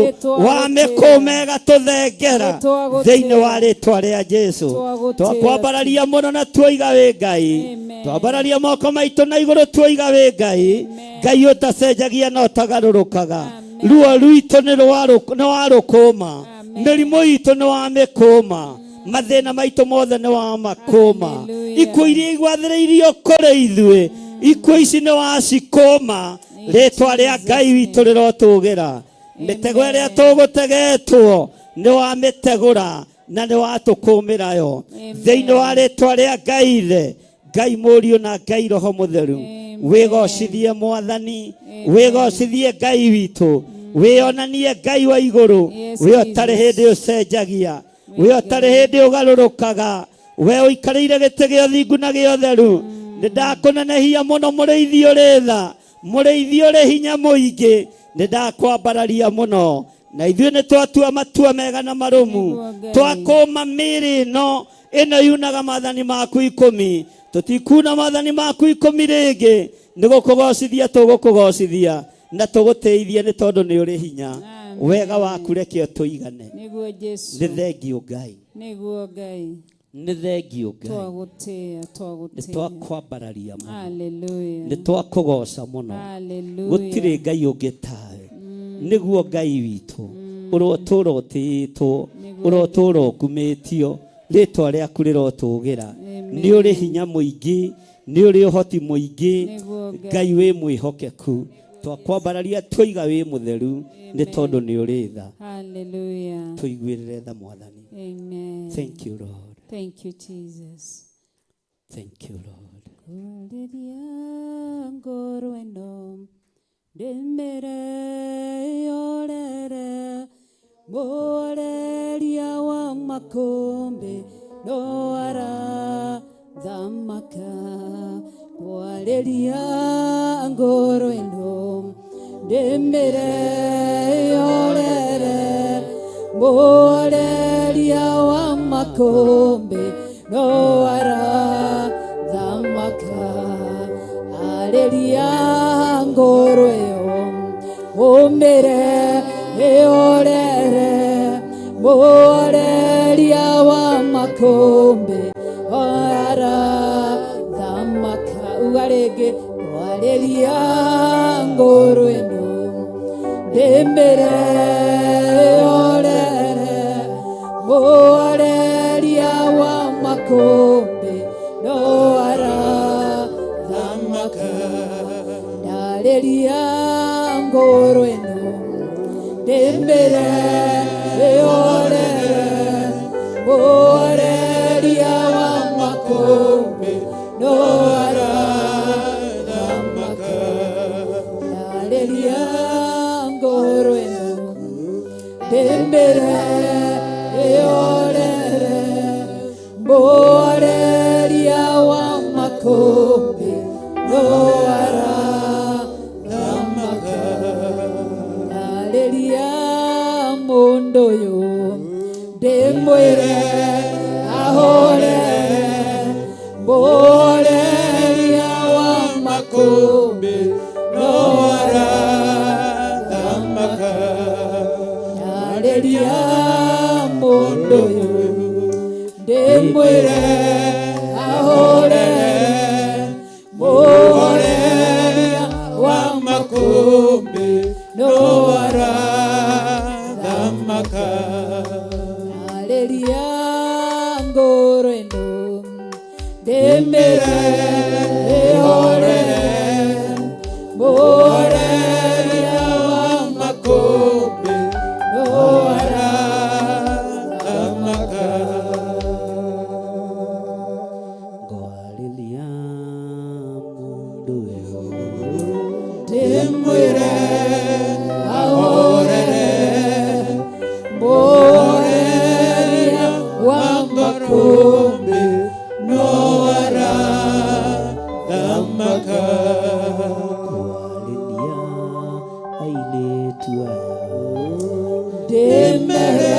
Wa mĩkũmega tũthengera thĩinĩ wa rĩtwa rĩa Jesũ. Twakwambararia mũno na tuoiga wĩ Ngai. Twambararia moko maitũ na igũrũ tuoiga wĩ Ngai. Ngai ũtacenjagia na ũtagarũrũkaga. Ruo rwitũ nĩ wa rũkũma. Mĩrimũ itũ nĩ wa mĩkũma. Mathĩna maitũ mothe nĩ wa makũma. Ikuũ iria igwathĩrĩirio kũrĩ ithuĩ, ikuũ ici nĩ wa cikũma. Rĩtwa rĩa Ngai witũ rĩrotũgĩra. Mĩtego ĩrĩa tũgũtegetwo nĩ wa mĩtegũra na nĩ wa tũkũmĩra yo. Thĩinĩ wa rĩtwa rĩa Ngai Ithe, Ngai Mũriũ na Ngai Roho Mũtheru. Wĩgocithie Mwathani, wĩgocithie Ngai witũ. Wĩonanie Ngai wa igũrũ. We ũtarĩ hĩndĩ ũcenjagia. We ũtarĩ hĩndĩ ũgarũrũkaga. We ũikarĩire gĩtĩ gĩa ũthingu na gĩa ũtheru. Nĩndakũnenehia mũno mũrĩithi ũrĩ tha. Mũrĩithi ũrĩ hinya mũingĩ. Nĩndakwambararia mũno. Na ithuĩ nĩ twatua matua mega na marũmu. Twakũma mĩĩrĩ ĩno yunaga maathani maku 10. Tũtikuna maathani maku 10 rĩngĩ. Nĩgũkũgocithia tũgũkũgocithia. Na tũgũteithie nĩ tondũ nĩ ũrĩ hinya. Wega waku reke ũtũigane. Nĩguo Jesũ. Nĩ thengiũ Ngai. Nĩguo Ngai. Nĩ thengiũ Ngai. Twagũtĩĩa. Nĩ twakwambararia mũno. Hallelujah. Nĩ twakũgoca mũno. Hallelujah. Gũtirĩ Ngai ũngĩ tawe. Nĩguo Ngai witũ. Ũrotũũra ũtĩĩtwo. Ũrotũũra ũkumĩtio. Rĩtwa rĩaku rĩrotũgĩra. Nĩ ũrĩ hinya mũingĩ. Nĩ ũrĩ ũhoti mũingĩ. Ngai wĩ mwĩhokeku. Twakwambararia tuoiga wĩ mũtheru nĩ tondũ nĩ ũrĩ tha. Hallelujah. Tũiguĩrĩre tha Mwathani. Amen. Thank you, Lord. Thank you, Jesus. Thank you, Lord. Kuliria ngoro eno ndemere yorere moreria wa makombe no ara dhamaka kuliria ngoro eno ndemere yorere moreria wa makombe no ara dhamaka areria ngoro yo omere eorere moreria wa makombe ara dhamaka ugarege areria ngoro eno dembere orere moreria wa makombe no ara dhamaka dareria ngoro eno dembere orere moreria wa makombe no ara dhamaka dareria ngoro eno dembere orere moreria wa makombe no ara dhamaka dareria mondo yo demwere ahore moreria wa makombe no ara dhamaka dareria mondo yo demwere ahore moreria wa makombe no ara dhamaka dareria ngoro eno demere ahore moreria wa makombe no ara dhamaka Goalilia mundu yo demwere ahore moreria wa makombe no ara dhamaka Goalilia ailetua demere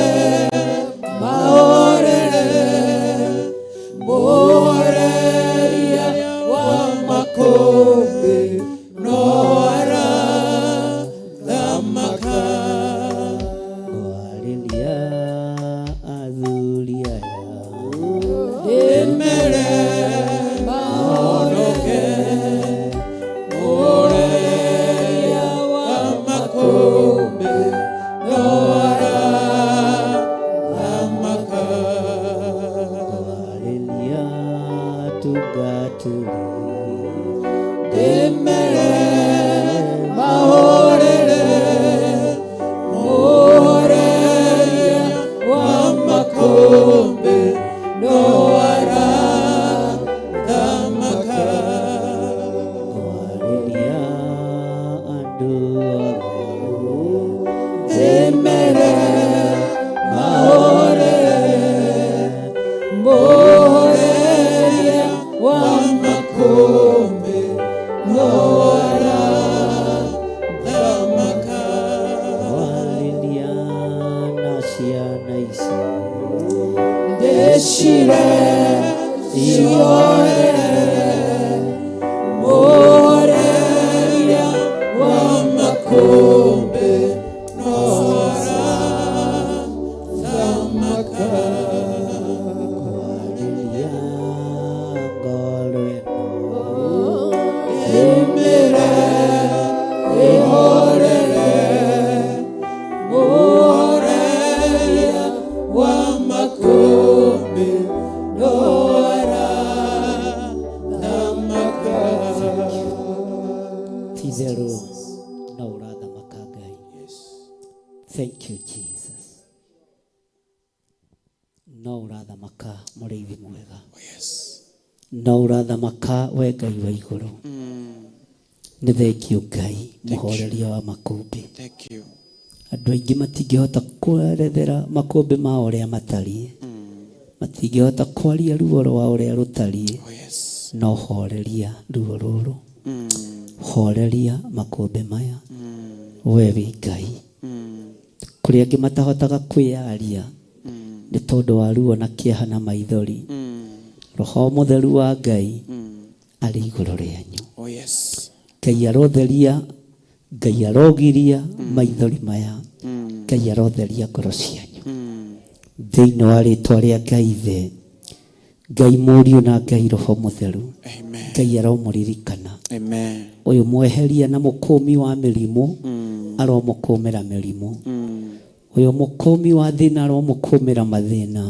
tũrĩ Ndĩmere mahorere Moreria wa makũmbĩ no arathamaka kwarĩria andũ othe Ndĩmere mahorere Moreria wa makũmbĩ no arathamaka kwarĩria na ciana ici Ndĩcire ihorere Moreria wa makũmbĩ no arathamaka kwarĩria ngoro ĩno Ndĩmere ihorere Moreria wa makũmbĩ no arathamaka ti-itherũ no ũrathamaka Ngai. Thank you Jesus. No ũrathamaka mũrĩithi mwega. No ũrathamaka we Ngai wa igũrũ. Nĩ thengio Ngai mũhoreria wa makũmbĩ. Thank you. Andũ aingĩ matingĩhota kwerethera makũmbĩ ma ũrĩa matariĩ. Matingĩhota kwaria ruo rwa ũrĩa rũtariĩ. No horeria ruo rũrũ. Horeria makũmbĩ maya. We wĩ Ngai. Kũrĩ angĩ matahotaga kwĩyaria nĩ tondũ wa ruo na kĩeha na maithori. Roho mũtheru wa Ngai arĩ igũrũ rĩanyu. Oh yes. Ngai arotheria, Ngai arogiria maithori maya. Ngai arotheria ngoro cianyu. Thĩinĩ wa rĩĩtwa rĩa Ngai Ithe, Ngai Mũriũ na Ngai Roho Mũtheru. Ngai aromũririkana. Amen. Ũyũ mweheria na mũkũmi wa mĩrimũ aromũkũmĩra mĩrimũ. Ũyũ mũkũmi wa thĩna aromũkũmĩra mathĩna.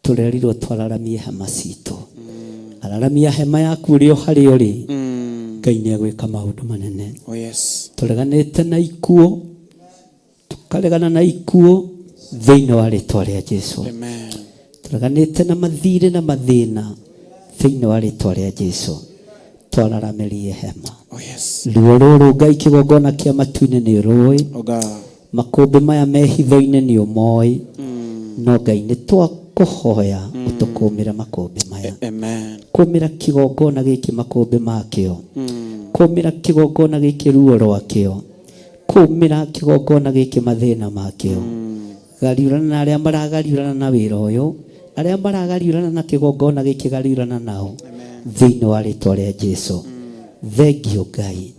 Tũrerirwo twararamie hema citũ. Araramia hema yaku ũrĩ o harĩa ũrĩ. Ngai nĩ egwĩka maũndũ manene. Oh yes. Tũreganĩte na ikuũ, tũkaregana na ikuũ thĩinĩ wa rĩĩtwa rĩa Jesũ. Amen. Tũreganĩte na mathirĩ na mathĩna thĩinĩ wa rĩĩtwa rĩa Jesũ. Twararamĩrie hema. Oh yes. Ruo rũrũ Ngai kĩgongona kĩa matu-inĩ nĩ ũrũĩ. Oh God. Makũmbĩ maya me hitho-inĩ nĩ ũmoĩ. No Ngai nĩ twakũhoya ũtũkũmĩre makũmbĩ maya. Amen. Kũmĩra kĩgongona gĩkĩ makũmbĩ makĩo. Kũmĩra kĩgongona gĩkĩ ruo rwakĩo. Kũmĩra kĩgongona gĩkĩ mathĩna makĩo. Gariũrana na arĩa maragariũrana na wĩra ũyũ. Arĩa maragariũrana na kĩgongona gĩkĩ gariũrana nao. Thĩinĩ wa rĩĩtwa rĩa Jesũ. Thengio Ngai.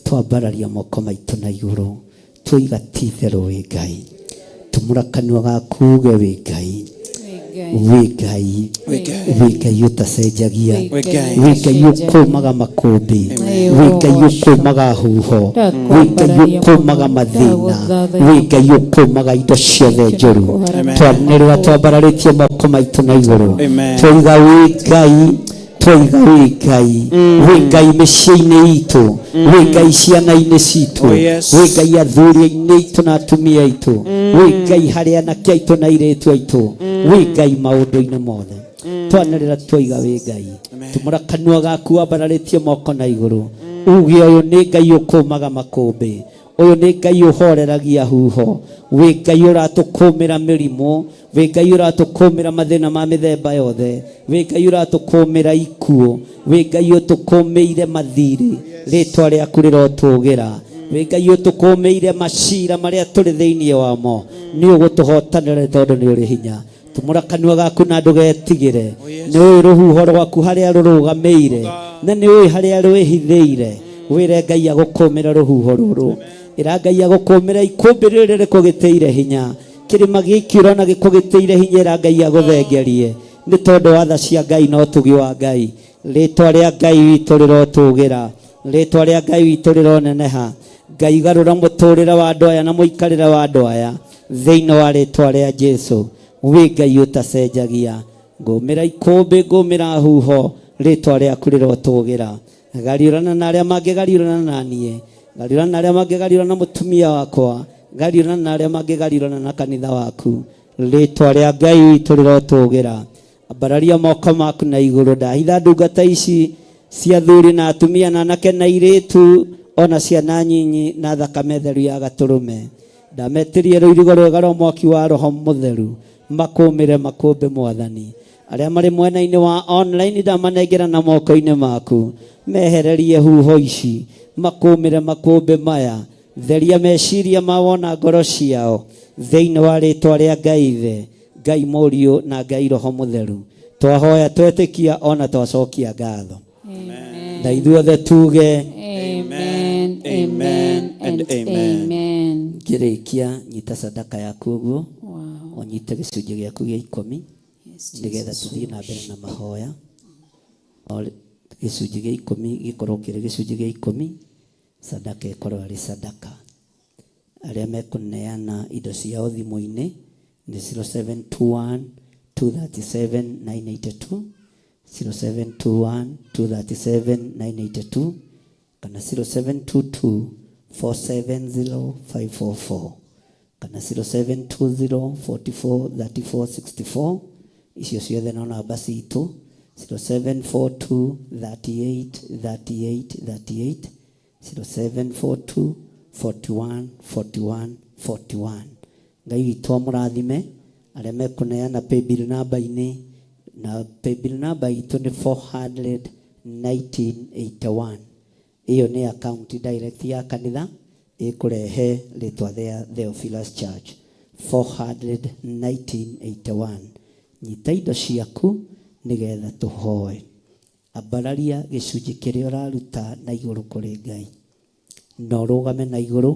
Twambararia moko maitũ na igũrũ. Twoiga ti-itherũ wĩ Ngai. Tumũra kanua gaku uge wĩ Ngai. Wĩ Ngai. Wĩ Ngai ũtacenjagia. Wĩ Ngai ũkũmaga makũmbĩ. Wĩ Ngai ũkũmaga huho. Wĩ Ngai ũkũmaga mathĩna. Wĩ Ngai ũkũmaga indo ciothe njũru. Twanĩrĩra twambararĩtie moko maitũ na igũrũ. Twoiga wĩ Ngai. Twoiga wĩ Ngai. Wĩ Ngai mĩciĩ-inĩ itũ. Wĩ Ngai ciana-inĩ citũ. Wĩ Ngai athuri-inĩ itũ na atumia aitũ. Wĩ Ngai harĩ anake aitũ na airĩtu aitũ. Wĩ Ngai maũndũ-inĩ mothe. Twanĩrĩra twoiga wĩ Ngai. Tumũra kanua gaku wambararĩtie moko na igũrũ. Uge ũyũ nĩ Ngai ũkũmaga makũmbĩ. Ũyũ nĩ Ngai ũhoreragia huho. Wĩ Ngai ũratũkũmĩra mĩrimũ. Wĩ Ngai ũratũkũmĩra mathĩna ma mĩthemba yothe. Wĩ Ngai ũratũkũmĩra ikuũ. Wĩ Ngai ũtũkũmĩire mathirĩ. Rĩĩtwa rĩaku rĩrotũgĩra. Wĩ Ngai ũtũkũmĩire macira marĩa tũrĩ thĩinĩ wamo. Nĩ ũgũtũhotanĩra tondũ nĩ ũrĩ hinya. Tumũra kanua gaku na ndũgetigĩre. Nĩ ũĩ rũhuho rwaku harĩa rũrũgamĩire. Na nĩ ũĩ harĩa rwĩhithĩire. Wĩre Ngai agũkũmĩra rũhuho rũrũ. Ĩra Ngai agũkũmĩra ikũmbĩ rĩrĩ rĩkũgĩtĩire hinya. Kĩrĩma gĩkĩ ũrona gĩkũgĩtĩire hinya, ĩra Ngai agũthengerie. Nĩ tondũ wa tha cia Ngai na ũtugi wa Ngai. Rĩĩtwa rĩa Ngai witũ rĩrotũgĩra. Rĩĩtwa rĩa Ngai witũ rĩroneneha. Ngai garũra mũtũrĩre wa andũ aya na mũikarĩre wa andũ aya. Thĩinĩ wa rĩĩtwa rĩa Jesũ. Wĩ Ngai ũtacenjagia. Ngũmĩra ikũmbĩ, ngũmĩra huho. ritwa rĩaku rĩrotũgĩra. Gariũrana na arĩa mangĩ gariũrana na niĩ, gariũrana na arĩa mangĩ gariũrana na mũtumia wakwa, gariũrana na arĩa mangĩ gariũrana na kanitha waku. Ritwa rĩa Ngai witũ rĩrotũgĩra. Ambararia moko maku na igũrũ. Ndahitha ndungata ici cia athuri na atumia na anake na airĩtu ona ciana nyinyi na thakame theru ya gatũrũme. Ndametirie rũirigo rwega rwa mwaki wa Roho Mũtheru, makũmĩre makũmbe Mwathani. Arĩa marĩ mwena-inĩ wa online ndamanengera na moko-inĩ maku, mehererie huho ici, makũmĩre makũmbe maya. Theria meciria mao na ngoro ciao thĩinĩ wa rĩtwa rĩa Ngai Ithe, Ngai Mũriũ na Ngai Roho Mũtheru. Twahoya twetĩkia ona twacokia ngatho. Na ithuothe tuge Amen, amen, and amen. Ngĩrĩkia nyita sadaka yaku ũguo, onyite gĩcunjĩ gĩaku gĩa 10 nĩgetha tũthiĩ na mbere na mahoya. Gĩcunjĩ gĩa 10 gĩkorwo kĩrĩ gĩcunjĩ gĩa 10, sadaka ĩkorwo arĩ sadaka. Arĩa mekũneana indo ciao thimũ-inĩ nĩ 0721 237 982, 0721 237 982, kana 0722 470 544, kana 0720 44 34 64. Icio ciothe no namba citũ 0742 38 38 38, 0742 41 41 41. Ngai witũ amũrathime. Arĩa mekũneana paybill namba-inĩ, na paybill namba itũ nĩ 41981. Iyo nĩ account direct ya kanitha ĩkũrehe rĩtwa rĩa Theophilus Church 41981. Nyita indo ciaku nĩgetha tũhoe. Ambararia gĩcunjĩ kĩrĩa ũraruta na igũrũ kũrĩ Ngai, na ũrũgame na igũrũ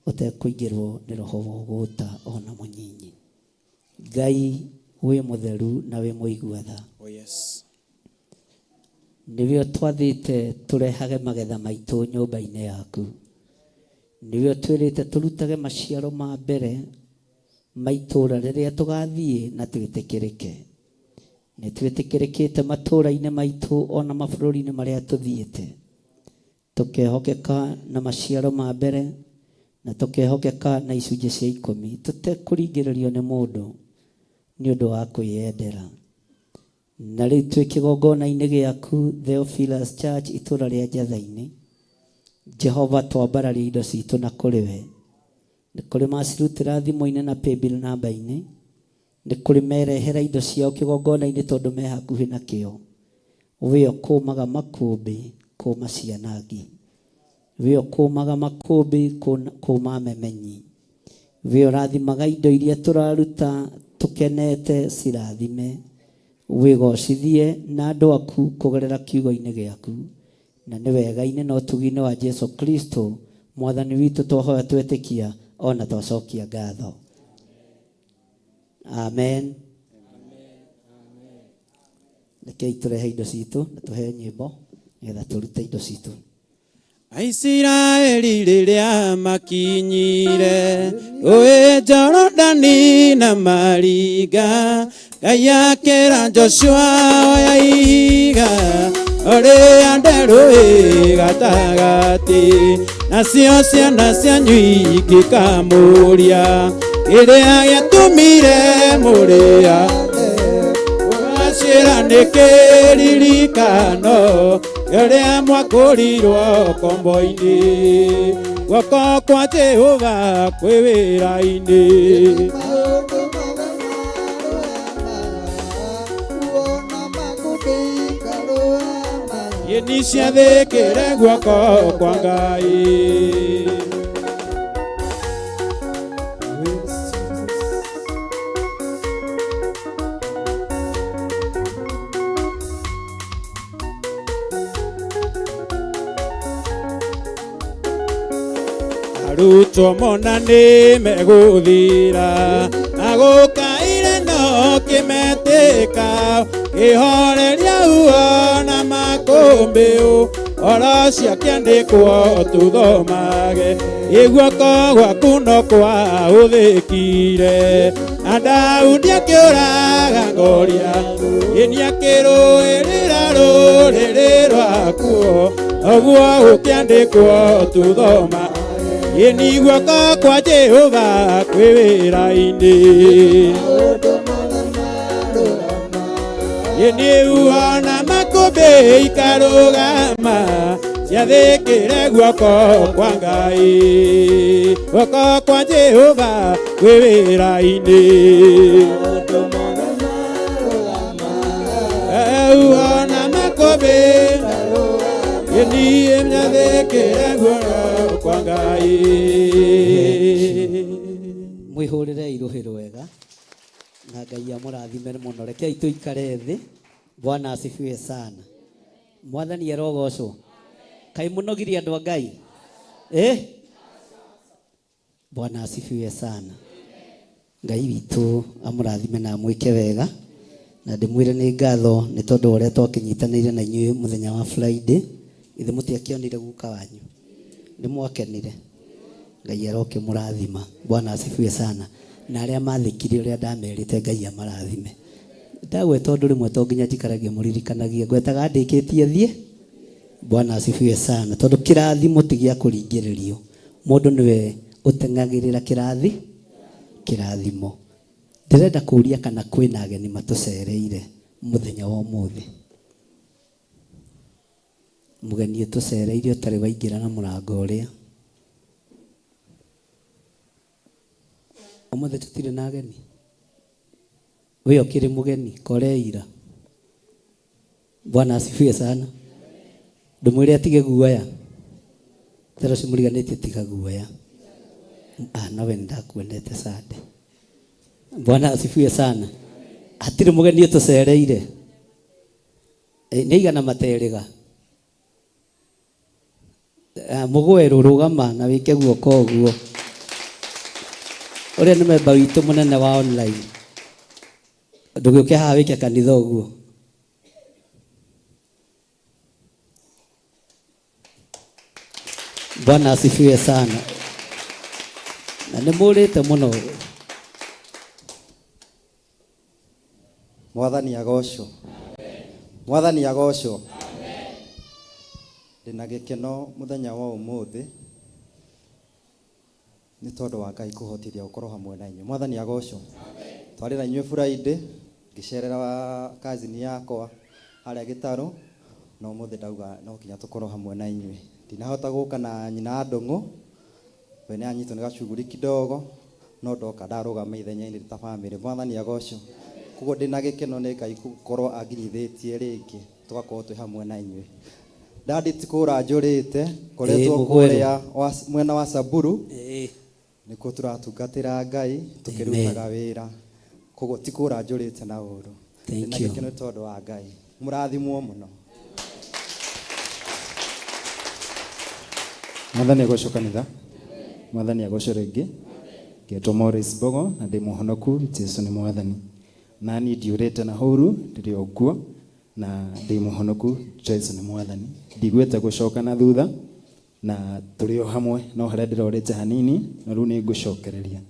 ũtekũingĩrwo nĩ roho wa ũgũta ona mũnyinyi. Ngai wĩ mũtheru na wĩ mũigua tha. Oh yes. Nĩwe twathĩte tũrehage magetha maitũ nyũmba-inĩ yaku. Nĩwe twĩrĩte tũrutage maciaro ma mbere maitũra rĩrĩa tũgathiĩ na twĩtĩkĩrĩke. Nĩ twĩtĩkĩrĩkĩte matũra-inĩ maitũ ona mabũrũri-inĩ marĩa tũthiĩte, tũkehokeka na maciaro ma mbere na tũkehokeka na icunjĩ cia 10, tũtekũringĩrĩrio nĩ mũndũ nĩ ũndũ wa kwĩyendera. Na rĩu twĩ kĩgongona-inĩ gĩaku Theophilus Church itũra rĩa Njatha-inĩ, Jehova twambararia indo citũ na kũrĩ we. Nĩ kũrĩ macirutĩra thimũ-inĩ na paybill namba-inĩ, nĩ kũrĩ merehera indo ciao kĩgongona-inĩ tondũ me hakuhĩ nakĩo. Wĩo kũmaga makũmbĩ kũma cianangi, wĩo kũmaga makũmbĩ kũma memenyi, wĩo rathimaga indo iria tũraruta tũkenete cirathime. Wĩgocithie na andũ aku kũgerera kiugo-inĩ gĩaku, na nĩ wega-inĩ na ũtugi-inĩ wa Jesu Kristo Mwathani witũ twahoya twetĩkia ona twacokia ngatho. Amen. Rekei tũrehe indo citũ na tũhe nyĩmbo nĩgetha tũrute indo citũ. Aisiraeli rĩrĩa makinyire rũĩ Jorodani na maringa, Ngai akĩra Joshua oya ihiga ũrĩa nderũĩ gatagatĩ, nacio ciana cianyu ingĩkamũria kĩrĩa gĩatũmire mũrĩane, mũgaciĩra nĩ kĩririkano kĩrĩa mwakũrirwo kombo-inĩ, guoko kwa Jehova kwĩ wĩra-inĩ. Ni ciathĩkĩre guoko kwa Ngai. Arutwo mona nĩ megũthira na gũkaire no kĩmetĩka, kĩhoreria uona makũmbĩ oro ciakĩandĩkwo tũthomage, guoko gwaku no kwahũthĩkire, na Daudi akĩũraga Goliath, nĩ akĩrũĩrĩra rũĩ oguo ukiandikwo tuthoma ini guoko kwa Jehova kwi wira-ini ini uona makũmbĩ ikarũgama ciathĩkĩre guoko kwa Ngai guoko kwa Jehova kwi wira-ini uona makũmbĩ ini ciathĩkĩre guoko kwa Ngai. Mwihũrĩre irũhĩ rwega na Ngai amũrathime mũno. Rekei tũikare thĩ. Bwana asifiwe sana. Mwathani arogocwo. Kai mũnogiri andũ a Ngai. Bwana asifiwe sana. Ngai witũ amũrathime na mwĩke wega. Na ndĩmwĩre nĩ ngatho nĩ tondũ ũrĩa twakĩnyitanĩire na inyuĩ mũthenya wa Friday. Ithe mũtiakĩonire guka wanyu. Nĩ mwakenire. Ngai aroke mũrathima. Bwana asifiwe sana. Na arĩa mathikire ũrĩa ndamerĩte Ngai amarathime. Ndagweta ũndũ rĩmwe to nginya njikaragia mũririkanagia. Ngwetaga ndĩkĩtie thiĩ. Bwana asifiwe sana. Tondũ kĩrathimo ti gĩa kũringĩrĩrio. Mũndũ nĩwe ũteng'agĩrĩra kĩrathimo. Ndĩrenda kũũria kana kwĩna ageni matũcereire mũthenya wa ũmũthĩ. Mũgeni ũtũcereire ũtarĩ waingĩra na mũrango ũrĩa. Ũmũthĩ tũtirĩ na ageni. Wewe ukiri mugeni koreira. Bwana asifiwe sana. Ndumwire atige guoya. Tero simuriganĩtie tiga guoya. Nawe ndakuonete sande. Bwana asifiwe sana. Hatirĩ mugeni ũtũcereire. Nĩ igana materĩga. Mũgwero rũgama na wĩke guoko ũguo. Ũrĩa nĩ memba witũ mũnene wa online. Ndũgĩũke haha wĩke kanitha ũguo. Bwana asifiwe sana. Na nĩ mũrĩte mũno. Mwathani agocwo. Mwathani agocwo. Ndĩna gĩkeno mũthenya wa ũmũthĩ nĩ tondũ wa Ngai kũhotithia gũkorwo hamwe na inyuĩ. Mwathani agocwo. Twarĩ na inyuĩ Friday ngĩcerera kazini yakwa harĩa Gĩtarũ na ũmũthĩ ndauga no nginya tũkorwo hamwe na inyuĩ. Ndinahota gũka na nyina Ndũng'ũ, we nĩ anyitwo nĩ gacuguri kidogo, no ndoka ndarũgama ithenya-inĩ ta bamĩrĩ. Mwathani agocwo. Koguo ndĩna gĩkeno nĩ Ngai gũkorwo anginyithĩtie rĩngĩ tũgakorwo twĩ hamwe na inyuĩ. Ndadi tikũra njũrĩte koretwo kũrĩa mwena wa Samburu nĩkuo tũratungatĩra Ngai tũkĩrutaga wĩra. Koguo tikũra njũrĩte na ũru. Ndĩna gĩkeno nĩ tondũ wa Ngai. Mũrathimwo mũno. Mwathani agocwo kanitha. Mwathani agocwo rĩngĩ. Ngetwo Morris Bogo na ndĩ mũhonoku. Jesu nĩ Mwathani. Nani ndiũrĩte na hũru ndĩrĩ o kuo na ndĩ mũhonoku. Jesu nĩ Mwathani. Ndigwete gũcoka na thutha na tũrĩ o hamwe no harĩa ndĩrorĩte hanini na rĩu nĩ ngũcokereria.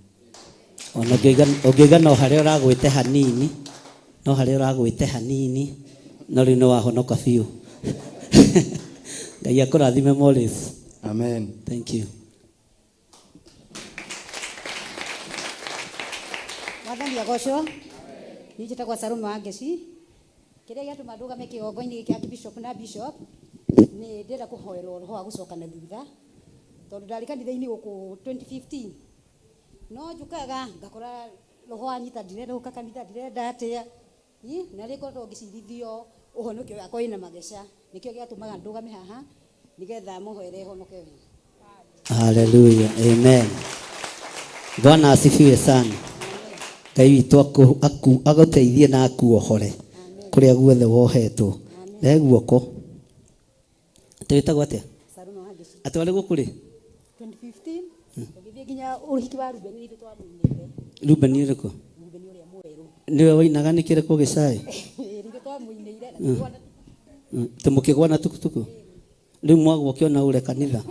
Ona ũngĩiga no harĩa ũragwĩte hanini, no harĩa ũragwĩte hanini, no rĩu nĩ wahonoka biũ. Ngai akũrathime Morris. Amen. Thank you. Mwathani agocwo. Niĩ njĩtagwo Salome wa Ngeci. Kĩrĩa gĩatũma ndũgame kĩgongo-inĩ gĩkĩ Archbishop na Bishop nĩ ndĩrenda kũhoerwo roho wa gũcoka na thutha tondũ ndarĩ kanitha-inĩ gũkũ 2015 no njũkaga ngakora roho wanyita ndirenda gũka kanitha ndirenda atĩa na rĩngĩ ngoretwo ngĩcirithio ũhonokio wakwa wĩna mageca nĩkĩo gĩatũmaga ndũgame haha nĩgetha mũhoere honoke wega. Hallelujah. Amen. Bwana asifiwe sana. Ngai witũ agũteithie na akuohore kũrĩa guothe wohetwo. Rehe guoko. Tũwĩtagwo atĩa? Salome wa Ngeci. Atwarĩ gũkũ rĩ? 2015 tũgĩthiĩ nginya ũhiki wa Ruben ithuĩ twamũinĩte. Ruben ũrĩkũ? Ruben ũrĩa mwerũ. Nĩwe wainaga nĩ kĩrĩkũ gĩcaĩ? Ithuĩ twamũinĩire na tũmũkĩgwa na tukutuku. Rĩu mwagwo kĩona ũre kanitha.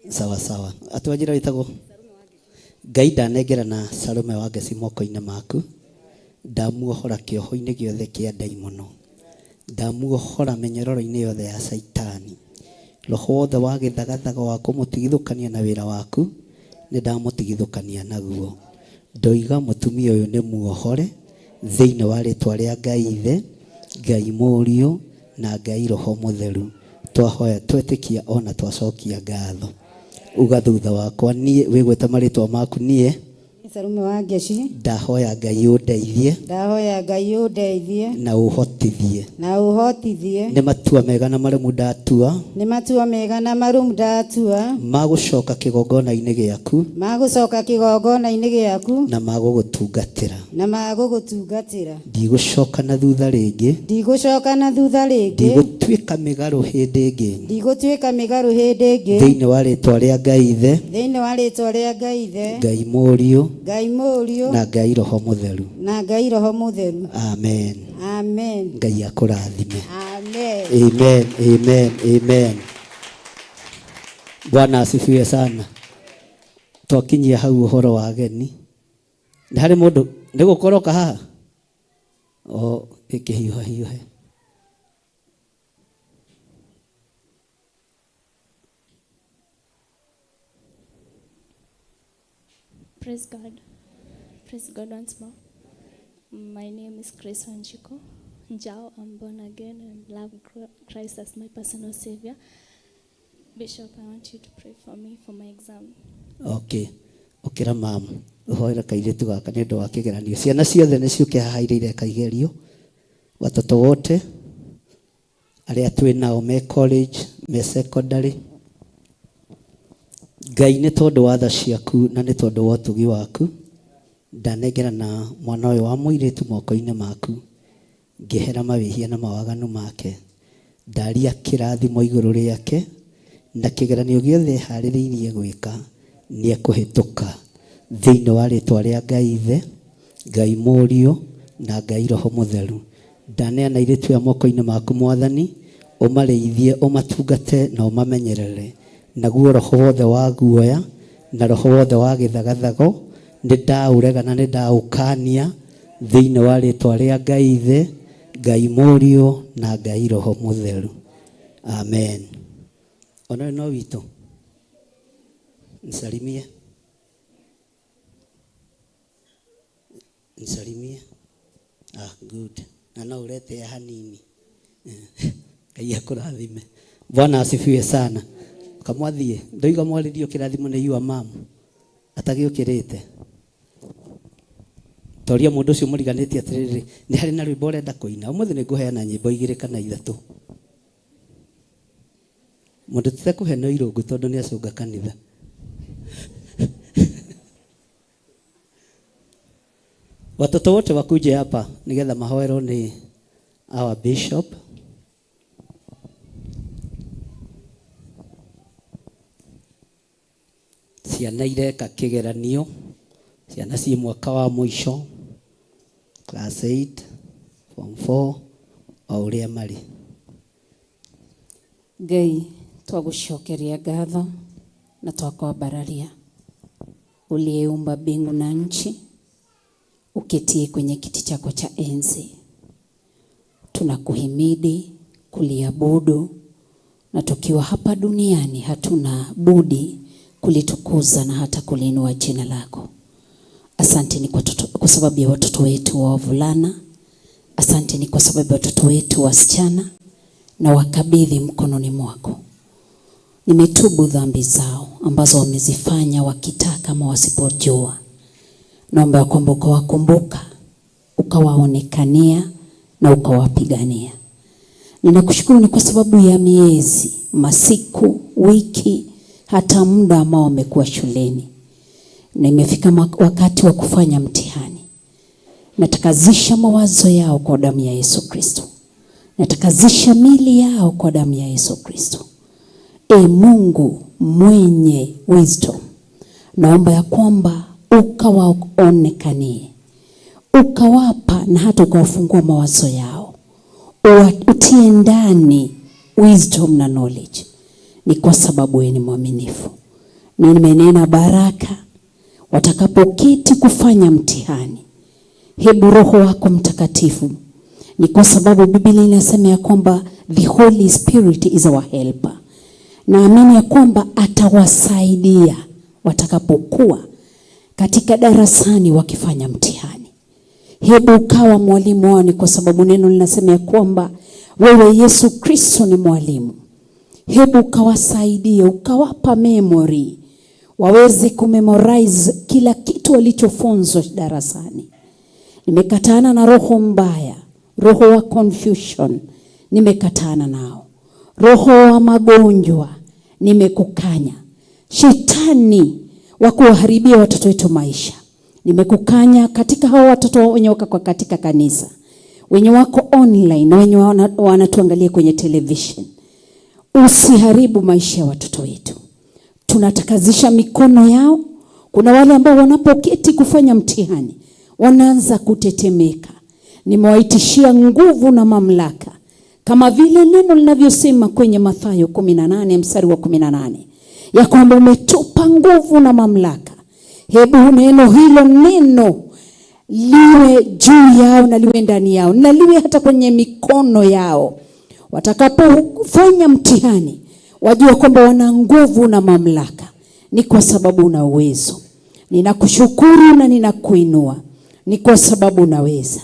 Sawa sawa. Atwanjĩra wĩtagwo? Ngai ndanengera na Salome wa Ngeci moko-inĩ maku ndamuohora kĩoho-inĩ gĩothe kĩa ndaimono, ndamuohora mĩnyororo-inĩ yothe ya Saitani. Roho wothe wa gĩthagathaga wa kũmũtigithũkania na wĩra waku nĩ ndamũtigithũkania naguo. Ndoiga mũtumia ũyũ nĩ muohore thĩinĩ wa rĩtwa rĩa Ngai Ithe, Ngai Mũriũ na Ngai Roho Mũtheru. Twahoya twetĩkia ona twacokia ngatho. Uga thutha wakwa, niĩ wĩgweta marĩtwa maku. Niĩ Sarume wa Ngeci, ndahoya Ngai ũndeithie, ndahoya Ngai ũndeithie na ũhotithie, nĩ matua mega na marũmu ndatua, magũcoka kĩgongona-inĩ gĩaku, na magũgũtungatĩra. Ndigũcoka na thutha rĩngĩ, ndigũtuĩka mĩgarũ hĩndĩ ĩngĩ, thĩinĩ wa rĩtwa rĩa Ngai Ithe, Ngai Mũriũ na Ngai Roho Mũtheru. Amen. Ngai akũrathime. Amen. Amen. Amen. Bwana asifiwe sana. Twakinyia hau ũhoro wa ageni. Nĩ harĩ mũndũ ndĩgũkoroka haha? Ĩkĩhiũha. Praise God. Praise God once more. My name is Grace Wanjiko Njao. I'm born again and love Christ as my personal Savior. Bishop, I want you to pray for me for my exam. Okay. Okĩra mama, ũhoera kairĩtu gaka nĩ ũndũ wa kĩgeranio. Ciana ciothe nĩ ciũke haha irĩire kaigerio. Watoto wote arĩa twĩ nao me college, me secondary. Ngai nĩ tondũ wa tha ciaku na nĩ tondũ wa ũtugi waku, ndanengera na mwana ũyũ wa mũirĩtu moko-inĩ maku, ngĩhera mawĩhia na mawaganu make. Ndaria kĩrathimo igũrũ rĩake, na kĩgeranio gĩothe harĩrĩirie gwĩka nĩ ekũhĩtũka thĩinĩ wa rĩtwa rĩa Ngai Ithe, Ngai Mũriũ na Ngai Roho Mũtheru. Ndaneana airĩtu aya moko-inĩ maku Mwathani, ũmarĩithie, ũmatungate na ũmamenyerere. Naguo roho wothe wa guoya na roho wothe wa gĩthagathago nĩ ndaũrega na nĩ ndaũkania thĩinĩ wa rĩtwa rĩa Ngai Ithe, Ngai Mũriũ na Ngai Roho Mũtheru. Amen. Ona no witũ nisalimie. Good. Na no urete ya hanini. Ngai akũrathime. Bwana asifiwe sana. Kamwathie ndoiga mwaririo kĩrathimo nĩ yua mamu atagĩũkĩrĩte. Toria mũndũ ũcio mũriganĩtie atĩrĩrĩ, nĩ harĩ na rwĩmbo ũrenda kũina. Ũmũthĩ nĩ ngũheana nyĩmbo 2 kana 3. Mũndũ tutakũhe no irũngu tondũ nĩ acũnga kanitha. Watoto wote wakuje hapa nigetha mahoerwo ni our bishop. Ciana ireka kĩgeranio, ciana ciĩ mwaka wa mũico, class 8, form 4, o ũrĩa marĩ. Ngai twagucokeria ngatho na twakwambararia. Uliyeumba mbingu na nchi, uketie kwenye kiti chako cha enzi. Tunakuhimidi, kuliabudu, na tukiwa hapa duniani hatuna budi kulitukuza na hata kuliinua jina lako. Asante ni kwa sababu ya watoto wetu wa wavulana. Asante ni kwa sababu ya watoto wetu wasichana, na wakabidhi mkononi mwako. Nimetubu dhambi zao ambazo wamezifanya wakitaka kama wasipojua. Naomba ya kwamba ukawakumbuka, ukawaonekania na ukawapigania. Ninakushukuru ni kwa sababu ya miezi, masiku, wiki, hata muda ambao wamekuwa shuleni. Na imefika wakati wa kufanya mtihani. Natakazisha mawazo yao kwa damu ya Yesu Kristo. Natakazisha mili yao kwa damu ya Yesu Kristo. Mungu mwenye wisdom, naomba ya kwamba ukawaonekanie, ukawapa na hata ukawafungua mawazo yao, utie ndani wisdom na knowledge. Ni kwa sababu wewe ni mwaminifu. Nimenena baraka watakapoketi kufanya mtihani. Hebu Roho wako Mtakatifu, ni kwa sababu Biblia inasema ya kwamba the Holy Spirit is our helper. Naamini ya kwamba atawasaidia watakapokuwa katika darasani wakifanya mtihani. Hebu ukawa mwalimu wao, kwa sababu neno linasema ya kwamba wewe Yesu Kristo ni mwalimu. Hebu ukawasaidie, ukawapa memory, waweze kumemorize kila kitu walichofunzwa darasani. Nimekatana na roho mbaya, roho wa confusion, nimekatana nao. Roho wa magonjwa, nimekukanya. Shetani wa kuwaharibia watoto wetu maisha, nimekukanya katika hao watoto wenye wako katika kanisa, wenye wako online, wenye wanatuangalia kwenye television. Usiharibu maisha ya watoto wetu. Tunatakazisha mikono yao. Kuna wale ambao wanapoketi kufanya mtihani wanaanza kutetemeka. Nimewaitishia nguvu na mamlaka, kama vile neno linavyosema kwenye Mathayo 18 mstari wa 18, ya kwamba umetupa nguvu na mamlaka. Hebu neno hilo liwe juu yao na liwe ndani yao na liwe hata kwenye mikono yao. Watakapofanya mtihani, wajua kwamba wana nguvu na mamlaka. Ni kwa sababu una uwezo. Ninakushukuru na ninakuinua. Ni kwa sababu unaweza.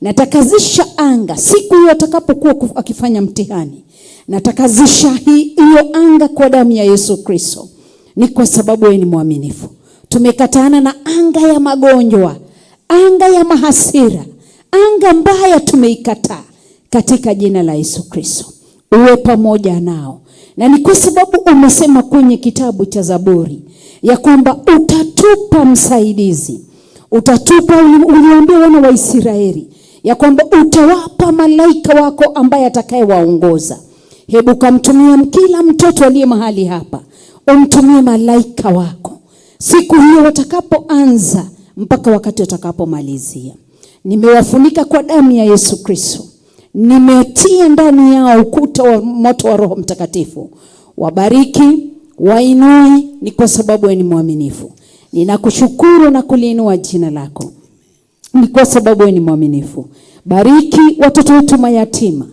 Natakazisha anga siku hiyo atakapokuwa akifanya mtihani. Natakazisha hiyo anga kwa damu ya Yesu Kristo. Ni kwa sababu wewe ni mwaminifu. Tumekatana na anga ya magonjwa, anga ya mahasira, anga mbaya tumeikataa katika jina la Yesu Kristo. Uwe pamoja nao. Na ni kwa sababu umesema kwenye kitabu cha Zaburi ya kwamba utatupa msaidizi. Uliwaambia wana wa Israeli ya kwamba utawapa malaika wako ambaye atakayewaongoza. Hebu kamtumia kila mtoto aliye mahali hapa, umtumie malaika wako siku hiyo watakapoanza mpaka wakati watakapomalizia. Nimewafunika kwa damu ya Yesu Kristo. Nimetia ndani yao ukuta wa moto wa Roho Mtakatifu. Wabariki, wainui, ni kwa sababu wewe ni mwaminifu. Ninakushukuru na kuliinua jina lako. Ni kwa sababu wewe ni mwaminifu. Bariki watoto wetu mayatima.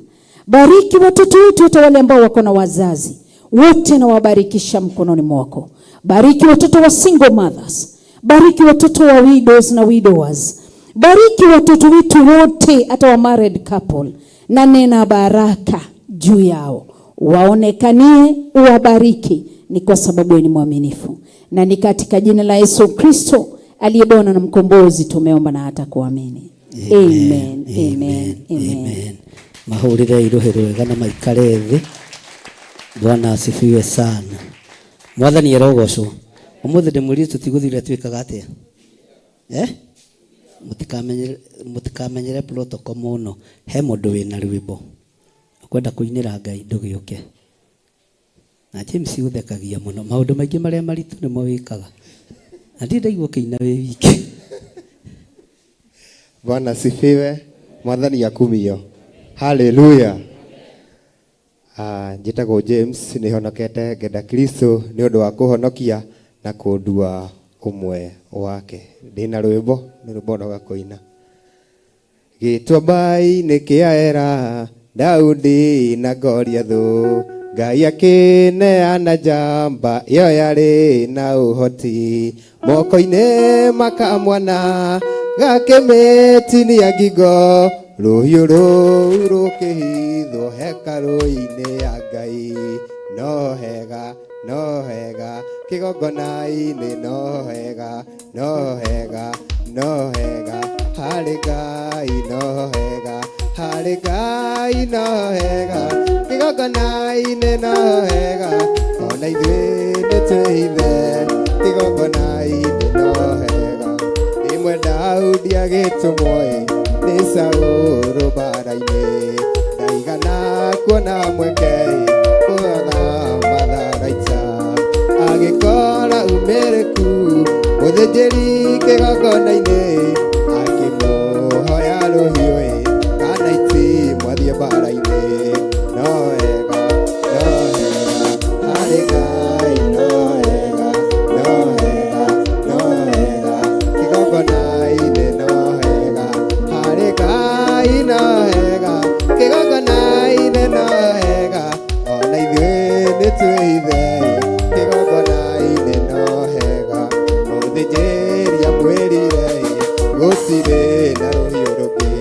Bariki watoto wetu hata wale ambao wako na wazazi. Wote na wabarikisha mkononi mwako. Bariki watoto wa single mothers. Bariki watoto wa widows na widowers. Bariki watoto wetu wote hata wa married couple. Na nena baraka juu yao. Waonekanie, uwabariki. Ni kwa sababu wewe ni mwaminifu. Na ni katika jina la Yesu Kristo aliye Bwana na mkombozi tumeomba na hata kuamini. Amen. Amen. Amen. Mahurire iruhero wega na maikare thi. Bwana asifiwe sana. Mwathani erogocwo. Umuthi ndimwiri tutiguthire twikaga atia? Mutikamenyere protocol muno. He mundu wina rwimbo ukwenda kuinira Ngai ndugiuke. Na James uthekagia muno. Maundu maingi maria maritu nimo wikaga. Na ndaigua kiina we wiki. Bwana asifiwe. Mwathani akumio. Hallelujah. Njitagwo James, nihonokete ngenda Kristo ni undu wa kuhonokia na kundua umwe wake. Ndina rwimbo ni rwimbo no gakoina. Gitwa bai nikiaera Daudi na Goliathu, Ngai akineana njamba iyo yari na uhoti, moko-ini makamwana gakimetinia ngingo, ruhiu rũu rũkĩhithwo hekarũ-inĩ ya Ngai. No hega, no hega, kĩgongona-inĩ no hega, no hega, no hega, harĩ Ngai no hega, harĩ Ngai no hega, kĩgongona-inĩ no hega, ona ithuĩ nĩtwĩhithe kĩgongona-inĩ no hega. Rĩmwe Daudi agĩtũmwo nĩ Saũlũ mbara-inĩ, ndaigana kuona mweke kuoga matharaita, agĩkora umĩrĩku mũthĩnjĩri kĩgongona-inĩ, akĩmũhoya rũhiũ kana iti mwathiĩ mbara-inĩ. No hega, no hega, harĩ Ngai no hega, no hega, no hega, kĩgongona-inĩ no hega, twithe kigongona-inĩ no hega mũthĩnjĩri amwĩrire gũtirĩ na rũhiũ rũngĩ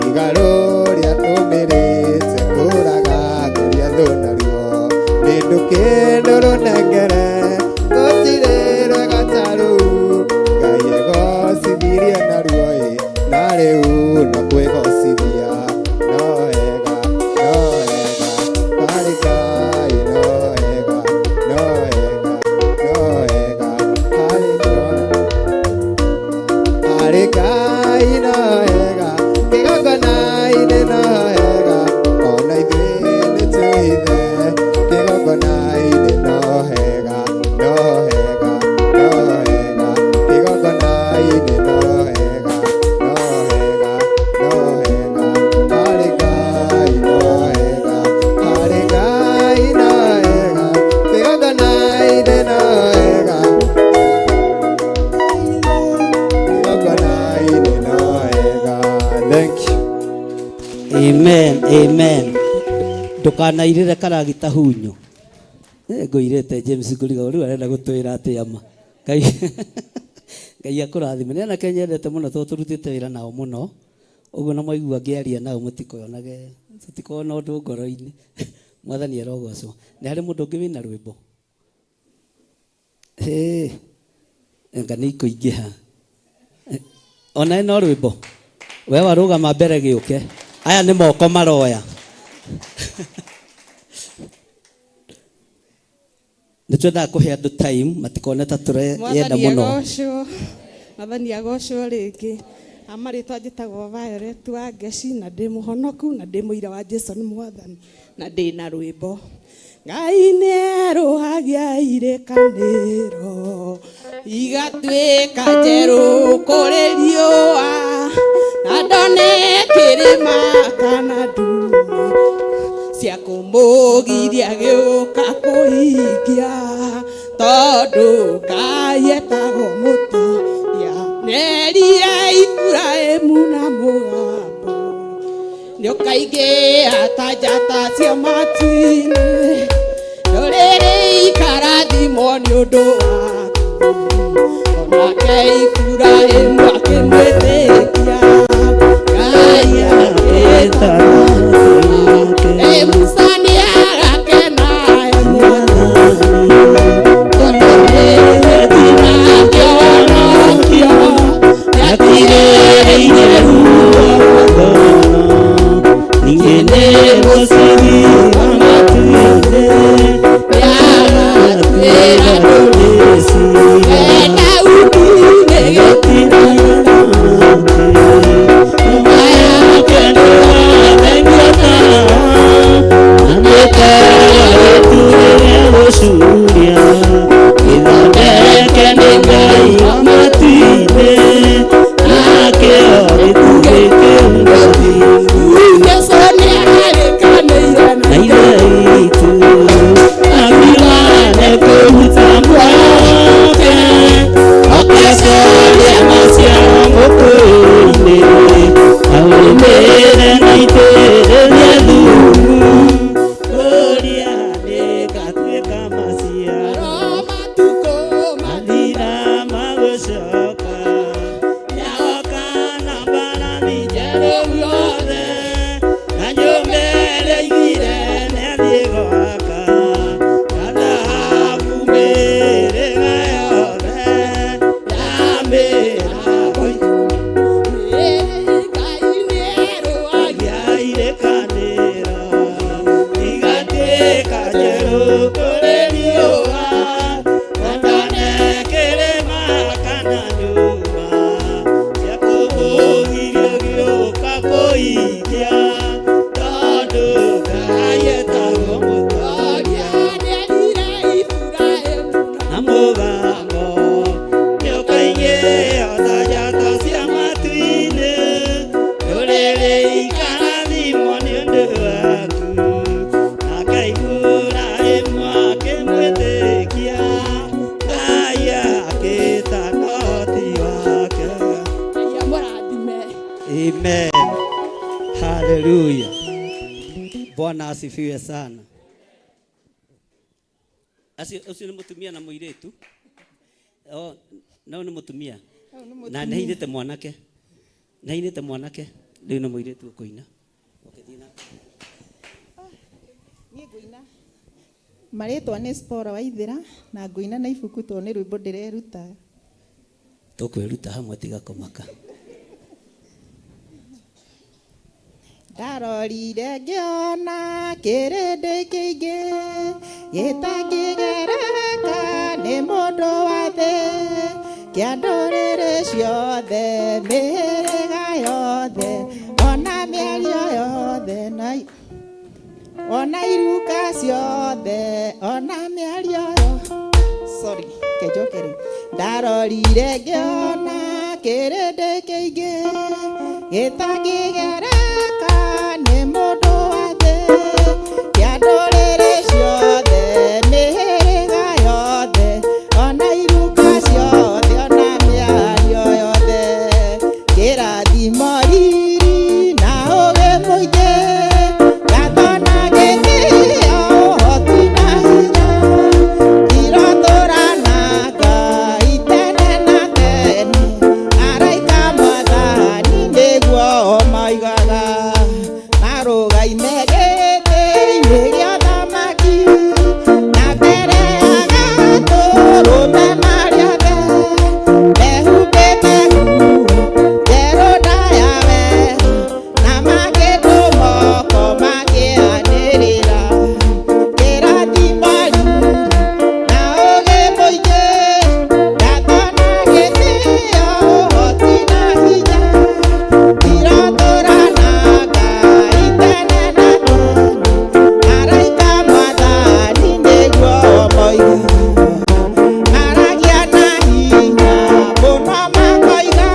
iga rũrĩa tũmĩrĩte kũraga kũrĩa thũ naruo nĩ ndũkĩndũ rũnengere gũtirĩ rwega ta rũu Ngai egocithirie naruo na rĩu no kwĩgocithia no hega harĩ Ngai no hega harĩ Ngai no hega kĩgongona-inĩ no hega ona ithuĩ nĩ twĩthe kĩgongona-inĩ no hega kĩgongona-inĩ no hega harĩ Ngai no hega harĩ Ngai no hega kĩgongona-inĩ no hega kĩgongona-inĩ no hega. Thank you. Amen. Ndukanairire karagita hunyo. Ngũirĩte James Ngũriga rĩu arenda gũtwĩra atĩ ama. Ngai akũrathime. Nĩ anake nyendete mũno tondũ tũrutĩte wĩra nao mũno. Ũguo na maigua ngĩaria nao mũtikoonage. Tũtikoona ũndũ ngoro-inĩ. Mwathani arogocwo. Nĩ harĩ mũndũ ũngĩ wĩna rwĩmbo? Anga nĩ ikũingĩha. Ona ĩno rwĩmbo. We warũgama mbere gĩũke. Aya nĩ moko maroya. Nĩ twendaga kũhe andũ time matikone ta tũreyenda mũno. Mwathani agocwo rĩngĩ. Amarĩtwa njĩtagwo Violet wa Ngeci na ndĩ mũhonoku na ndĩ mũira wa Jesũ nĩ Mwathani na ndĩ na rwĩmbo. Ngai nĩerũhagia irĩkanĩro igatuĩka njerũ kũrĩ riũa na ndone kĩrĩma kana nduma cia kũmũgiria gĩũka kũhingia tondũ Ngai etagwo mũtũria nerire Iburahĩmu na mũgambo nĩũkaingĩha ta njata cia matu-inĩ ndũrĩrĩ ikarathimwo nĩ ũndũ waku onake Iburahĩmu akĩmwĩtĩkia Ngai agĩtara Musa nĩ agakena tondũ nĩwetina kĩonokio gĩatigĩrĩire ruo ningĩ nĩ mũcibi wa matu-inĩ yagatuĩra ndũrĩci Daudi nĩ gĩtinagĩra nyuma yake nĩwathengio amĩtagĩtuĩre gũcuria gĩthondeke nĩ Ngai wa matu-inĩ nakĩo gĩtugĩ kĩu Jesũ nĩ arĩkanĩire na ithe witũ amirane kũruta mwake ũkecoria maciaro mũkũyũ-inĩ aumĩre na itĩrĩrie thumu kũria nĩgatuĩka maciaro matukũ mathira magũcoka yagoka na mbarathi njerũ guothe na nyũmbĩrĩ igire nĩathiĩ gwaka na thahabu mĩrĩga yothe yamĩra Ngai nĩerũhagia irĩkanĩro igatuĩka njerũ kũrĩ riũa na ndone kĩrĩma kana nyũmba cia kũmũgiria gĩũka kũhingia tondũ Ngai etagwo mũtũria nerire Iburahĩmu na mũgambo nĩũkaingĩha ta njata cia matu-inĩ ndũrĩrĩ ikarathimwo nĩ ũndũ waku nake Iburahĩmu akĩmwĩtĩkia Ngai agĩta noti wake. Amen. Hallelujah. Bwana asifiwe sana. Ucio nĩ mũtumia na mũirĩtu. No nĩ mũtumia. mũtumia. Na nĩ ainĩte mwanake. Nĩ ainĩte mwanake. Rĩu nĩ mũirĩtu ũkũina. Niĩ ngũina. Marĩtwa nĩ Spora Waithĩra na ngũina na ibuku to nĩ rwĩmbo ndĩreruta. Tũkwĩruta hamwe tiga kũmaka. Ndarorire ngĩona kĩrĩndĩ kĩingĩ gĩtangĩgereka nĩ mũndũ wa thĩ, kĩa ndũrĩrĩ ciothe, mĩhĩrĩga yothe, ona mĩario yothe, ona iruka ciothe, ona mĩario sorry, kejokere. Ndarorire ngĩona kĩrĩndĩ kĩingĩ gĩtangĩgereka nĩ mũndũ wa thĩ, kĩa ndũrĩrĩ ciothe, mĩhĩrĩga yothe, ona iruka ciothe, ona mĩario yothe, kĩrathimo riri na ũgĩ mũingĩ, gatho na gĩtĩo, ũhoti na hinya, iratũrana Ngai tene na tene, araika Mwathani nĩguo maigaga, marũgaime gĩtĩ-inĩ gĩa ũthamaki, na mbere ya gatũrũme marĩothe, mehumbĩte nguo njerũ ndaya we, na makĩndũ moko makĩanĩrĩra, kĩrathimo riri na ũgĩ mũingĩ, gatho na gĩtĩo, ũhoti na hinya, iratũrana Ngai tene na tene, araika Mwathani nĩguo moigaga, maragia na hinya mũno makoiga,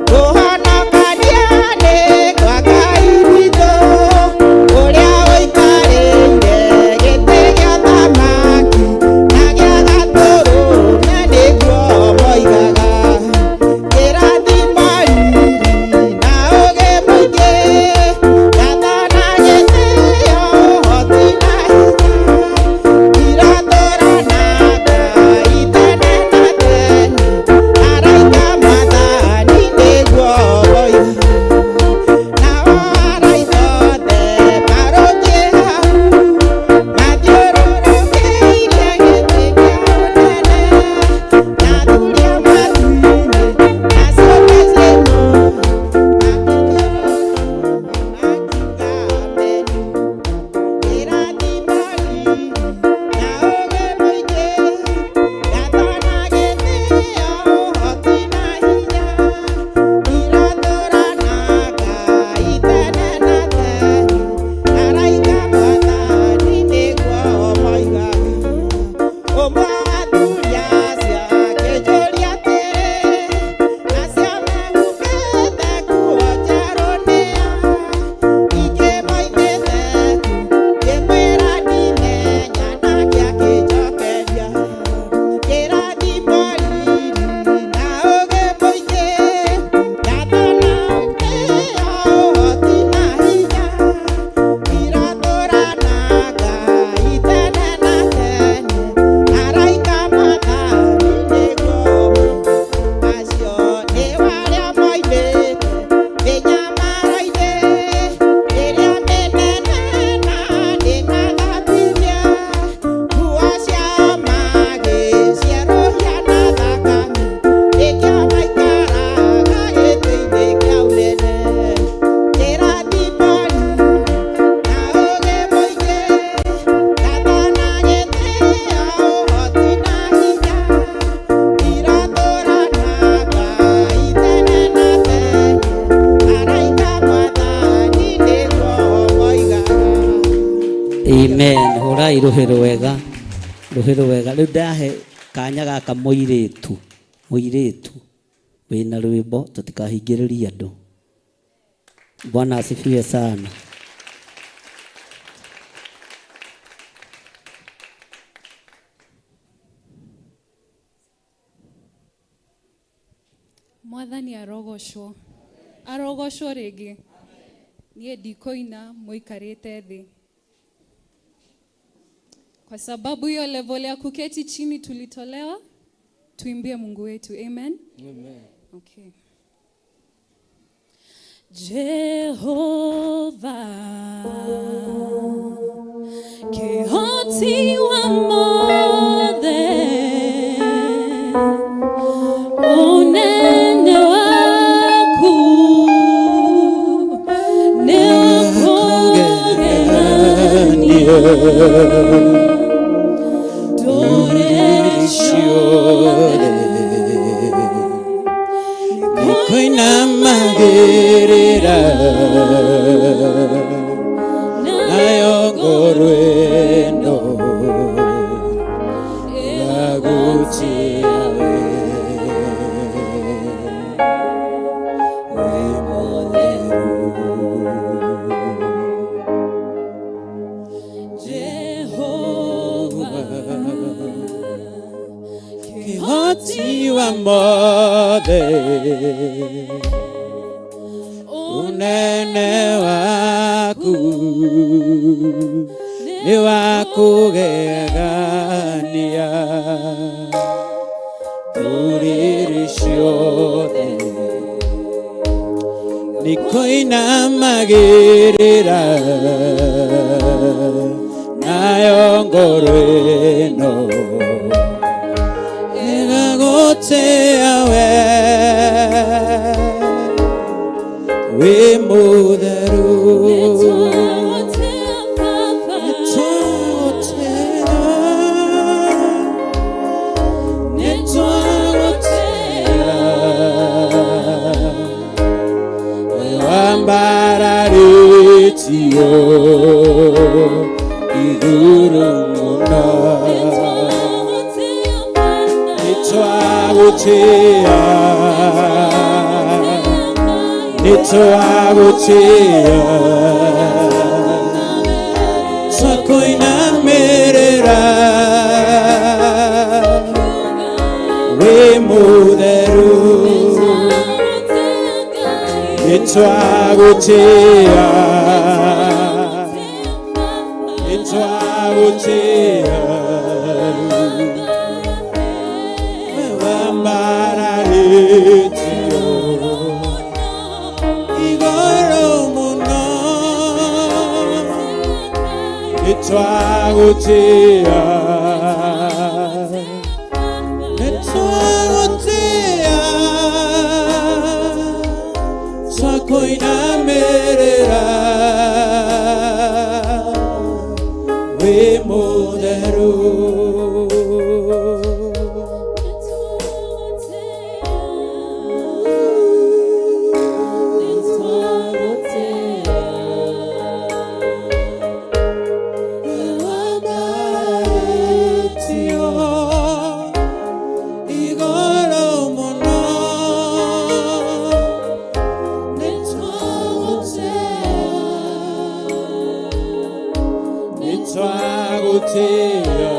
kũhonokania nĩ kwa Ngai witũ, ũrĩa ũikarĩire gĩtĩ gĩa ũthamaki, na gĩa gatũrũme nĩguo moigaga, kĩrathimo riri na ũgĩ mũingĩ, gatho na gĩtĩo, ũhoti na hinya, iratũrana Ngai tene na tene, araika Mwathani nĩguo moigaga, nao araika othe marũngiĩ hau, mathiũrũrũkĩirie gĩtĩ kĩa ũnene, na thuria matu-inĩ, na ciũmbe ciaino, makiuga ameni, kĩrathimo riri na ũgĩ mũingĩ, gatho na gĩtĩo, ũhoti na hinya, iratũrana Ngai tene na tene, araika Mwathani nĩguo moigaga, ũmwe wa athuri acio akĩnjũria atĩrĩ, acio mehumbĩte nguo njerũ nĩ a? Ingĩ moimĩte ku, ngĩmwĩra ndimenya, nake akĩnjokeria, kĩrathimo riri na ũgĩ mũingĩ, gatho na gĩtĩo, ũhoti na hinya, iratũrana Ngai tene na tene, araika Mwathani nĩguo acio nĩ arĩa moimĩte mĩnyamaro-inĩ ĩrĩa mĩnene na ndĩnathambithia, nguo ciao magĩcierũhia na thakame, nĩkĩo maikaraga gĩtĩ-inĩ kĩa ũnene, kĩrathimo riri na ũgĩ mũingĩ, gatho na gĩtĩo, ũhoti na hinya, iratũrana Ngai tene na tene, araika Mwathani nĩguo moigaga. Amen. Horai rũhĩ rwega. Rũhĩ rwega. Rĩu ndahe kanya gaka mũirĩtu. Mũirĩtu. Wĩna rwĩmbo tũtikahingĩrĩrie andũ. Bwana asifiwe sana. Mwathani arogocwo. Arogocwo rĩngĩ. Niĩ ndikũina mũikarĩte thĩ. Kwa sababu hiyo level ya kuketi chini tulitolewa, tuimbie Mungu wetu. Amen. Amen. Okay. Jehova kihoti wa mothe unene waku ni wakugegania Nikoina magerera nayongorwendo yaguchiawe Kihoti wa mothe unene waku ni wakugegania nduriri ciothe nikoinamagirira nayo ngoro ĩno ĩgagoteawe wĩ mũtheru Wambararitio iguru muna nitwagutia twakoinamerera wĩ mũtheru nitwagutia wambararitio igoro muno nitwagutia twakoinamerera wĩ mũtheru twagutia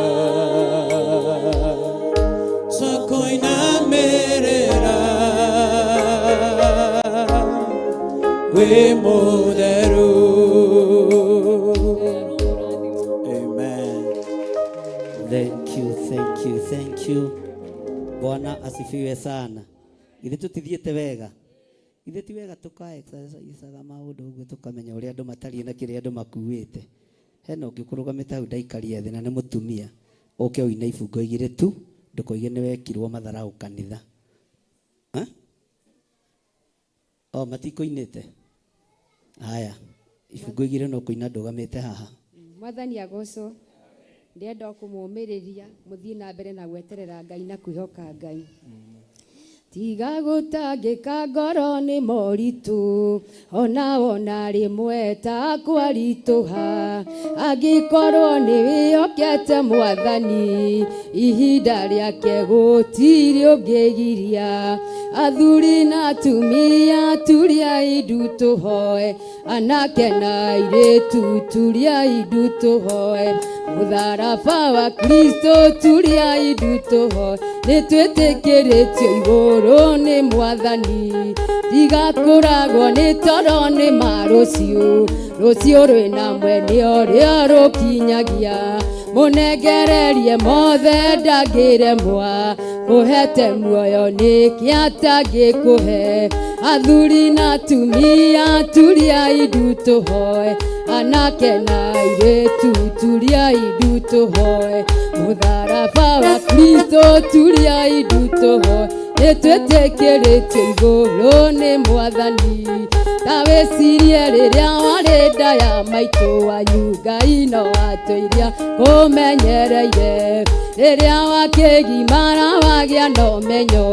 twakoinamerera wĩ mũtheru. Amen. Thank you. Bwana asifiwe sana. Ithe tutithiĩte wega. Ithe ti wega tuka exercise maũndũ ũguo tukamenya ũrĩa andũ matariĩ na kĩrĩa andũ makuĩte. Hena ũngĩkũrũgamĩte hau ndaikaria thĩ na nĩ mũtumia ũke ũine ibungo igĩrĩ tu ndũkoige nĩ wekirwo matharaũ kanitha. Matikũinĩte. Haya, ibungo igĩrĩ no kũina ndũgamĩte haha. Mwathani agocwo. Ndĩenda kũmũmĩrĩria mũthiĩ na mbere na gweterera Ngai na kwĩhoka Ngai. Tiga gũtangĩka ngoro nĩ moritũ ona rĩmwe ta kwaritũha angĩkorwo nĩ wĩhokete Mwathani ihinda rĩake gũtirĩ ũngĩgiria athuri na atumia turiai ndu tũhoe anake na airĩtu turiai ndu tũhoe mũtharaba wa Kristo turiai ndu tũhoe nĩ twĩtĩkĩrĩtio igũrũ nĩ Mwathani tigakũragwo nĩ toro nĩ marũciũ rũciũ rwĩna mwene ũrĩa rũkinyagia mũnengererie mothe ndangĩremwa kũhete muoyo nĩkĩ atangĩkũhe athuri na atumia turiai ndu tũhoe anake na airĩtu turiai ndu tũhoe mũtharaba wa Kristo turiai ndu tũhoe nĩtwĩtĩkĩrĩtio igũrũ nĩ Mwathani ta wĩcirie rĩrĩa warĩ nda ya maitũ wanyu Ngai no atũiria kũmenyereire rĩrĩa wakĩgimara wagĩa na ũmenyo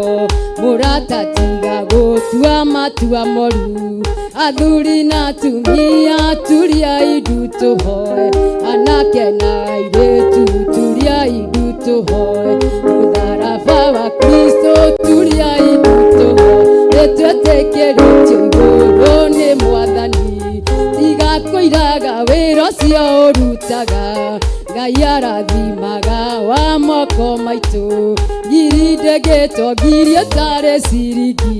mũratatiga gũtua matua moru athuri na atumia turiai ndu tũhoe anake na airĩtu turiai ndu tũhoe mũtharaba wa Kristo turiai ndu tũhoe nĩtwĩtĩkĩrĩtio igũrũ nĩ Mwathani tiga kũiraga wĩra ũcio ũrutaga Ngai arathimaga wa moko maitũ ngiri ndĩngĩtongirie tarĩ ciringi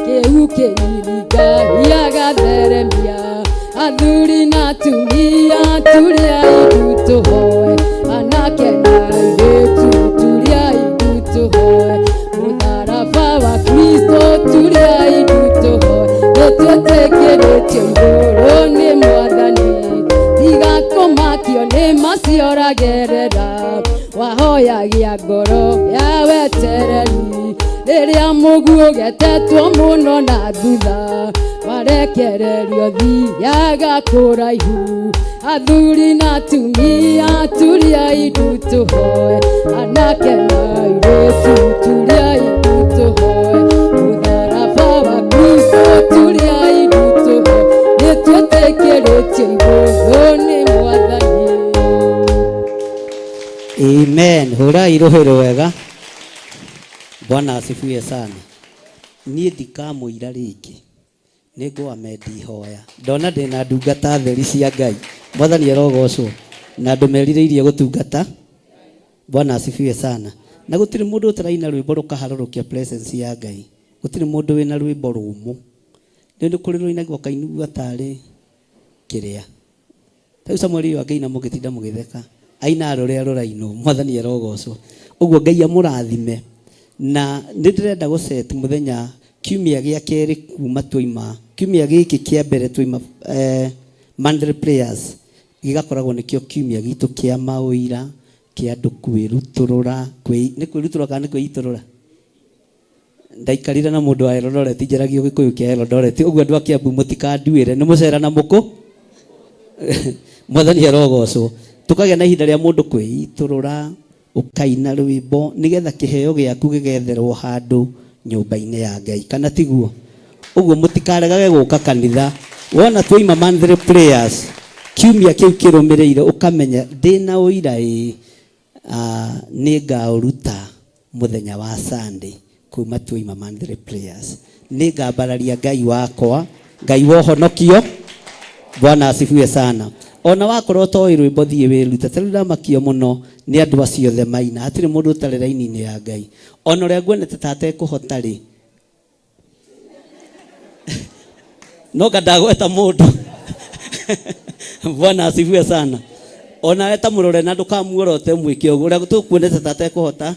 kĩu kĩnini Ngai agatheremia athuri na atumia turiai ndu tũhoe anake na airĩtu turiai ndu tũhoe mũtharaba wa Kristo turiai ndu tũhoe nĩtwĩtĩkĩrĩtio igũrũ nĩ Mwathani tiga kũmakio nĩ macioragĩrĩra wahoyagia ngoro ya wetereri rĩrĩa mũguĩ ũgetetwo mũno na thutha warekererio thiaga kũraihu athuri na atumia turiai ndu tũhoe anake na airĩtu turiai ndu tũhoe mũtharaba wa Kristo turiai ndu tũhoe nĩtwĩtĩkĩrĩtio igũrũ nĩ Mwathani. Amen. Hurai rũhĩrĩ wega. Bwana asifiwe sana. Niĩ ndikamũira rĩngĩ nĩngwamendi ihoya ndona ndĩna ndungata theri cia Ngai Mwathani arogocwo na andũ merirĩirie gũtungata. Bwana asifiwe sana. Na gũtirĩ mũndũ ũtaraina rwĩmbo rũkaharũrũkia presence ya Ngai. Gũtirĩ mũndũ wĩna rwĩmbo rũmũ. Nĩ kũrĩ rũinagwo kainugua tarĩ kĩrĩa. Rĩu Samueli wa Ngai na mũgĩtinda mũgĩtheka aina rũrĩa rũrainwo Mwathani arogocwo. Ũguo Ngai amũrathime na nĩndĩrenda gũset mũthenya kiumia gĩa kerĩ kuma twaima kiumia gĩkĩ kĩa mbere twaima Monday prayers gĩgakoragwo nĩkĩo kiumia gitũ kĩa maũira kĩa andũ kwĩrutũrũra nĩ kwĩrutũrũra kana nĩ kwĩitũrũra. Ndaikarire na mũndũ wa Eldoret njeragio Gĩkũyũ kĩa Eldoret ũguo andũ a Kiambu mũtikanduĩre nĩ mũcera na mũkũ. Mwathani arogocwo. Tukagĩa na ihinda rĩa mũndũ kwĩitũrũra ukaina rwĩmbo nigetha kĩheo gĩaku gĩgetherwo handũ nyũmba-inĩ ya Ngai kana tiguo. Ũguo mũtikaregage gũka kanitha wona twaima Monday prayers kiumia kĩu kĩrũmĩrĩire ũkamenya ndĩna ũira nĩ ngaũruta mũthenya wa Sunday kuma twaima Monday prayers nĩ ngambararia Ngai wakwa Ngai wa ũhonokio. Bwana asifiwe sana. Ona wakorwo toĩ rwĩmbo thiĩ wĩrute tarĩ ndamakio mũno nĩ andũ acio othe maina hatirĩ mũndũ ũtarĩ raini-inĩ ya Ngai ona ũrĩa nguonete ta atekũhota rĩ no ngandagweta mũndũ. Bwana asifiwe sana. Ona we ta mũrore na ndũkamuorote mwĩke ũguo ũrĩa tũkuonete ta atekũhota.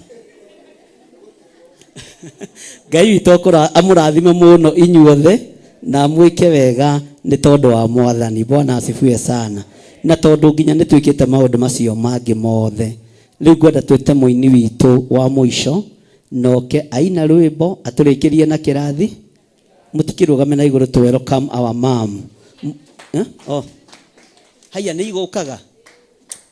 Ngai witũ amũrathime mũno inyuothe na mwĩke wega nĩ tondũ wa Mwathani. Bwana asifiwe sana. Na tondũ nginya nĩ twĩkĩte maũndũ macio mangĩ mothe rĩu ngwenda twĩte mũini witũ wa mũico noke aina rwĩmbo atũrĩkĩrie na kĩrathi mũtikĩrũgame na igũrũ to welcome our mom. Haya nĩ igũkaga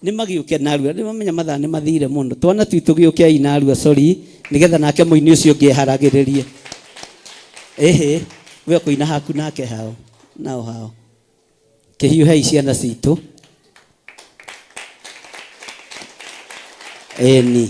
nĩ magĩũke narua nĩ mamenya mathaa nĩ mathire mũno twana twitũ gĩũke aina narua sorry nigetha nake mũini ũcio ũngĩ eharagĩrĩrie. We kũina haku nake hao nao hao kĩhiũhe ciana citũ eni.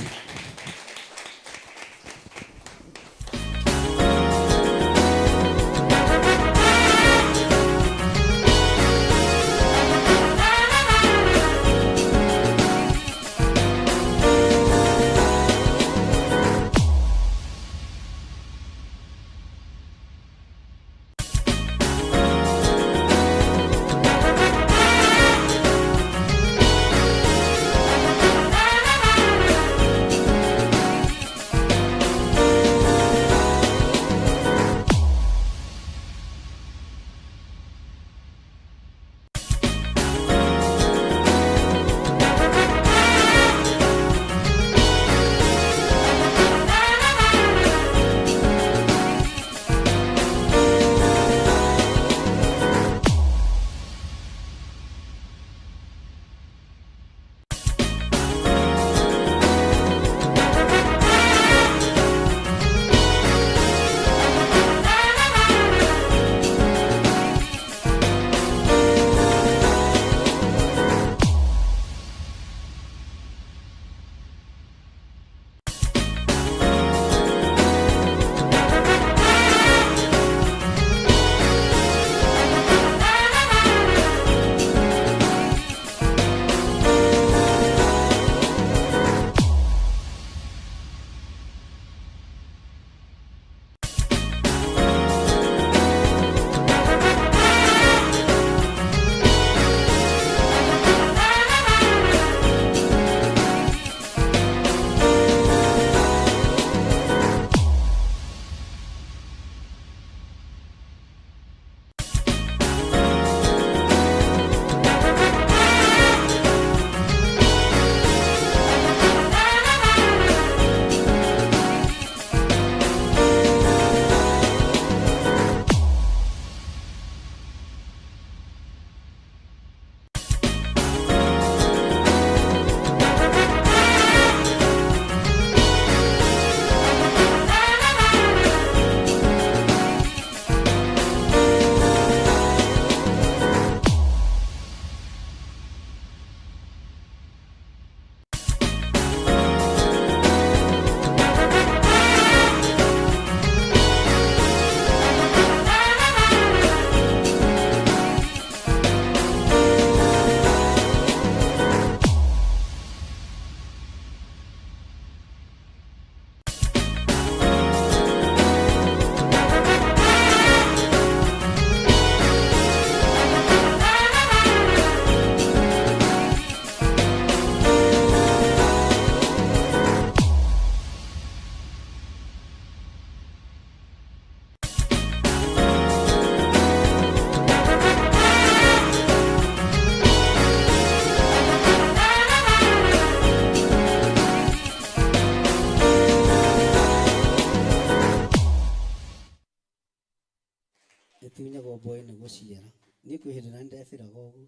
Etinya go boy ne gociera. Ni kwihirira ndefira gogu.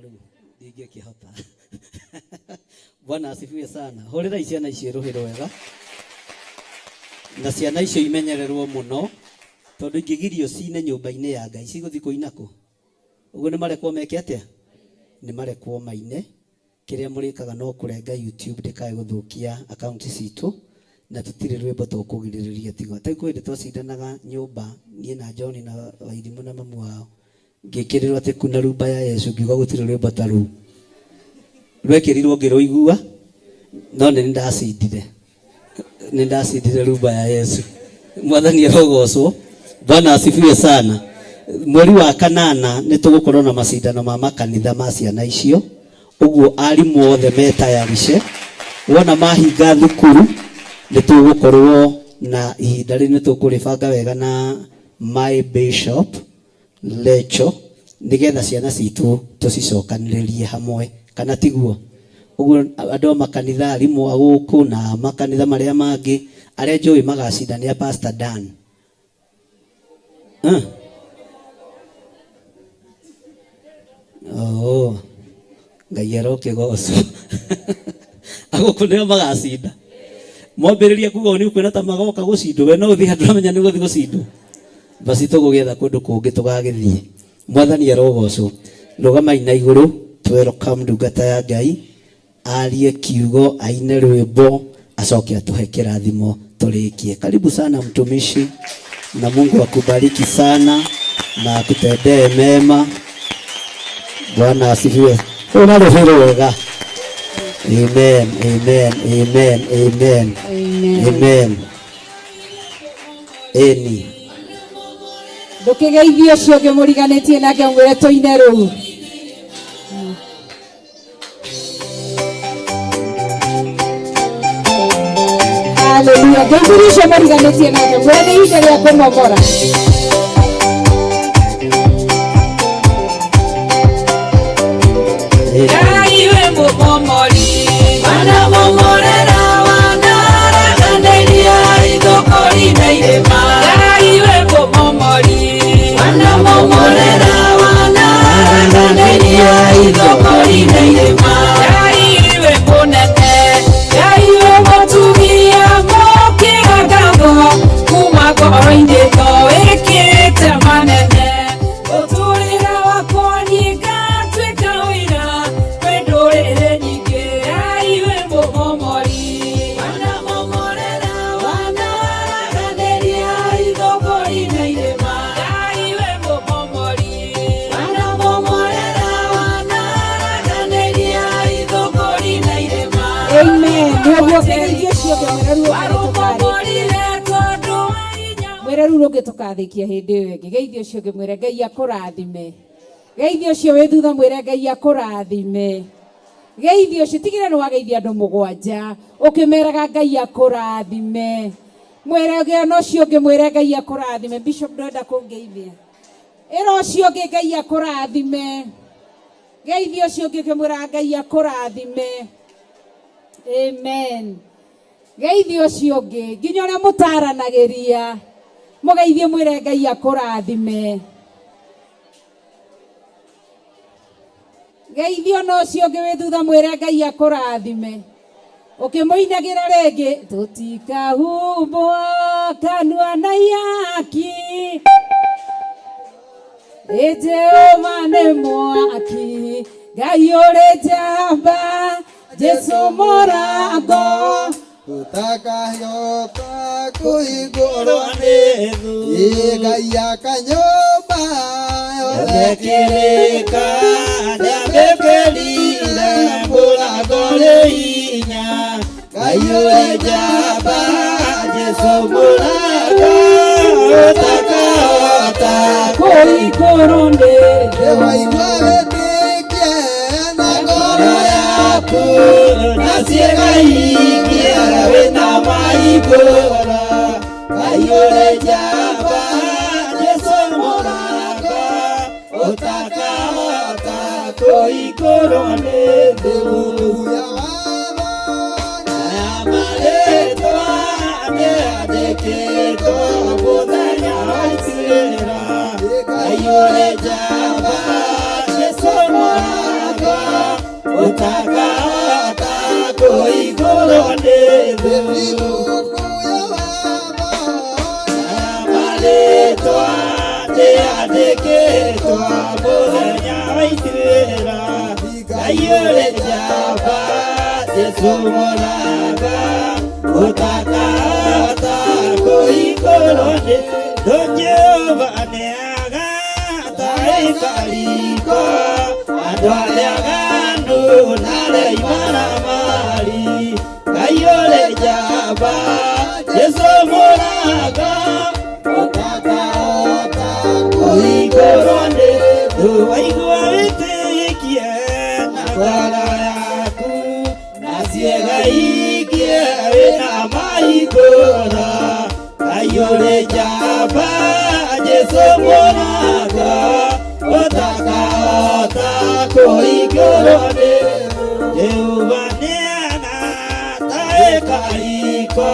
Riu ndingikihota. Bwana asifiwe sana. Horera ciana icio ruhiro wega. Na ciana icio imenyererwo muno tondu ingigirio cine nyumba-ini ya Ngai ciguthi kuinako. Uguo ni marekwo meke atia? Ni marekwo maine. Kiria murikaga no kurenga YouTube ndikae guthukia account citu na tutire rwimbo tukugiririria tigo. Tai kwende twacindanaga nyumba nie na John na Wairimu na mamu wao. Ngikirirwo ati kuna rumba ya Yesu ngiuga gutire rwimbo ta ru. Rwekirirwo ngiruigua no ni ndacindire. Ni ndacindire rumba ya Yesu. Mwathani arogocwo. Bwana asifiwe sana. Mweri wa kanana nitugukorwo na macindano ma makanitha ma ciana icio. Uguo arimu othe metayarishe. Wona mahinga thukuru nitugukorwo na ihinda ri nitukuribanga wega na my bishop Lecho nigetha ciana citu tucicokaniririe hamwe kana tiguo. Uguo andu makanitha arimu aguku na makanitha maria mangi aria njui magacindania Pastor Dan. Oh, Ngai arokigoco. Aguku nio magacinda. Mwambiriria kuga ni ukwena ta magoka gucindwo we no uthi handramenya ni guthi gucindwo. Basi tugugetha kundu kungi tugagithie. Mwathani arogocwo. Rugama ina iguru welcome ndungata ya Ngai. Arie kiugo aine rwimbo acoke atuhe kirathimo turikie. Karibu sana mtumishi na Mungu akubariki sana na akutendee mema. Bwana asifiwe. Una roho wega. Amen, amen, amen, amen, amen. Eni. Ndukigeithio cio ngimuriganitie nake ngwire tuine riu. Hallelujah. Ngeithio muriganitie nake ngwire ni ihinda ria kumogora. Iwe mumomori wana momorera wana raganderia idokori na irema. Iwe mumomori wana momorera wana raganderia idokori na irema. Iwe munene iwe mutumia mukigagago kuma ngoro-ini to wikite manene. Uturira wakwa nigatuika wira kwendurire nyingi. Iwe mumomori wana momorera wana raganderia idokori na irema. Iwe mumomori wana momorera wana raganderia idokori na irema. Amen. Niguo ngeithio cio mwire ru rungi tukathikia hindi iyo ingi. Geithio cio ngimwire Ngai akurathime. Geithio cio wi thutha mwire Ngai akurathime. Geithio cio tigire ni wageithia andu mugwanja ukimeraga Ngai akurathime. Mwire ge no cio ngimwire Ngai akurathime. Bishop ndenda kungeithia iro cio ngi Ngai akurathime. Geithio cio ngimwira Ngai akurathime. Amen. Geithio cio ngi nginya uria mutaranagiria mugeithie mwire Ngai akurathime. Geithio no cio ngi wi thutha mwire Ngai akurathime. Ukimuinagira ringi tutikahumbwo kanua na yaki. Jehova ni mwaki Ngai uri njamba Jesu murango. Utakahota kuhingũrwo nĩ thũ. Ngai aka nyũmba yothe kĩrĩka nĩambĩkĩrire mũrango nĩ hinya. Ngai ũrĩ njamba Jesu mũrango ũtakahota kuhingũrwo nĩ thũ. Waigua wĩtĩkie na ngoro yaku na ciĩga ingĩara wĩna maithũra. Ngai ũrĩ njamba Jesu mũrango ũtakahota kũhingũrwo nĩ thũ. Aya marĩtwa nĩandĩkĩtwo mũthenya wa icera Kayole jaba Yesu mwana utakata kuigoro ndevu amaletwa teandikitwa muthenya wa ituĩra Kayole jaba Yesu mwana utakata kuigoro ndevu Jehova neagata ikaliko andũ arĩa aganu na arĩa imaramari Kayole jaba Yesu mũranga ũtakahota kũhingũrwo nĩ thũ waigua wĩtĩkie na ngoro yaku na ciĩga ingĩ wĩna mahingũra Kayole jaba Yesu mũranga ũtakahota kũhingũrwo nĩ Jehova nĩagata ĩkariko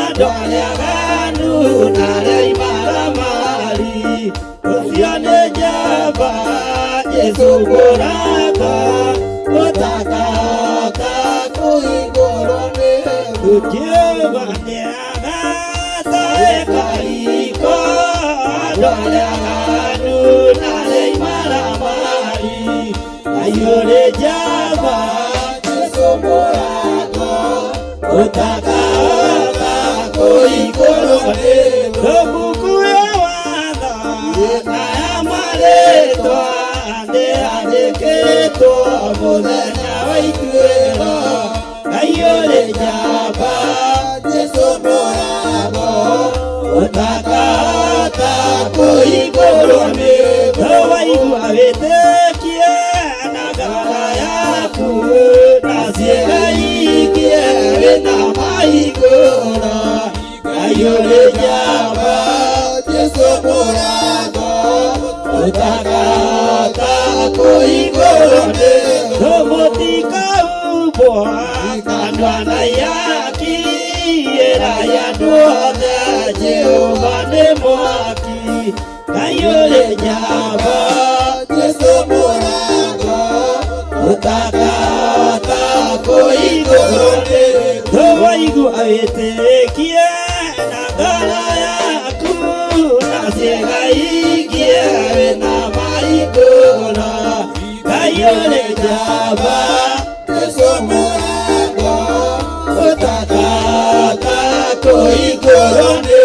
andũ arĩa aganu na arĩa imaramari ũcio nĩ jaba Yesu mũranga ũtakahota kũhingũrwo nĩ Jehova nĩagata ĩkariko andũ arĩa aganu na arĩa imaramari Kayole jaba Yesu mũranga ũtakahota kũhingũrwo nĩ Mbuku ya watho na ya marĩtwa ndĩandĩkĩtwo mũthenya wa ituĩro Kayole jaba Yesu mũranga ũtakahota kũhingũrwo nĩ waigua wĩtĩkie na ngoro yaku na ciĩga ingĩ wĩna mahingũra Kayole jaba Yesu mũranga ũtakahota kũhingũrwo nĩ mũtikahumbwo kandwana yaki ĩra ya andũ othe Jehova nĩ mwaki Kayole jaba Yesu mũranga ũtakahota kũhingũrwo nĩ waigua wĩtĩkie na ngoro yaku na ciĩga ingĩ wĩna mahingũra Kayole jaba Yesu mũranga ũtakahota kũhingũrwo nĩ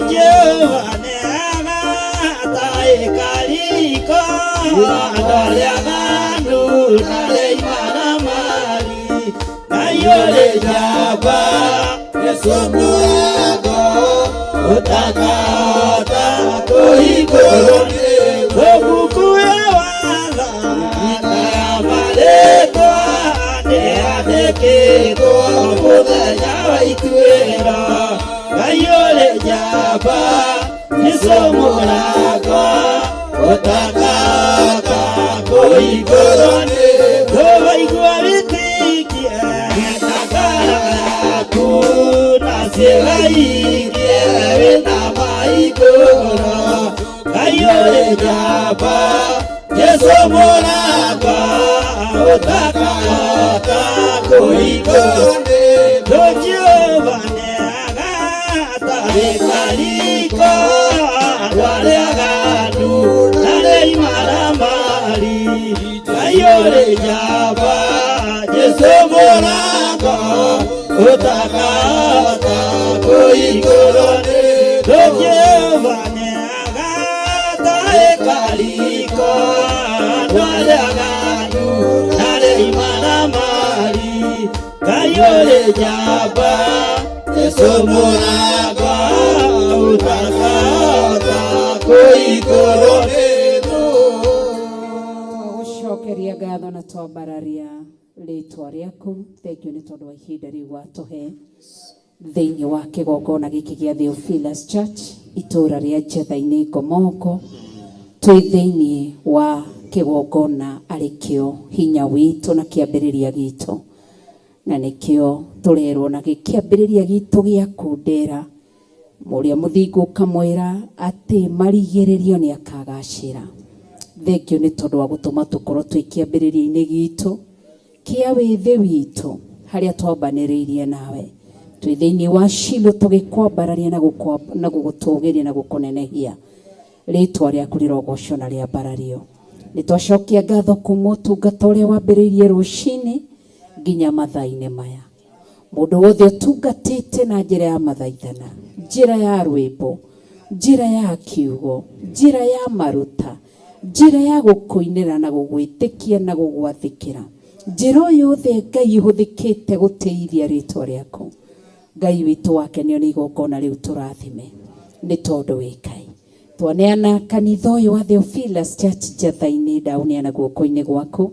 Jehova nĩagata ĩkariko andũ arĩa aganu na arĩa imaramari Kayole jaba Yesu mũranga ũtakahota kũhingũrwo nĩ Mbuku ya watho na ya marĩtwa ndĩandĩkĩtwo mũthenya wa ituĩro Kayole jaba Yesu mũranga ũtakahota kũhingũrwo nĩ waigua wĩtĩkie na ngoro yaku na ciĩga ingĩ wĩna mahingũra Kayole jaba Yesu mũranga ũtakahota kũhingũrwo nĩ Jehova nĩagata ĩkariko andũ arĩa aganu na arĩa imaramari Kayole jaba Yesu mũranga ũtakahota kũhingũrwo nĩ Jehova nĩagata ĩkariko andũ arĩa aganu na arĩa imaramari Kayole jaba Yesu mũranga ũtakahota kũhingũrwo nĩ Twagucokeria ngatho na twambararia rĩtwa rĩaku thengio nĩ tondũ wa ihinda rĩu watũhe thĩinĩ wa kĩgongona gĩkĩ gĩa Theophilus Church itũũra rĩa Njetha-inĩ Ngomoko twĩ thĩinĩ wa kĩgongona arĩkĩo hinya witũ na kĩambĩrĩria gitũ na nĩkĩo tũrerwo na gĩkĩambĩrĩria gitũ gĩa kũndera Muria muthingu kamwira ati marigiririo ni akagacira. Thengio ni tondu wa gutuma tukorwo twi kiambiriria-ini gitu kia withi witu haria twambaniriirie nawe twi thiini wa Shilo tugikwambararia na gugutugiria na gukunenehia ritwa riaku rirogoco na riambarario. Nitwacokia ngatho kuma utungata uria wambiriirie rucini nginya mathaa-ini maya. Mundu wothe utungatite na njira ya mathaithana, njira ya rwimbo, njira ya kiugo, njira ya maruta, njira ya gukuinira na gugwitikia na gugwathikira, njira yothe Ngai ihuthikite guteithia ritwa riaku. Ngai witu wakenio ni igongona riu turathime ni tondu wi Ngai. Twaneana kanitha uyu wa Theophilus Church Jathaini ndauneana guoko-ini gwaku.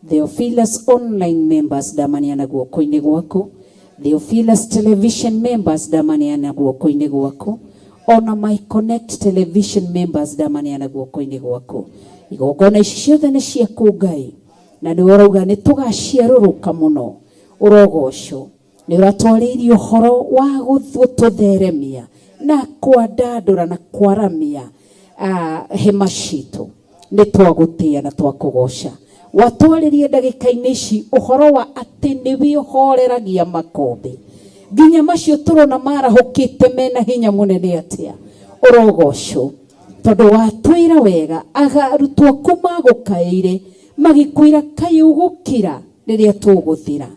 Theophilus online members ndamaniana guoko-ini gwaku. Theophilus television members ndamaniana guoko-ini gwaku. Ona My Connect television members ndamaniana guoko-ini gwaku. Igongona ici ciothe ni ciaku Ngai, na ni urauga ni tugaciaruruka muno urogoco. Ni uratwaririe uhoro wa gututheremia na kwandandura na kwaramia hema citu. Ni twagutia na twakugoca. Watwaririe ndagika-ini ici uhoro wa ati niwe uhoreragia makombe nginya macio turona marahukite mena hinya munene atia. Urogoco tondu watwira wega agarutwo kuma gukaire magikwira kai ugukira riria tuguthira.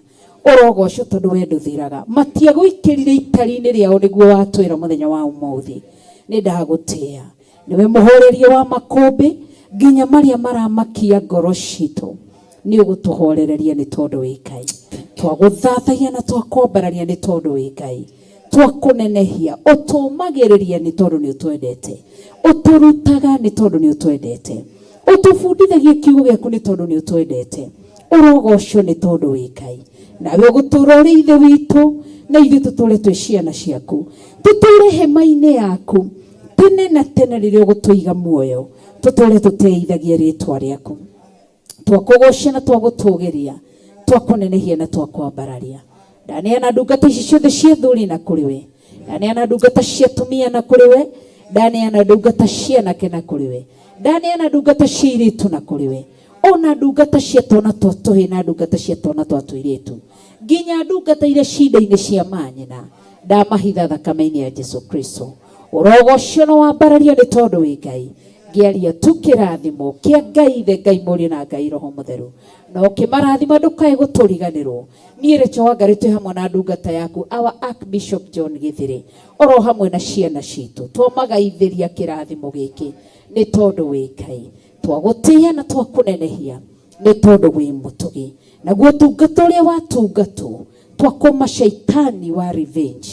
Urogoco tondu we nduthiraga matiagwikirire itari-ini riao niguo watwira muthenya wa umuthi. Ni ndagutia niwe muhorerie wa makombe nginya maria maramakia ngoro citu ni ugutuhorereria ni tondu wi Ngai. Twaguthathagia na twakwambararia ni tondu wi Ngai. Twakunenehia utumagiriria ni tondu ni utwendete. Uturutaga ni tondu ni utwendete. Utufundithagia kiugo giaku ni tondu ni utwendete. Urogoco ni tondu wi Ngai. Nawe gutura uri ithe witu na ithuĩ tuture twi ciana ciaku. Tuture hema-ini yaku tene na tene riria ugutuiga muoyo. Tuture tuteithagia ritwa riaku. Twakugocia na twagutugiria, twakunenehia na twakwambararia. Ndaneana ndungata ici ciothe cia thuri na kuri we. Ndaneana ndungata cia atumia na kuri we. Ndaneana ndungata cia anake na kuri we. Ndaneana ndungata cia airitu na kuri we. Ona ndungata cia twana twa tuhi na ndungata cia twana twa tuiritu. Nginya ndungata iria cinda-ini cia manyina. Ndamahitha thakame-ini ya Jesu Kristo. Urogocio na wambarario ni tondu wi Ngai. Ngiaria tu kirathimo kia Ngai Ithe, Ngai Mũriũ na Ngai Roho Mũtheru. Na ukimarathima ndukae guturiganirwo. Nie Rachel Wangari twi hamwe na ndungata yaku our Archbishop John Githiri. Oro hamwe na ciana citu. Twamagaithiria kirathimo giki ni tondu wi Ngai. Twagutia na twakunenehia ni tondu wi mutugi. Naguo tungata uria watungatwo twakoma shaitani wa revenge.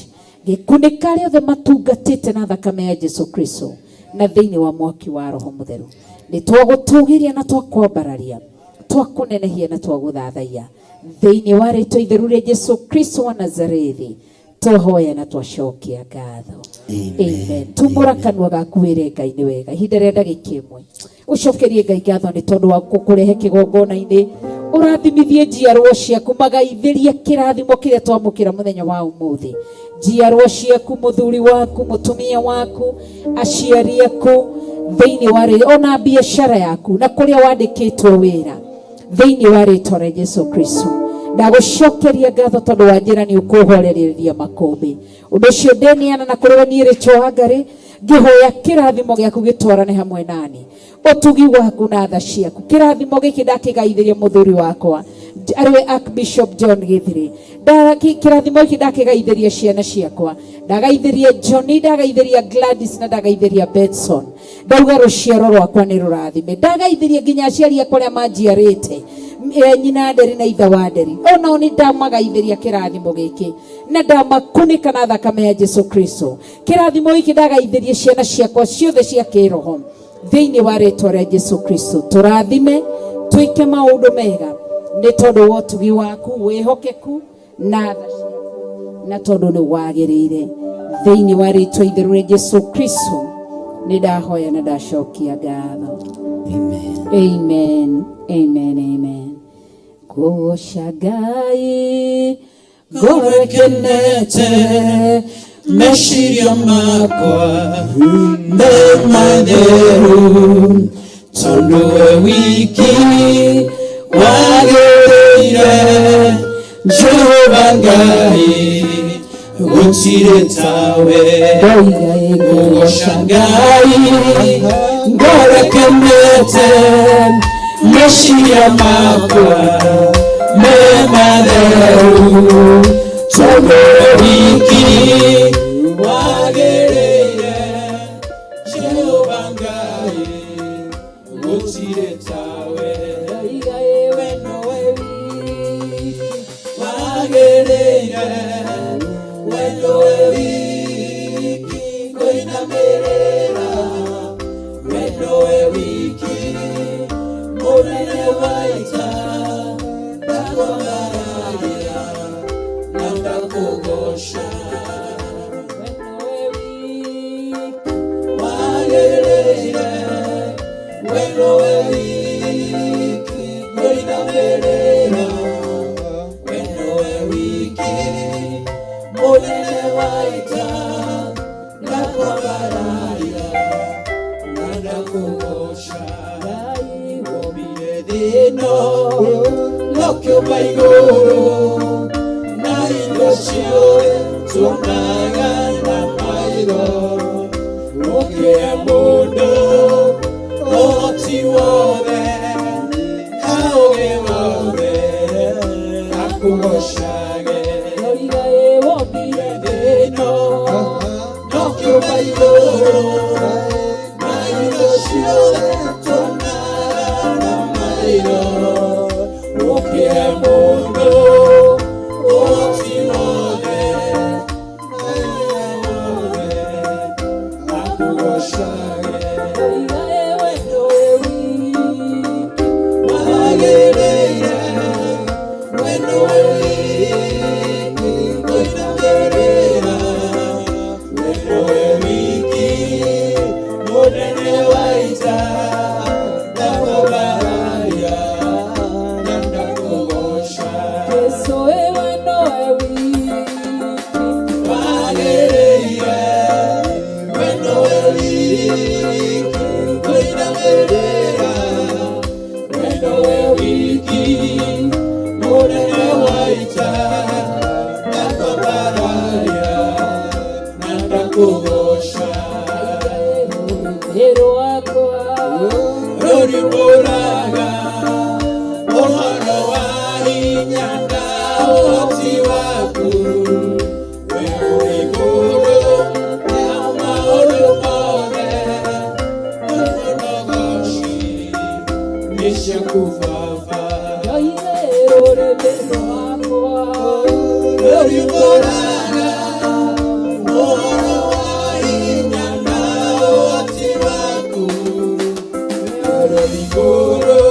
Gikunika riothe matungatite na thakame ya Jesu Kristo na thiini wa mwaki wa Roho Mũtheru. Ni twagutugiria na twakwambararia, twakunenehia na twaguthathaia thiini wa ritwa itheru ria Jesu Kristo wa Nazarethi. Twahoya na twacokia ngatho. Amen. Tumbura kanua gaku wire Ngai ni wega. Ihinda ria ndagika imwe ucokerie Ngai ngatho ni tondu wa gukurehe kigongona-ini. Urathimithie njiarwa ciaku magaithiria kirathimo kiria twamukira muthenya wa umuthi. Njiarwa ciaku, muthuri waku, mutumia waku, aciari aku thiini wa ona biashara yaku na kuria wandikitwo wira thiini wa ritwa ria Jesu Kristo. Ndagucokeria ngatho tondu wa njira ni ukuhorereria makombe. Undu ucio ndeneana na kuri we nie Rachel Wangari ngihoya kirathimo giaku gitwarane hamwe nani. Utugi waku na tha ciaku. Kirathimo giki ndakigaithiria muthuri wakwa ariwe Archbishop John Githiri. Kirathimo giki ndakigaithiria ciana ciakwa. Ndagaithiria Johnny, ndagaithiria Gladys na ndagaithiria Benson. Ndauga ruciaro rwakwa ni rurathime. Ndagaithiria nginya aciari akwa aria manjiarite nyina nderi na ithe wa nderi. Ona oni ndamagaithiria kirathimo giki na ndamakunika na thakame ya Jesu Kristo. Kirathimo giki ndagaithiria ciana ciakwa ciothe cia kiroho thiini wa ritwa ria Jesu Kristo. Turathime twike maundu mega ni tondu wa utugi waku wihokeku na tondu ni wagirire thiini wa ritwa itheru ria Jesu Kristo. Ni ndahoya na ndacokia ngatho. Amen. Amen. Amen. Goca Ngai ngorekenete meciria makwa me matheru tondu we wiki wagĩrĩire Jehova Ngai gũtirĩ tawe ngũgoca Ngai ngorekanĩte meciria makwa me matheru tondu we wiki wagĩrĩire Jehova Ngai gũtirĩ tawe we nowe wiki wagĩrĩire we nowe wiki ngũinamĩrĩra we nowe wiki mũnene wa ita ndakwambarĩra na ndakũgoca we nowe wiki wagĩrĩire we nowe wiki ngũinamĩrĩra we nowe wiki mũnene wa ita ndakwambarĩra na ndakũgoca Ngai wombire thĩ ĩno nokiuma igũrũ na indo ciothe tuonaga na maitho ũkĩhe mũndũ ũhoti wothe na ũũgĩ wothe akũgocage Ngai wombire thĩ ĩno nokiuma igũrũ na indo ciothe tuonaga na maitho ũkĩhe mũndũ ũhoti wothe na ũũgĩ wothe akũgocage Ngai we nowe wiki wagĩrĩire we nowe wiki ngũinamĩrĩra we nowe wiki mũnene wa ita ndakwambarĩra na ndakũgoca Jesũ we nowe wiki wagĩrĩire we nowe wiki ngũinamĩrĩra we nowe wiki mũnene wa ita ndakwambarĩra na ndakũgoca rũrĩrĩ rwakwa rũrimbũraga ũhoro wa hinya na ũhoti waku we ũrĩ igũrũ ya maũndũ mothe ũmũnogoci nĩ ciaku Baba rũrĩrĩ rwakwa rũrimbũraga ũhoro wa hinya na ũhoti waku we ũrĩ igũrũ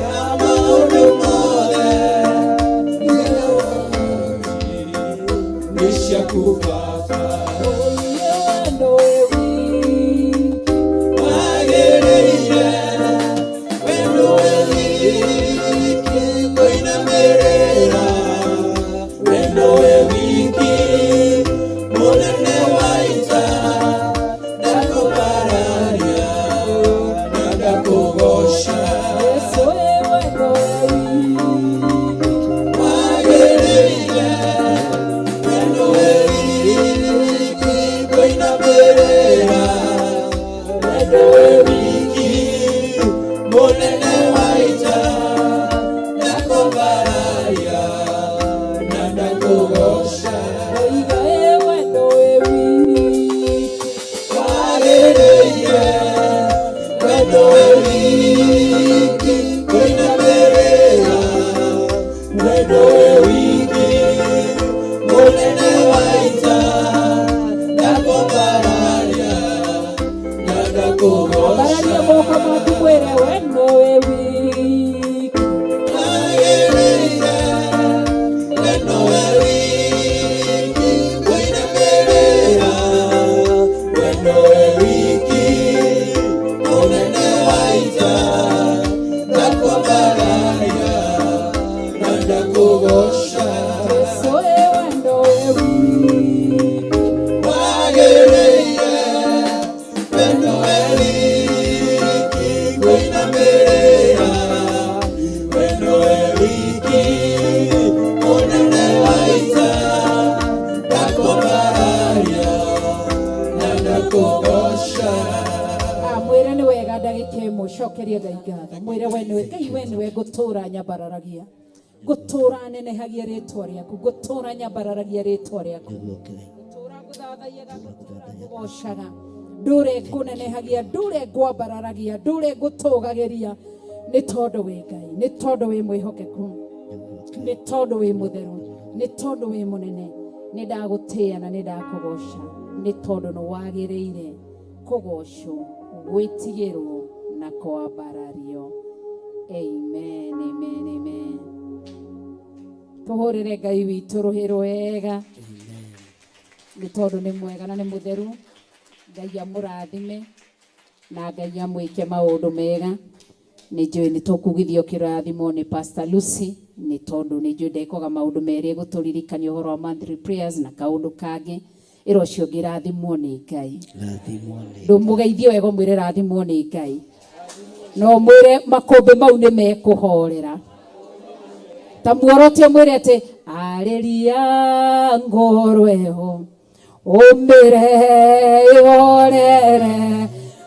ya maũndũ mothe nĩ ciaku Baba wagĩrĩire we nowe wiki ngũinamĩrĩra we nowe wiki mũnene wa ita ndakwambarĩra na ndakũgoca Jesũ we nowe wiki wagĩrĩire we nowe wiki ngũinamĩrĩra we nowe wiki mũnene wa ita ndakwambarĩra na ndakũgoca Ngai we nowe wiki wagĩrĩire we nowe wiki ngũinamĩrĩra we nowe wiki mũnene wa ita ndakwambarĩra na ndakũgoca Bararia moko maku mwĩre we nowe wiki wagĩrĩire we nowe wiki ngũinamĩrĩra we nowe wiki mũnene wa ita ndakwambarĩra na ndakũgoca Jesũ we nowe wiki wega ndagĩka ĩmwe cokeria Ngai ngatho mwĩre we nĩwe Ngai we nĩwe ngũtũũra nyambararagia ngũtũũra nenehagia rĩtwa rĩaku ngũtũũra nyambararagia rĩtwa rĩaku ngũtũũra ngũthathaiya ngũtũũra ngũgocaga ndũre ngũnenehagia ndũre ngwambararagia ndũre ngũtũgagĩria nĩ tondũ wĩ Ngai nĩ tondũ wĩ mwĩhokeku nĩ tondũ wĩ mũtheru nĩ tondũ wĩ mũnene nĩ ndagũtĩĩa na nĩ ndakũgoca nĩ tondũ nĩ wagĩrĩire kũgocwo gwĩtigĩrwo na kwambarario. Amen, amen, amen. Tũhũrĩre Ngai witũ rũhĩ rwega nĩ tondũ nĩ mwega na nĩ mũtheru. Ngai amũrathime na Ngai amwĩke maũndũ mega. Nĩ njũĩ nĩ tũkugithio kĩrathimo nĩ Pastor Lucy nĩ tondũ nĩ njũĩ ndekaga maũndũ merĩ gũtũririkania ũhoro wa monthly prayers na kaũndũ kangĩ ĩro ũcio ũngĩ rathimwo nĩ Ngai. Ndũmũgeithie wega mwĩre rathimwo nĩ Ngai. No mwĩre makũmbĩ mau nĩ mekũhorera. Ta muorotie mwĩre atĩ arĩria ngoro ĩyo ũmĩre ĩhorere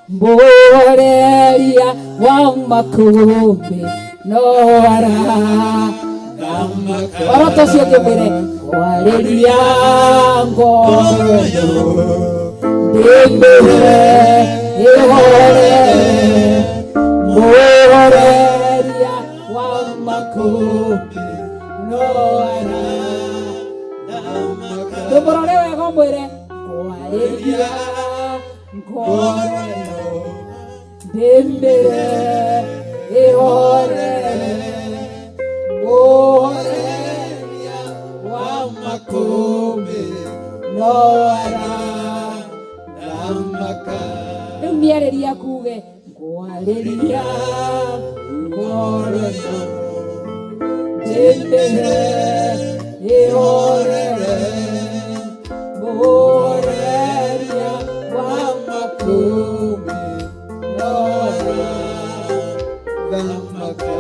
mboreria wa makũmbĩ no Waroto ũcio ũngĩ mwĩre warĩria ngoro ĩyo ndĩmĩre ĩhorere mboreria wa makũmbĩ no ndũmũrore wega mwĩre warĩria ngoro ĩyo ndĩmĩre ĩhorere mboreria wa makũmbĩ no arathamaka. Rĩu mĩarĩria kuge ngwarĩria ngoro ĩyo ndĩmĩre ĩhorere mboreria wa makũmbĩ no arathamaka.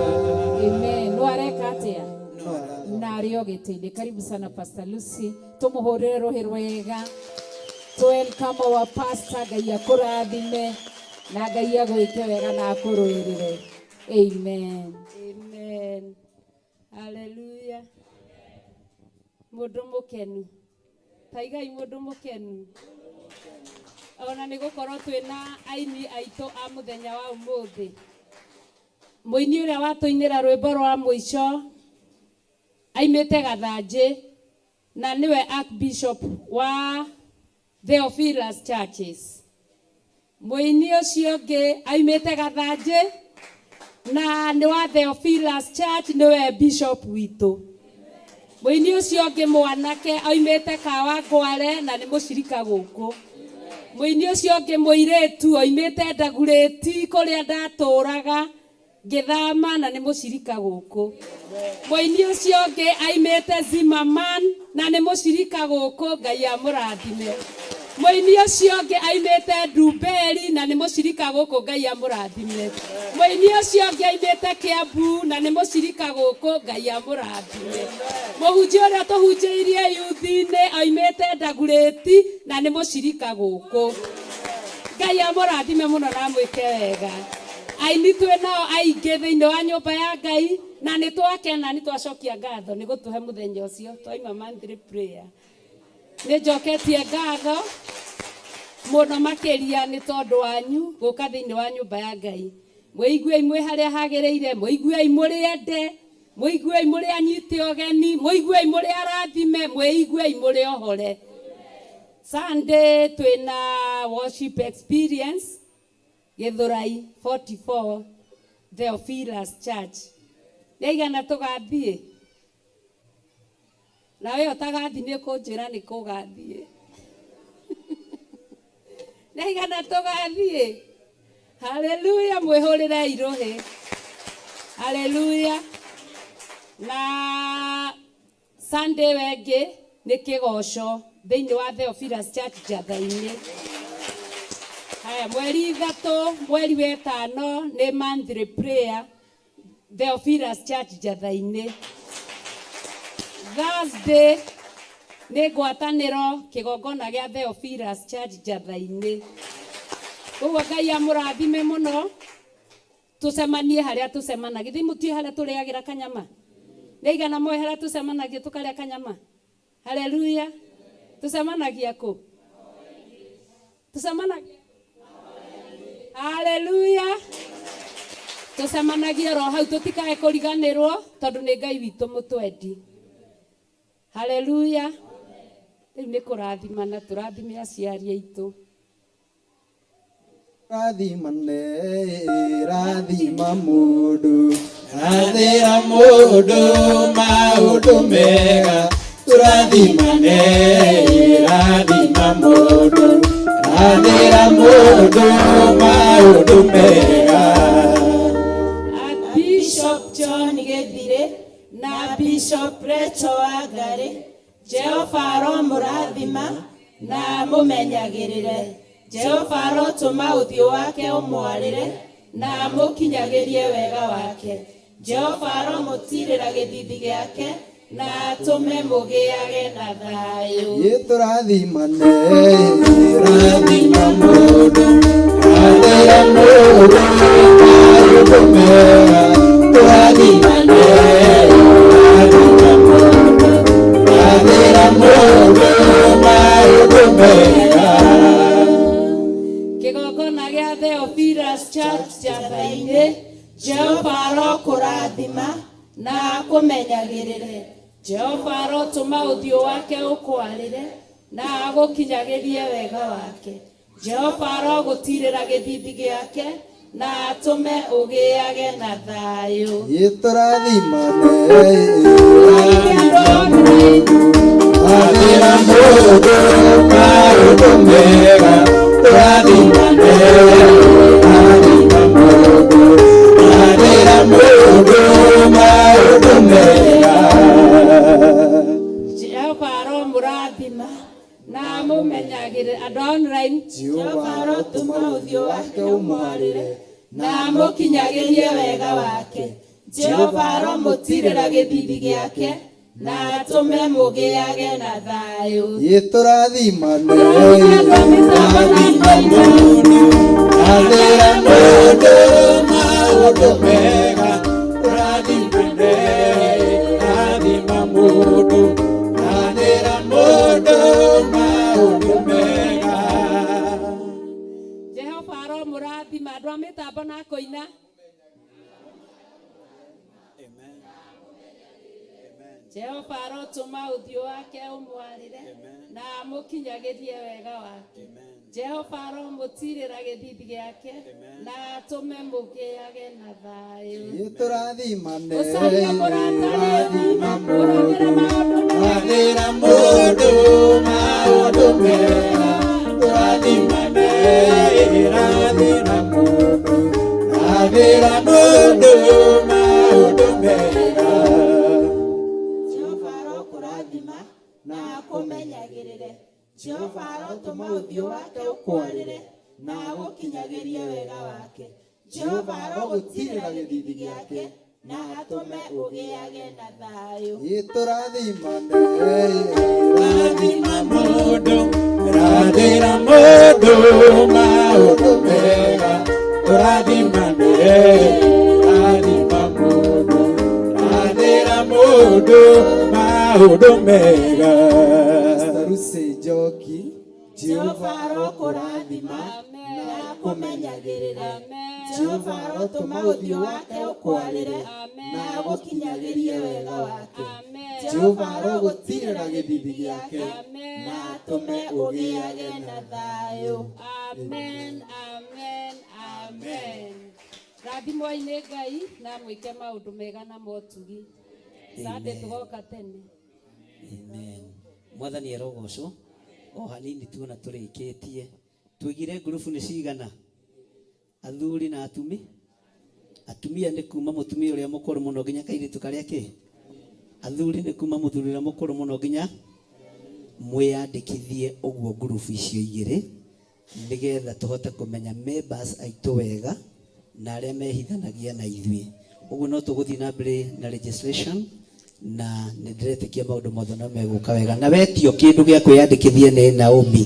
Amen. No areka atĩa? Narĩ o gĩtĩ-inĩ. Karibu sana Pastor Lucy. Tũmũhũrĩre rũhĩ rwega. Welcome our pastor. Ngai akũrathime na Ngai agwĩke wega na akũrũĩrĩre. Amen. Amen. Hallelujah. Mũndũ mũkenu. Taigai mũndũ mũkenu. Ona nĩ gũkorwo twĩna aini aitũ a mũthenya wa ũmũthĩ. Mũini ũrĩa watũinĩra rwĩmbo rwa mũico aimĩte Gathanjĩ na nĩwe Archbishop wa Theophilus Churches. Mũini ũcio ũngĩ aimĩte Gathanjĩ na nĩ wa Theophilus Church nĩwe Bishop witũ. Mũini ũcio ũngĩ mwanake aimĩte Kawangware na nĩ mũcirika gũkũ. Mũini ũcio ũngĩ mũirĩtu aimĩte Ndagurĩti kũrĩa ndatũraga ngĩthama na nĩ mũcirika gũkũ. Mũini ũcio ũngĩ aimĩte Zimmerman na nĩ mũcirika gũkũ. Ngai amũrathime. Mũini ũcio ũngĩ aimĩte Ndumberi na nĩ mũcirika gũkũ. Ngai amũrathime. Mũini ũcio ũngĩ aimĩte Kiambu na nĩ mũcirika gũkũ. Ngai amũrathime. Mũhunjia ũrĩa tũhunjĩirie youth-inĩ aimĩte Ndagurĩti na nĩ mũcirika gũkũ. Ngai amũrathime mũno na mwĩke wega. Aini twĩnao aingĩ thĩinĩ wa nyũmba ya Ngai na nĩ twakena nĩ twacokia ngatho nĩ gũtũhe mũthenya ũcio twaima monthly prayer. Nĩ njoketie ngatho mũno makĩria nĩ tondũ wanyu gũka thĩinĩ wa nyũmba ya Ngai. Mũiguei mwĩ harĩa hagĩrĩire, mũiguei mũrĩ ende, mũiguei mũrĩ anyite ũgeni, mũiguei mũrĩ arathime, mũiguei mũrĩ ohore. Sunday twĩna worship experience Githurai 44 Theophilus Church. Nĩigana tũgathiĩ. Nawe ũtagathiĩ nĩ kũnjĩra nĩ kũgathiĩ. Nĩigana tũgathiĩ. Hallelujah, mwĩhũrĩre irũhĩ. Hallelujah. Na Sunday wengĩ nĩ kĩgoco thĩinĩ wa Theophilus Church Njatha-inĩ. Haya, mweri 3 mweri wa 5 nĩ monthly prayer Theophilus Church Njatha-inĩ. Thursday nĩ ngwatanĩro kĩgongona gĩa Theophilus Church Njatha-inĩ. Koguo Ngai amũrathime mũno tucemanie harĩa tucemanagia thi mutie harĩa tũrĩagĩra kanyama nĩ igana moe harĩa tucemanagia tũkarĩa kanyama. Haleluya. Tucemanagia kũ? Tucemanagia. Haleluya. Tucemanagia ro hau tũtikae kũriganĩrwo tondũ nĩ Ngai witũ mũtwendi. Haleluya. Rĩu nĩ kũrathimana tũrathime aciari aitũ. Rathimane, rathima mũndũ, rathĩra mũndũ maũndũ mega. Tũrathimane, rathima mũndũ, rathĩra mũndũ maũndũ mega. Bishop John Gethire na Bishop Rachel Wangari, Jehova aromũrathima na mũmenyagĩrĩre. Jehova arotũma ũthiũ wake ũmwarĩre na mũkinyagĩrie wega wake. Jehova aromũtirĩra gĩthithi gĩake na atũme mũgĩage na thayũ. Tũrathimane, rathima mũndũ, rathĩra mũndũ maũndũ mega. Tũrathimane, rathima mũndũ, rathĩra mũndũ maũndũ mega. Kĩgongona gĩa Theophilus Church Java-inĩ, Jehova arokũrathima na akũmenyagĩrĩre. Jehova arotũma ũthiũ wake ũkwarĩre na agũkinyagĩrie wega wake. Jehova arogũtirĩra gĩthithi gĩake na atũme ũgĩage na thayũ. Tũrathimane, rathĩra mũndũ maũndũ mega. Tũrathimane, rathima mũndũ, rathĩra mũndũ maũndũ mega. Jehova aromũrathima na mũmenyagĩrĩre. Andũ online, Jehova arotũma ũthiũ wake ũmwarĩre na mũkinyagĩrie wega wake. Jehova aromũtirĩra gĩthithi gĩake na atũme mũgĩage na thayũ. Tũrathimane, rathima mũndũ, rathĩra mũndũ maũndũ mega. Tũrathimane, rathima mũndũ, rathĩra mũndũ maũndũ mega. Jehova aromũrathima. Andũ a mĩtambo na kũina. Jehova arotũma ũthiũ wake ũmwarĩre na amũkinyagĩrie wega wake. Jehova aromũtirĩra gĩthithi gĩake na atũme mũgĩage na thayũ. Tũrathimane, Ũcaria mũrata rathima mũndũ, rathĩra mũndũ maũndũ mega. Tũrathimane, rathĩra mũndũ, rathĩra mũndũ maũndũ mega. Jehova arokũrathima na akũmenyagĩrĩre. Jehova arotũma ũthiũ wake ũkwarĩre na agũkinyagĩrie wega wake. Jehova arogũtirĩra gĩthithi gĩake na atũme ũgĩage na thayũ. Tũrathimane, rathima mũndũ, rathĩra mũndũ maũndũ mega. Tũrathimane, rathima mũndũ, rathĩra mũndũ maũndũ mega. Rusi Njoki, Jehova arokũrathima na akũmenyagĩrĩre. Jehova arotũma ũthiũ wake ũkwarĩre na agũkinyagĩrie wega wake. Jehova arogũtirĩra gĩthithi gĩake na atũme ũgĩage na thayũ. Amen, amen, amen. Rathimwo-inĩ Ngai na mwĩke maũndũ mega na motugi. Sande tũgoka tene. Amen. Mwathani arogocwo. O hanini tuona tũrĩkĩtie. Twĩgire ngurubu nĩ cigana? Athuri na atumi. Atumia nĩ kuma mũtumia ũrĩa mũkũrũ mũno nginya kairĩtu karĩa kĩ. Athuri nĩ kuma mũthuri ũrĩa mũkũrũ mũno nginya mwĩyandĩkithie ũguo ngurubu icio igĩrĩ nĩgetha tũhote kũmenya members aitũ wega na arĩa mehithanagia na ithuĩ. Ũguo no tũgũthiĩ na mbere na registration na nĩ ndĩretĩkia maũndũ mothe no megũka wega. Na wetio kĩndũ gĩa kwĩyandĩkithia nĩ Naomi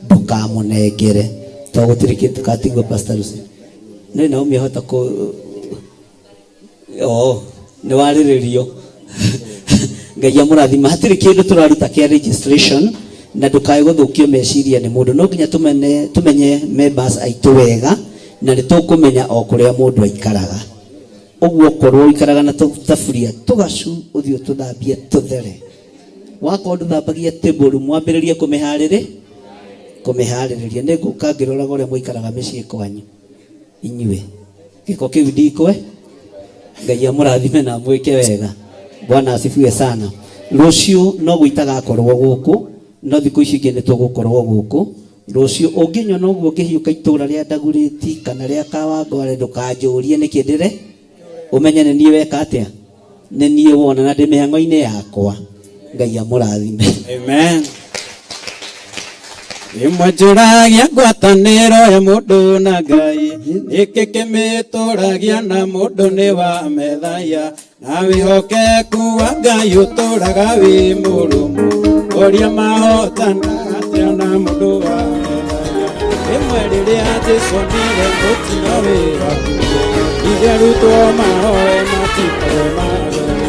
ndũkamũnengere. Twagutirikite katigwo Pastor Lucy. Nĩ Naomi ahota ko nĩ warĩrĩrio. Ngai amũrathima. Hatirĩ kĩndũ tũraruta kĩa registration na ndũkae gũthũkio meciria nĩ mũndũ. No nginya tumenye members aitũ wega na nĩ tũkũmenya o kũrĩa mũndũ aikaraga. Ũguo korwo ikaraga na tũtaburia tũgacu ũthiũ tũthambie tũthere. Wakorwo ndũthambagia table mwambĩrĩrie kũmĩharĩrĩria. Nĩ ngũka ngĩroraga ũrĩa mũikaraga mĩciĩ kwanyu inyuĩ. Gĩko kĩu ndikwe. Ngai amũrathime na mwĩke wega. Bwana asifiwe sana. Rũciũ no gũitaga akorwo gũkũ, no thikũ ici ingĩ nĩ tũgũkorwo gũkũ. Rũciũ ũngĩnyona ũguo ũngĩhiũka itũũra rĩa Ndagurĩti kana rĩa Kawangware ndũkanjũrie nĩkĩ ndĩre. Ũmenye nĩ niĩ weka atĩa. Nĩ niĩ wona na ndĩ mĩhang'o-inĩ yakwa. Ngai amũrathime. Amen. Imwajuragia ngwatanĩro ya mũndũ na Ngai, gĩkĩ kĩmĩtũragia na mũndũ nĩ wa methaya, na wĩhokeku wa Ngai ũtũraga wĩ mũrũmu, ũrĩa mahotana atĩa na mũndũ wa methaya. Rĩmwe rĩrĩa Jesũ onire mũtino wĩ hakuhĩ, ithe arutwo mahoe matikae magega.